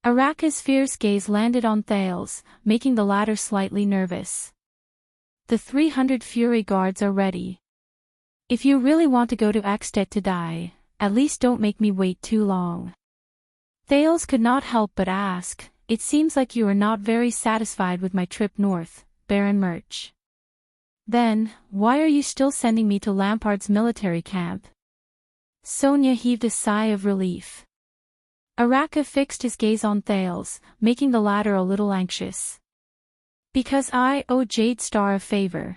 Araka's fierce gaze landed on Thales, making the latter slightly nervous. The 300 Fury Guards are ready. If you really want to go to Extet to die, at least don't make me wait too long. Thales could not help but ask, it seems like you are not very satisfied with my trip north, Baron Murch. Then, why are you still sending me to Lampard's military camp? Sonia heaved a sigh of relief. Araka fixed his gaze on Thales, making the latter a little anxious. Because I owe Jadestar a favor.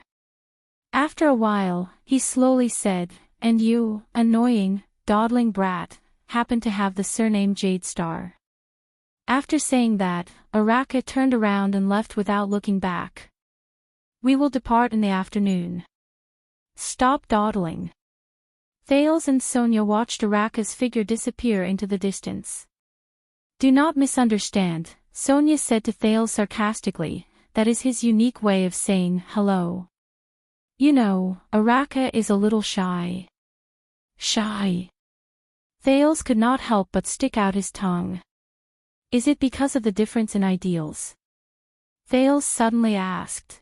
After a while, he slowly said, and you, annoying, dawdling brat, happen to have the surname Jadestar. After saying that, Araka turned around and left without looking back. We will depart in the afternoon. Stop dawdling. Thales and Sonia watched Araka's figure disappear into the distance. Do not misunderstand, Sonia said to Thales sarcastically, that is his unique way of saying hello. You know, Araka is a little shy. Shy. Thales could not help but stick out his tongue. Is it because of the difference in ideals? Thales suddenly asked.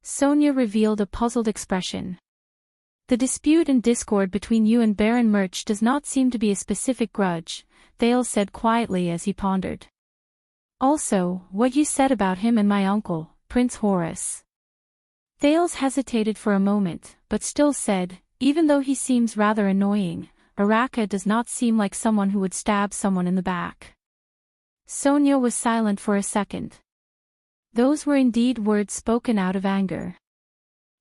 Sonia revealed a puzzled expression. The dispute and discord between you and Baron Murch does not seem to be a specific grudge, Thales said quietly as he pondered. Also, what you said about him and my uncle, Prince Horus. Thales hesitated for a moment, but still said, even though he seems rather annoying, Araka does not seem like someone who would stab someone in the back. Sonia was silent for a second. Those were indeed words spoken out of anger.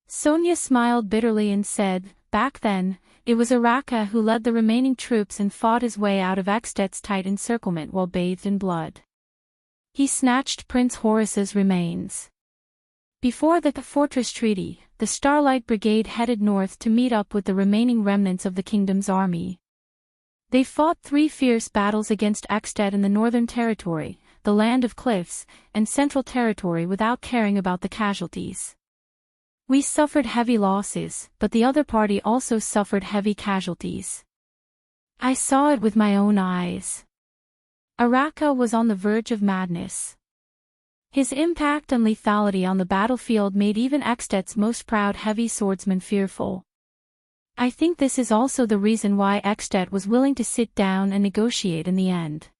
Sonia smiled bitterly and said, back then, it was Araka who led the remaining troops and fought his way out of Extet's tight encirclement while bathed in blood. He snatched Prince Horus's remains. Before the Fortress Treaty, the Starlight Brigade headed north to meet up with the remaining remnants of the kingdom's army. They fought 3 fierce battles against Extet in the Northern Territory, the Land of Cliffs, and Central Territory without caring about the casualties. We suffered heavy losses, but the other party also suffered heavy casualties. I saw it with my own eyes. Araka was on the verge of madness. His impact and lethality on the battlefield made even Extet's most proud heavy swordsman fearful. I think this is also the reason why Extet was willing to sit down and negotiate in the end.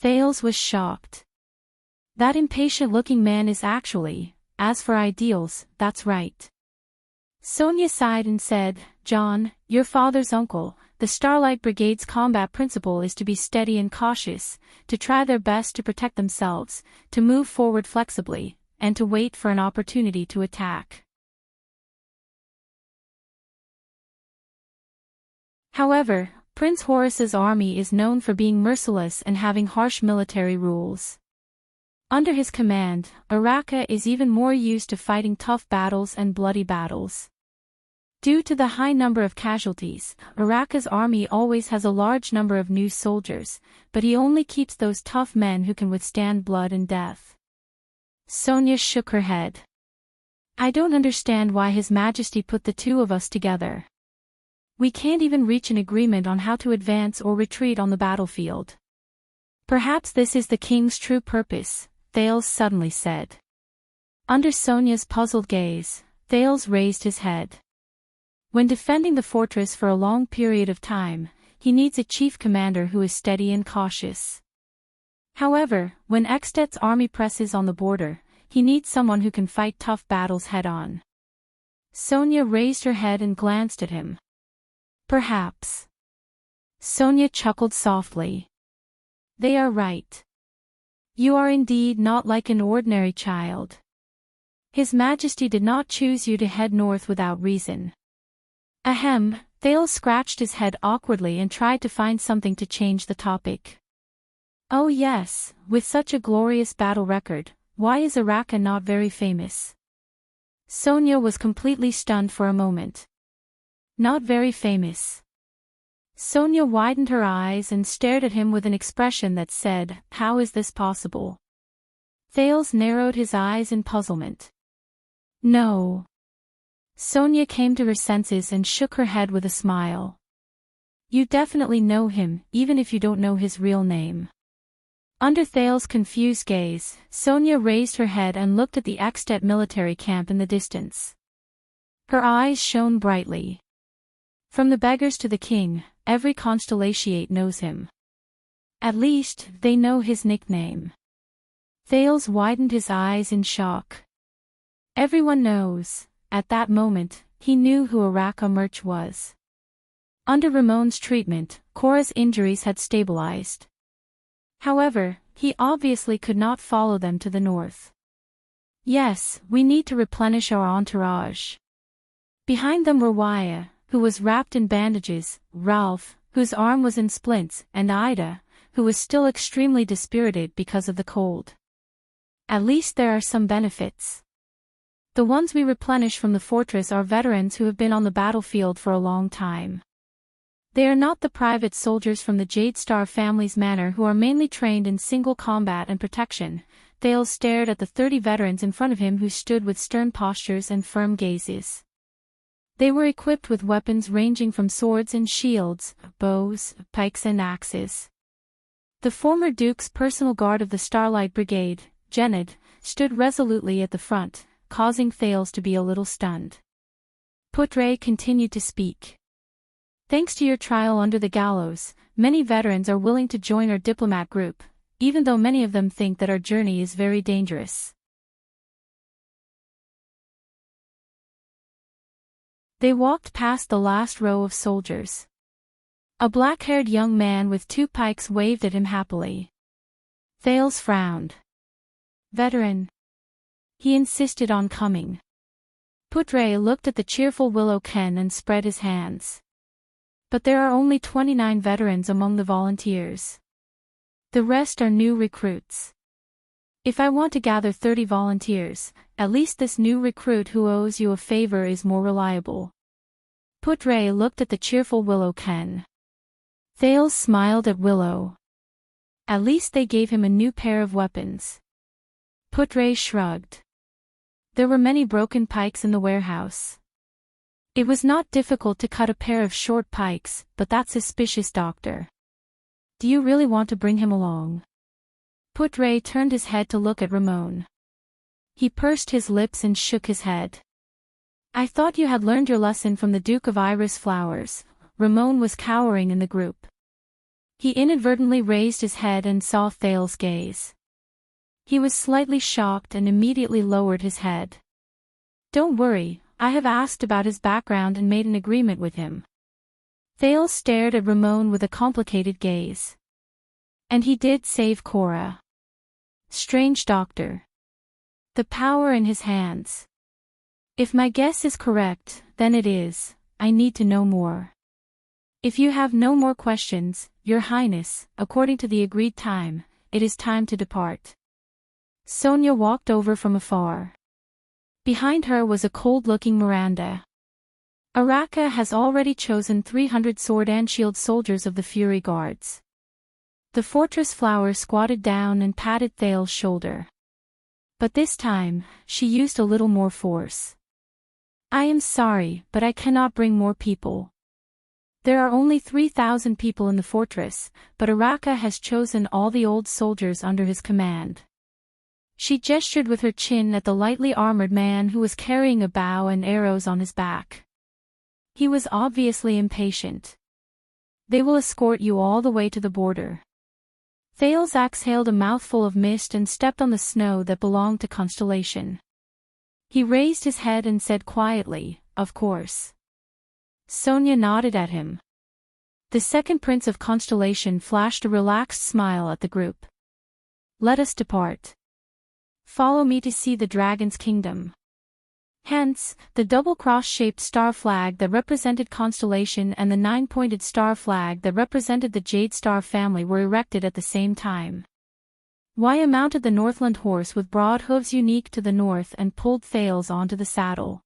Thales was shocked. That impatient-looking man is actually, as for ideals, that's right. Sonia sighed and said, John, your father's uncle, the Starlight Brigade's combat principle is to be steady and cautious, to try their best to protect themselves, to move forward flexibly, and to wait for an opportunity to attack. However, Prince Horus's army is known for being merciless and having harsh military rules. Under his command, Araka is even more used to fighting tough battles and bloody battles. Due to the high number of casualties, Araka's army always has a large number of new soldiers, but he only keeps those tough men who can withstand blood and death. Sonia shook her head. I don't understand why His Majesty put the two of us together. We can't even reach an agreement on how to advance or retreat on the battlefield. Perhaps this is the king's true purpose, Thales suddenly said. Under Sonia's puzzled gaze, Thales raised his head. When defending the fortress for a long period of time, he needs a chief commander who is steady and cautious. However, when Ekstet's army presses on the border, he needs someone who can fight tough battles head-on. Sonia raised her head and glanced at him. Perhaps. Sonia chuckled softly. They are right. You are indeed not like an ordinary child. His Majesty did not choose you to head north without reason. Ahem, Thales scratched his head awkwardly and tried to find something to change the topic. Oh yes, with such a glorious battle record, why is Araka not very famous? Sonia was completely stunned for a moment. Not very famous. Sonia widened her eyes and stared at him with an expression that said, how is this possible? Thales narrowed his eyes in puzzlement. No. Sonia came to her senses and shook her head with a smile. You definitely know him, even if you don't know his real name. Under Thales' confused gaze, Sonia raised her head and looked at the Ekstet military camp in the distance. Her eyes shone brightly. From the beggars to the king, every constellatiate knows him. At least, they know his nickname. Thales widened his eyes in shock. Everyone knows. At that moment, he knew who Araka Merch was. Under Ramon's treatment, Korra's injuries had stabilized. However, he obviously could not follow them to the north. Yes, we need to replenish our entourage. Behind them were Waya, who was wrapped in bandages, Ralph, whose arm was in splints, and Ida, who was still extremely dispirited because of the cold. At least there are some benefits. The ones we replenish from the fortress are veterans who have been on the battlefield for a long time. They are not the private soldiers from the Jade Star family's manor who are mainly trained in single combat and protection. Thales stared at the 30 veterans in front of him who stood with stern postures and firm gazes. They were equipped with weapons ranging from swords and shields, bows, pikes and axes. The former Duke's personal guard of the Starlight Brigade, Gened, stood resolutely at the front, causing Thales to be a little stunned. Putre continued to speak. Thanks to your trial under the gallows, many veterans are willing to join our diplomat group, even though many of them think that our journey is very dangerous. They walked past the last row of soldiers. A black-haired young man with 2 pikes waved at him happily. Thales frowned. Veteran. He insisted on coming. Putre looked at the cheerful Willow Ken and spread his hands. But there are only 29 veterans among the volunteers. The rest are new recruits. If I want to gather 30 volunteers, at least this new recruit who owes you a favor is more reliable. Putre looked at the cheerful Willow Ken. Thales smiled at Willow. At least they gave him a new pair of weapons. Putre shrugged. There were many broken pikes in the warehouse. It was not difficult to cut a pair of short pikes, but that suspicious doctor. Do you really want to bring him along? Putre turned his head to look at Ramon. He pursed his lips and shook his head. I thought you had learned your lesson from the Duke of Iris Flowers. Ramon was cowering in the group. He inadvertently raised his head and saw Thales' gaze. He was slightly shocked and immediately lowered his head. Don't worry, I have asked about his background and made an agreement with him. Thales stared at Ramon with a complicated gaze. And he did save Cora. Strange doctor. The power in his hands. If my guess is correct, then it is. I need to know more. If you have no more questions, Your Highness, according to the agreed time, it is time to depart. Sonia walked over from afar. Behind her was a cold-looking Miranda. Araka has already chosen 300 sword and shield soldiers of the Fury Guards. The fortress flower squatted down and patted Thales' shoulder. But this time, she used a little more force. I am sorry, but I cannot bring more people. There are only 3,000 people in the fortress, but Araka has chosen all the old soldiers under his command. She gestured with her chin at the lightly armored man who was carrying a bow and arrows on his back. He was obviously impatient. They will escort you all the way to the border. Thales exhaled a mouthful of mist and stepped on the snow that belonged to Constellation. He raised his head and said quietly, "Of course." Sonia nodded at him. The second prince of Constellation flashed a relaxed smile at the group. "Let us depart. Follow me to see the Dragon's Kingdom." Hence, the double cross-shaped star flag that represented Constellation and the 9-pointed star flag that represented the Jade Star family were erected at the same time. Waya mounted the Northland horse with broad hooves unique to the north and pulled Thales onto the saddle.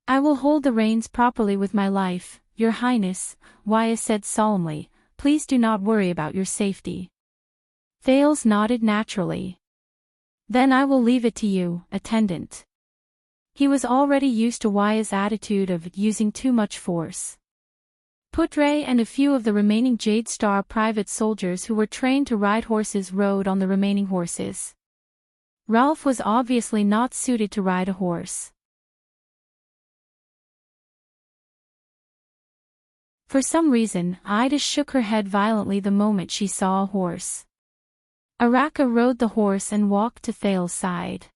"I will hold the reins properly with my life, Your Highness," Waya said solemnly. "Please do not worry about your safety." Thales nodded naturally. "Then I will leave it to you, attendant." He was already used to Waya's attitude of using too much force. Putre and a few of the remaining Jade Star private soldiers who were trained to ride horses rode on the remaining horses. Ralph was obviously not suited to ride a horse. For some reason, Ida shook her head violently the moment she saw a horse. Araka rode the horse and walked to Thales' side.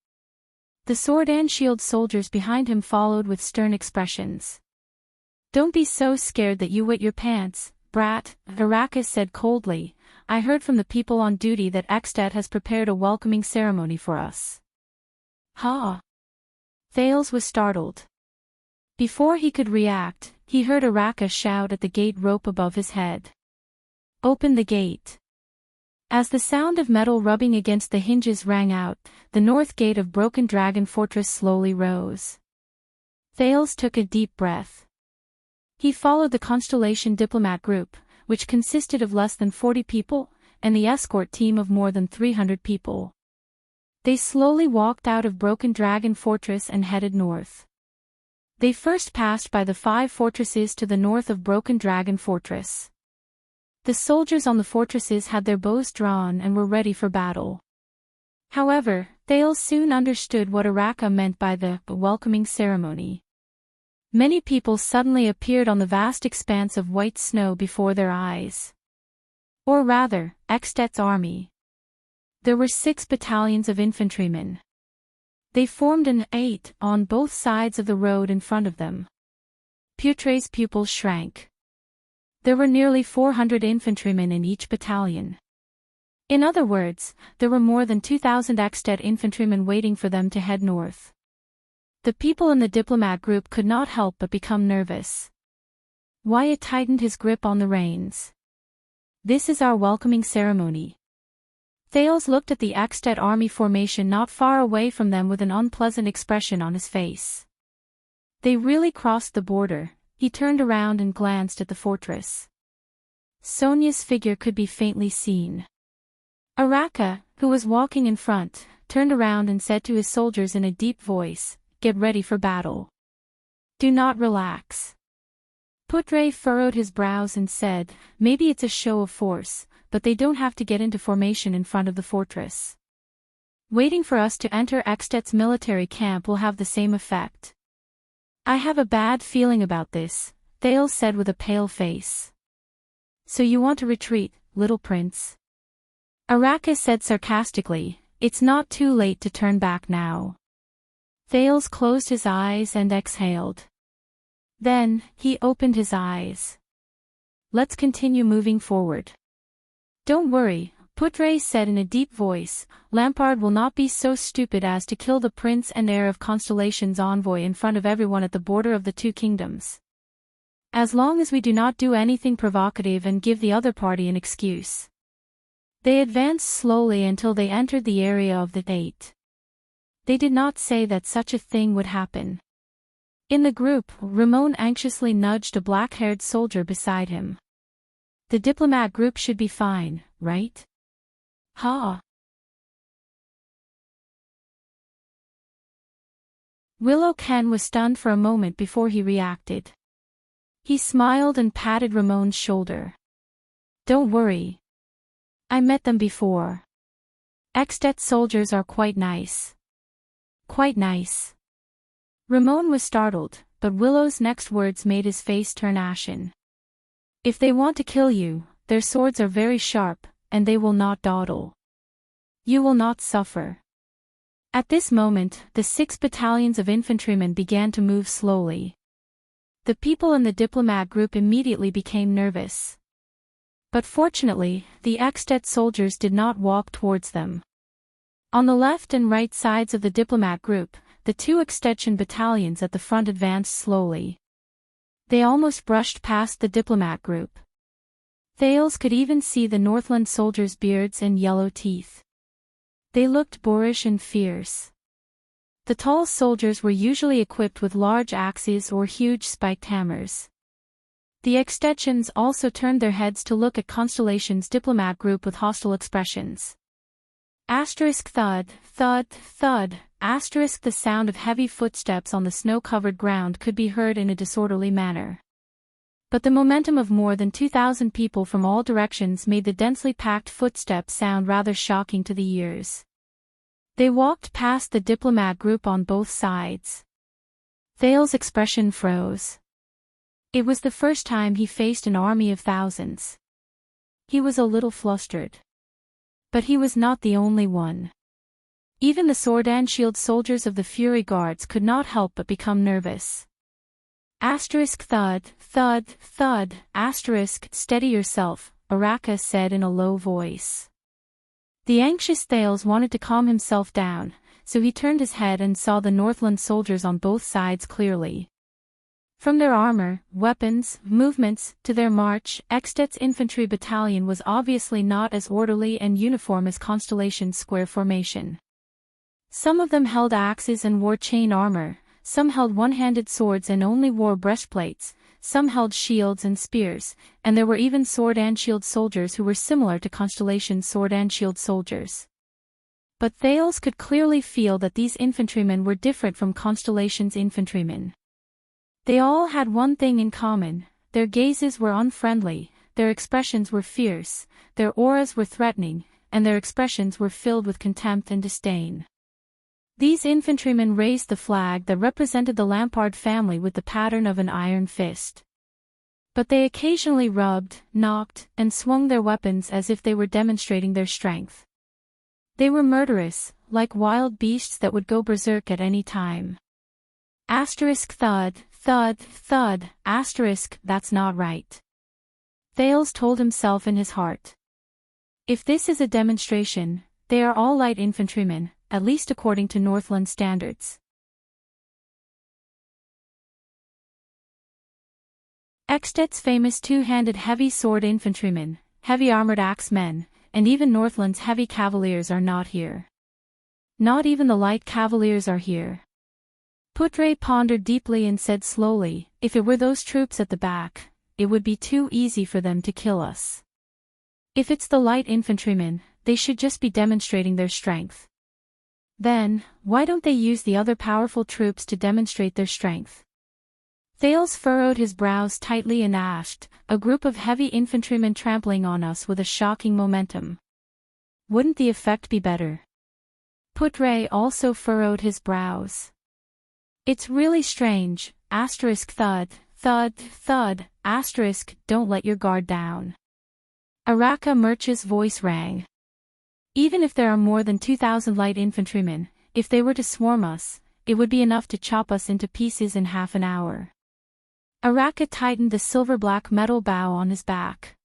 The sword and shield soldiers behind him followed with stern expressions. "Don't be so scared that you wet your pants, brat," Araka said coldly. "I heard from the people on duty that Ekstedt has prepared a welcoming ceremony for us." "Ha!" Thales was startled. Before he could react, he heard Araka shout at the gate rope above his head. "Open the gate." As the sound of metal rubbing against the hinges rang out, the north gate of Broken Dragon Fortress slowly rose. Thales took a deep breath. He followed the Constellation diplomat group, which consisted of less than 40 people, and the escort team of more than 300 people. They slowly walked out of Broken Dragon Fortress and headed north. They first passed by the 5 fortresses to the north of Broken Dragon Fortress. The soldiers on the fortresses had their bows drawn and were ready for battle. However, Thales soon understood what Araka meant by the welcoming ceremony. Many people suddenly appeared on the vast expanse of white snow before their eyes. Or rather, Ekstedt's army. There were 6 battalions of infantrymen. They formed an 8 on both sides of the road in front of them. Putre's pupils shrank. There were nearly 400 infantrymen in each battalion. In other words, there were more than 2,000 Ekstedt infantrymen waiting for them to head north. The people in the diplomat group could not help but become nervous. Wyatt tightened his grip on the reins. "This is our welcoming ceremony." Thales looked at the Ekstedt army formation not far away from them with an unpleasant expression on his face. They really crossed the border. He turned around and glanced at the fortress. Sonia's figure could be faintly seen. Araka, who was walking in front, turned around and said to his soldiers in a deep voice, "Get ready for battle. Do not relax." Putre furrowed his brows and said, "Maybe it's a show of force, but they don't have to get into formation in front of the fortress. Waiting for us to enter Ekstedt's military camp will have the same effect." "I have a bad feeling about this," Thales said with a pale face. "So you want to retreat, little prince?" Araka said sarcastically, "It's not too late to turn back now." Thales closed his eyes and exhaled. Then, he opened his eyes. Let's continue moving forward. Don't worry, Putre said in a deep voice, Lampard will not be so stupid as to kill the prince and heir of Constellation's envoy in front of everyone at the border of the two kingdoms. As long as we do not do anything provocative and give the other party an excuse. They advanced slowly until they entered the area of the 8. They did not say that such a thing would happen. In the group, Ramon anxiously nudged a black-haired soldier beside him. The diplomat group should be fine, right? Ha! Willow Ken was stunned for a moment before he reacted. He smiled and patted Ramon's shoulder. Don't worry. I met them before. Extet soldiers are quite nice. Quite nice. Ramon was startled, but Willow's next words made his face turn ashen. If they want to kill you, their swords are very sharp, and they will not dawdle. You will not suffer. At this moment, the 6 battalions of infantrymen began to move slowly. The people in the diplomat group immediately became nervous. But fortunately, the Extet soldiers did not walk towards them. On the left and right sides of the diplomat group, the 2 extension battalions at the front advanced slowly. They almost brushed past the diplomat group. Thales could even see the Northland soldiers' beards and yellow teeth. They looked boorish and fierce. The tall soldiers were usually equipped with large axes or huge spiked hammers. The extensions also turned their heads to look at Constellation's diplomat group with hostile expressions. Asterisk thud, thud, thud, asterisk the sound of heavy footsteps on the snow-covered ground could be heard in a disorderly manner. But the momentum of more than 2,000 people from all directions made the densely packed footsteps sound rather shocking to the ears. They walked past the diplomat group on both sides. Thales' expression froze. It was the first time he faced an army of thousands. He was a little flustered. But he was not the only one. Even the sword and shield soldiers of the Fury Guards could not help but become nervous. Asterisk thud, thud, thud, asterisk, steady yourself, Araka said in a low voice. The anxious Thales wanted to calm himself down, so he turned his head and saw the Northland soldiers on both sides clearly. From their armor, weapons, movements, to their march, Extet's infantry battalion was obviously not as orderly and uniform as Constellation's square formation. Some of them held axes and wore chain armor, some held one-handed swords and only wore breastplates, some held shields and spears, and there were even sword and shield soldiers who were similar to Constellation's sword and shield soldiers. But Thales could clearly feel that these infantrymen were different from Constellation's infantrymen. They all had one thing in common: their gazes were unfriendly, their expressions were fierce, their auras were threatening, and their expressions were filled with contempt and disdain. These infantrymen raised the flag that represented the Lampard family with the pattern of an iron fist. But they occasionally rubbed, knocked, and swung their weapons as if they were demonstrating their strength. They were murderous, like wild beasts that would go berserk at any time. Asterisk thud, thud, thud, asterisk, that's not right. Thales told himself in his heart. If this is a demonstration, they are all light infantrymen, at least according to Northland standards. Extet's famous two-handed heavy sword infantrymen, heavy armored axemen, and even Northland's heavy cavaliers are not here. Not even the light cavaliers are here. Putre pondered deeply and said slowly, if it were those troops at the back, it would be too easy for them to kill us. If it's the light infantrymen, they should just be demonstrating their strength. Then, why don't they use the other powerful troops to demonstrate their strength? Thales furrowed his brows tightly and asked, a group of heavy infantrymen trampling on us with a shocking momentum. Wouldn't the effect be better? Putre also furrowed his brows. It's really strange, asterisk thud, thud, thud, asterisk, don't let your guard down. Araka Murch's voice rang. Even if there are more than 2,000 light infantrymen, if they were to swarm us, it would be enough to chop us into pieces in half an hour. Araka tightened the silver-black metal bow on his back.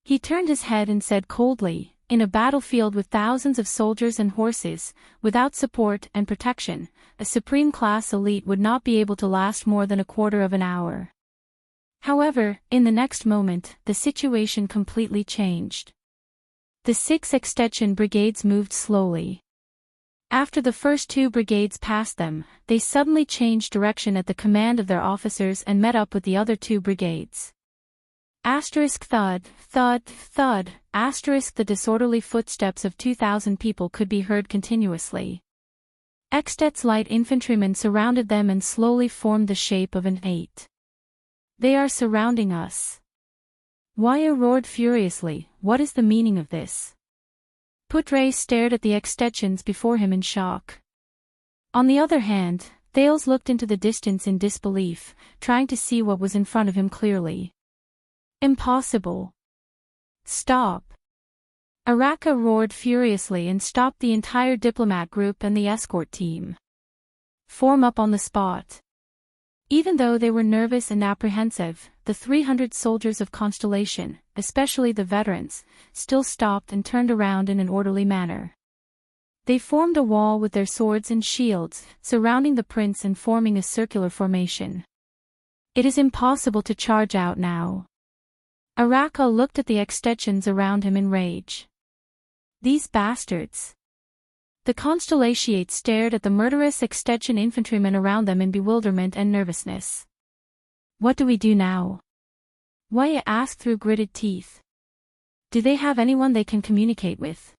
He turned his head and said coldly, in a battlefield with thousands of soldiers and horses, without support and protection, a supreme-class elite would not be able to last more than a quarter of an hour. However, in the next moment, the situation completely changed. The 6 extension brigades moved slowly. After the first 2 brigades passed them, they suddenly changed direction at the command of their officers and met up with the other 2 brigades. Asterisk thud, thud, thud, asterisk the disorderly footsteps of 2,000 people could be heard continuously. Extet's light infantrymen surrounded them and slowly formed the shape of an 8. They are surrounding us. Waya roared furiously, what is the meaning of this? Putre stared at the extensions before him in shock. On the other hand, Thales looked into the distance in disbelief, trying to see what was in front of him clearly. Impossible. Stop. Araka roared furiously and stopped the entire diplomat group and the escort team. Form up on the spot. Even though they were nervous and apprehensive, the 300 soldiers of Constellation, especially the veterans, still stopped and turned around in an orderly manner. They formed a wall with their swords and shields, surrounding the prince and forming a circular formation. It is impossible to charge out now. Araka looked at the extensions around him in rage. These bastards. The Constellations stared at the murderous extension infantrymen around them in bewilderment and nervousness. What do we do now? Waya asked through gritted teeth. Do they have anyone they can communicate with?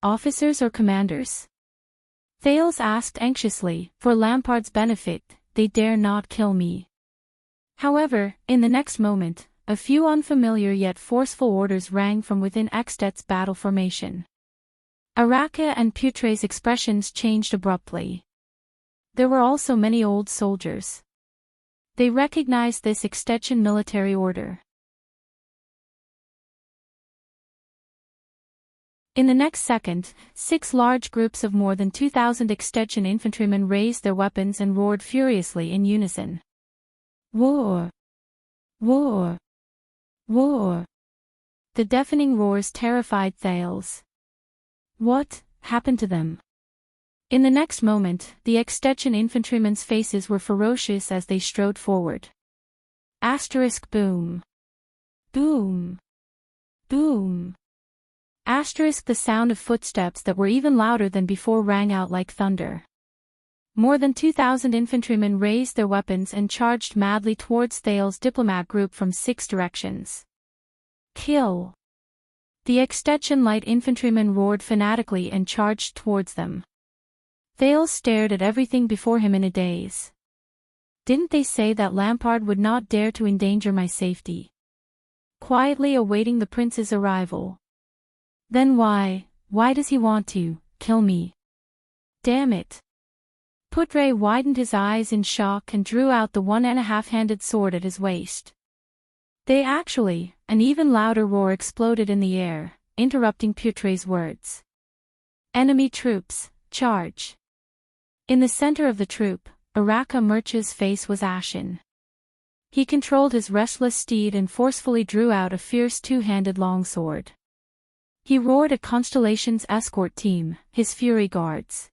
Officers or commanders? Thales asked anxiously, for Lampard's benefit, they dare not kill me. However, in the next moment, a few unfamiliar yet forceful orders rang from within Extet's battle formation. Araka and Putre's expressions changed abruptly. There were also many old soldiers. They recognized this extension military order. In the next second, 6 large groups of more than 2,000 extension infantrymen raised their weapons and roared furiously in unison. War! War! War! The deafening roars terrified Thales. What happened to them? In the next moment, the extension infantrymen's faces were ferocious as they strode forward. Asterisk boom. Boom. Boom. Asterisk the sound of footsteps that were even louder than before rang out like thunder. More than 2,000 infantrymen raised their weapons and charged madly towards Thales' diplomat group from 6 directions. Kill! The extension light infantrymen roared fanatically and charged towards them. Thales stared at everything before him in a daze. Didn't they say that Lampard would not dare to endanger my safety? Quietly awaiting the prince's arrival. Then why does he want to kill me? Damn it! Putre widened his eyes in shock and drew out the 1.5-handed sword at his waist. An even louder roar exploded in the air, interrupting Putre's words. Enemy troops, charge! In the center of the troop, Araka Murcha's face was ashen. He controlled his restless steed and forcefully drew out a fierce 2-handed longsword. He roared at Constellation's escort team, his Fury Guards.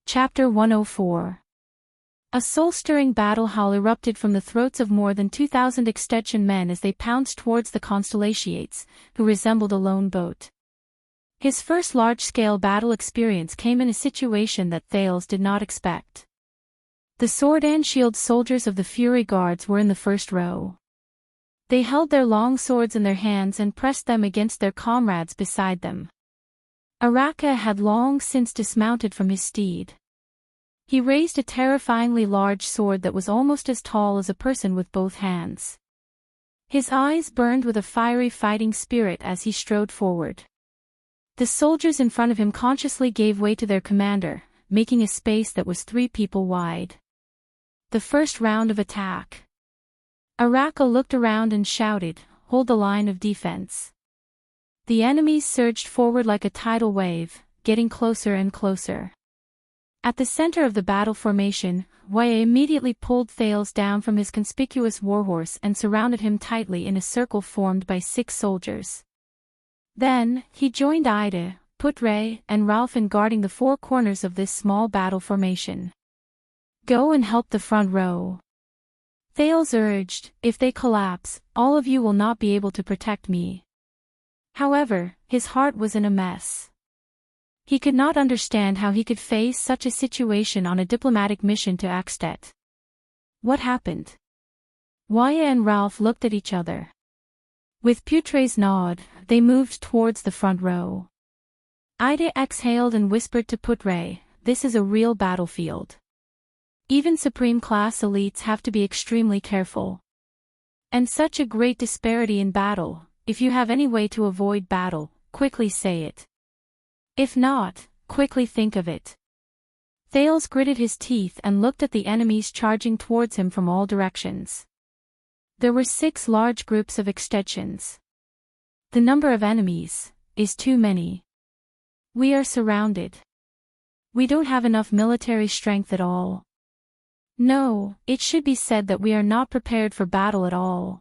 Chapter 104. A soul-stirring battle howl erupted from the throats of more than 2,000 extension men as they pounced towards the Constellations, who resembled a lone boat. His first large-scale battle experience came in a situation that Thales did not expect. The sword and shield soldiers of the Fury Guards were in the first row. They held their long swords in their hands and pressed them against their comrades beside them. Araka had long since dismounted from his steed. He raised a terrifyingly large sword that was almost as tall as a person with both hands. His eyes burned with a fiery fighting spirit as he strode forward. The soldiers in front of him consciously gave way to their commander, making a space that was 3 people wide. The first round of attack. Araka looked around and shouted, "Hold the line of defense." The enemies surged forward like a tidal wave, getting closer and closer. At the center of the battle formation, Wei immediately pulled Thales down from his conspicuous warhorse and surrounded him tightly in a circle formed by 6 soldiers. Then, he joined Ida, Putre, and Ralph in guarding the 4 corners of this small battle formation. "Go and help the front row," Thales urged. "If they collapse, all of you will not be able to protect me." However, his heart was in a mess. He could not understand how he could face such a situation on a diplomatic mission to Axtet. What happened? Waya and Ralph looked at each other. With Putre's nod, they moved towards the front row. Ida exhaled and whispered to Putre, "This is a real battlefield. Even Supreme-class elites have to be extremely careful. And such a great disparity in battle. If you have any way to avoid battle, quickly say it. If not, quickly think of it." Thales gritted his teeth and looked at the enemies charging towards him from all directions. There were 6 large groups of extensions. The number of enemies is too many. We are surrounded. We don't have enough military strength at all. No, it should be said that we are not prepared for battle at all.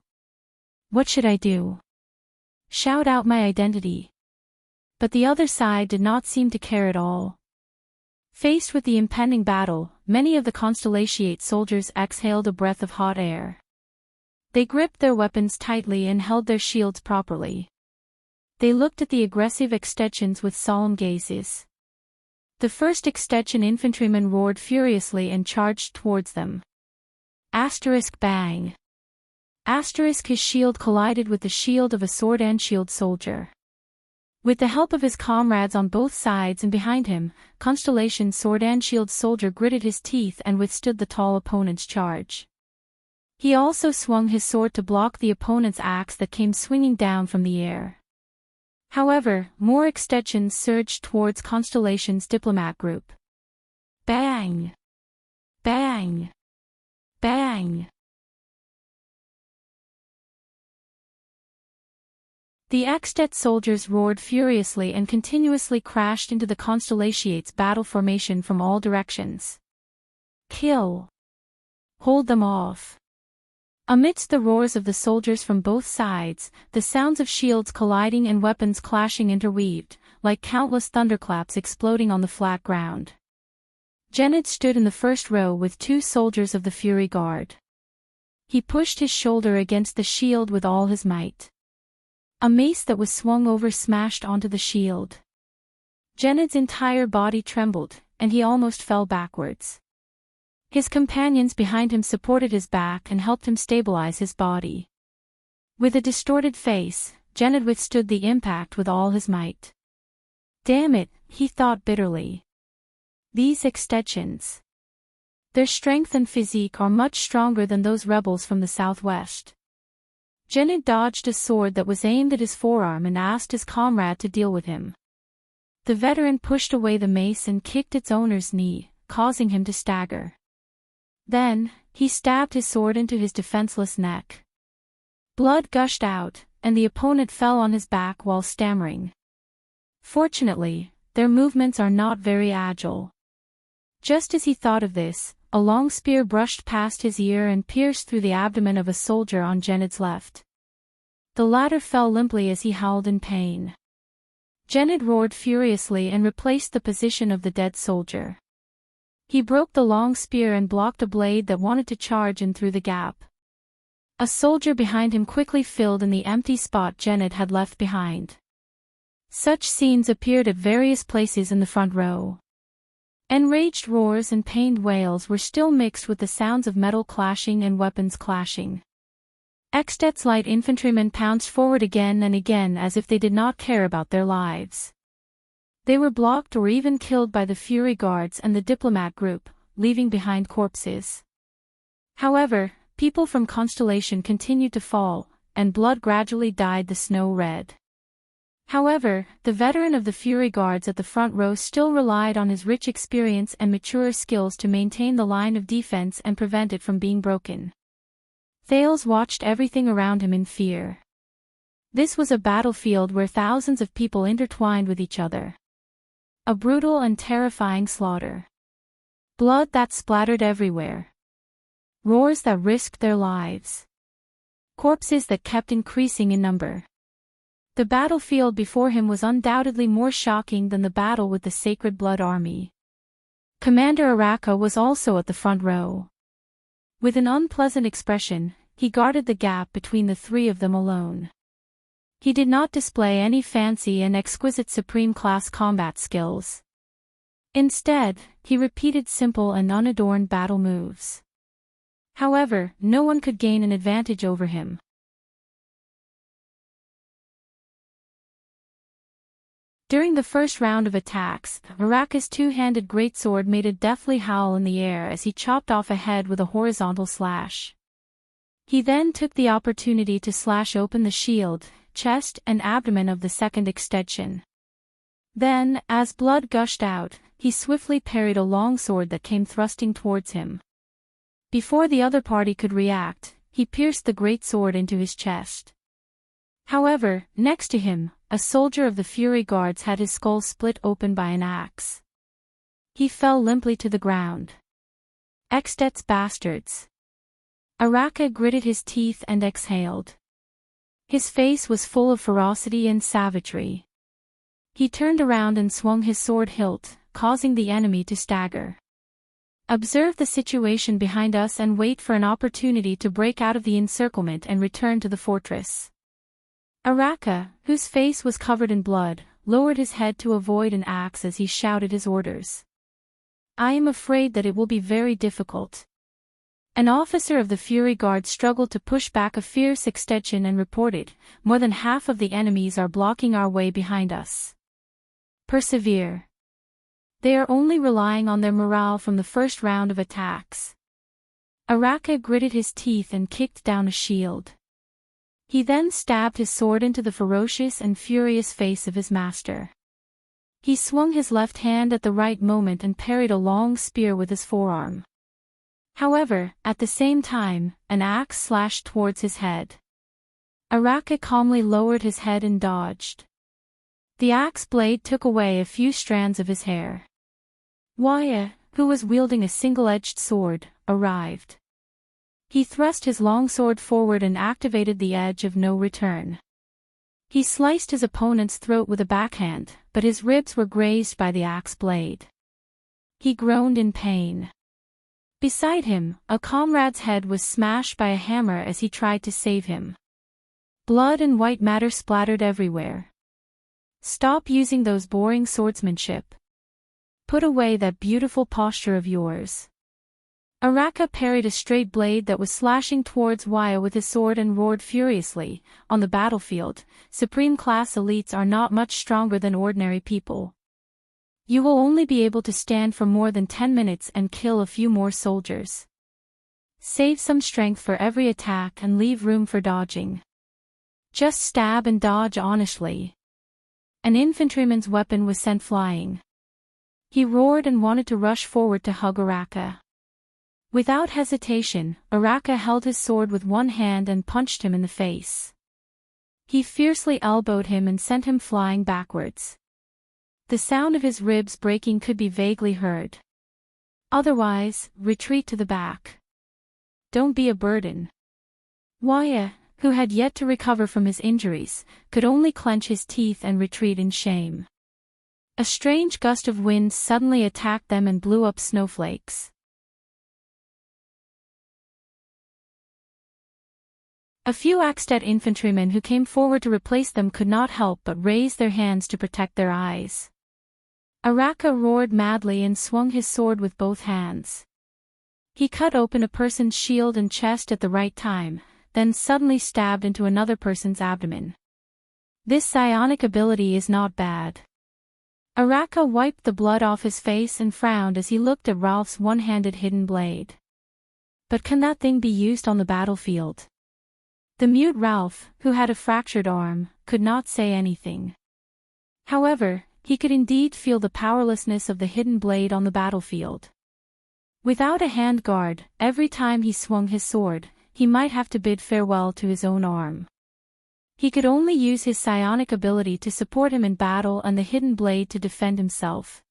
What should I do? Shout out my identity. But the other side did not seem to care at all. Faced with the impending battle, many of the Constellatiate soldiers exhaled a breath of hot air. They gripped their weapons tightly and held their shields properly. They looked at the aggressive extensions with solemn gazes. The first extension infantryman roared furiously and charged towards them. Asterisk bang. Asterisk his shield collided with the shield of a sword and shield soldier. With the help of his comrades on both sides and behind him, Constellation's sword and shield soldier gritted his teeth and withstood the tall opponent's charge. He also swung his sword to block the opponent's axe that came swinging down from the air. However, more extensions surged towards Constellation's diplomat group. Bang! Bang! Bang! The Axtet soldiers roared furiously and continuously crashed into the Constellatiate's battle formation from all directions. Kill! Hold them off! Amidst the roars of the soldiers from both sides, the sounds of shields colliding and weapons clashing interweaved, like countless thunderclaps exploding on the flat ground. Genid stood in the first row with 2 soldiers of the Fury Guard. He pushed his shoulder against the shield with all his might. A mace that was swung over smashed onto the shield. Genid's entire body trembled, and he almost fell backwards. His companions behind him supported his back and helped him stabilize his body. With a distorted face, Genid withstood the impact with all his might. Damn it, he thought bitterly. These extensions. Their strength and physique are much stronger than those rebels from the southwest. Genid dodged a sword that was aimed at his forearm and asked his comrade to deal with him. The veteran pushed away the mace and kicked its owner's knee, causing him to stagger. Then, he stabbed his sword into his defenseless neck. Blood gushed out, and the opponent fell on his back while stammering. Fortunately, their movements are not very agile. Just as he thought of this, a long spear brushed past his ear and pierced through the abdomen of a soldier on Genid's left. The latter fell limply as he howled in pain. Genid roared furiously and replaced the position of the dead soldier. He broke the long spear and blocked a blade that wanted to charge in through the gap. A soldier behind him quickly filled in the empty spot Genid had left behind. Such scenes appeared at various places in the front row. Enraged roars and pained wails were still mixed with the sounds of metal clashing and weapons clashing. Ekstet's light infantrymen pounced forward again and again as if they did not care about their lives. They were blocked or even killed by the Fury Guards and the diplomat group, leaving behind corpses. However, people from Constellation continued to fall, and blood gradually dyed the snow red. However, the veteran of the Fury Guards at the front row still relied on his rich experience and mature skills to maintain the line of defense and prevent it from being broken. Thales watched everything around him in fear. This was a battlefield where thousands of people intertwined with each other. A brutal and terrifying slaughter. Blood that splattered everywhere. Roars that risked their lives. Corpses that kept increasing in number. The battlefield before him was undoubtedly more shocking than the battle with the Sacred Blood Army. Commander Araka was also at the front row. With an unpleasant expression, he guarded the gap between the three of them alone. He did not display any fancy and exquisite supreme-class combat skills. Instead, he repeated simple and unadorned battle moves. However, no one could gain an advantage over him. During the first round of attacks, Araka's two-handed greatsword made a deathly howl in the air as he chopped off a head with a horizontal slash. He then took the opportunity to slash open the shield, chest, and abdomen of the second extension. Then, as blood gushed out, he swiftly parried a longsword that came thrusting towards him. Before the other party could react, he pierced the greatsword into his chest. However, next to him, a soldier of the Fury Guards had his skull split open by an axe. He fell limply to the ground. Extet's bastards. Araka gritted his teeth and exhaled. His face was full of ferocity and savagery. He turned around and swung his sword hilt, causing the enemy to stagger. Observe the situation behind us and wait for an opportunity to break out of the encirclement and return to the fortress. Araka, whose face was covered in blood, lowered his head to avoid an axe as he shouted his orders. I am afraid that it will be very difficult. An officer of the Fury Guard struggled to push back a fierce extension and reported, more than half of the enemies are blocking our way behind us. Persevere. They are only relying on their morale from the first round of attacks. Araka gritted his teeth and kicked down a shield. He then stabbed his sword into the ferocious and furious face of his master. He swung his left hand at the right moment and parried a long spear with his forearm. However, at the same time, an axe slashed towards his head. Araka calmly lowered his head and dodged. The axe blade took away a few strands of his hair. Waya, who was wielding a single-edged sword, arrived. He thrust his longsword forward and activated the edge of no return. He sliced his opponent's throat with a backhand, but his ribs were grazed by the axe blade. He groaned in pain. Beside him, a comrade's head was smashed by a hammer as he tried to save him. Blood and white matter splattered everywhere. Stop using those boring swordsmanship. Put away that beautiful posture of yours. Araka parried a straight blade that was slashing towards Waya with his sword and roared furiously, on the battlefield, supreme-class elites are not much stronger than ordinary people. You will only be able to stand for more than 10 minutes and kill a few more soldiers. Save some strength for every attack and leave room for dodging. Just stab and dodge honestly. An infantryman's weapon was sent flying. He roared and wanted to rush forward to hug Araka. Without hesitation, Araka held his sword with one hand and punched him in the face. He fiercely elbowed him and sent him flying backwards. The sound of his ribs breaking could be vaguely heard. Otherwise, retreat to the back. Don't be a burden. Waya, who had yet to recover from his injuries, could only clench his teeth and retreat in shame. A strange gust of wind suddenly attacked them and blew up snowflakes. A few Axtet infantrymen who came forward to replace them could not help but raise their hands to protect their eyes. Araka roared madly and swung his sword with both hands. He cut open a person's shield and chest at the right time, then suddenly stabbed into another person's abdomen. This psionic ability is not bad. Araka wiped the blood off his face and frowned as he looked at Ralph's one-handed hidden blade. But can that thing be used on the battlefield? The mute Ralph, who had a fractured arm, could not say anything. However, he could indeed feel the powerlessness of the hidden blade on the battlefield. Without a hand guard, every time he swung his sword, he might have to bid farewell to his own arm. He could only use his psionic ability to support him in battle and the hidden blade to defend himself.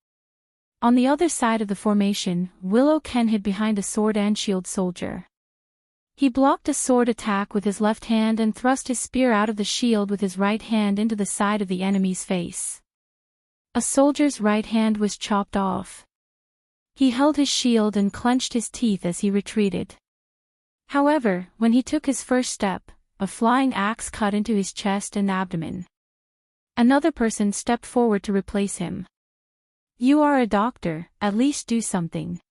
On the other side of the formation, Willow Ken hid behind a sword and shield soldier. He blocked a sword attack with his left hand and thrust his spear out of the shield with his right hand into the side of the enemy's face. A soldier's right hand was chopped off. He held his shield and clenched his teeth as he retreated. However, when he took his first step, a flying axe cut into his chest and abdomen. Another person stepped forward to replace him. "You are a doctor, at least do something."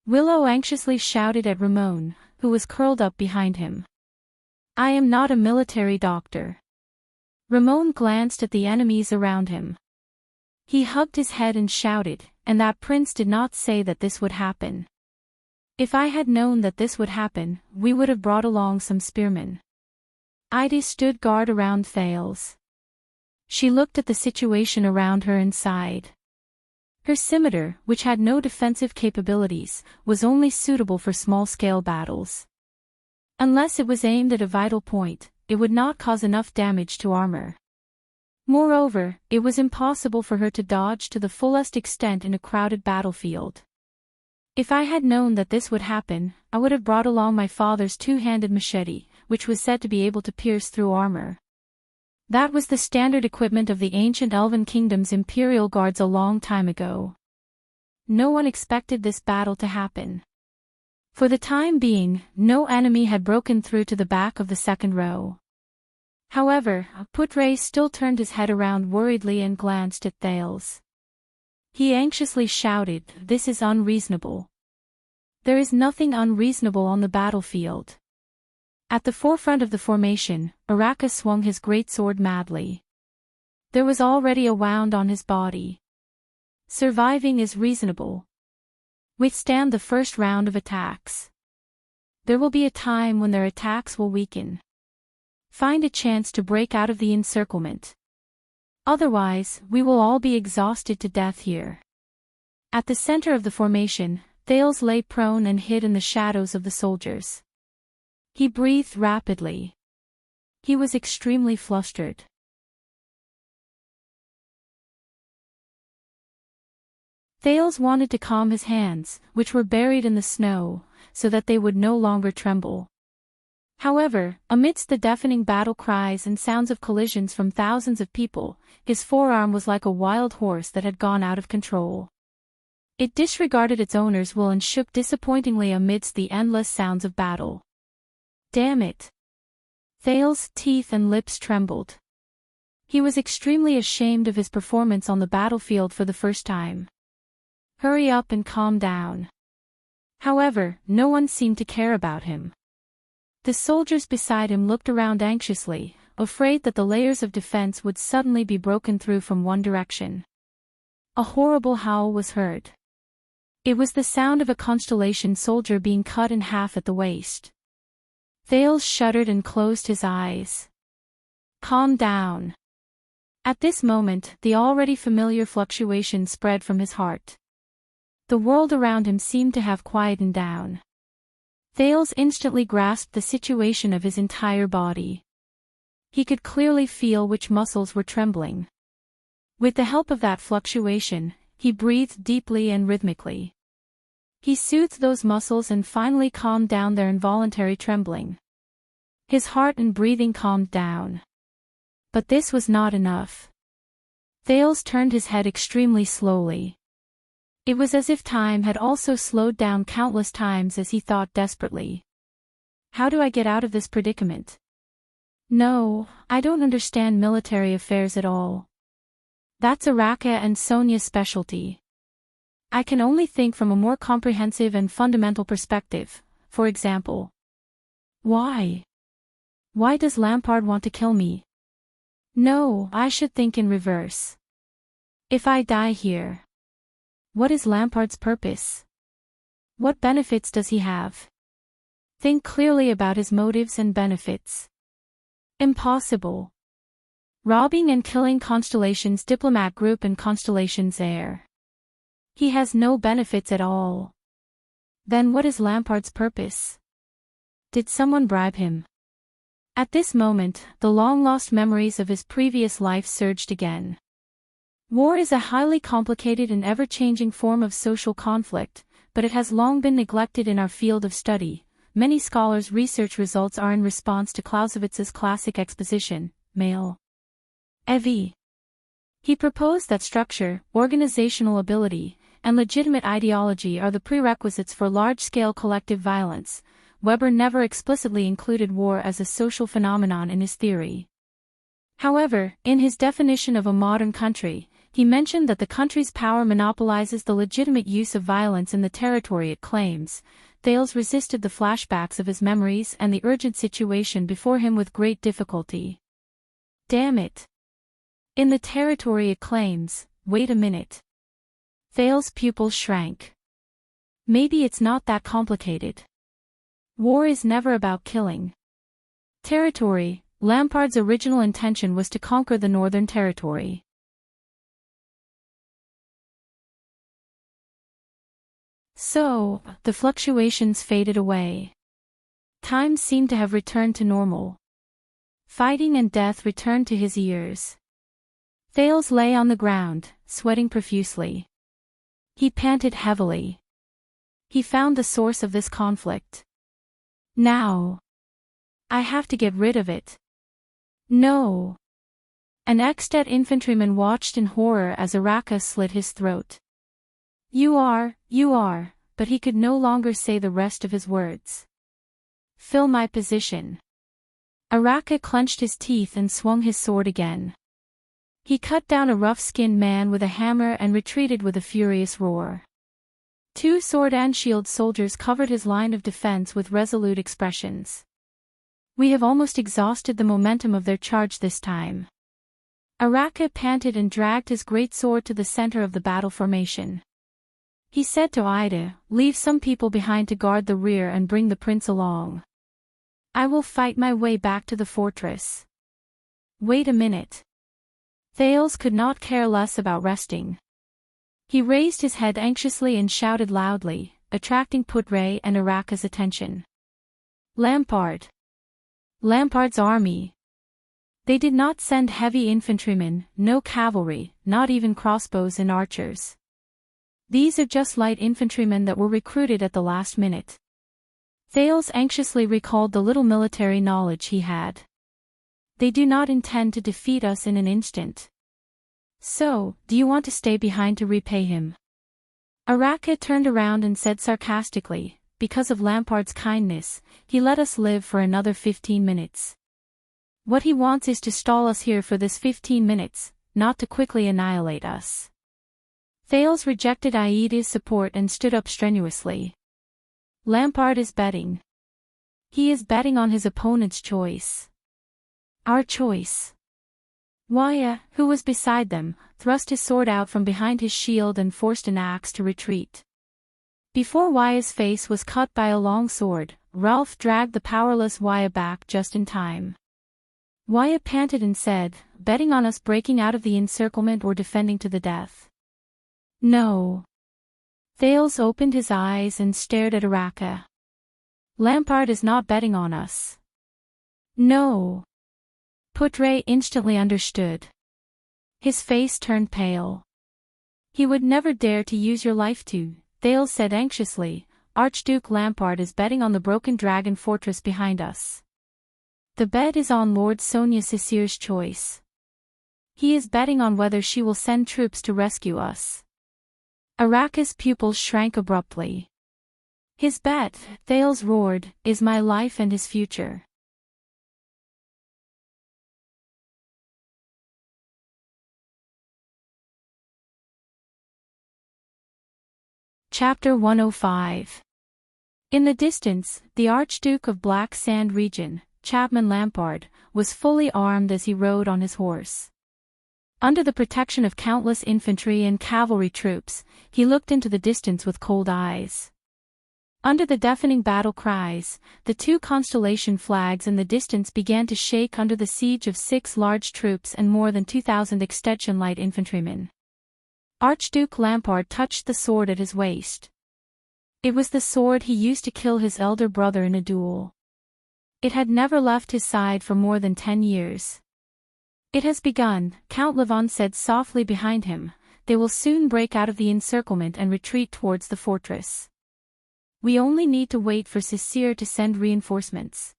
Willow anxiously shouted at Ramon, who was curled up behind him. "I am not a military doctor." Ramon glanced at the enemies around him. He hugged his head and shouted, "And that prince did not say that this would happen. If I had known that this would happen, we would have brought along some spearmen." Ida stood guard around Thales. She looked at the situation around her and sighed. Her scimitar, which had no defensive capabilities, was only suitable for small-scale battles. Unless it was aimed at a vital point, it would not cause enough damage to armor. Moreover, it was impossible for her to dodge to the fullest extent in a crowded battlefield. If I had known that this would happen, I would have brought along my father's two-handed machete, which was said to be able to pierce through armor. That was the standard equipment of the ancient Elven Kingdom's Imperial Guards a long time ago. No one expected this battle to happen. For the time being, no enemy had broken through to the back of the second row. However, Putre still turned his head around worriedly and glanced at Thales. He anxiously shouted, "This is unreasonable." There is nothing unreasonable on the battlefield. At the forefront of the formation, Araka swung his greatsword madly. There was already a wound on his body. Surviving is reasonable. Withstand the first round of attacks. There will be a time when their attacks will weaken. Find a chance to break out of the encirclement. Otherwise, we will all be exhausted to death here. At the center of the formation, Thales lay prone and hid in the shadows of the soldiers. He breathed rapidly. He was extremely flustered. Thales wanted to calm his hands, which were buried in the snow, so that they would no longer tremble. However, amidst the deafening battle cries and sounds of collisions from thousands of people, his forearm was like a wild horse that had gone out of control. It disregarded its owner's will and shook disappointingly amidst the endless sounds of battle. Damn it! Thales' teeth and lips trembled. He was extremely ashamed of his performance on the battlefield for the first time. Hurry up and calm down. However, no one seemed to care about him. The soldiers beside him looked around anxiously, afraid that the layers of defense would suddenly be broken through from one direction. A horrible howl was heard. It was the sound of a Constellation soldier being cut in half at the waist. Thales shuddered and closed his eyes. Calm down. At this moment, the already familiar fluctuation spread from his heart. The world around him seemed to have quietened down. Thales instantly grasped the situation of his entire body. He could clearly feel which muscles were trembling. With the help of that fluctuation, he breathed deeply and rhythmically. He soothed those muscles and finally calmed down their involuntary trembling. His heart and breathing calmed down. But this was not enough. Thales turned his head extremely slowly. It was as if time had also slowed down countless times as he thought desperately. How do I get out of this predicament? No, I don't understand military affairs at all. That's Araka and Sonia's specialty. I can only think from a more comprehensive and fundamental perspective, for example. Why? Why does Lampard want to kill me? No, I should think in reverse. If I die here, what is Lampard's purpose? What benefits does he have? Think clearly about his motives and benefits. Impossible. Robbing and killing Constellation's diplomat group and Constellation's heir. He has no benefits at all. Then what is Lampard's purpose? Did someone bribe him? At this moment, the long-lost memories of his previous life surged again. War is a highly complicated and ever-changing form of social conflict, but it has long been neglected in our field of study. Many scholars' research results are in response to Clausewitz's classic exposition, Male. Ev. He proposed that structure, organizational ability, and legitimate ideology are the prerequisites for large-scale collective violence. Weber never explicitly included war as a social phenomenon in his theory. However, in his definition of a modern country, he mentioned that the country's power monopolizes the legitimate use of violence in the territory it claims. Thales resisted the flashbacks of his memories and the urgent situation before him with great difficulty. Damn it. In the territory it claims, wait a minute. Thales' pupils shrank. Maybe it's not that complicated. War is never about killing. Territory. Lampard's original intention was to conquer the Northern Territory. So, the fluctuations faded away. Time seemed to have returned to normal. Fighting and death returned to his ears. Thales lay on the ground, sweating profusely. He panted heavily. He found the source of this conflict. Now. I have to get rid of it. No. An Ekstet infantryman watched in horror as Araka slit his throat. You are, but he could no longer say the rest of his words. Fill my position. Araka clenched his teeth and swung his sword again. He cut down a rough-skinned man with a hammer and retreated with a furious roar. Two sword and shield soldiers covered his line of defense with resolute expressions. We have almost exhausted the momentum of their charge this time. Araka panted and dragged his great sword to the center of the battle formation. He said to Ida, "Leave some people behind to guard the rear and bring the prince along. I will fight my way back to the fortress." Wait a minute. Thales could not care less about resting. He raised his head anxiously and shouted loudly, attracting Putre and Araka's attention. Lampard. Lampard's army. They did not send heavy infantrymen, no cavalry, not even crossbows and archers. These are just light infantrymen that were recruited at the last minute. Thales anxiously recalled the little military knowledge he had. They do not intend to defeat us in an instant. So, do you want to stay behind to repay him? Araka turned around and said sarcastically, because of Lampard's kindness, he let us live for another 15 minutes. What he wants is to stall us here for this 15 minutes, not to quickly annihilate us. Thales rejected Aida's support and stood up strenuously. Lampard is betting. He is betting on his opponent's choice. Our choice. Waya, who was beside them, thrust his sword out from behind his shield and forced an axe to retreat. Before Waya's face was cut by a long sword, Ralph dragged the powerless Waya back just in time. Waya panted and said, "Betting on us breaking out of the encirclement or defending to the death." No. Thales opened his eyes and stared at Araka. Lampard is not betting on us. No. Putre instantly understood. His face turned pale. He would never dare to use your life to, Thales said anxiously. Archduke Lampard is betting on the broken dragon fortress behind us. The bet is on Lord Sonia Cecir's choice. He is betting on whether she will send troops to rescue us. Araka's pupils shrank abruptly. His bet, Thales roared, is my life and his future. Chapter 105. In the distance, the Archduke of Black Sand region, Chapman Lampard, was fully armed as he rode on his horse. Under the protection of countless infantry and cavalry troops, he looked into the distance with cold eyes. Under the deafening battle cries, the two constellation flags in the distance began to shake under the siege of 6 large troops and more than 2,000 extension light infantrymen. Archduke Lampard touched the sword at his waist. It was the sword he used to kill his elder brother in a duel. It had never left his side for more than 10 years. It has begun, Count Levon said softly behind him. They will soon break out of the encirclement and retreat towards the fortress. We only need to wait for Cecere to send reinforcements.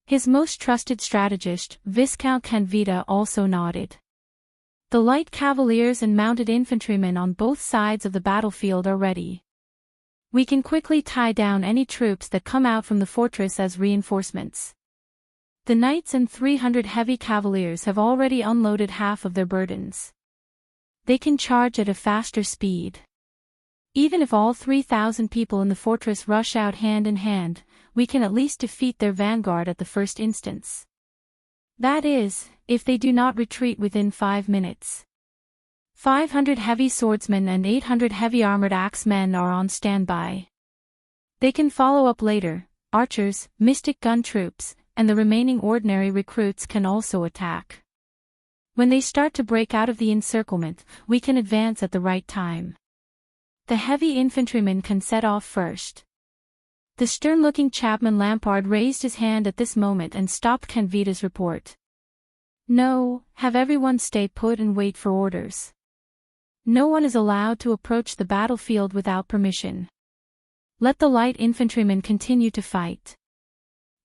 His most trusted strategist, Viscount Canvita, also nodded. The light cavaliers and mounted infantrymen on both sides of the battlefield are ready. We can quickly tie down any troops that come out from the fortress as reinforcements. The knights and 300 heavy cavaliers have already unloaded half of their burdens. They can charge at a faster speed. Even if all 3,000 people in the fortress rush out hand in hand, we can at least defeat their vanguard at the first instance. That is, if they do not retreat within 5 minutes. 500 heavy swordsmen and 800 heavy armored axemen are on standby. They can follow up later. Archers, mystic gun troops, and the remaining ordinary recruits can also attack. When they start to break out of the encirclement, we can advance at the right time. The heavy infantrymen can set off first. The stern-looking Chapman Lampard raised his hand at this moment and stopped Canvita's report. No, have everyone stay put and wait for orders. No one is allowed to approach the battlefield without permission. Let the light infantrymen continue to fight.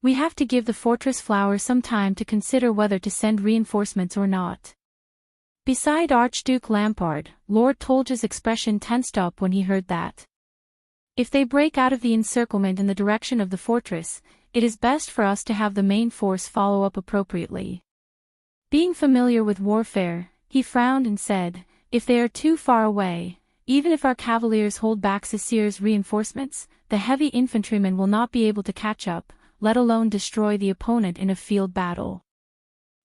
We have to give the fortress flower some time to consider whether to send reinforcements or not. Beside Archduke Lampard, Lord Tolja's expression tensed up when he heard that. If they break out of the encirclement in the direction of the fortress, it is best for us to have the main force follow up appropriately. Being familiar with warfare, he frowned and said, if they are too far away, even if our cavaliers hold back Cecere's reinforcements, the heavy infantrymen will not be able to catch up, let alone destroy the opponent in a field battle.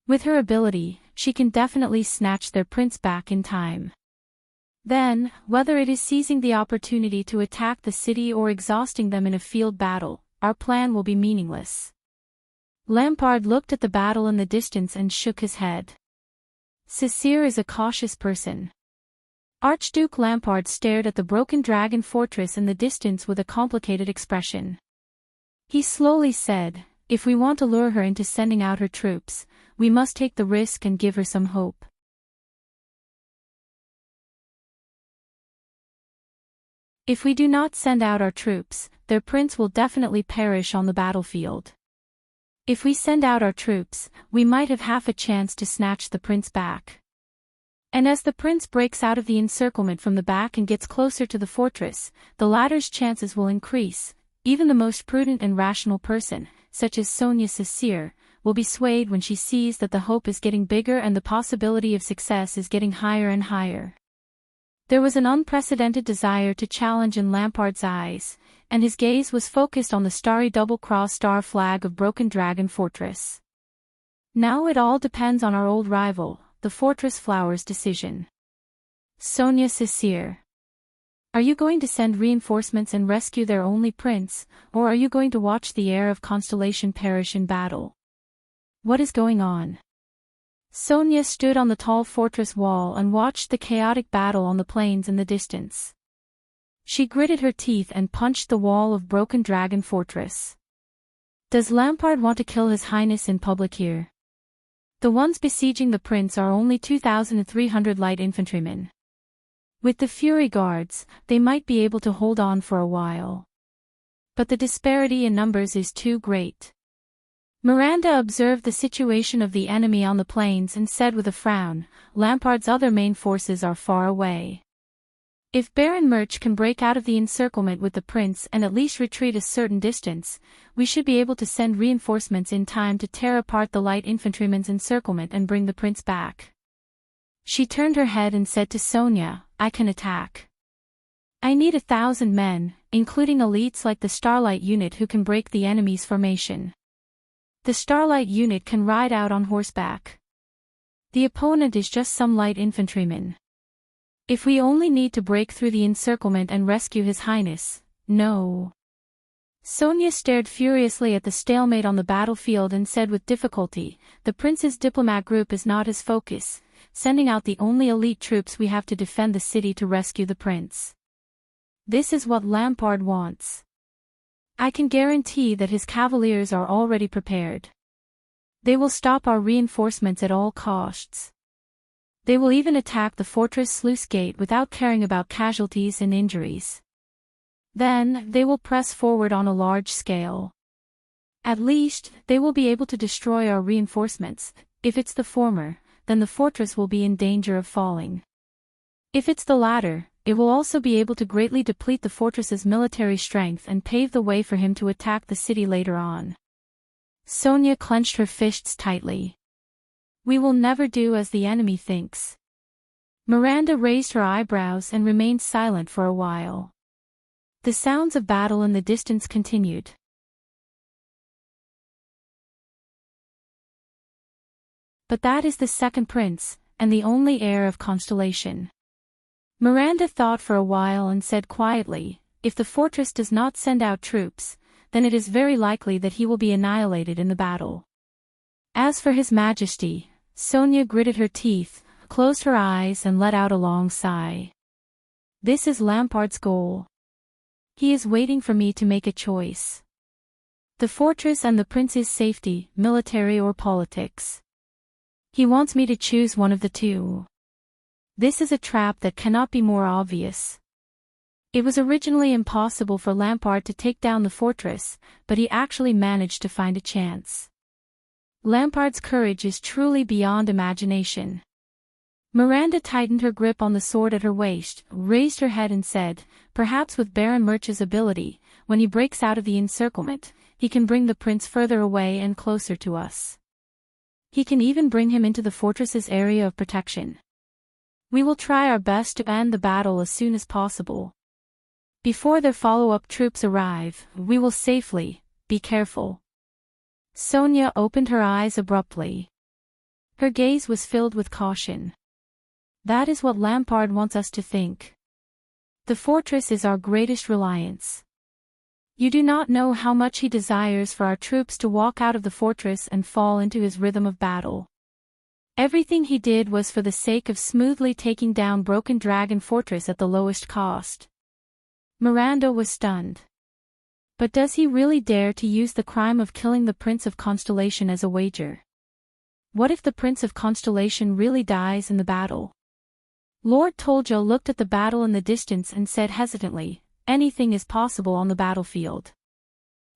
With her ability, she can definitely snatch their prince back in time. Then, whether it is seizing the opportunity to attack the city or exhausting them in a field battle, our plan will be meaningless. Lampard looked at the battle in the distance and shook his head. Cecere is a cautious person. Archduke Lampard stared at the broken dragon fortress in the distance with a complicated expression. He slowly said, if we want to lure her into sending out her troops, we must take the risk and give her some hope. If we do not send out our troops, their prince will definitely perish on the battlefield. If we send out our troops, we might have half a chance to snatch the prince back. And as the prince breaks out of the encirclement from the back and gets closer to the fortress, the latter's chances will increase. Even the most prudent and rational person, such as Sonia Cecere, will be swayed when she sees that the hope is getting bigger and the possibility of success is getting higher and higher. There was an unprecedented desire to challenge in Lampard's eyes, and his gaze was focused on the starry double-cross star flag of Broken Dragon Fortress. Now it all depends on our old rival, the Fortress Flower's decision. Sonia Cecere. Are you going to send reinforcements and rescue their only prince, or are you going to watch the heir of Constellation perish in battle? What is going on? Sonia stood on the tall fortress wall and watched the chaotic battle on the plains in the distance. She gritted her teeth and punched the wall of Broken Dragon Fortress. Does Lampard want to kill His Highness in public here? The ones besieging the prince are only 2,300 light infantrymen. With the Fury Guards, they might be able to hold on for a while. But the disparity in numbers is too great. Miranda observed the situation of the enemy on the plains and said with a frown, Lampard's other main forces are far away. If Baron Murch can break out of the encirclement with the prince and at least retreat a certain distance, we should be able to send reinforcements in time to tear apart the light infantrymen's encirclement and bring the prince back. She turned her head and said to Sonia, I can attack. I need 1,000 men, including elites like the Starlight Unit who can break the enemy's formation. The Starlight Unit can ride out on horseback. The opponent is just some light infantrymen. If we only need to break through the encirclement and rescue His Highness, no. Sonia stared furiously at the stalemate on the battlefield and said with difficulty, the prince's diplomat group is not his focus, sending out the only elite troops we have to defend the city to rescue the prince. This is what Lampard wants. I can guarantee that his cavaliers are already prepared. They will stop our reinforcements at all costs. They will even attack the fortress sluice gate without caring about casualties and injuries. Then, they will press forward on a large scale. At least, they will be able to destroy our reinforcements. If it's the former, then the fortress will be in danger of falling. If it's the latter, it will also be able to greatly deplete the fortress's military strength and pave the way for him to attack the city later on. Sonia clenched her fists tightly. We will never do as the enemy thinks. Miranda raised her eyebrows and remained silent for a while. The sounds of battle in the distance continued. But that is the second prince, and the only heir of Constellation. Miranda thought for a while and said quietly, if the fortress does not send out troops, then it is very likely that he will be annihilated in the battle. As for His Majesty, Sonia gritted her teeth, closed her eyes and let out a long sigh. This is Lampard's goal. He is waiting for me to make a choice. The fortress and the prince's safety, military or politics. He wants me to choose one of the two. This is a trap that cannot be more obvious. It was originally impossible for Lampard to take down the fortress, but he actually managed to find a chance. Lampard's courage is truly beyond imagination. Miranda tightened her grip on the sword at her waist, raised her head and said, perhaps with Baron Murch's ability, when he breaks out of the encirclement, he can bring the prince further away and closer to us. He can even bring him into the fortress's area of protection. We will try our best to end the battle as soon as possible. Before their follow-up troops arrive, we will safely, be careful. Sonia opened her eyes abruptly. Her gaze was filled with caution. That is what Lampard wants us to think. The fortress is our greatest reliance. You do not know how much he desires for our troops to walk out of the fortress and fall into his rhythm of battle. Everything he did was for the sake of smoothly taking down Broken Dragon Fortress at the lowest cost. Miranda was stunned. But does he really dare to use the crime of killing the Prince of Constellation as a wager? What if the Prince of Constellation really dies in the battle? Lord Tolja looked at the battle in the distance and said hesitantly, anything is possible on the battlefield.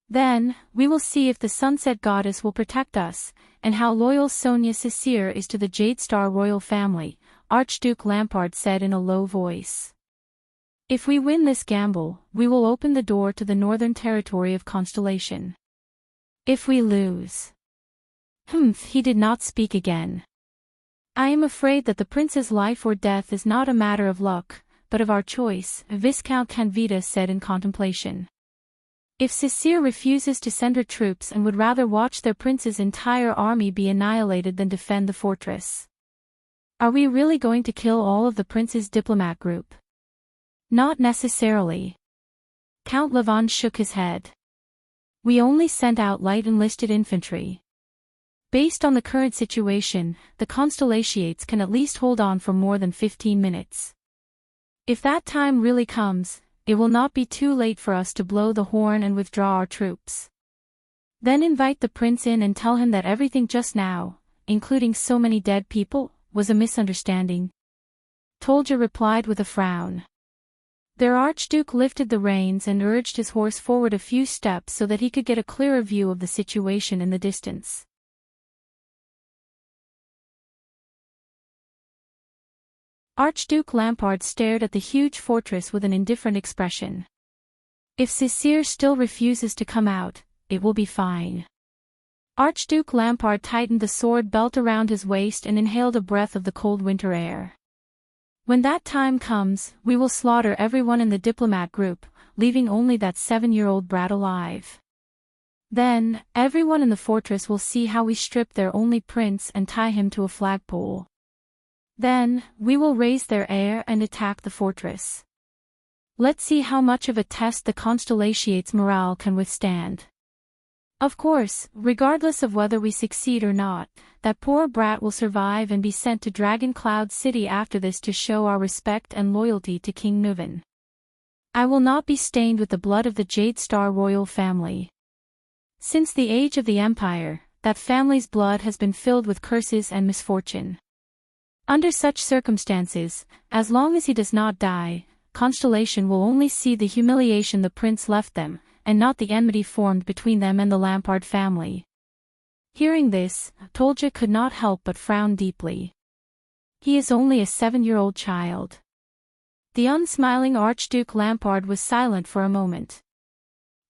Then, we will see if the Sunset Goddess will protect us, and how loyal Sonia Cecere is to the Jadestar royal family, Archduke Lampard said in a low voice. If we win this gamble, we will open the door to the northern territory of Constellation. If we lose... he did not speak again. I am afraid that the prince's life or death is not a matter of luck, but of our choice, Viscount Canvita said in contemplation. If Cecere refuses to send her troops and would rather watch their prince's entire army be annihilated than defend the fortress. Are we really going to kill all of the prince's diplomat group? Not necessarily. Count Levon shook his head. We only sent out light enlisted infantry. Based on the current situation, the Constellations can at least hold on for more than 15 minutes. If that time really comes, it will not be too late for us to blow the horn and withdraw our troops. Then invite the prince in and tell him that everything just now, including so many dead people, was a misunderstanding. Tolja replied with a frown. Their Archduke lifted the reins and urged his horse forward a few steps so that he could get a clearer view of the situation in the distance. Archduke Lampard stared at the huge fortress with an indifferent expression. If Cecere still refuses to come out, it will be fine. Archduke Lampard tightened the sword belt around his waist and inhaled a breath of the cold winter air. When that time comes, we will slaughter everyone in the diplomat group, leaving only that 7-year-old brat alive. Then, everyone in the fortress will see how we strip their only prince and tie him to a flagpole. Then, we will raise their heir and attack the fortress. Let's see how much of a test the Constellations' morale can withstand. Of course, regardless of whether we succeed or not, that poor brat will survive and be sent to Dragon Cloud City after this to show our respect and loyalty to King Nuvan. I will not be stained with the blood of the Jade Star royal family. Since the age of the Empire, that family's blood has been filled with curses and misfortune. Under such circumstances, as long as he does not die, Constellation will only see the humiliation the prince left them, and not the enmity formed between them and the Lampard family. Hearing this, Tolja could not help but frown deeply. He is only a 7-year-old child. The unsmiling Archduke Lampard was silent for a moment.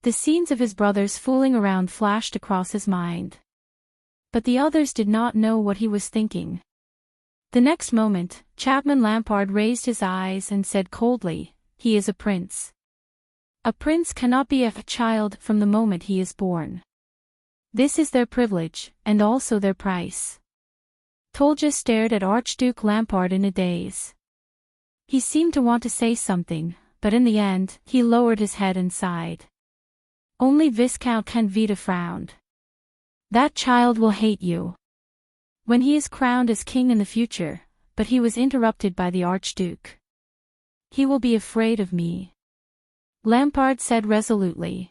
The scenes of his brothers fooling around flashed across his mind. But the others did not know what he was thinking. The next moment, Chapman Lampard raised his eyes and said coldly, "He is a prince. A prince cannot be a child from the moment he is born. This is their privilege, and also their price." Tolja stared at Archduke Lampard in a daze. He seemed to want to say something, but in the end, he lowered his head and sighed. Only Viscount Canvita frowned. "That child will hate you when he is crowned as king in the future," but he was interrupted by the Archduke. "He will be afraid of me," Lampard said resolutely.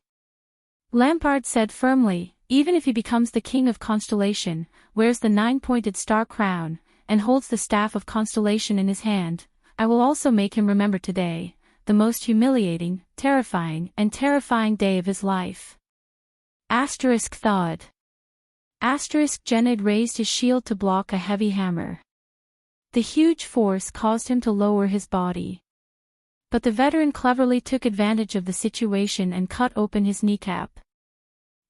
Lampard said firmly, "Even if he becomes the king of Constellation, wears the 9-pointed star crown, and holds the staff of Constellation in his hand, I will also make him remember today, the most humiliating, terrifying day of his life." Thawed. Genid raised his shield to block a heavy hammer. The huge force caused him to lower his body. But the veteran cleverly took advantage of the situation and cut open his kneecap.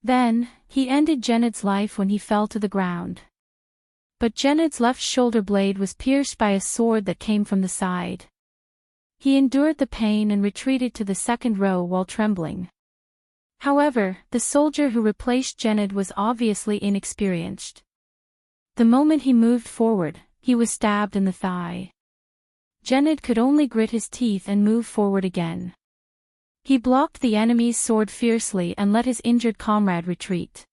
Then, he ended Genid's life when he fell to the ground. But Genid's left shoulder blade was pierced by a sword that came from the side. He endured the pain and retreated to the second row while trembling. However, the soldier who replaced Genid was obviously inexperienced. The moment he moved forward, he was stabbed in the thigh. Genid could only grit his teeth and move forward again. He blocked the enemy's sword fiercely and let his injured comrade retreat.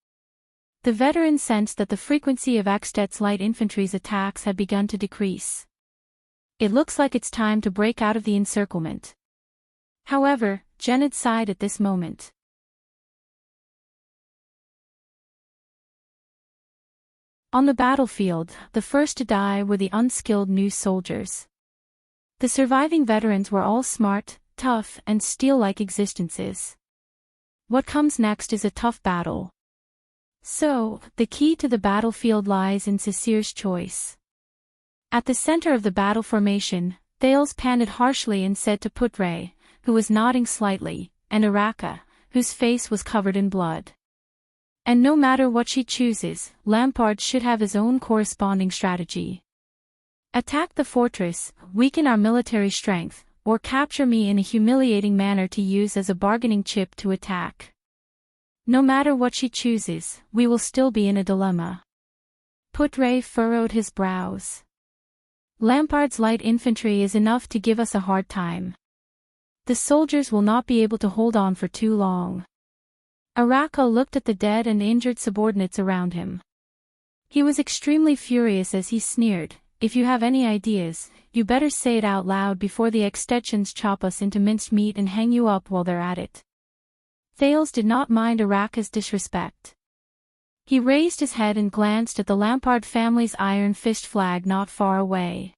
The veteran sensed that the frequency of Axtet's light infantry's attacks had begun to decrease. "It looks like it's time to break out of the encirclement." However, Genid sighed at this moment. On the battlefield, the first to die were the unskilled new soldiers. The surviving veterans were all smart, tough, and steel-like existences. What comes next is a tough battle. So, the key to the battlefield lies in Sisir's choice. At the center of the battle formation, Thales panted harshly and said to Putre, who was nodding slightly, and Araka, whose face was covered in blood. "And no matter what she chooses, Lampard should have his own corresponding strategy. Attack the fortress, weaken our military strength, or capture me in a humiliating manner to use as a bargaining chip to attack. No matter what she chooses, we will still be in a dilemma." Putre furrowed his brows. "Lampard's light infantry is enough to give us a hard time. The soldiers will not be able to hold on for too long." Araka looked at the dead and injured subordinates around him. He was extremely furious as he sneered, "If you have any ideas, you better say it out loud before the extensions chop us into minced meat and hang you up while they're at it." Thales did not mind Araka's disrespect. He raised his head and glanced at the Lampard family's iron fist flag not far away.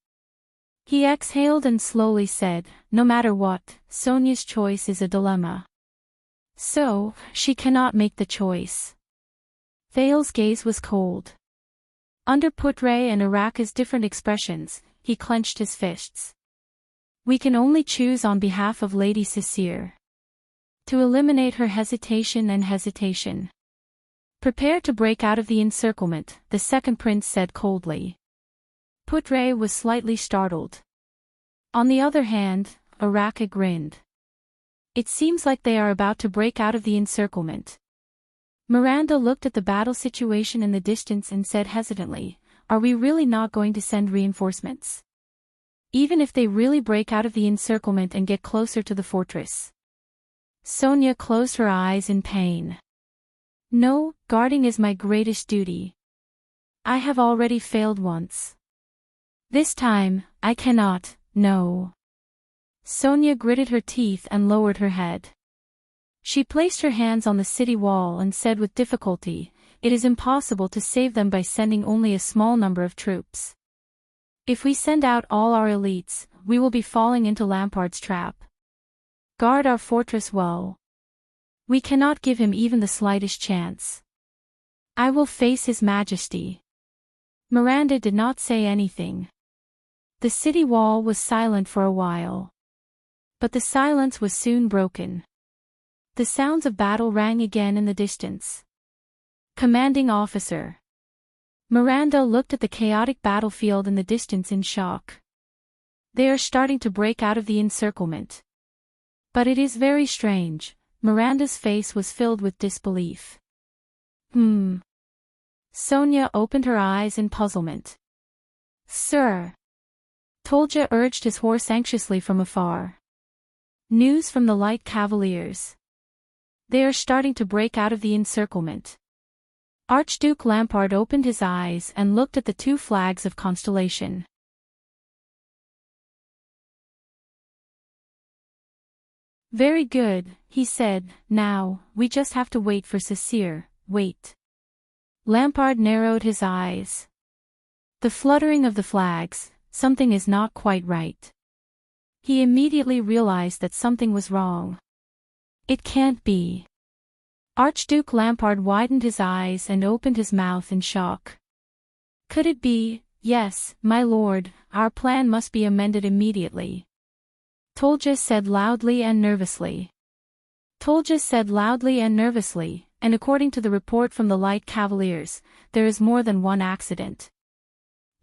He exhaled and slowly said, "No matter what, Sonia's choice is a dilemma. So, she cannot make the choice." Thales' gaze was cold. Under Putre and Araka's different expressions, he clenched his fists. "We can only choose on behalf of Lady Sisir. To eliminate her hesitation. Prepare to break out of the encirclement," the second prince said coldly. Putre was slightly startled. On the other hand, Araka grinned. "It seems like they are about to break out of the encirclement." Miranda looked at the battle situation in the distance and said hesitantly, "Are we really not going to send reinforcements? Even if they really break out of the encirclement and get closer to the fortress?" Sonia closed her eyes in pain. "No, guarding is my greatest duty. I have already failed once. This time, I cannot, no." Sonia gritted her teeth and lowered her head. She placed her hands on the city wall and said with difficulty, "It is impossible to save them by sending only a small number of troops. If we send out all our elites, we will be falling into Lampard's trap. Guard our fortress well. We cannot give him even the slightest chance. I will face His Majesty." Miranda did not say anything. The city wall was silent for a while. But the silence was soon broken. The sounds of battle rang again in the distance. "Commanding officer." Miranda looked at the chaotic battlefield in the distance in shock. "They are starting to break out of the encirclement. But it is very strange." Miranda's face was filled with disbelief. Sonia opened her eyes in puzzlement. "Sir." Tolja urged his horse anxiously from afar. "News from the Light Cavaliers. They are starting to break out of the encirclement." Archduke Lampard opened his eyes and looked at the two flags of constellation. "Very good," he said, "now, we just have to wait for Cecere, wait." Lampard narrowed his eyes. The fluttering of the flags, something is not quite right. He immediately realized that something was wrong. It can't be. Archduke Lampard widened his eyes and opened his mouth in shock. Could it be? "Yes, my lord, our plan must be amended immediately." Tolja said loudly and nervously. And according to the report from the Light Cavaliers, there is more than one accident.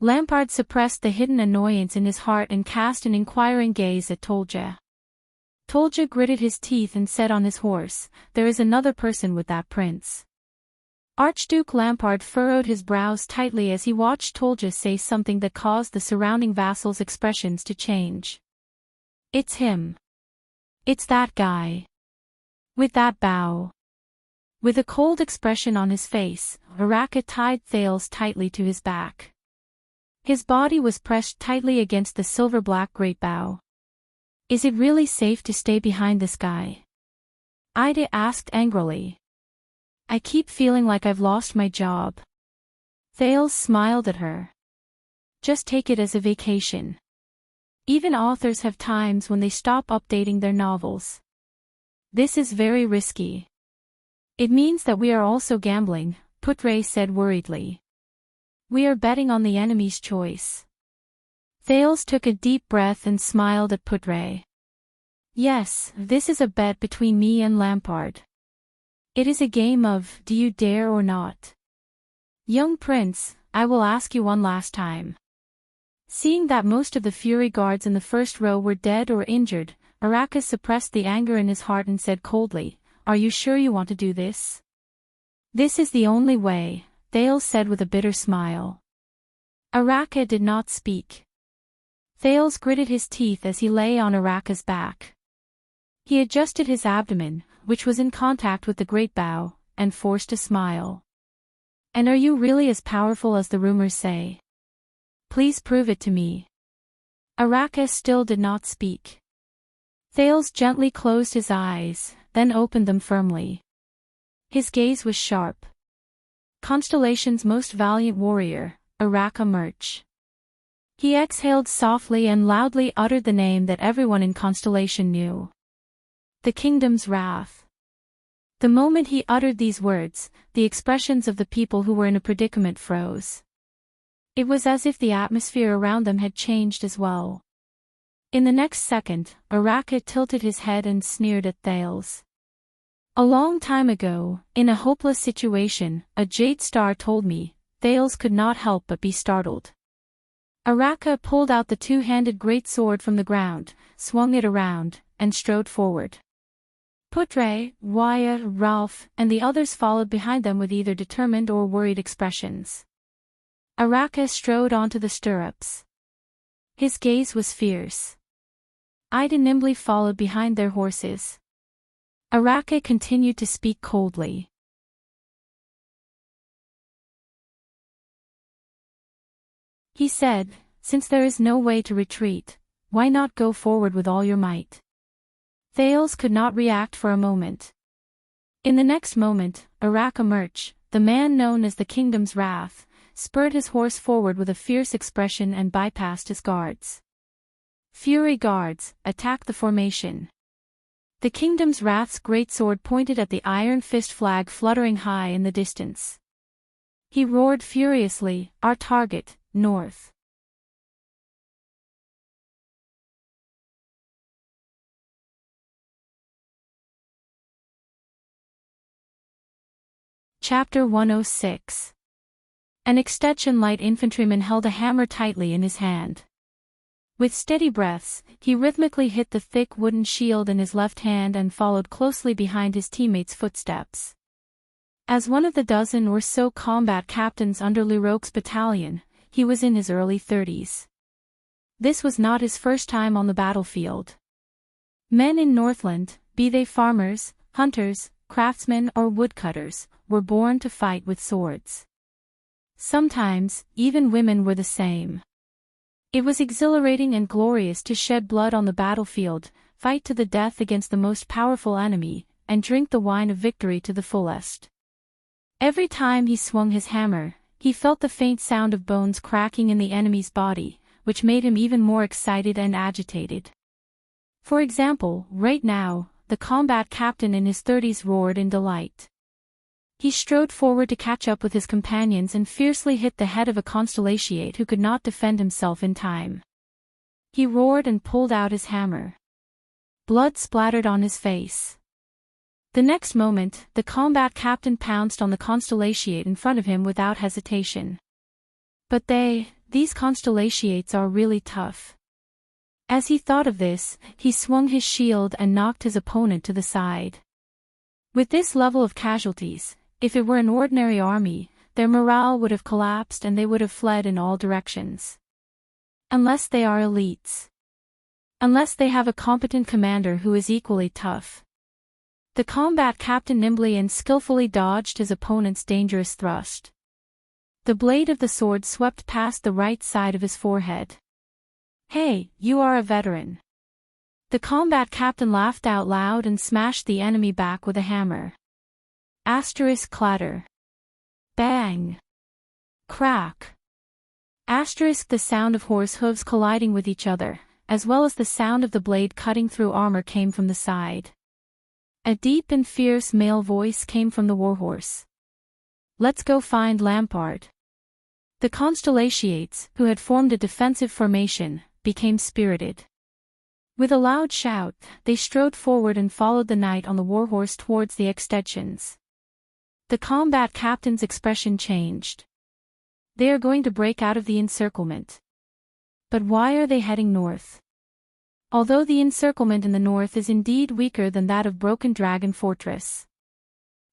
Lampard suppressed the hidden annoyance in his heart and cast an inquiring gaze at Tolja. Tolja gritted his teeth and said on his horse, "There is another person with that prince." Archduke Lampard furrowed his brows tightly as he watched Tolja say something that caused the surrounding vassals' expressions to change. "It's him. It's that guy. With that bow." With a cold expression on his face, Araka tied Thales tightly to his back. His body was pressed tightly against the silver-black great bow. "Is it really safe to stay behind this guy?" Ida asked angrily. "I keep feeling like I've lost my job." Thales smiled at her. "Just take it as a vacation. Even authors have times when they stop updating their novels. This is very risky." "It means that we are also gambling," Putre said worriedly. "We are betting on the enemy's choice." Thales took a deep breath and smiled at Putre. "Yes, this is a bet between me and Lampard. It is a game of, do you dare or not? Young prince, I will ask you one last time." Seeing that most of the Fury guards in the first row were dead or injured, Araka suppressed the anger in his heart and said coldly, "Are you sure you want to do this?" "This is the only way," Thales said with a bitter smile. Araka did not speak. Thales gritted his teeth as he lay on Araka's back. He adjusted his abdomen, which was in contact with the great bow, and forced a smile. "And are you really as powerful as the rumors say? Please prove it to me." Araka still did not speak. Thales gently closed his eyes, then opened them firmly. His gaze was sharp. "Constellation's most valiant warrior, Araka Murch." He exhaled softly and loudly uttered the name that everyone in Constellation knew. "The kingdom's wrath." The moment he uttered these words, the expressions of the people who were in a predicament froze. It was as if the atmosphere around them had changed as well. In the next second, Araka tilted his head and sneered at Thales. "A long time ago, in a hopeless situation, a jade star told me." Thales could not help but be startled. Araka pulled out the two-handed great sword from the ground, swung it around, and strode forward. Putre, Waya, Ralph, and the others followed behind them with either determined or worried expressions. Araka strode onto the stirrups. His gaze was fierce. Ida nimbly followed behind their horses. Araka continued to speak coldly. He said, "Since there is no way to retreat, Why not go forward with all your might? Thales could not react for a moment. In the next moment, Enrich, the man known as the Kingdom's Wrath, spurred his horse forward with a fierce expression and bypassed his guards. Fury guards, attack the formation. The Kingdom's Wrath's greatsword pointed at the iron fist flag fluttering high in the distance. He roared furiously, our target, north. Chapter 106. An extension light infantryman held a hammer tightly in his hand. With steady breaths, he rhythmically hit the thick wooden shield in his left hand and followed closely behind his teammates' footsteps. As one of the dozen or so combat captains under Leroque's battalion, he was in his early 30s. This was not his first time on the battlefield. Men in Northland, be they farmers, hunters, craftsmen or woodcutters, were born to fight with swords. Sometimes, even women were the same. It was exhilarating and glorious to shed blood on the battlefield, fight to the death against the most powerful enemy, and drink the wine of victory to the fullest. Every time he swung his hammer, he felt the faint sound of bones cracking in the enemy's body, which made him even more excited and agitated. For example, right now, the combat captain in his 30s roared in delight. He strode forward to catch up with his companions and fiercely hit the head of a constellatiate who could not defend himself in time. He roared and pulled out his hammer. Blood splattered on his face. The next moment, the combat captain pounced on the constellatiate in front of him without hesitation. But these constellatiates are really tough. As he thought of this, he swung his shield and knocked his opponent to the side. With this level of casualties, if it were an ordinary army, their morale would have collapsed and they would have fled in all directions. Unless they are elites. Unless they have a competent commander who is equally tough. The combat captain nimbly and skillfully dodged his opponent's dangerous thrust. The blade of the sword swept past the right side of his forehead. Hey, you are a veteran. The combat captain laughed out loud and smashed the enemy back with a hammer. Asterisk clatter. Bang. Crack. Asterisk the sound of horse hooves colliding with each other, as well as the sound of the blade cutting through armor came from the side. A deep and fierce male voice came from the warhorse. Let's go find Lampard. The constellatiates, who had formed a defensive formation, became spirited. With a loud shout, they strode forward and followed the knight on the warhorse towards the extensions. The combat captain's expression changed. They are going to break out of the encirclement. But why are they heading north? Although the encirclement in the north is indeed weaker than that of Broken Dragon Fortress.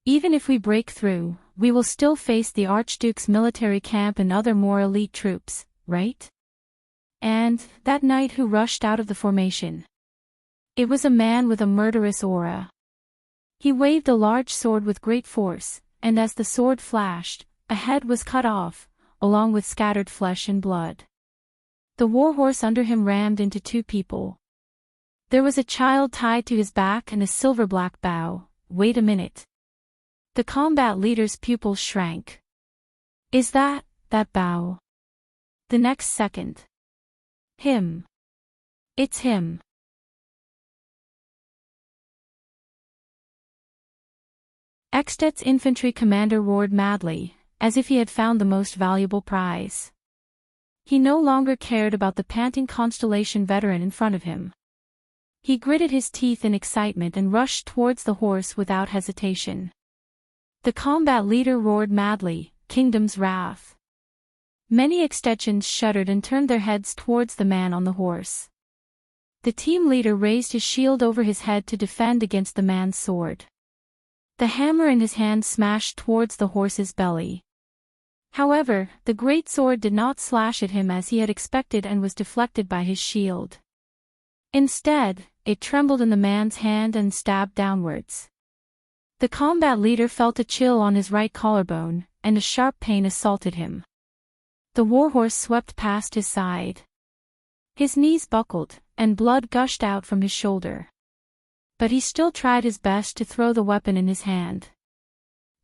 Even if we break through, we will still face the Archduke's military camp and other more elite troops, right? And that knight who rushed out of the formation. It was a man with a murderous aura. He waved a large sword with great force, and as the sword flashed, a head was cut off, along with scattered flesh and blood. The warhorse under him rammed into two people. There was a child tied to his back and a silver-black bow. Wait a minute. The combat leader's pupils shrank. Is that bow? The next second. Him. It's him. Eksted's infantry commander roared madly, as if he had found the most valuable prize. He no longer cared about the panting Constellation veteran in front of him. He gritted his teeth in excitement and rushed towards the horse without hesitation. The combat leader roared madly, Kingdom's Wrath. Many extensions shuddered and turned their heads towards the man on the horse. The team leader raised his shield over his head to defend against the man's sword. The hammer in his hand smashed towards the horse's belly. However, the great sword did not slash at him as he had expected and was deflected by his shield. Instead, it trembled in the man's hand and stabbed downwards. The combat leader felt a chill on his right collarbone, and a sharp pain assaulted him. The warhorse swept past his side. His knees buckled, and blood gushed out from his shoulder. But he still tried his best to throw the weapon in his hand.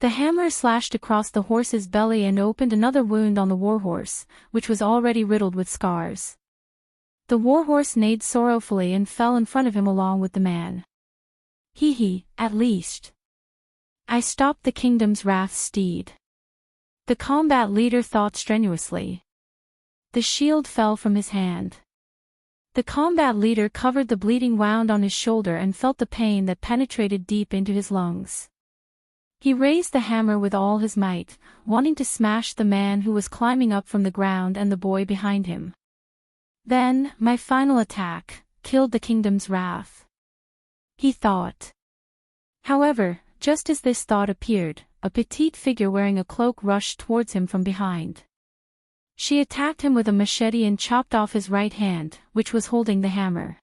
The hammer slashed across the horse's belly and opened another wound on the warhorse, which was already riddled with scars. The warhorse neighed sorrowfully and fell in front of him along with the man. Hee, at least I stopped the kingdom's wrath steed. The combat leader thought strenuously. The shield fell from his hand. The combat leader covered the bleeding wound on his shoulder and felt the pain that penetrated deep into his lungs. He raised the hammer with all his might, wanting to smash the man who was climbing up from the ground and the boy behind him. Then, my final attack killed the kingdom's wrath, he thought. However, just as this thought appeared, a petite figure wearing a cloak rushed towards him from behind. She attacked him with a machete and chopped off his right hand, which was holding the hammer.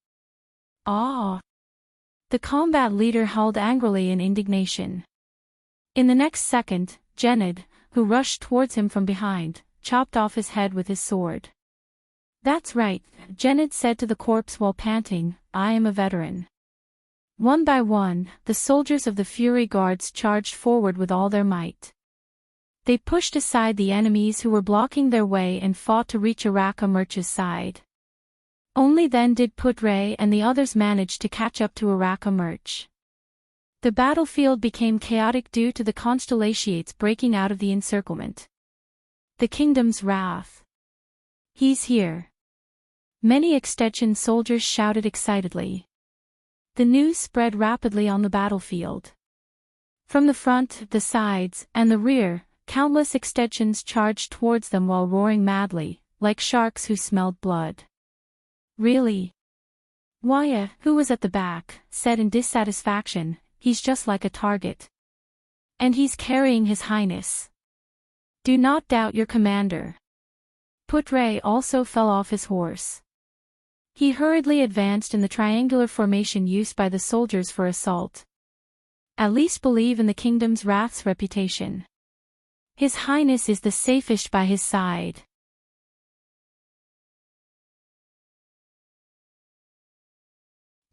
Ah! The combat leader howled angrily in indignation. In the next second, Gened, who rushed towards him from behind, chopped off his head with his sword. That's right, Gened said to the corpse while panting, I am a veteran. One by one, the soldiers of the Fury Guards charged forward with all their might. They pushed aside the enemies who were blocking their way and fought to reach Arakamerch's side. Only then did Putre and the others manage to catch up to Arakamerch. The battlefield became chaotic due to the Constellations breaking out of the encirclement. The kingdom's wrath. He's here. Many extension soldiers shouted excitedly. The news spread rapidly on the battlefield. From the front, the sides, and the rear, countless extensions charged towards them while roaring madly, like sharks who smelled blood. Really? Waya, who was at the back, said in dissatisfaction, he's just like a target. And he's carrying His Highness. Do not doubt your commander. Putre also fell off his horse. He hurriedly advanced in the triangular formation used by the soldiers for assault. At least believe in the kingdom's wrath's reputation. His Highness is the safest by his side.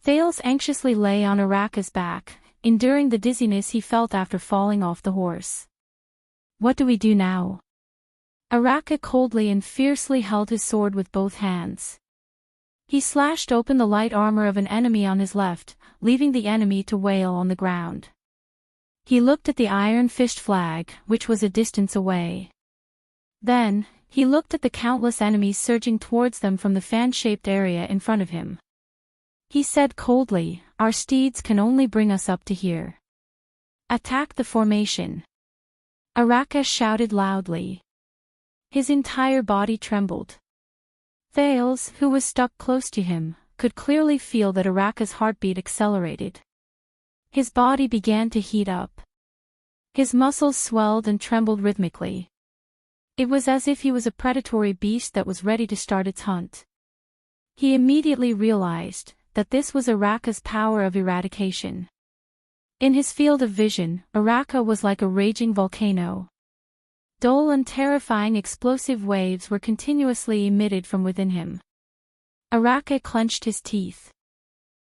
Thales anxiously lay on Araka's back, enduring the dizziness he felt after falling off the horse. What do we do now? Araka coldly and fiercely held his sword with both hands. He slashed open the light armor of an enemy on his left, leaving the enemy to wail on the ground. He looked at the iron-fished flag, which was a distance away. Then, he looked at the countless enemies surging towards them from the fan-shaped area in front of him. He said coldly, our steeds can only bring us up to here. Attack the formation. Araka shouted loudly. His entire body trembled. Thales, who was stuck close to him, could clearly feel that Araka's heartbeat accelerated. His body began to heat up. His muscles swelled and trembled rhythmically. It was as if he was a predatory beast that was ready to start its hunt. He immediately realized that this was Araka's power of eradication. In his field of vision, Araka was like a raging volcano. Dull and terrifying explosive waves were continuously emitted from within him. Araka clenched his teeth.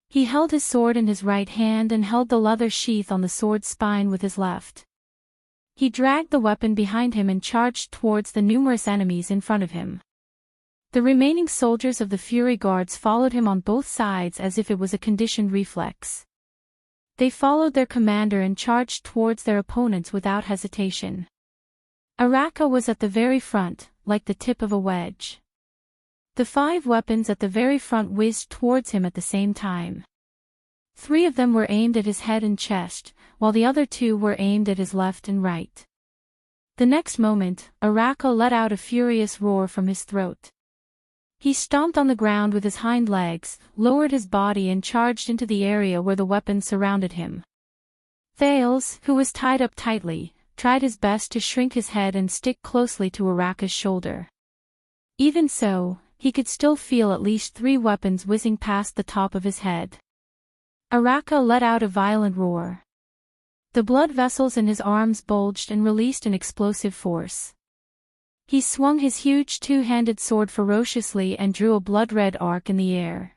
He held his sword in his right hand and held the leather sheath on the sword's spine with his left. He dragged the weapon behind him and charged towards the numerous enemies in front of him. The remaining soldiers of the Fury Guards followed him on both sides as if it was a conditioned reflex. They followed their commander and charged towards their opponents without hesitation. Araka was at the very front, like the tip of a wedge. The 5 weapons at the very front whizzed towards him at the same time. 3 of them were aimed at his head and chest, while the other 2 were aimed at his left and right. The next moment, Araka let out a furious roar from his throat. He stomped on the ground with his hind legs, lowered his body and charged into the area where the weapons surrounded him. Thales, who was tied up tightly, tried his best to shrink his head and stick closely to Araka's shoulder. Even so, he could still feel at least 3 weapons whizzing past the top of his head. Araka let out a violent roar. The blood vessels in his arms bulged and released an explosive force. He swung his huge two-handed sword ferociously and drew a blood-red arc in the air.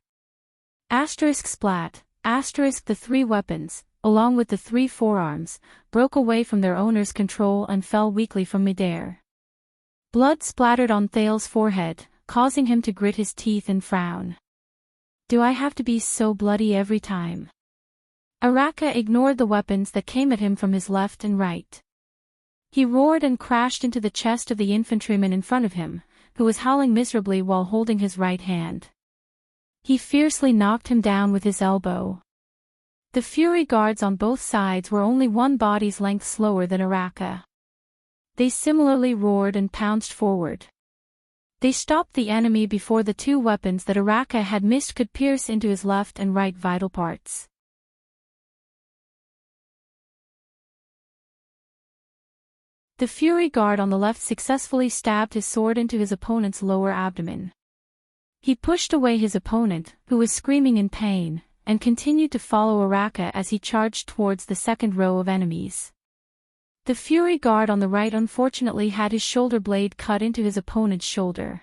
Asterisk splat, asterisk the three weapons, along with the three forearms, broke away from their owner's control and fell weakly from midair. Blood splattered on Thale's forehead, causing him to grit his teeth and frown. Do I have to be so bloody every time? Araka ignored the weapons that came at him from his left and right. He roared and crashed into the chest of the infantryman in front of him, who was howling miserably while holding his right hand. He fiercely knocked him down with his elbow. The Fury Guards on both sides were only one body's length slower than Araka. They similarly roared and pounced forward. They stopped the enemy before the two weapons that Araka had missed could pierce into his left and right vital parts. The Fury Guard on the left successfully stabbed his sword into his opponent's lower abdomen. He pushed away his opponent, who was screaming in pain, and continued to follow Araka as he charged towards the second row of enemies. The Fury Guard on the right unfortunately had his shoulder blade cut into his opponent's shoulder.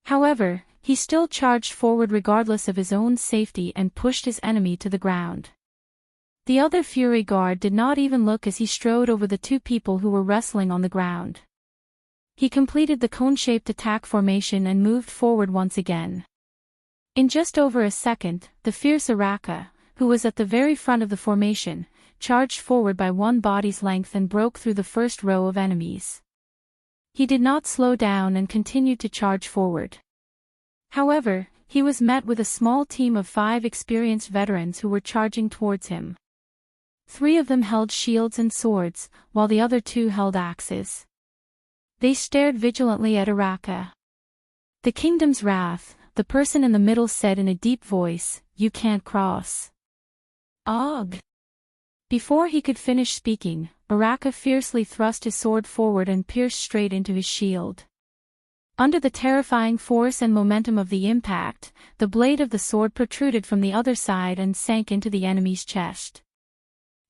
However, he still charged forward regardless of his own safety and pushed his enemy to the ground. The other Fury Guard did not even look as he strode over the two people who were wrestling on the ground. He completed the cone-shaped attack formation and moved forward once again. In just over a second, the fierce Araka, who was at the very front of the formation, charged forward by one body's length and broke through the first row of enemies. He did not slow down and continued to charge forward. However, he was met with a small team of 5 experienced veterans who were charging towards him. 3 of them held shields and swords, while the other 2 held axes. They stared vigilantly at Araka. "The kingdom's wrath," the person in the middle said in a deep voice, "You can't cross." Og! Before he could finish speaking, Araka fiercely thrust his sword forward and pierced straight into his shield. Under the terrifying force and momentum of the impact, the blade of the sword protruded from the other side and sank into the enemy's chest.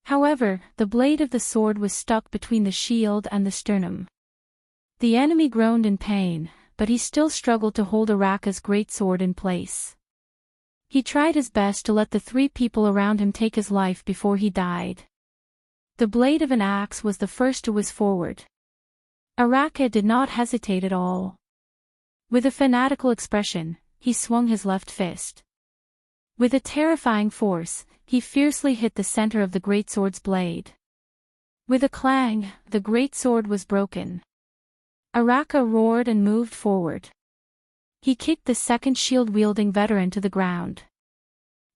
However, the blade of the sword was stuck between the shield and the sternum. The enemy groaned in pain, but he still struggled to hold Araka's greatsword in place. He tried his best to let the 3 people around him take his life before he died. The blade of an axe was the first to whiz forward. Araka did not hesitate at all. With a fanatical expression, he swung his left fist. With a terrifying force, he fiercely hit the center of the greatsword's blade. With a clang, the greatsword was broken. Araka roared and moved forward. He kicked the second shield-wielding veteran to the ground.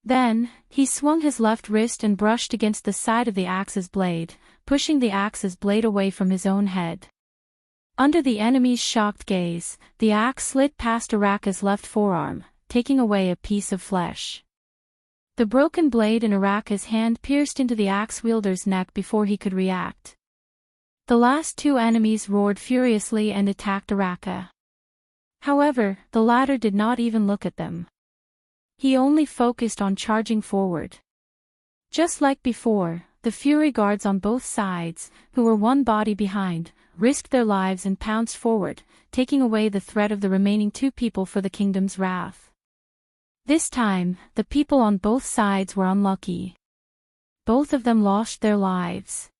Then, he swung his left wrist and brushed against the side of the axe's blade, pushing the axe's blade away from his own head. Under the enemy's shocked gaze, the axe slid past Araka's left forearm, taking away a piece of flesh. The broken blade in Araka's hand pierced into the axe-wielder's neck before he could react. The last 2 enemies roared furiously and attacked Araka. However, the latter did not even look at them. He only focused on charging forward. Just like before, the Fury Guards on both sides, who were one body behind, risked their lives and pounced forward, taking away the threat of the remaining 2 people for the kingdom's wrath. This time, the people on both sides were unlucky. Both of them lost their lives.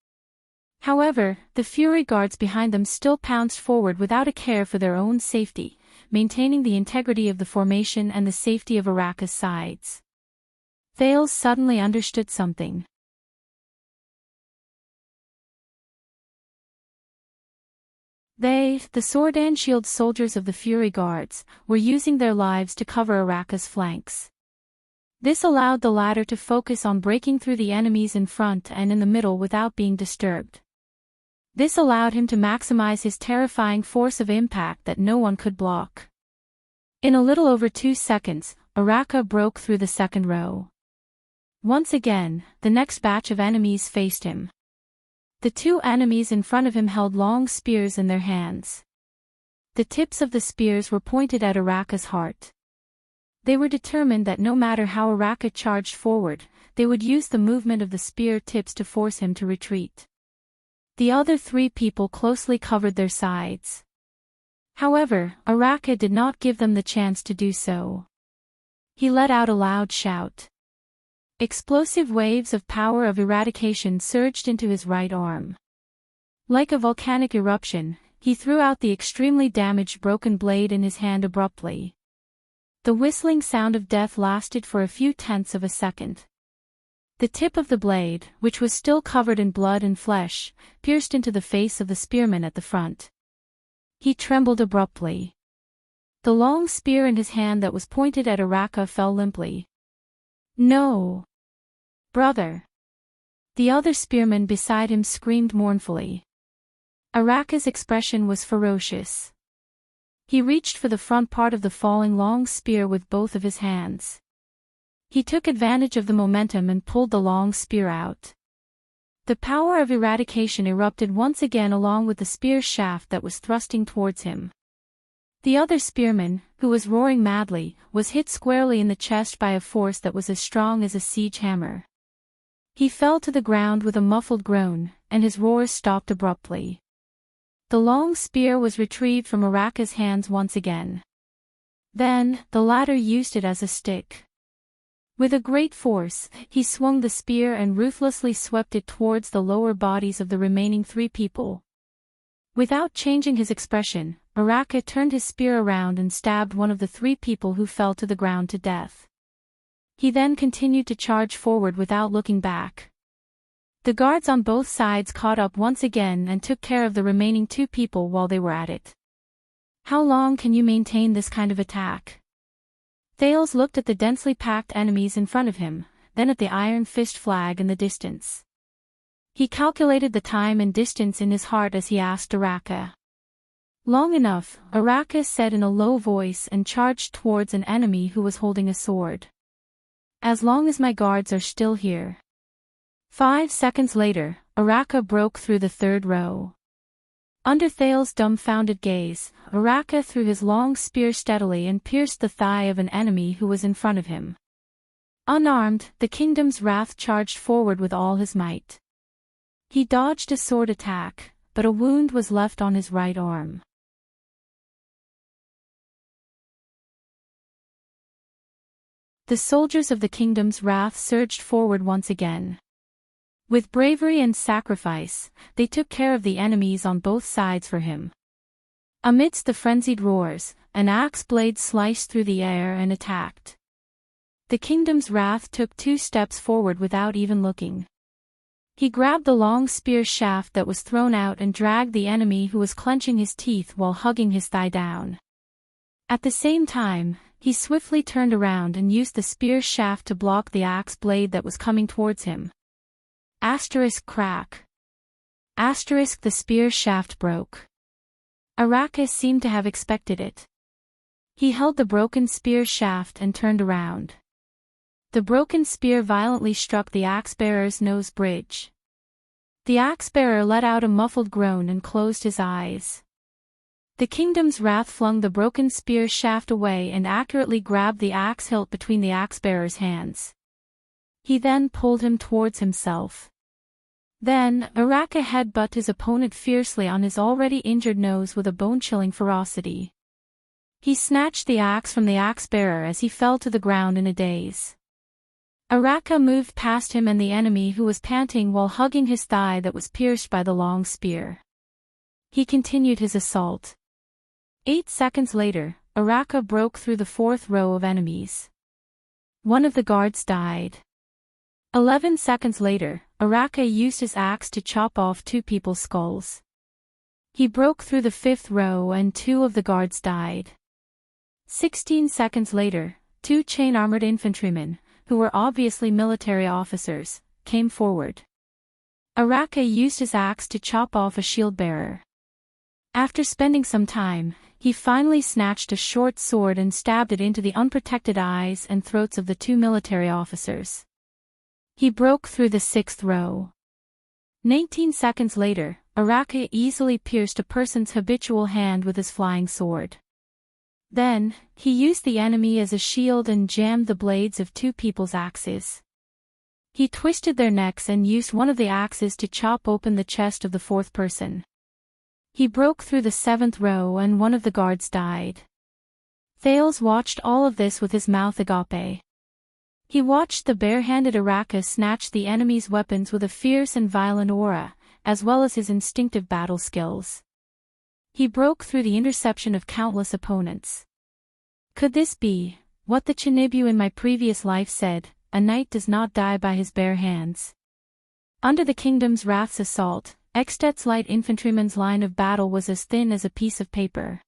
However, the Fury Guards behind them still pounced forward without a care for their own safety, maintaining the integrity of the formation and the safety of Araka's sides. Thales suddenly understood something. They, the sword and shield soldiers of the Fury Guards, were using their lives to cover Araka's flanks. This allowed the latter to focus on breaking through the enemies in front and in the middle without being disturbed. This allowed him to maximize his terrifying force of impact that no one could block. In a little over 2 seconds, Araka broke through the second row. Once again, the next batch of enemies faced him. The 2 enemies in front of him held long spears in their hands. The tips of the spears were pointed at Araka's heart. They were determined that no matter how Araka charged forward, they would use the movement of the spear tips to force him to retreat. The other 3 people closely covered their sides. However, Araka did not give them the chance to do so. He let out a loud shout. Explosive waves of power of eradication surged into his right arm. Like a volcanic eruption, he threw out the extremely damaged broken blade in his hand abruptly. The whistling sound of death lasted for a few tenths of a second. The tip of the blade, which was still covered in blood and flesh, pierced into the face of the spearman at the front. He trembled abruptly. The long spear in his hand that was pointed at Araka fell limply. "No! Brother!" The other spearman beside him screamed mournfully. Araka's expression was ferocious. He reached for the front part of the falling long spear with both of his hands. He took advantage of the momentum and pulled the long spear out. The power of eradication erupted once again along with the spear shaft that was thrusting towards him. The other spearman, who was roaring madly, was hit squarely in the chest by a force that was as strong as a siege hammer. He fell to the ground with a muffled groan, and his roars stopped abruptly. The long spear was retrieved from Araka's hands once again. Then, the latter used it as a stick. With a great force, he swung the spear and ruthlessly swept it towards the lower bodies of the remaining 3 people. Without changing his expression, Araka turned his spear around and stabbed one of the 3 people who fell to the ground to death. He then continued to charge forward without looking back. The guards on both sides caught up once again and took care of the remaining 2 people while they were at it. "How long can you maintain this kind of attack?" Thales looked at the densely packed enemies in front of him, then at the iron fist flag in the distance. He calculated the time and distance in his heart as he asked Araka. "Long enough," Araka said in a low voice and charged towards an enemy who was holding a sword. "As long as my guards are still here." 5 seconds later, Araka broke through the 3rd row. Under Thales' dumbfounded gaze, Araka threw his long spear steadily and pierced the thigh of an enemy who was in front of him. Unarmed, the Kingdom's Wrath charged forward with all his might. He dodged a sword attack, but a wound was left on his right arm. The soldiers of the Kingdom's Wrath surged forward once again. With bravery and sacrifice, they took care of the enemies on both sides for him. Amidst the frenzied roars, an axe blade sliced through the air and attacked. The Kingdom's Wrath took 2 steps forward without even looking. He grabbed the long spear shaft that was thrown out and dragged the enemy who was clenching his teeth while hugging his thigh down. At the same time, he swiftly turned around and used the spear shaft to block the axe blade that was coming towards him. Crack. The spear shaft broke. Araka seemed to have expected it. He held the broken spear shaft and turned around. The broken spear violently struck the axe-bearer's nose bridge. The axe-bearer let out a muffled groan and closed his eyes. The Kingdom's Wrath flung the broken spear shaft away and accurately grabbed the axe hilt between the axe-bearer's hands. He then pulled him towards himself. Then, Araka headbutted his opponent fiercely on his already injured nose with a bone-chilling ferocity. He snatched the axe from the axe-bearer as he fell to the ground in a daze. Araka moved past him and the enemy who was panting while hugging his thigh that was pierced by the long spear. He continued his assault. 8 seconds later, Araka broke through the 4th row of enemies. One of the guards died. 11 seconds later, Araka used his axe to chop off 2 people's skulls. He broke through the 5th row and 2 of the guards died. 16 seconds later, 2 chain-armored infantrymen, who were obviously military officers, came forward. Araka used his axe to chop off a shield-bearer. After spending some time, he finally snatched a short sword and stabbed it into the unprotected eyes and throats of the 2 military officers. He broke through the 6th row. 19 seconds later, Araka easily pierced a person's habitual hand with his flying sword. Then, he used the enemy as a shield and jammed the blades of 2 people's axes. He twisted their necks and used one of the axes to chop open the chest of the 4th person. He broke through the 7th row and one of the guards died. Thales watched all of this with his mouth agape. He watched the bare-handed Araka snatch the enemy's weapons with a fierce and violent aura, as well as his instinctive battle skills. He broke through the interception of countless opponents. Could this be what the Chinibu in my previous life said, a knight does not die by his bare hands? Under the kingdom's wrath's assault, Ekstet's light infantryman's line of battle was as thin as a piece of paper.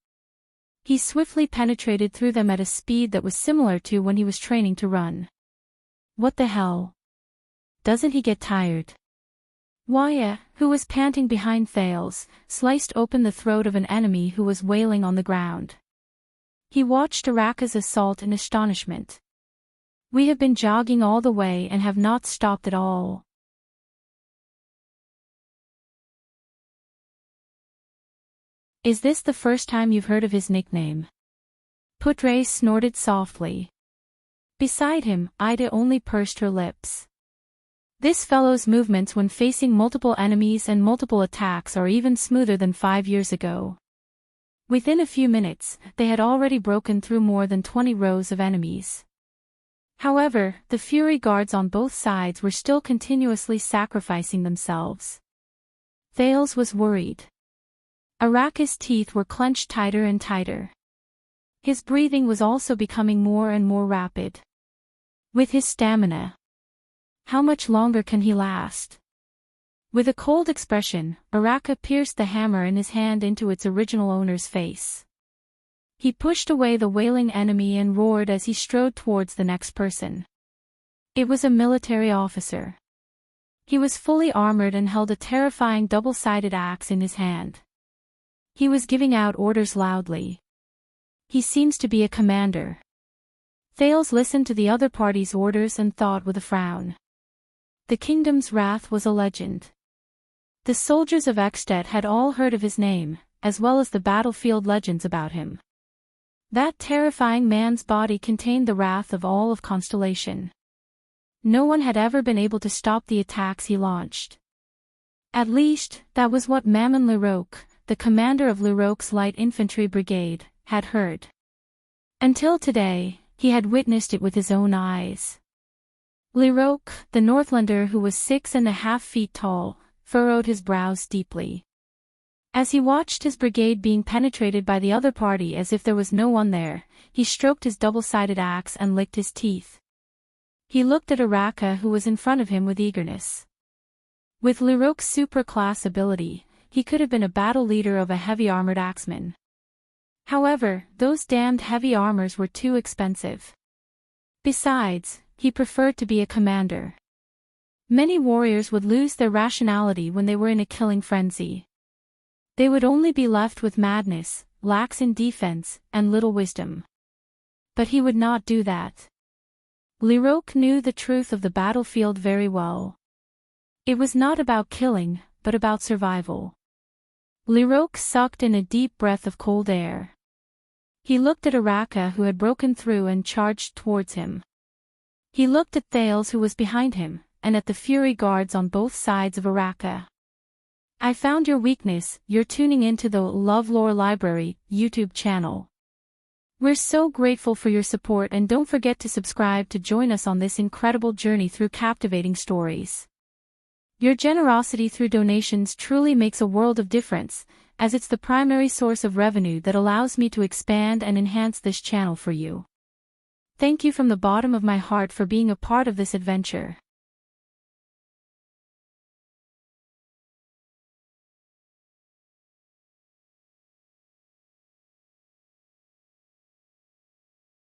He swiftly penetrated through them at a speed that was similar to when he was training to run. What the hell? Doesn't he get tired? Waya, who was panting behind Thales, sliced open the throat of an enemy who was wailing on the ground. He watched Araka's assault in astonishment. We have been jogging all the way and have not stopped at all. Is this the first time you've heard of his nickname? Putre snorted softly. Beside him, Ida only pursed her lips. This fellow's movements when facing multiple enemies and multiple attacks are even smoother than 5 years ago. Within a few minutes, they had already broken through more than 20 rows of enemies. However, the Fury guards on both sides were still continuously sacrificing themselves. Thales was worried. Araka's teeth were clenched tighter and tighter. His breathing was also becoming more and more rapid. With his stamina, how much longer can he last? With a cold expression, Araka pierced the hammer in his hand into its original owner's face. He pushed away the wailing enemy and roared as he strode towards the next person. It was a military officer. He was fully armored and held a terrifying double-sided axe in his hand. He was giving out orders loudly. He seems to be a commander. Thales listened to the other party's orders and thought with a frown. The kingdom's wrath was a legend. The soldiers of Ekstet had all heard of his name, as well as the battlefield legends about him. That terrifying man's body contained the wrath of all of Constellation. No one had ever been able to stop the attacks he launched. At least, that was what Mammon Leroque, the commander of Leroque's light infantry brigade, had heard. Until today, he had witnessed it with his own eyes. Leroque, the Northlander who was 6.5 feet tall, furrowed his brows deeply. As he watched his brigade being penetrated by the other party as if there was no one there, he stroked his double-sided axe and licked his teeth. He looked at Araka who was in front of him with eagerness. With Leroque's super-class ability, he could have been a battle leader of a heavy-armored axeman. However, those damned heavy armors were too expensive. Besides, he preferred to be a commander. Many warriors would lose their rationality when they were in a killing frenzy. They would only be left with madness, lax in defense, and little wisdom. But he would not do that. Leroque knew the truth of the battlefield very well. It was not about killing, but about survival. Leroque sucked in a deep breath of cold air. He looked at Araka who had broken through and charged towards him. He looked at Thales who was behind him, and at the Fury guards on both sides of Araka. I found your weakness, you're tuning into the LoveLore Library YouTube channel. We're so grateful for your support and don't forget to subscribe to join us on this incredible journey through captivating stories. Your generosity through donations truly makes a world of difference, as it's the primary source of revenue that allows me to expand and enhance this channel for you. Thank you from the bottom of my heart for being a part of this adventure.